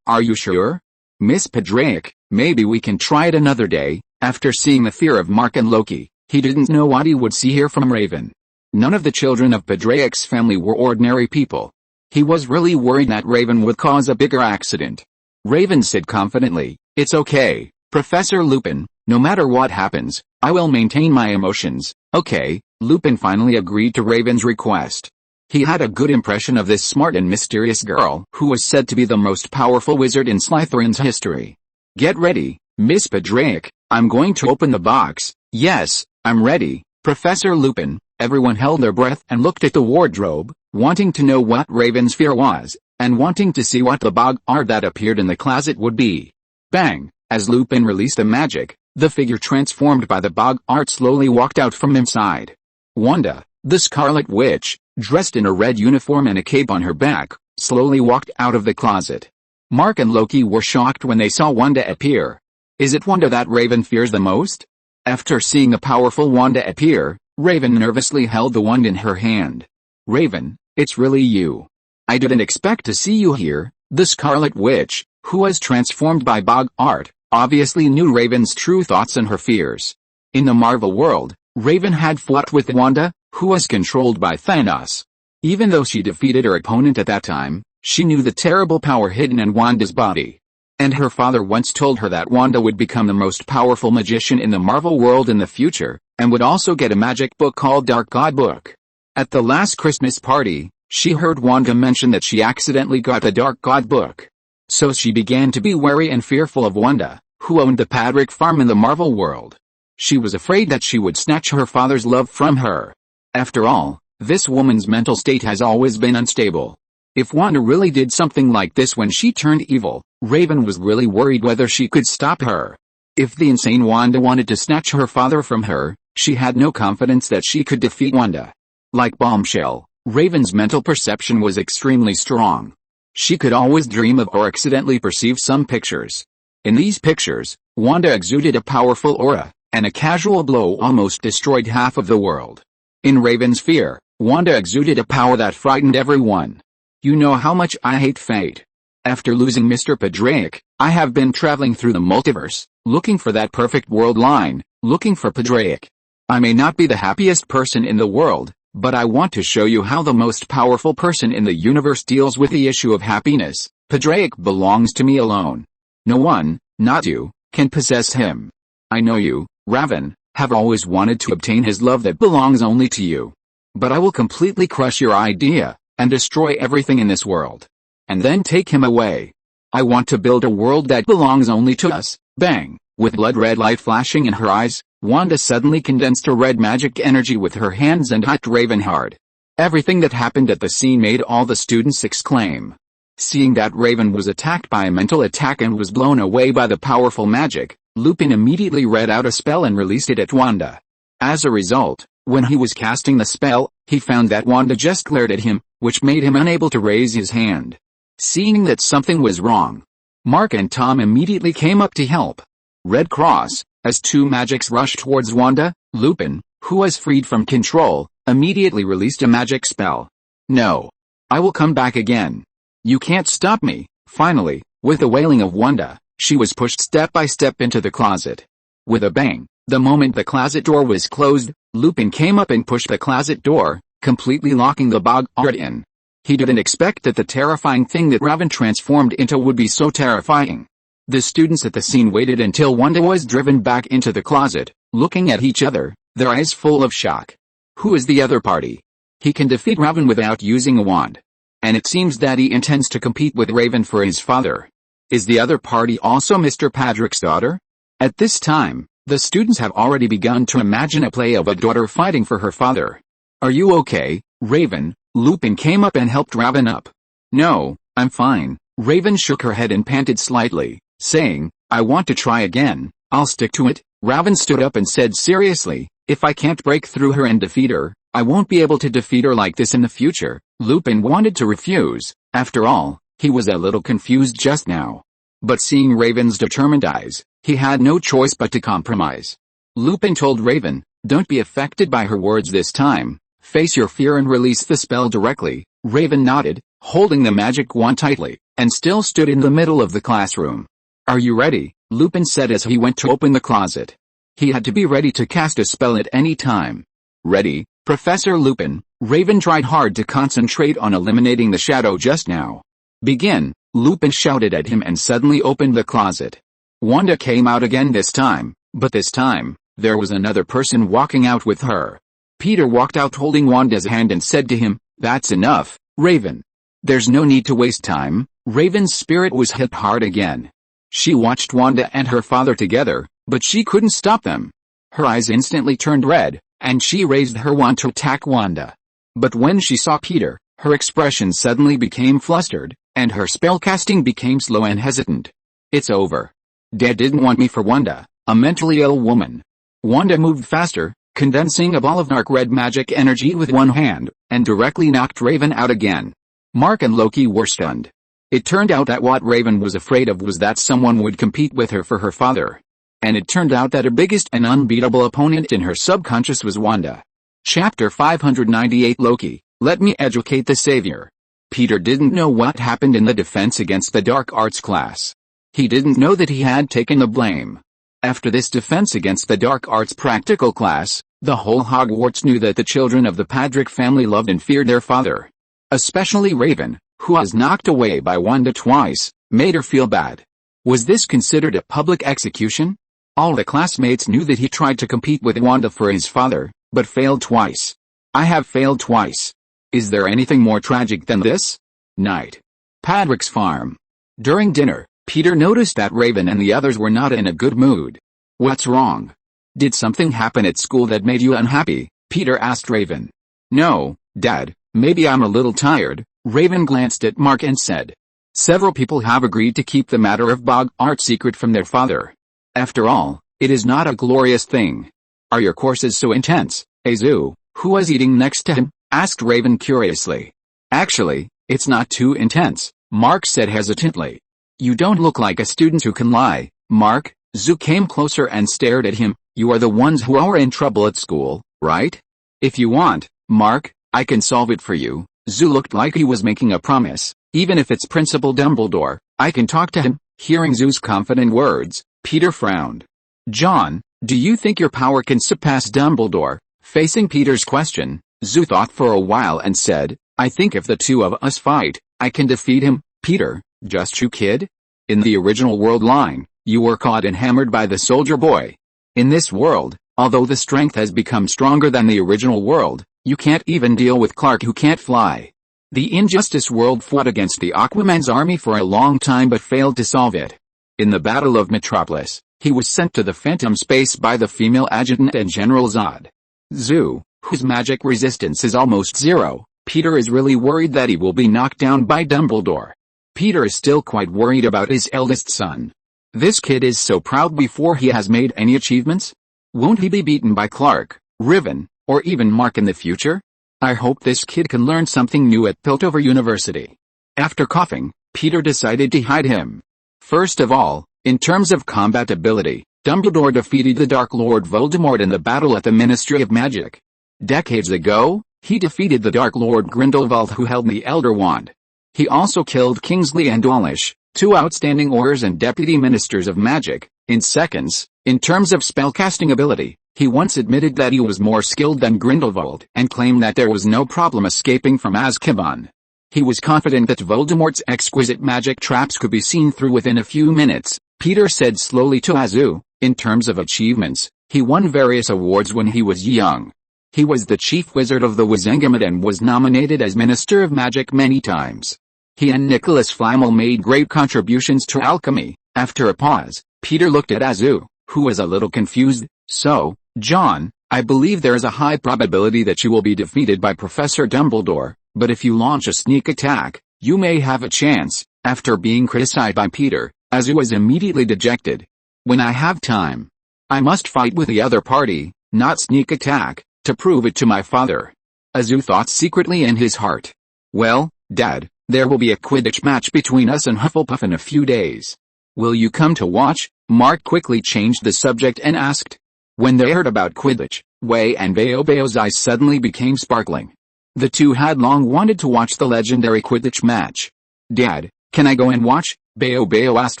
Are you sure?" "Miss Padraic, maybe we can try it another day." After seeing the fear of Mark and Loki, he didn't know what he would see here from Raven. None of the children of Padraic's family were ordinary people. He was really worried that Raven would cause a bigger accident. Raven said confidently, "It's okay, Professor Lupin, no matter what happens, I will maintain my emotions." "Okay." Lupin finally agreed to Raven's request. He had a good impression of this smart and mysterious girl who was said to be the most powerful wizard in Slytherin's history. "Get ready, Miss Padraic, I'm going to open the box." "Yes, I'm ready, Professor Lupin." Everyone held their breath and looked at the wardrobe, wanting to know what Raven's fear was, and wanting to see what the Boggart that appeared in the closet would be. Bang! As Lupin released the magic, the figure transformed by the Boggart slowly walked out from inside. Wanda, the Scarlet Witch, dressed in a red uniform and a cape on her back, slowly walked out of the closet. Mark and Loki were shocked when they saw Wanda appear. Is it Wanda that Raven fears the most? After seeing the powerful Wanda appear, Raven nervously held the wand in her hand. Raven, it's really you. I didn't expect to see you here. The Scarlet Witch, who was transformed by bog art, obviously knew Raven's true thoughts and her fears. In the Marvel world, Raven had fought with Wanda, who was controlled by Thanos. Even though she defeated her opponent at that time, she knew the terrible power hidden in Wanda's body. And her father once told her that Wanda would become the most powerful magician in the Marvel world in the future, and would also get a magic book called Dark God Book. At the last Christmas party, she heard Wanda mention that she accidentally got the Dark God Book. So she began to be wary and fearful of Wanda, who owned the Padrick farm in the Marvel world. She was afraid that she would snatch her father's love from her. After all, this woman's mental state has always been unstable. If Wanda really did something like this when she turned evil, Raven was really worried whether she could stop her. If the insane Wanda wanted to snatch her father from her, she had no confidence that she could defeat Wanda. Like Bombshell, Raven's mental perception was extremely strong. She could always dream of or accidentally perceive some pictures. In these pictures, Wanda exuded a powerful aura, and a casual blow almost destroyed half of the world. In Raven's fear, Wanda exuded a power that frightened everyone. You know how much I hate fate. After losing Mr. Padrick, I have been traveling through the multiverse, looking for that perfect world line, looking for Padrick. I may not be the happiest person in the world, but I want to show you how the most powerful person in the universe deals with the issue of happiness. Padrick belongs to me alone. No one, not you, can possess him. I know you, Raven, have always wanted to obtain his love that belongs only to you. But I will completely crush your idea, and destroy everything in this world. And then take him away. I want to build a world that belongs only to us. Bang! With blood-red light flashing in her eyes, Wanda suddenly condensed a red magic energy with her hands and hit Raven hard. Everything that happened at the scene made all the students exclaim. Seeing that Raven was attacked by a mental attack and was blown away by the powerful magic, Lupin immediately read out a spell and released it at Wanda. As a result, when he was casting the spell, he found that Wanda just glared at him, which made him unable to raise his hand. Seeing that something was wrong, Mark and Tom immediately came up to help. Red Cross, as two magics rushed towards Wanda, Lupin, who was freed from control, immediately released a magic spell. No. I will come back again. You can't stop me. Finally, with the wailing of Wanda, she was pushed step by step into the closet. With a bang, the moment the closet door was closed, Lupin came up and pushed the closet door, completely locking the bog art in. He didn't expect that the terrifying thing that Raven transformed into would be so terrifying. The students at the scene waited until Wanda was driven back into the closet, looking at each other, their eyes full of shock. Who is the other party? He can defeat Raven without using a wand. And it seems that he intends to compete with Raven for his father. Is the other party also Mr. Padrick's daughter? At this time, the students have already begun to imagine a play of a daughter fighting for her father. Are you okay, Raven? Lupin came up and helped Raven up. No, I'm fine. Raven shook her head and panted slightly, saying, I want to try again. I'll stick to it. Raven stood up and said seriously, if I can't break through her and defeat her, I won't be able to defeat her like this in the future. Lupin wanted to refuse. After all, he was a little confused just now. But seeing Raven's determined eyes, he had no choice but to compromise. Lupin told Raven, don't be affected by her words this time. Face your fear and release the spell directly. Raven nodded, holding the magic wand tightly, and still stood in the middle of the classroom. Are you ready? Lupin said as he went to open the closet. He had to be ready to cast a spell at any time. Ready, Professor Lupin. Raven tried hard to concentrate on eliminating the shadow just now. Begin, Lupin shouted at him and suddenly opened the closet. Wanda came out again this time, but this time, there was another person walking out with her. Peter walked out holding Wanda's hand and said to him, that's enough, Raven. There's no need to waste time. Raven's spirit was hit hard again. She watched Wanda and her father together, but she couldn't stop them. Her eyes instantly turned red, and she raised her wand to attack Wanda. But when she saw Peter, her expression suddenly became flustered, and her spellcasting became slow and hesitant. It's over. Dad didn't want me for Wanda, a mentally ill woman. Wanda moved faster, condensing a ball of dark red magic energy with one hand, and directly knocked Raven out again. Mark and Loki were stunned. It turned out that what Raven was afraid of was that someone would compete with her for her father. And it turned out that her biggest and unbeatable opponent in her subconscious was Wanda. Chapter 598 Loki, Let me educate the savior. Peter didn't know what happened in the defense against the dark arts class. He didn't know that he had taken the blame. After this defense against the dark arts practical class, the whole Hogwarts knew that the children of the Padrick family loved and feared their father. Especially Raven, who was knocked away by Wanda twice, made her feel bad. Was this considered a public execution? All the classmates knew that he tried to compete with Wanda for his father, but failed twice. I have failed twice. Is there anything more tragic than this? Night. Padrick's farm. During dinner, Peter noticed that Raven and the others were not in a good mood. What's wrong? Did something happen at school that made you unhappy? Peter asked Raven. No, Dad, maybe I'm a little tired. Raven glanced at Mark and said. Several people have agreed to keep the matter of bog art secret from their father. After all, it is not a glorious thing. Are your courses so intense? Azu, who was eating next to him, asked Raven curiously. Actually, it's not too intense, Mark said hesitantly. You don't look like a student who can lie, Mark. Zu came closer and stared at him. You are the ones who are in trouble at school, right? If you want, Mark, I can solve it for you. Zu looked like he was making a promise. Even if it's Principal Dumbledore, I can talk to him. Hearing Zu's confident words, Peter frowned. John, do you think your power can surpass Dumbledore? Facing Peter's question, Zu thought for a while and said, I think if the two of us fight, I can defeat him. Peter, just you kid? In the original world line, you were caught and hammered by the soldier boy. In this world, although the strength has become stronger than the original world, you can't even deal with Clark who can't fly. The Injustice world fought against the Aquaman's army for a long time but failed to solve it. In the Battle of Metropolis, he was sent to the Phantom Space by the female adjutant and General Zod. Zu, whose magic resistance is almost zero, Peter is really worried that he will be knocked down by Dumbledore. Peter is still quite worried about his eldest son. This kid is so proud before he has made any achievements. Won't he be beaten by Clark, Riven, or even Mark in the future? I hope this kid can learn something new at Piltover University. After coughing, Peter decided to hide him. First of all, in terms of combat ability, Dumbledore defeated the Dark Lord Voldemort in the battle at the Ministry of Magic. Decades ago, he defeated the Dark Lord Grindelwald who held the Elder Wand. He also killed Kingsley and Dawlish, two outstanding Aurors and Deputy Ministers of Magic, in seconds. In terms of spellcasting ability, he once admitted that he was more skilled than Grindelwald and claimed that there was no problem escaping from Azkaban. He was confident that Voldemort's exquisite magic traps could be seen through within a few minutes. Peter said slowly to Azu, in terms of achievements, he won various awards when he was young. He was the chief wizard of the Wizengamot and was nominated as Minister of Magic many times. He and Nicholas Flamel made great contributions to alchemy. After a pause, Peter looked at Azu, who was a little confused. So, John, I believe there is a high probability that you will be defeated by Professor Dumbledore, but if you launch a sneak attack, you may have a chance. After being criticized by Peter, Azu was immediately dejected. When I have time, I must fight with the other party, not sneak attack, to prove it to my father. Azu thought secretly in his heart. Well, Dad, there will be a Quidditch match between us and Hufflepuff in a few days. Will you come to watch? Mark quickly changed the subject and asked. When they heard about Quidditch, Wei and Beobeo's eyes suddenly became sparkling. The two had long wanted to watch the legendary Quidditch match. Dad, can I go and watch? Beobeo asked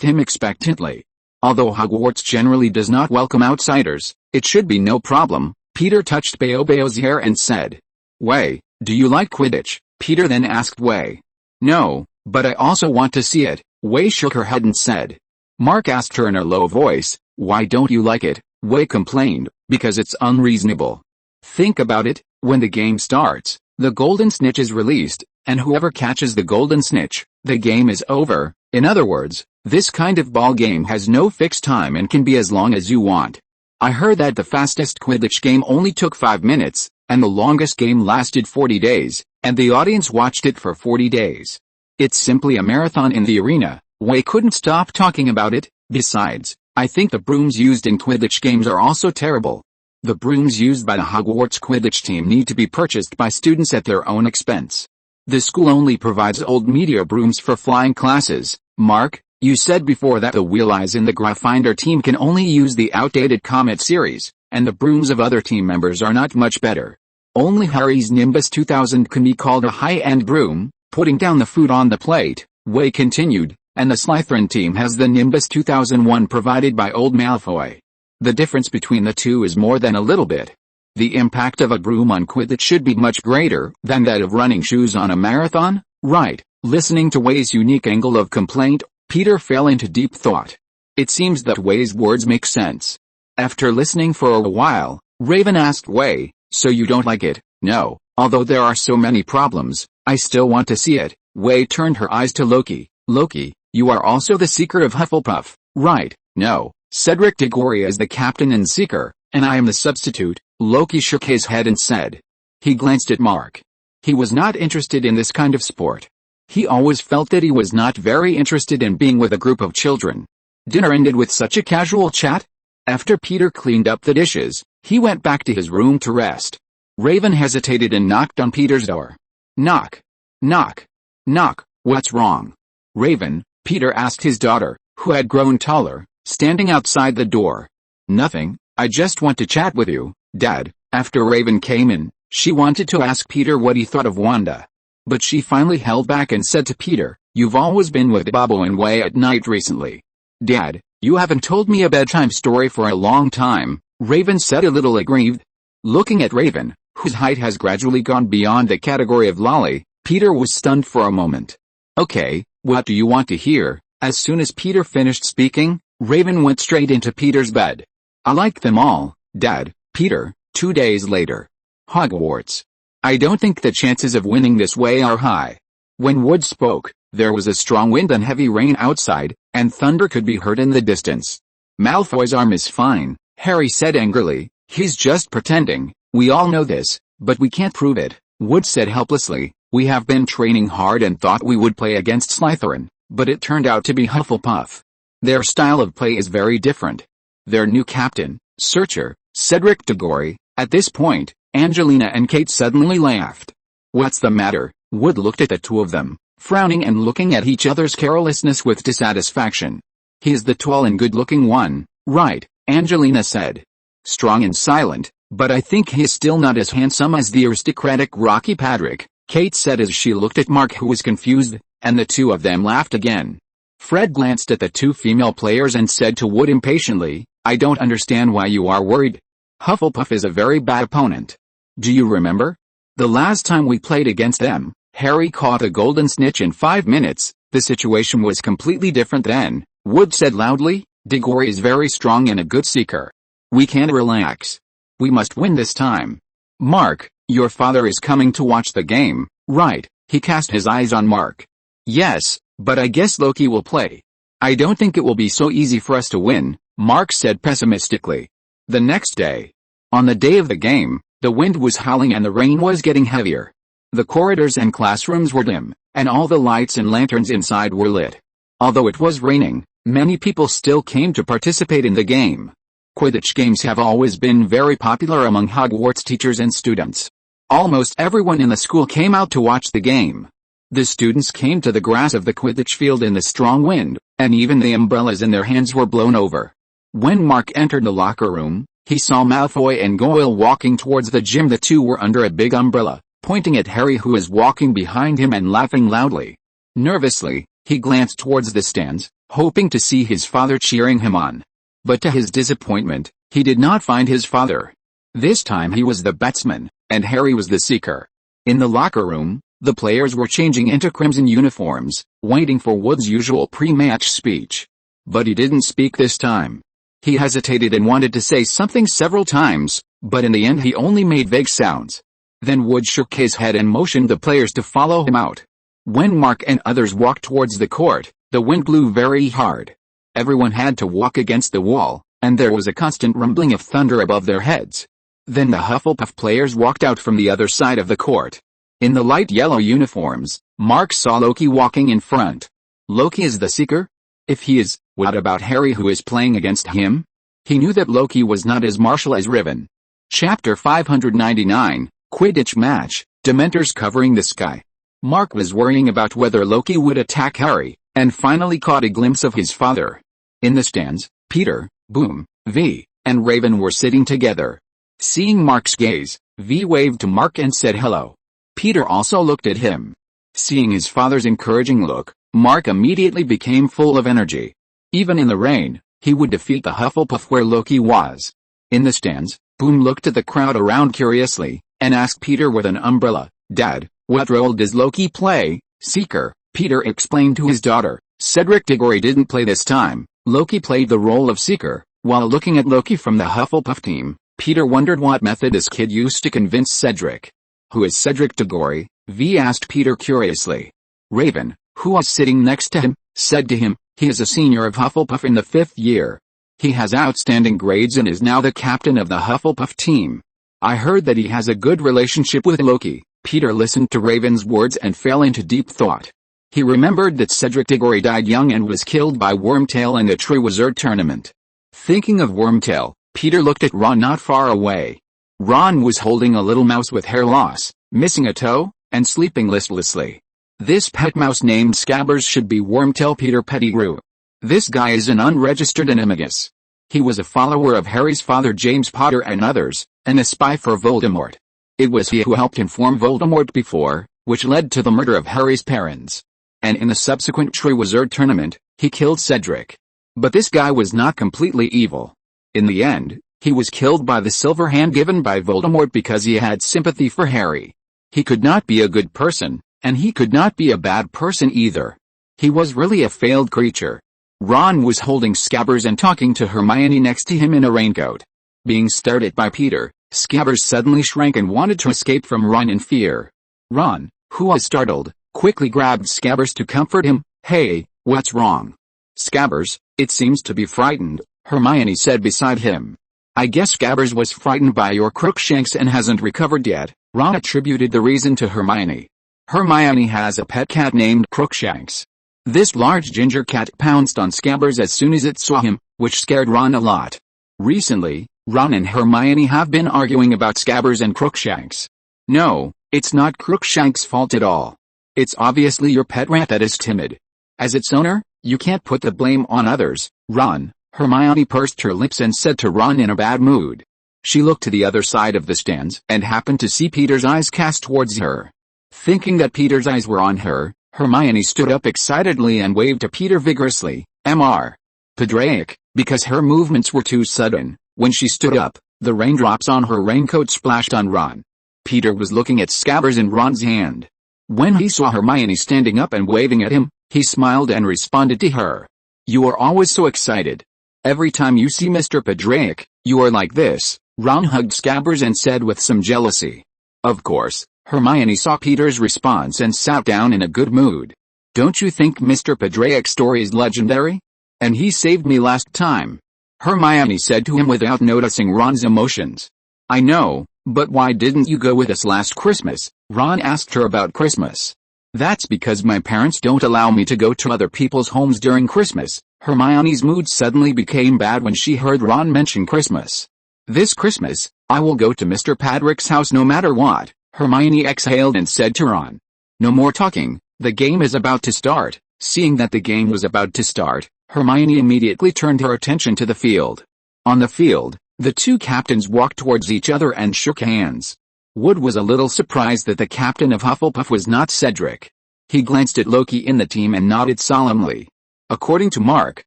him expectantly. Although Hogwarts generally does not welcome outsiders, it should be no problem. Peter touched Beobeo's hair and said. Wei, do you like Quidditch? Peter then asked Wei. No, but I also want to see it. Wei shook her head and said. Mark asked her in a low voice, why don't you like it? Wei complained, because it's unreasonable. Think about it, when the game starts, the Golden Snitch is released, and whoever catches the Golden Snitch, the game is over. In other words, this kind of ball game has no fixed time and can be as long as you want. I heard that the fastest Quidditch game only took 5 minutes, and the longest game lasted 40 days, and the audience watched it for 40 days. It's simply a marathon in the arena. Wei couldn't stop talking about it. Besides, I think the brooms used in Quidditch games are also terrible. The brooms used by the Hogwarts Quidditch team need to be purchased by students at their own expense. The school only provides old meteor brooms for flying classes. Mark, you said before that the Wheel Eyes in the Gryffindor team can only use the outdated Comet series, and the brooms of other team members are not much better. Only Harry's Nimbus 2000 can be called a high-end broom. Putting down the food on the plate, Wei continued, and the Slytherin team has the Nimbus 2001 provided by old Malfoy. The difference between the two is more than a little bit. The impact of a broom on Quidditch should be much greater than that of running shoes on a marathon, right? Listening to Wei's unique angle of complaint, Peter fell into deep thought. It seems that Wei's words make sense. After listening for a while, Raven asked Wei, "So you don't like it?" "No, although there are so many problems, I still want to see it." Wei turned her eyes to Loki. "Loki, you are also the Seeker of Hufflepuff, right?" "No, Cedric Diggory is the captain and Seeker, and I am the substitute." Loki shook his head and said. He glanced at Mark. He was not interested in this kind of sport. He always felt that he was not very interested in being with a group of children. Dinner ended with such a casual chat. After Peter cleaned up the dishes, he went back to his room to rest. Raven hesitated and knocked on Peter's door. Knock. Knock. Knock. "What's wrong?" "Raven," Peter asked his daughter, who had grown taller, standing outside the door. "Nothing, I just want to chat with you, Dad." After Raven came in, she wanted to ask Peter what he thought of Wanda. But she finally held back and said to Peter, "You've always been with Bobo and Wei at night recently. Dad, you haven't told me a bedtime story for a long time," Raven said, a little aggrieved. Looking at Raven, whose height has gradually gone beyond the category of lolly, Peter was stunned for a moment. "Okay, what do you want to hear?" As soon as Peter finished speaking, Raven went straight into Peter's bed. "I like them all, Dad." Peter, 2 days later. Hogwarts. "I don't think the chances of winning this way are high." When Wood spoke, there was a strong wind and heavy rain outside, and thunder could be heard in the distance. "Malfoy's arm is fine," Harry said angrily. "He's just pretending. We all know this, but we can't prove it." Wood said helplessly, "We have been training hard and thought we would play against Slytherin, but it turned out to be Hufflepuff. Their style of play is very different. Their new captain, Searcher, Cedric Diggory." At this point, Angelina and Kate suddenly laughed. "What's the matter?" Wood looked at the two of them, frowning and looking at each other's carelessness with dissatisfaction. "He's the tall and good-looking one, right?" Angelina said. "Strong and silent, but I think he's still not as handsome as the aristocratic Rocky Patrick," Kate said as she looked at Mark, who was confused, and the two of them laughed again. Fred glanced at the two female players and said to Wood impatiently, "I don't understand why you are worried. Hufflepuff is a very bad opponent. Do you remember? The last time we played against them, Harry caught a golden snitch in 5 minutes. The situation was completely different then," Wood said loudly. "Diggory is very strong and a good seeker. We can't relax. We must win this time. Mark, your father is coming to watch the game, right?" He cast his eyes on Mark. "Yes, but I guess Loki will play." "I don't think it will be so easy for us to win," Mark said pessimistically. The next day. On the day of the game, the wind was howling and the rain was getting heavier. The corridors and classrooms were dim, and all the lights and lanterns inside were lit. Although it was raining, many people still came to participate in the game. Quidditch games have always been very popular among Hogwarts teachers and students. Almost everyone in the school came out to watch the game. The students came to the grass of the Quidditch field in the strong wind, and even the umbrellas in their hands were blown over. When Mark entered the locker room, he saw Malfoy and Goyle walking towards the gym. The two were under a big umbrella, pointing at Harry, who was walking behind him and laughing loudly. Nervously, he glanced towards the stands, hoping to see his father cheering him on. But to his disappointment, he did not find his father. This time he was the batsman, and Harry was the seeker. In the locker room, the players were changing into crimson uniforms, waiting for Wood's usual pre-match speech. But he didn't speak this time. He hesitated and wanted to say something several times, but in the end he only made vague sounds. Then Wood shook his head and motioned the players to follow him out. When Mark and others walked towards the court, the wind blew very hard. Everyone had to walk against the wall, and there was a constant rumbling of thunder above their heads. Then the Hufflepuff players walked out from the other side of the court. In the light yellow uniforms, Mark saw Loki walking in front. Loki is the seeker? If he is, what about Harry, who is playing against him? He knew that Loki was not as martial as Riven. Chapter 599, Quidditch Match, Dementors Covering the Sky. Mark was worrying about whether Loki would attack Harry, and finally caught a glimpse of his father. In the stands, Peter, Boom, V, and Raven were sitting together. Seeing Mark's gaze, V waved to Mark and said hello. Peter also looked at him. Seeing his father's encouraging look, Mark immediately became full of energy. Even in the rain, he would defeat the Hufflepuff where Loki was. In the stands, Boom looked at the crowd around curiously, and asked Peter with an umbrella, "Dad, what role does Loki play?" "Seeker," Peter explained to his daughter. Cedric Diggory didn't play this time. Loki played the role of Seeker. While looking at Loki from the Hufflepuff team, Peter wondered what method this kid used to convince Cedric. "Who is Cedric Diggory?" V asked Peter curiously. Raven, who was sitting next to him, said to him, "He is a senior of Hufflepuff in the 5th year. He has outstanding grades and is now the captain of the Hufflepuff team. I heard that he has a good relationship with Loki." Peter listened to Raven's words and fell into deep thought. He remembered that Cedric Diggory died young and was killed by Wormtail in the Triwizard Tournament. Thinking of Wormtail, Peter looked at Ron not far away. Ron was holding a little mouse with hair loss, missing a toe, and sleeping listlessly. This pet mouse named Scabbers should be Wormtail Peter Pettigrew. This guy is an unregistered animagus. He was a follower of Harry's father James Potter and others, and a spy for Voldemort. It was he who helped inform Voldemort before, which led to the murder of Harry's parents. And in the subsequent Triwizard Tournament, he killed Cedric. But this guy was not completely evil. In the end, he was killed by the silver hand given by Voldemort because he had sympathy for Harry. He could not be a good person, and he could not be a bad person either. He was really a failed creature. Ron was holding Scabbers and talking to Hermione next to him in a raincoat. Being stared at by Peter, Scabbers suddenly shrank and wanted to escape from Ron in fear. Ron, who was startled, quickly grabbed Scabbers to comfort him. "Hey, what's wrong?" "Scabbers, it seems to be frightened," Hermione said beside him. "I guess Scabbers was frightened by your Crookshanks and hasn't recovered yet." Ron attributed the reason to Hermione. Hermione has a pet cat named Crookshanks. This large ginger cat pounced on Scabbers as soon as it saw him, which scared Ron a lot. Recently, Ron and Hermione have been arguing about Scabbers and Crookshanks. "No, it's not Crookshanks' fault at all. It's obviously your pet rat that is timid. As its owner, you can't put the blame on others, Ron." Hermione pursed her lips and said to Ron in a bad mood. She looked to the other side of the stands and happened to see Peter's eyes cast towards her. Thinking that Peter's eyes were on her, Hermione stood up excitedly and waved to Peter vigorously, "Mr. Padraic," because her movements were too sudden. When she stood up, the raindrops on her raincoat splashed on Ron. Peter was looking at Scabbers in Ron's hand. When he saw Hermione standing up and waving at him, he smiled and responded to her. "You are always so excited. Every time you see Mr. Padraic, you are like this." Ron hugged Scabbers and said with some jealousy. Of course, Hermione saw Peter's response and sat down in a good mood. "Don't you think Mr. Padraic's story is legendary? And he saved me last time," Hermione said to him without noticing Ron's emotions. "I know, but why didn't you go with us last Christmas?" Ron asked her about Christmas. "That's because my parents don't allow me to go to other people's homes during Christmas." Hermione's mood suddenly became bad when she heard Ron mention Christmas. "This Christmas, I will go to Mr. Padraic's house no matter what," Hermione exhaled and said to Ron. "No more talking, the game is about to start." Seeing that the game was about to start, Hermione immediately turned her attention to the field. On the field, the two captains walked towards each other and shook hands. Wood was a little surprised that the captain of Hufflepuff was not Cedric. He glanced at Loki in the team and nodded solemnly. According to Mark,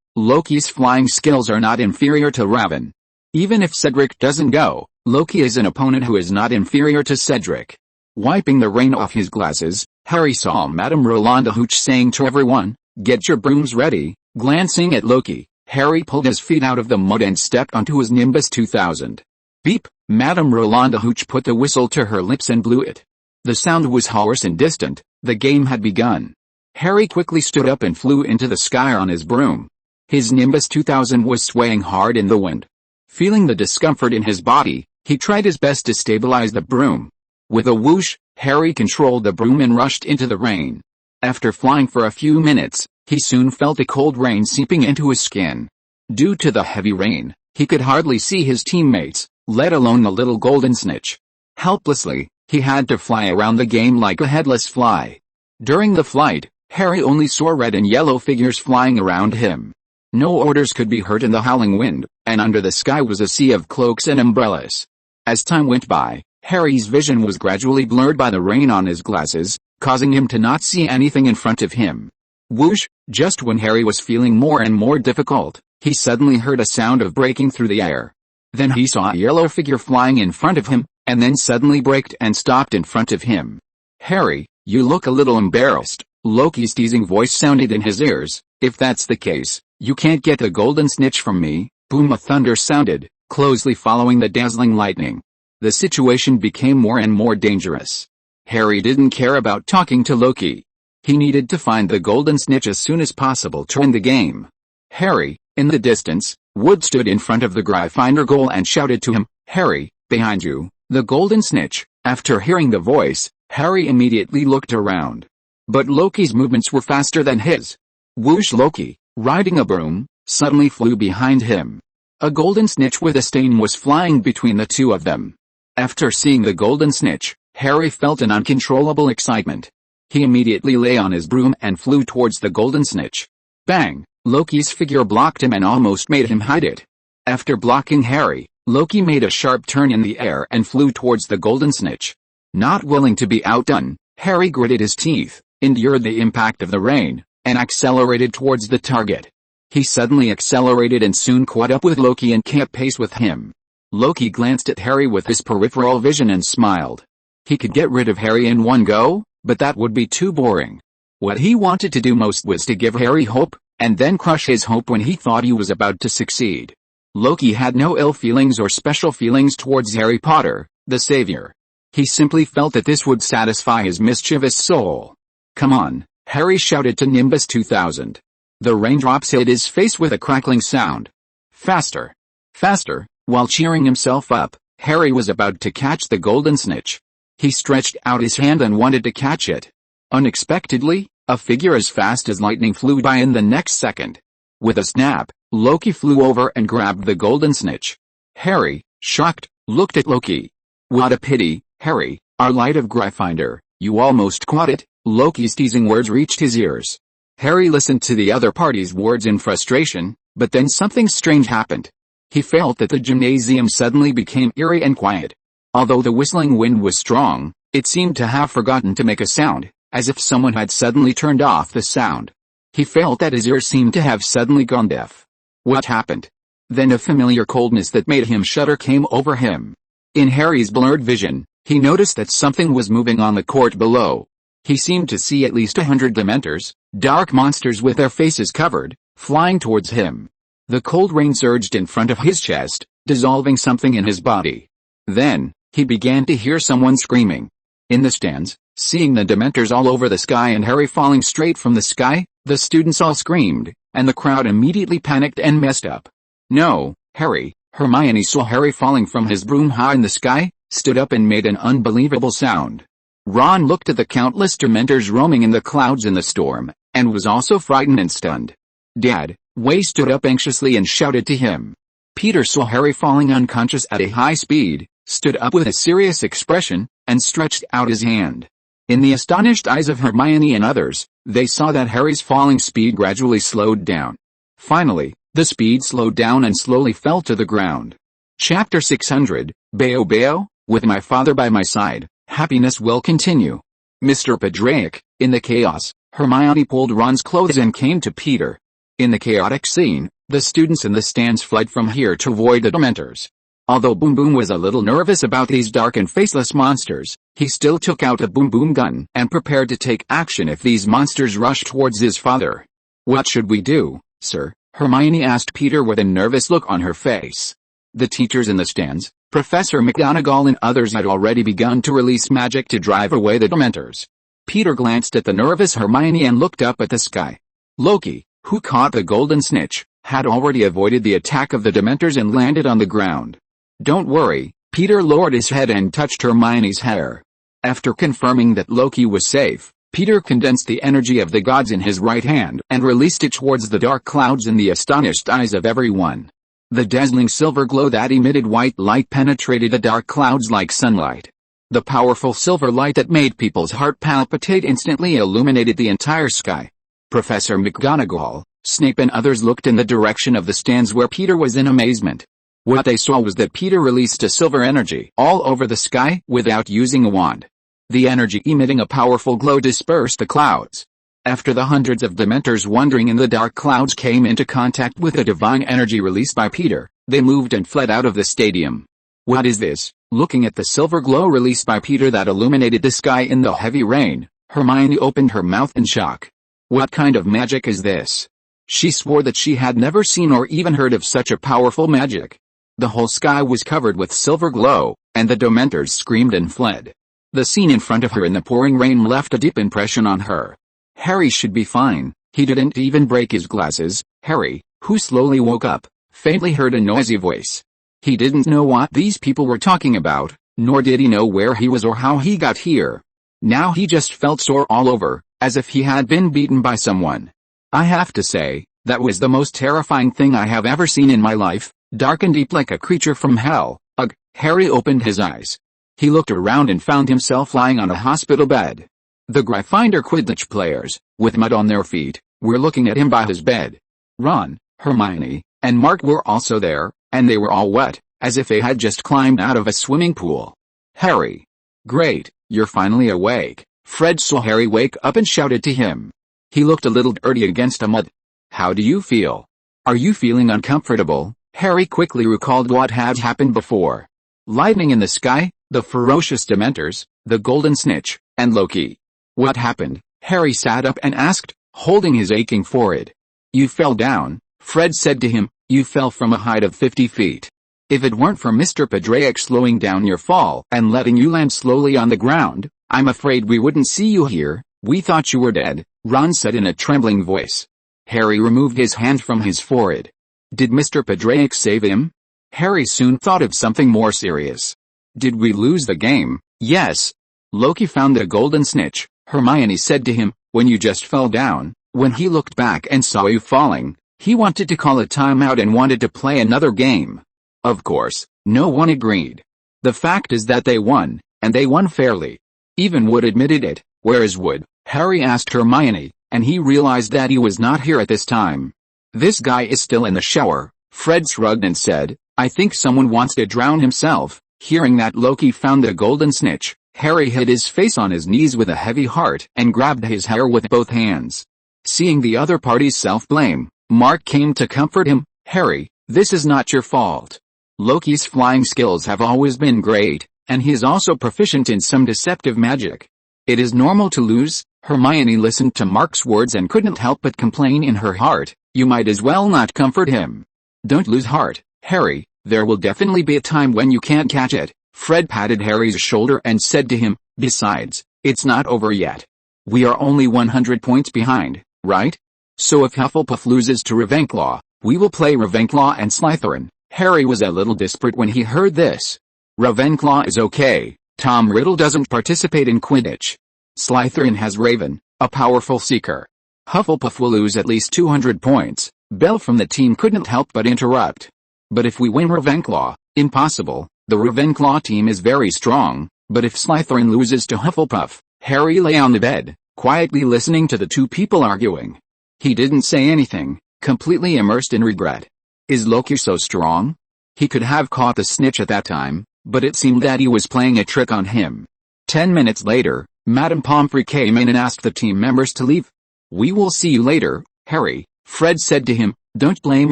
Loki's flying skills are not inferior to Raven. Even if Cedric doesn't go, Loki is an opponent who is not inferior to Cedric. Wiping the rain off his glasses, Harry saw Madame Rolanda Hooch saying to everyone, "Get your brooms ready." Glancing at Loki, Harry pulled his feet out of the mud and stepped onto his Nimbus 2000. Beep! Madame Rolanda Hooch put the whistle to her lips and blew it. The sound was hoarse and distant. The game had begun. Harry quickly stood up and flew into the sky on his broom. His Nimbus 2000 was swaying hard in the wind. Feeling the discomfort in his body, he tried his best to stabilize the broom. With a whoosh, Harry controlled the broom and rushed into the rain. After flying for a few minutes, he soon felt the cold rain seeping into his skin. Due to the heavy rain, he could hardly see his teammates, let alone the little golden snitch. Helplessly, he had to fly around the game like a headless fly. During the flight, Harry only saw red and yellow figures flying around him. No orders could be heard in the howling wind, and under the sky was a sea of cloaks and umbrellas. As time went by, Harry's vision was gradually blurred by the rain on his glasses, causing him to not see anything in front of him. Whoosh! Just when Harry was feeling more and more difficult, he suddenly heard a sound of breaking through the air. Then he saw a yellow figure flying in front of him, and then suddenly braked and stopped in front of him. "Harry, you look a little embarrassed," Loki's teasing voice sounded in his ears. "If that's the case, you can't get the golden snitch from me." Boom! A thunder sounded, closely following the dazzling lightning. The situation became more and more dangerous. Harry didn't care about talking to Loki. He needed to find the golden snitch as soon as possible to win the game. "Harry!" In the distance, Wood stood in front of the Gryffindor goal and shouted to him, "Harry, behind you, the golden snitch." After hearing the voice, Harry immediately looked around. But Loki's movements were faster than his. Whoosh! Loki, riding a broom, suddenly flew behind him. A golden snitch with a stain was flying between the two of them. After seeing the golden snitch, Harry felt an uncontrollable excitement. He immediately lay on his broom and flew towards the golden snitch. Bang! Loki's figure blocked him and almost made him hide it. After blocking Harry, Loki made a sharp turn in the air and flew towards the golden snitch. Not willing to be outdone, Harry gritted his teeth, endured the impact of the rain, and accelerated towards the target. He suddenly accelerated and soon caught up with Loki and kept pace with him. Loki glanced at Harry with his peripheral vision and smiled. He could get rid of Harry in one go, but that would be too boring. What he wanted to do most was to give Harry hope, and then crush his hope when he thought he was about to succeed. Loki had no ill feelings or special feelings towards Harry Potter, the savior. He simply felt that this would satisfy his mischievous soul. "Come on," Harry shouted to Nimbus 2000. The raindrops hit his face with a crackling sound. "Faster! Faster!" While cheering himself up, Harry was about to catch the golden snitch. He stretched out his hand and wanted to catch it. Unexpectedly, a figure as fast as lightning flew by in the next second. With a snap, Loki flew over and grabbed the golden snitch. Harry, shocked, looked at Loki. "What a pity, Harry, our light of Gryffindor, you almost caught it." Loki's teasing words reached his ears. Harry listened to the other party's words in frustration, but then something strange happened. He felt that the gymnasium suddenly became eerie and quiet. Although the whistling wind was strong, it seemed to have forgotten to make a sound, as if someone had suddenly turned off the sound. He felt that his ears seemed to have suddenly gone deaf. What happened? Then a familiar coldness that made him shudder came over him. In Harry's blurred vision, he noticed that something was moving on the court below. He seemed to see at least 100 Dementors, dark monsters with their faces covered, flying towards him. The cold rain surged in front of his chest, dissolving something in his body. Then, he began to hear someone screaming. In the stands, seeing the Dementors all over the sky and Harry falling straight from the sky, the students all screamed, and the crowd immediately panicked and messed up. "No, Harry!" Hermione saw Harry falling from his broom high in the sky, stood up and made an unbelievable sound. Ron looked at the countless Dementors roaming in the clouds in the storm, and was also frightened and stunned. "Dad!" Way stood up anxiously and shouted to him. Peter saw Harry falling unconscious at a high speed, stood up with a serious expression, and stretched out his hand. In the astonished eyes of Hermione and others, they saw that Harry's falling speed gradually slowed down. Finally, the speed slowed down and slowly fell to the ground. Chapter 600, Bayo Bayo, with my father by my side, happiness will continue. Mr. Padraic, in the chaos, Hermione pulled Ron's clothes and came to Peter. In the chaotic scene, the students in the stands fled from here to avoid the Dementors. Although Boom Boom was a little nervous about these dark and faceless monsters, he still took out a Boom Boom gun and prepared to take action if these monsters rushed towards his father. "What should we do, sir?" Hermione asked Peter with a nervous look on her face. The teachers in the stands, Professor McGonagall and others had already begun to release magic to drive away the Dementors. Peter glanced at the nervous Hermione and looked up at the sky. Loki, who caught the golden snitch, had already avoided the attack of the Dementors and landed on the ground. "Don't worry," Peter lowered his head and touched Hermione's hair. After confirming that Loki was safe, Peter condensed the energy of the gods in his right hand and released it towards the dark clouds in the astonished eyes of everyone. The dazzling silver glow that emitted white light penetrated the dark clouds like sunlight. The powerful silver light that made people's heart palpitate instantly illuminated the entire sky. Professor McGonagall, Snape and others looked in the direction of the stands where Peter was in amazement. What they saw was that Peter released a silver energy all over the sky without using a wand. The energy emitting a powerful glow dispersed the clouds. After the hundreds of Dementors wandering in the dark clouds came into contact with the divine energy released by Peter, they moved and fled out of the stadium. What is this? Looking at the silver glow released by Peter that illuminated the sky in the heavy rain, Hermione opened her mouth in shock. What kind of magic is this? She swore that she had never seen or even heard of such a powerful magic. The whole sky was covered with silver glow, and the Dementors screamed and fled. The scene in front of her in the pouring rain left a deep impression on her. Harry should be fine, he didn't even break his glasses. Harry, who slowly woke up, faintly heard a noisy voice. He didn't know what these people were talking about, nor did he know where he was or how he got here. Now he just felt sore all over, as if he had been beaten by someone. I have to say, that was the most terrifying thing I have ever seen in my life, dark and deep like a creature from hell. Ugh. Harry opened his eyes. He looked around and found himself lying on a hospital bed. The Gryffindor Quidditch players, with mud on their feet, were looking at him by his bed. Ron, Hermione, and Mark were also there, and they were all wet, as if they had just climbed out of a swimming pool. Harry. Great, you're finally awake. Fred saw Harry wake up and shouted to him. He looked a little dirty against the mud. How do you feel? Are you feeling uncomfortable? Harry quickly recalled what had happened before. Lightning in the sky, the ferocious Dementors, the Golden Snitch, and Loki. What happened? Harry sat up and asked, holding his aching forehead. You fell down, Fred said to him. You fell from a height of 50 feet. If it weren't for Mr. Padraic slowing down your fall and letting you land slowly on the ground, I'm afraid we wouldn't see you here. We thought you were dead, Ron said in a trembling voice. Harry removed his hand from his forehead. Did Mr. Padraic save him? Harry soon thought of something more serious. Did we lose the game? Yes. Loki found the Golden Snitch, Hermione said to him, when you just fell down. When he looked back and saw you falling, he wanted to call a timeout and wanted to play another game. Of course, no one agreed. The fact is that they won, and they won fairly. Even Wood admitted it. Where is Wood? Harry asked Hermione, and he realized that he was not here at this time. This guy is still in the shower. Fred shrugged and said, I think someone wants to drown himself. Hearing that Loki found the Golden Snitch, Harry hid his face on his knees with a heavy heart and grabbed his hair with both hands. Seeing the other party's self-blame, Mark came to comfort him. Harry, this is not your fault. Loki's flying skills have always been great, and he is also proficient in some deceptive magic. It is normal to lose. Hermione listened to Mark's words and couldn't help but complain in her heart, you might as well not comfort him. Don't lose heart, Harry, there will definitely be a time when you can't catch it. Fred patted Harry's shoulder and said to him, besides, it's not over yet. We are only 100 points behind, right? So if Hufflepuff loses to Ravenclaw, we will play Ravenclaw and Slytherin. Harry was a little desperate when he heard this. Ravenclaw is okay. Tom Riddle doesn't participate in Quidditch. Slytherin has Raven, a powerful seeker. Hufflepuff will lose at least 200 points. Belle from the team couldn't help but interrupt. But if we win Ravenclaw, impossible. The Ravenclaw team is very strong, but if Slytherin loses to Hufflepuff, Harry lay on the bed, quietly listening to the two people arguing. He didn't say anything, completely immersed in regret. Is Loki so strong? He could have caught the snitch at that time, but it seemed that he was playing a trick on him. 10 minutes later, Madame Pomfrey came in and asked the team members to leave. We will see you later, Harry, Fred said to him. Don't blame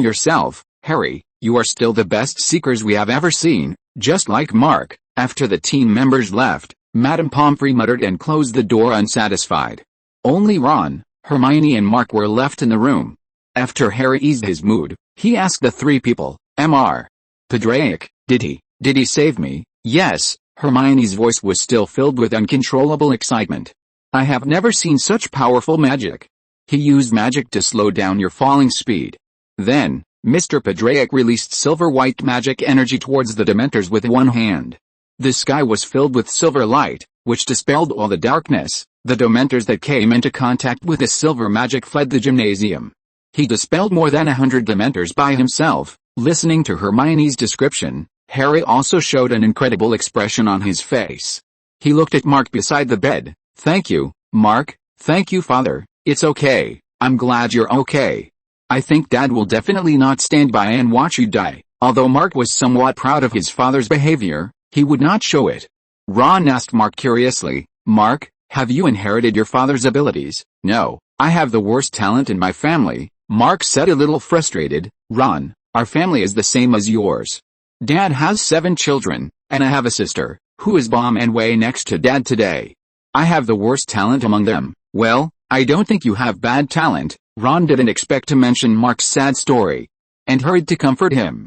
yourself, Harry, you are still the best seekers we have ever seen, just like Mark. After the team members left, Madame Pomfrey muttered and closed the door unsatisfied. Only Ron, Hermione and Mark were left in the room. After Harry eased his mood, he asked the three people, Mr. Padraic, did he save me? Yes, Hermione's voice was still filled with uncontrollable excitement. I have never seen such powerful magic. He used magic to slow down your falling speed. Then, Mr. Padraic released silver-white magic energy towards the Dementors with one hand. The sky was filled with silver light, which dispelled all the darkness. The Dementors that came into contact with the silver magic fled the gymnasium. He dispelled more than 100 Dementors by himself. Listening to Hermione's description, Harry also showed an incredible expression on his face. He looked at Mark beside the bed. Thank you, Mark. Thank you, Father. It's okay. I'm glad you're okay. I think Dad will definitely not stand by and watch you die. Although Mark was somewhat proud of his father's behavior, he would not show it. Ron asked Mark curiously, "Mark, have you inherited your father's abilities?" "No, I have the worst talent in my family," Mark said a little frustrated. "Ron, our family is the same as yours. Dad has 7 children, and I have a sister, who is bomb and way next to Dad today. I have the worst talent among them." "Well, I don't think you have bad talent." Ron didn't expect to mention Mark's sad story, and hurried to comfort him.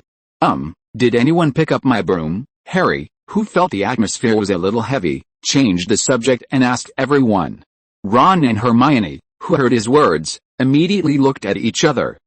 Did anyone pick up my broom?" Harry, who felt the atmosphere was a little heavy, changed the subject and asked everyone. Ron and Hermione, who heard his words, immediately looked at each other.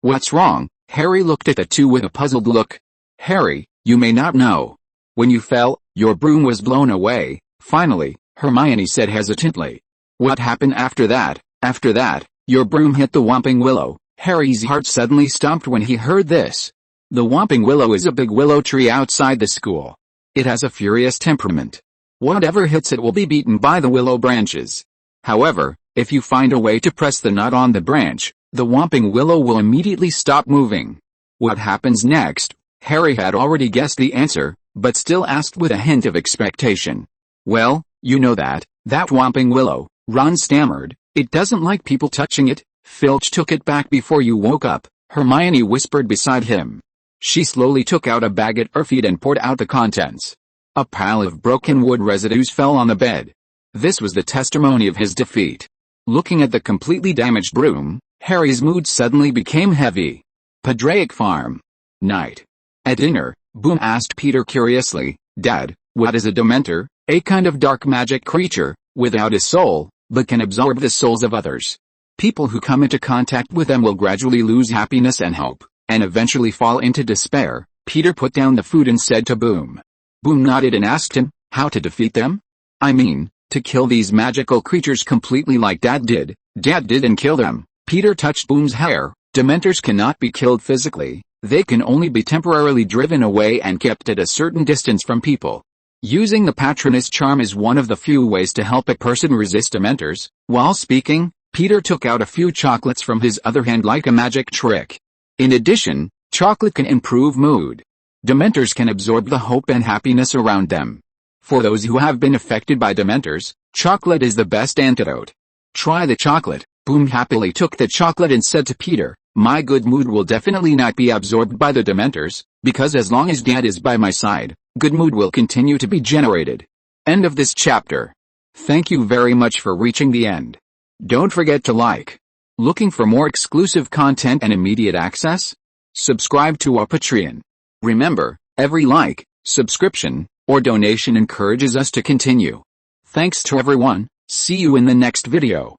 What's wrong?" Harry looked at the two with a puzzled look. "Harry, you may not know. When you fell, your broom was blown away." "Finally," Hermione said hesitantly. "What happened after that?" "After that, your broom hit the Whomping Willow." Harry's heart suddenly stopped when he heard this. The Whomping Willow is a big willow tree outside the school. It has a furious temperament. Whatever hits it will be beaten by the willow branches. However, if you find a way to press the nut on the branch, the Whomping Willow will immediately stop moving. What happens next? Harry had already guessed the answer, but still asked with a hint of expectation. "Well, you know that Whomping Willow," Ron stammered. "It doesn't like people touching it." "Filch took it back before you woke up," Hermione whispered beside him. She slowly took out a bag at her feet and poured out the contents. A pile of broken wood residues fell on the bed. This was the testimony of his defeat. Looking at the completely damaged broom, Harry's mood suddenly became heavy. Padraic Farm. Night. At dinner, Boom asked Peter curiously, "Dad, what is a Dementor?" "A kind of dark magic creature, without a soul, but can absorb the souls of others. People who come into contact with them will gradually lose happiness and hope, and eventually fall into despair." Peter put down the food and said to Boom. Boom nodded and asked him, "How to defeat them?" "I mean, to kill these magical creatures completely like Dad did." "Dad didn't kill them." Peter touched Boom's hair. "Dementors cannot be killed physically, they can only be temporarily driven away and kept at a certain distance from people. Using the Patronus charm is one of the few ways to help a person resist Dementors." While speaking, Peter took out a few chocolates from his other hand like a magic trick. In addition, chocolate can improve mood. Dementors can absorb the hope and happiness around them. For those who have been affected by Dementors, chocolate is the best antidote. "Try the chocolate." Boom happily took the chocolate and said to Peter, "My good mood will definitely not be absorbed by the Dementors, because as long as Dad is by my side, good mood will continue to be generated." End of this chapter. Thank you very much for reaching the end. Don't forget to like. Looking for more exclusive content and immediate access? Subscribe to our Patreon. Remember, every like, subscription, or donation encourages us to continue. Thanks to everyone. See you in the next video.